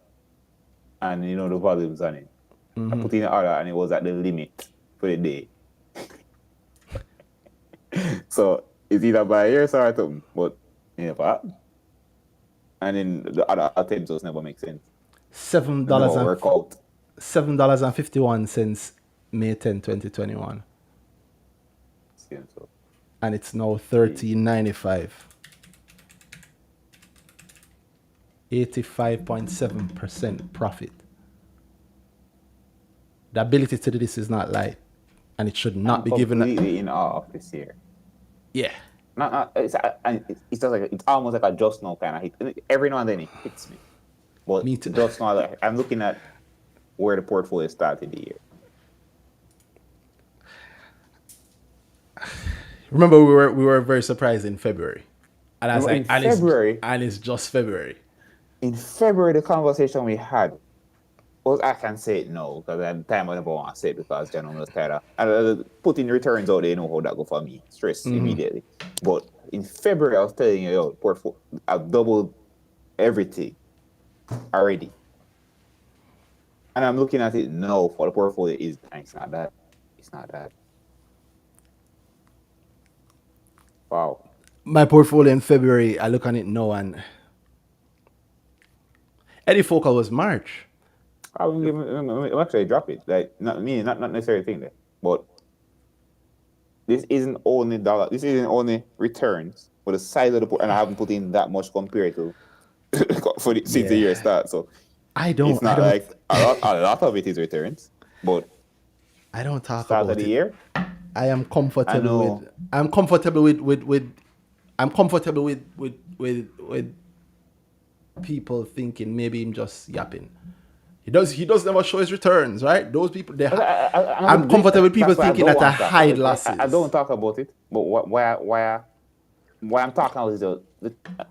and the volumes on it. I put in an order and it was at the limit for the day. So it's either by years or something, but and then the other attempts never make sense. $7.51 May 10, 2021. So. And it's now $13.95. 85.7% profit. The ability to do this is not light, and it should not be given. Completely in awe of this year. Yeah. It's just like it's almost like a just now kind of hit. Every now and then it hits me. But me too. Just now, I'm looking at where the portfolio started the year. Remember, we were very surprised in February, and I was like, February, and it's just February. In February, the conversation we had was I can say it now because at the time I never want to say it because John was tired of putting returns out there. You know how that go for me, stress immediately. But in February, I was telling you, yo, portfolio, I've doubled everything already, and I'm looking at it now for the portfolio is it's not that. Wow. My portfolio in February, I look on it now and Eddie Focal was March. I will actually drop it. Like not necessarily thing there. But this isn't only dollar. This isn't only returns for the size of the and I haven't put in that much compared to since the year start. So it's not like a lot of it is returns, but I don't talk start about of the it. year. I am comfortable with. I'm comfortable with people thinking maybe I'm just yapping. He does never show his returns, right? Those people, I'm I'm comfortable with people that's why I thinking don't that I want to talk. hide I don't losses. talk about it. But why I'm talking about is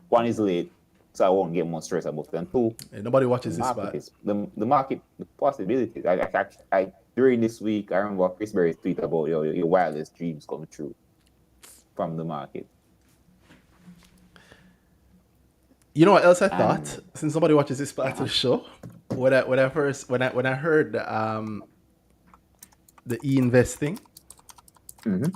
one is late, so I won't get more stress about it. And two, And nobody the watches this, market but is the market, the possibilities. I during this week, I remember Chris Berry's tweet about your wildest dreams come true from the market. you know what else I And thought? Since nobody watches this part of the show, when I heard the e-investing, and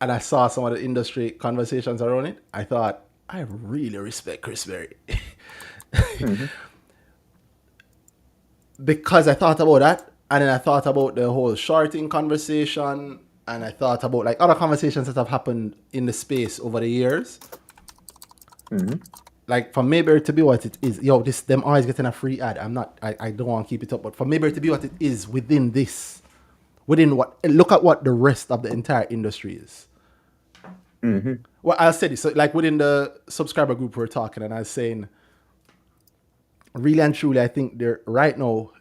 I saw some of the industry conversations around it, I thought, I really respect Chris Berry. Because I thought about that, and then I thought about the whole shorting conversation, and I thought about like other conversations that have happened in the space over the years. Like for Mayberry to be what it is, them always getting a free ad. I don't want to keep it up, but for Mayberry to be what it is within look at what the rest of the entire industry is. Well, I'll say this, so like within the subscriber group we're talking, and I was saying, really and truly, I think they're right now,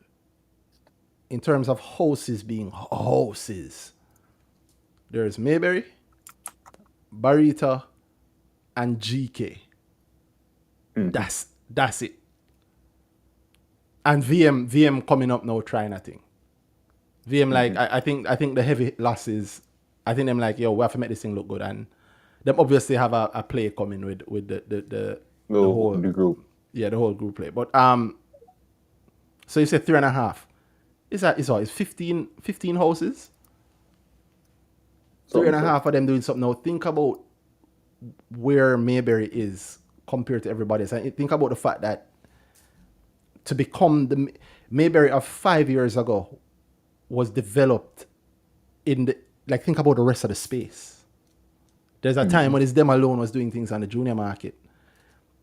in terms of houses being houses, there's Mayberry, Barita, and GK. That's it. And VM coming up now trying a thing. VM like I think the heavy losses, I think them like, yo, we have to make this thing look good, and them obviously have a play coming with the whole the group. Yeah, the whole group play. But so you said 3.5. It's 15 houses? Three and a half of them doing something. Now think about where Mayberry is compared to everybody else. And think about the fact that to become the Mayberry of 5 years ago was developed in the, like, think about the rest of the space. There's a time when it's them alone was doing things on the junior market,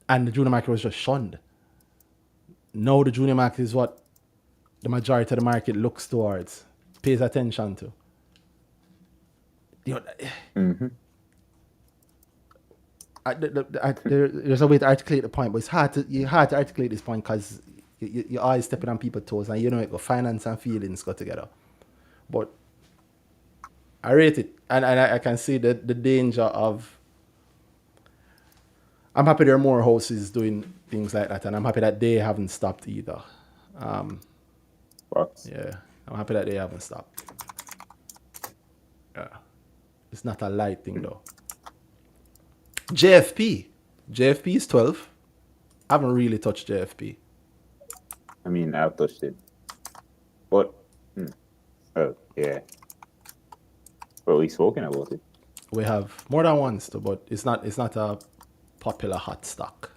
and the junior market was just shunned. Now the junior market is what the majority of the market looks towards, pays attention to. There's a way to articulate the point, but it's hard to articulate this point because you're always stepping on people's toes, and it go finance and feelings go together. But I rate it, and I can see the danger of. I'm happy there are more houses doing things like that, and I'm happy that they haven't stopped either. Yeah, I'm happy that they haven't stopped. Yeah, it's not a light thing though. JFP is 12. I haven't really touched JFP. I mean, I've touched it, but yeah. But we've spoken about it. We have more than once, though, but it's not a popular hot stock.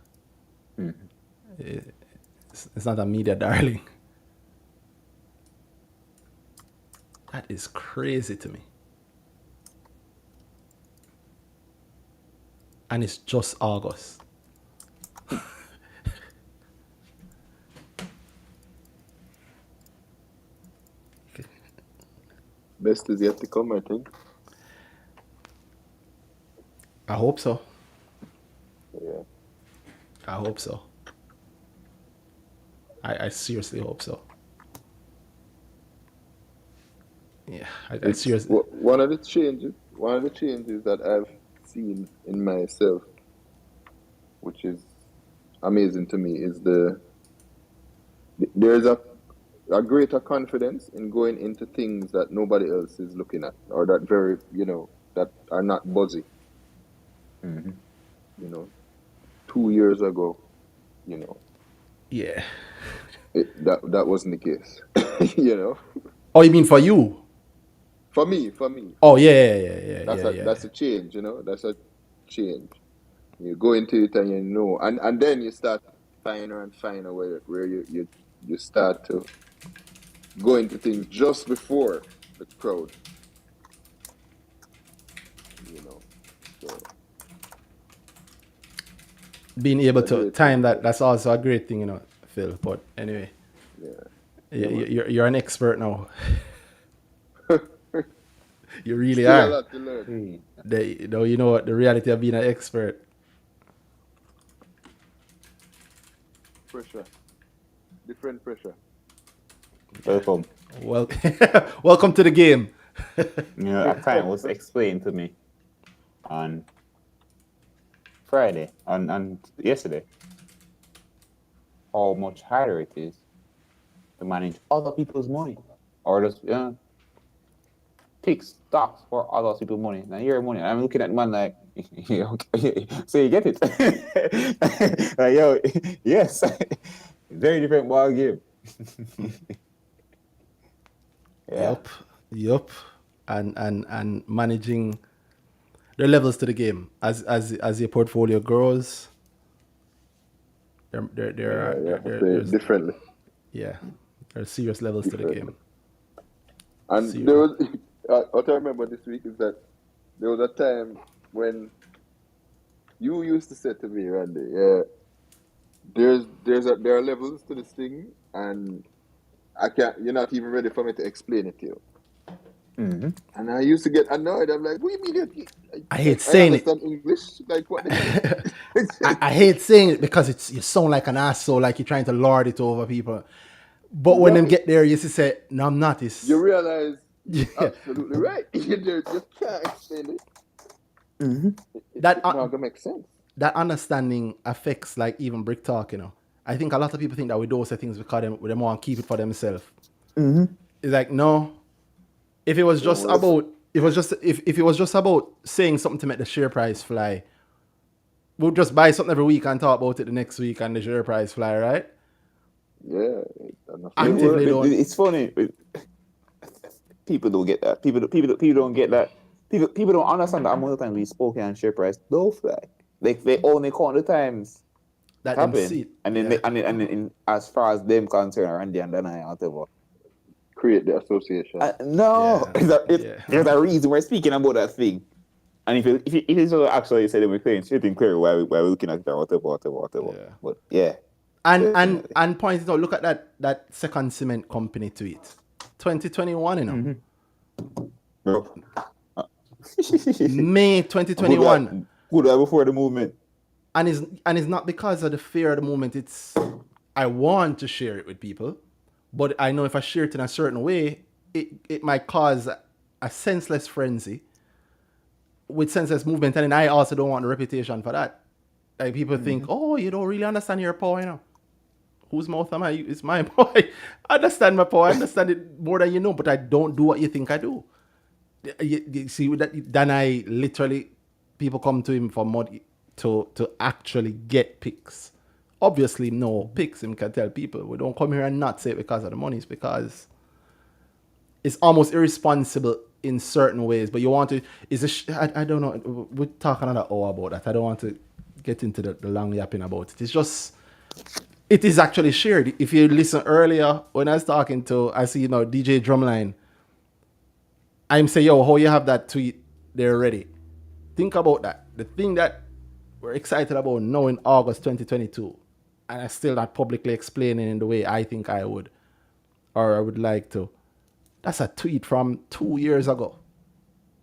It's not a media darling. That is crazy to me. And it's just August. Best is yet to come, I think. I hope so. Yeah. I hope so. I seriously hope so. Yeah, I seriously. One of the changes that I've seen in myself, which is amazing to me, is there's a greater confidence in going into things that nobody else is looking at, or that that are not buzzy. 2 years ago, Yeah. that wasn't the case. Oh, you mean for you? For me. Oh, yeah. That's a change, That's a change. You go into it and and then you start finer where you start to go into things just before the crowd. So being able to time that's also a great thing, Phil. But anyway, you're an expert now. You really still are. a lot to learn. You know what the reality of being an expert. For sure. Different pressure. Welcome. Well, welcome to the game. A client was explained to me on Friday, on yesterday, how much harder it is to manage other people's money, or just pick stocks for other people's money. Now your money. I'm looking at the man like, so you get it? Like, yo, yes, very different ball game. Yeah. Yup. And managing there are levels to the game as your portfolio grows. There's differently. Yeah, there are serious levels to the game. And Serious. there was, what I remember this week is that there was a time when you used to say to me, Randy, yeah, there are levels to this thing, and you're not even ready for me to explain it to you. Mm-hmm. And I used to get annoyed. I'm like, what do you mean? I hate saying it. I understand English. Like, what the hell? I hate saying it because you sound like an asshole, like you're trying to lord it over people. But when them get there, you just say, no, I'm not. You realize you're absolutely right. You can't explain it. Mm-hmm. It's not gonna make sense. That understanding affects like even brick talk, you know. I think a lot of people think that we don't say things because they want to keep it for themselves. Mm-hmm. It's like, no. If it was just about if it was just about saying something to make the share price fly, we'll just buy something every week and talk about it the next week and the share price fly, right? Yeah. Actively don't. It's funny. People don't get that. People don't get that. People don't understand that amount of times we spoke on share price don't fly. Like they only count the times that happen, them see it. and then and as far as them concerned, Randy and Danhai, whatever. Create the association. No, there's a reason we're speaking about that thing. And if it's actually said we're clear why we're looking at that, whatever. Yeah. But yeah. And point it out, look at that second cement company tweet. 2021, you know. Mm-hmm. Bro. May 2021. Good before the movement. And it's not because of the fear of the movement. It's I want to share it with people, but I know if I share it in a certain way, it might cause a senseless frenzy with senseless movement, and then I also don't want the reputation for that. Like people think, oh, you don't really understand your power, you know. Whose mouth am I? It's my power. I understand my power. I understand it more than you know, but I don't do what you think I do. You see that Danhai literally, people come to him for money to actually get picks. Obviously, no picks. Him can tell people we don't come here and not say it because of the money. It's because it's almost irresponsible in certain ways. But you want to? I don't know. We'll talk another hour about that. I don't want to get into the long yapping about it. It's just. It is actually shared. If you listen earlier, when I was talking to, I see, DJ Drumline, I'm saying, yo, how you have that tweet there already? Think about that. The thing that we're excited about now in August 2022, and I'm still not publicly explaining in the way I think I would, or I would like to. That's a tweet from 2 years ago.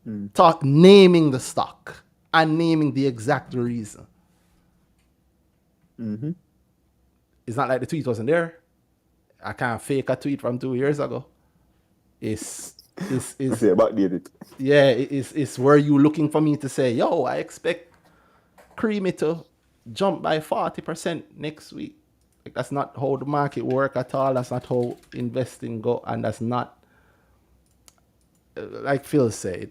Naming the stock and naming the exact reason. Mm-hmm. It's not like the tweet wasn't there. I can't fake a tweet from 2 years ago. It's where you looking for me to say, yo, I expect Creamy to jump by 40% next week. Like, that's not how the market work at all. That's not how investing go, and that's not like Phil said.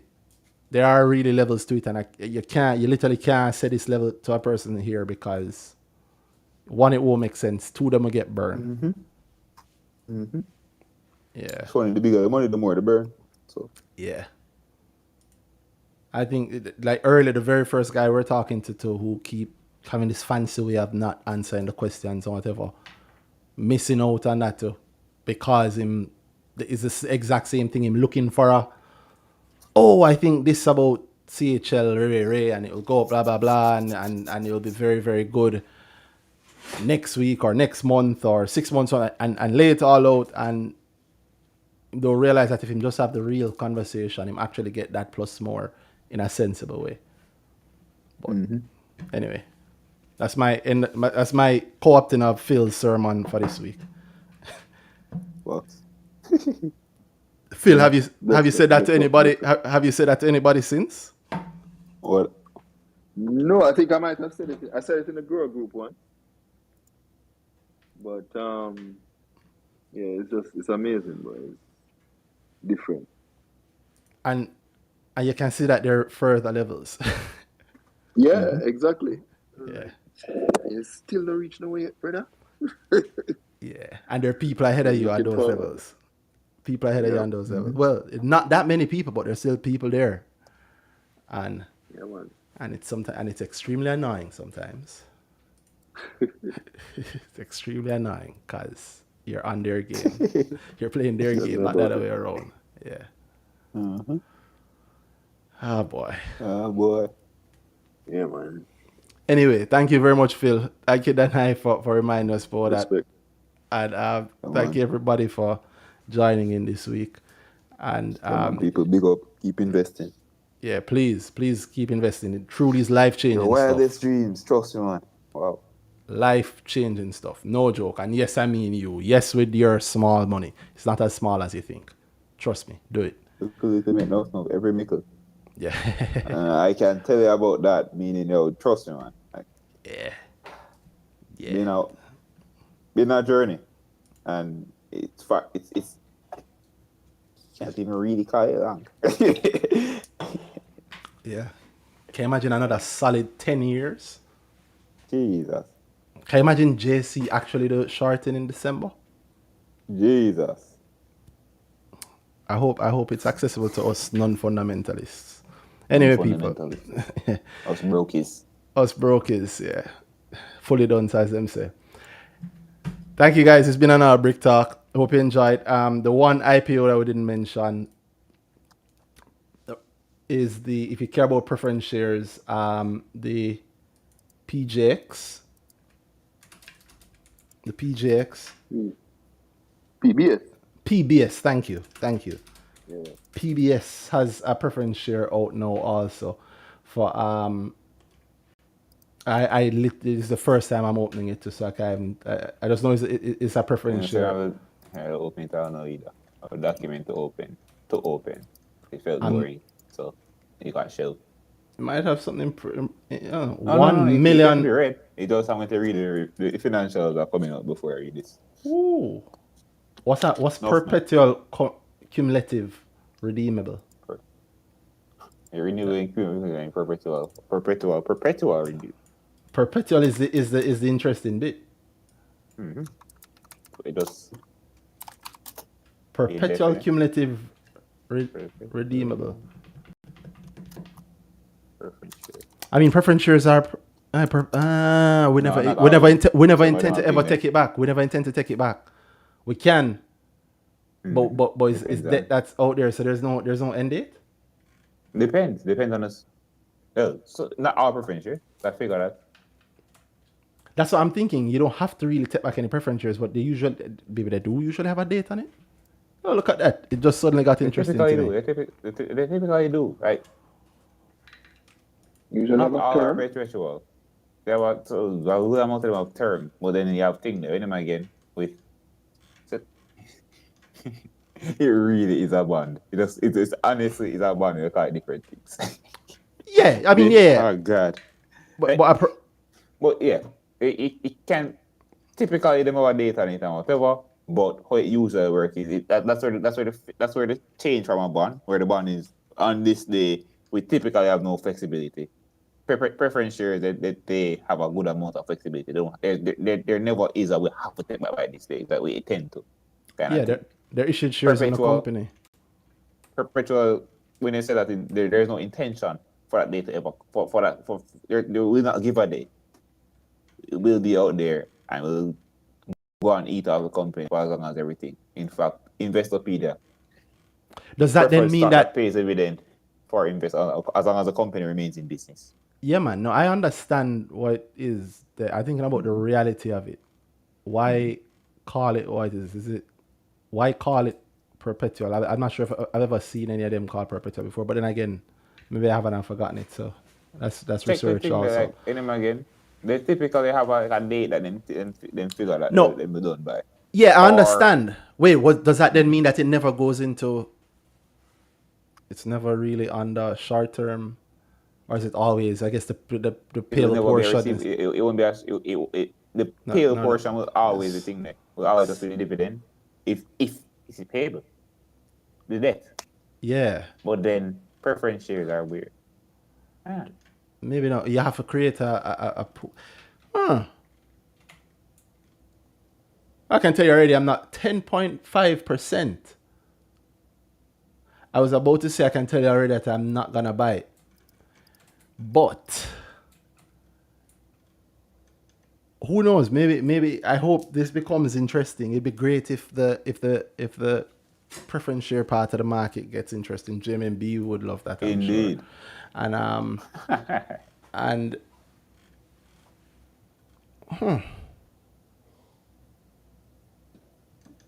There are really levels to it, and you literally can't say this level to a person here because. One, it won't make sense. Two, them will get burned. Mm-hmm. Mm-hmm. Yeah. Funny, the bigger the money, the more the burn. So yeah. I think like earlier, the very first guy we're talking to who keep having this fancy way of not answering the questions or whatever, missing out on that too, because it's the exact same thing. Him looking for I think this about CHL Ray, and it will go blah blah blah, and it will be very very good. Next week or next month or 6 months on, and lay it all out, and they'll realize that if him just have the real conversation, him actually get that plus more in a sensible way. But anyway, that's my co-opting of Phil's sermon for this week. But Phil, have you said that to That's anybody? Have you said that to anybody since? what? No, I think I might have said it. I said it in the girl group once. But yeah, it's amazing, but it's different. And you can see that there are further levels. Yeah, exactly. Yeah. You still not reaching the way yet, brother. Yeah. And there are people ahead of you at Looking those forward. levels. People ahead of you Yeah, on those levels. Well, not that many people, but there's still people there. And yeah, man. it's extremely annoying sometimes. It's extremely annoying because you're on their game. You're playing their Tell game, me not the about other way it. around. Yeah. Mm-hmm. Oh boy. Oh boy. Yeah, man. Anyway, thank you very much, Phil. Thank you, Danhai, for reminding us for that. Respect. And Come thank on. you, everybody, for joining in this week. And Come on, people. Big up. Keep investing. yeah, please keep investing. It truly is life-changing Your wildest stuff. dreams. Trust me, man. Wow. Life-changing stuff. No joke. And yes, I mean you. Yes, with your small money. It's not as small as you think. Trust me. Do it. Little to make no every mickle. Yeah. I can tell you about that. Meaning, trust me, man. Like, Yeah. been a journey, and it's can't even really call it long. Yeah. Can you imagine another solid 10 years? Jesus. Can you imagine JC actually do shorting in December? Jesus. I hope it's accessible to us non-fundamentalists. Anyway, people. Fundamentally. Us brokies. Us brokers, yeah. Fully done, as them say. Thank you, guys. It's been another Brick Talk. Hope you enjoyed. The one IPO that we didn't mention is if you care about preference shares, the PJX. The PJX. PBS. PBS, thank you. Yeah. PBS has a preference share out now also for this is the first time I'm opening it, so I just know it's a preference share. I will open it. I don't know either. A document to open. It felt boring, so you got shelved. It might have something. No, 1 It million. can be read. It does have to read the financials are coming out before I read this. Ooh. What's that? What's No, perpetual cumulative redeemable? Renewing perpetual renew. Perpetual is the interesting bit. Mm-hmm. It does. Perpetual cumulative redeemable. I mean, preference shares are. We never intend to ever take it back. We never intend to take it back. We can, but that's out there. So there's no end date. Depends on us. Well, so not our preference share. I figure that. That's what I'm thinking. You don't have to really take back any preference shares, but they do usually have a date on it. Oh, look at that! It just suddenly got interesting. They typically do, right? Usually have a term. Perpetual. They have a little amount of term, but then you have thing there. Again with. It really is a bond. It's honestly a bond. You call it different things. Yeah, I mean, yeah. Oh God. But yeah, it can typically them have a date on it and whatever. But how it usually works is that's where the change from a bond, where the bond is on this day, we typically have no flexibility. Preference shares they have a good amount of flexibility. There never is a we have to take back by this day that we tend to. They're issued shares in a company. Perpetual, when they say that there is no intention for that date to ever they will not give a date. It will be out there and will go and eat out of the company for as long as everything. In fact, Investopedia. Does that then mean that pays dividend for investors as long as the company remains in business? Yeah, man. No, I understand what is I'm thinking about the reality of it. Why call it what it is? Why call it perpetual? I'm not sure if I've ever seen any of them called perpetual before, but then again, maybe I haven't and forgotten it. So that's research also. Again, they typically have a date that them figure that No. they'll be done by. Yeah, I Or- understand. Wait, what does that then mean that it never goes into? It's never really under short term, or is it always? I guess the it will pale never be a portion receive. is It won't be the no, pale no, no. portion will always be S- thing there. Will always just be the dividend if it's payable, the debt. Yeah, But then preference shares are weird. Ah, maybe not. You have to create a pool. Huh. I can tell you already. I'm not 10.5%. I was about to say I can tell you already that I'm not gonna buy it, but who knows? Maybe I hope this becomes interesting. It'd be great if the preference share part of the market gets interesting. JMB would love that, I'm sure. indeed. And and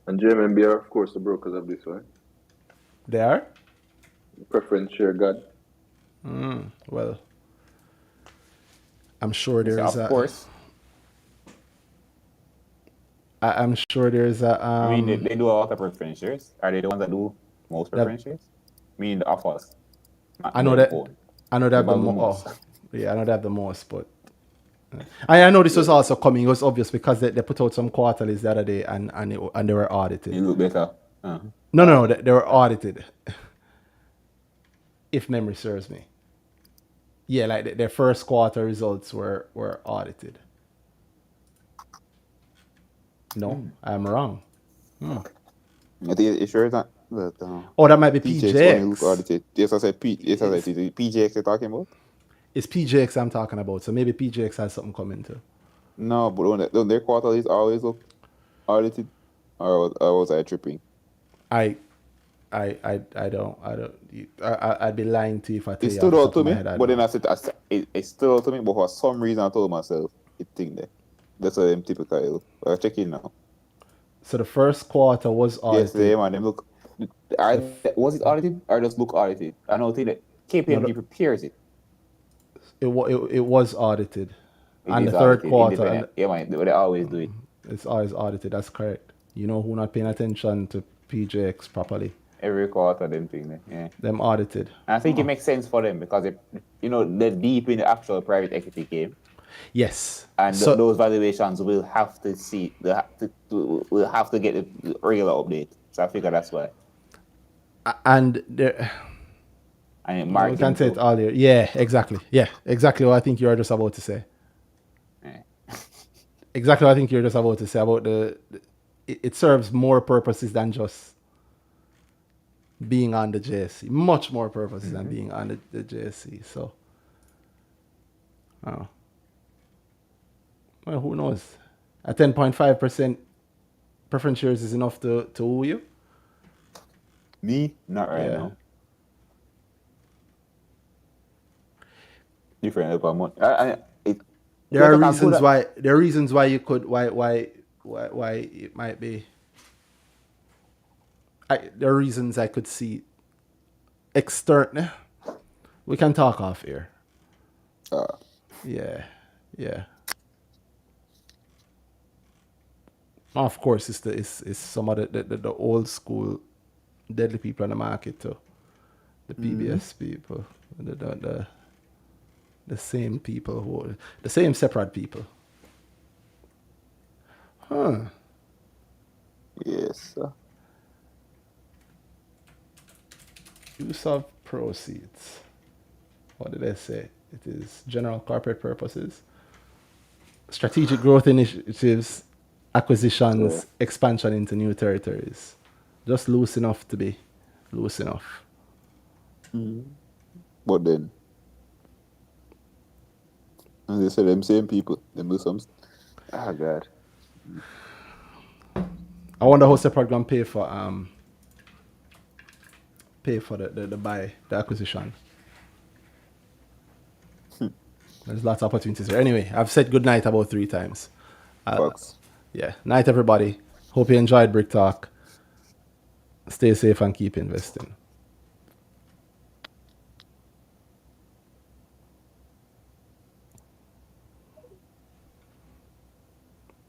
And JMB are, of course, the brokers of this, right? they are Preference share God. well. I'm sure So there's of course, I'm sure there's a I mean they do a lot of preference shares. Are they the ones that do most preference shares? Meaning the offers. I know that I know they have the most. yeah, I know they have the most, but I know this was also coming. It was obvious because they put out some quarterlies the other day and they were audited. You look better. Uh-huh. No, they were audited. If memory serves me. Yeah, like their first quarter results were audited. No, I'm wrong. I think it sure is not that Oh, that might be PJX only look PJX. audited. Yes, I said yes, I said PJX you're talking about? It's PJX I'm talking about, so maybe PJX has something coming too. No, but when their quarterlies always look audited, or was I tripping? I don't. I'd be lying to you if I tell It you off stood the out top to of my me, head. I but then don't. it stood out to me, but for some reason I told myself it thing there. That's what I'm typical. I'll check it now. So the first quarter was audited. Yesterday, man, them look. Was it audited or just look audited? I don't think that KPMG prepares it. It was audited, It and is the third audited, quarter, and independent. Yeah, man, they always do it. it's always audited. That's correct. You know who not paying attention to PJX properly? Every quarter, them thing there. Yeah. Them audited. And I think it makes sense for them because they're deep in the actual private equity game, Yes. and So those valuations will have to see. We'll have to get the regular update. So I figure that's why. and there, And we marketing can say it too. all here. Yeah, exactly. Yeah, exactly what I think you were just about to say. Yeah. Exactly what I think you're just about to say about it serves more purposes than just being on the JSC. Much more purposes than being on the JSC. So, well, who knows? A 10.5% preference shares is enough to woo you. Me, not right Yeah. now. Different level of money. There are Toyota can reasons put why. There are reasons why you could. Why it might be. There are reasons I could see. External. We can talk off here. Yeah. Of course, it's some of the old school deadly people in the market too. The PBS people, the same people the same separate people. Huh. Yes. Use of proceeds. What did I say? It is general corporate purposes, strategic growth initiatives, acquisitions, expansion into new territories. Just loose enough to be loose enough. But then, as they say, them same people, them do some. Oh God. I wonder how separate gonna pay for the buy, the acquisition. There's lots of opportunities there. Anyway, I've said good night about 3 times. Fucks. Yeah. Night everybody. Hope you enjoyed Brick Talk. Stay safe and keep investing.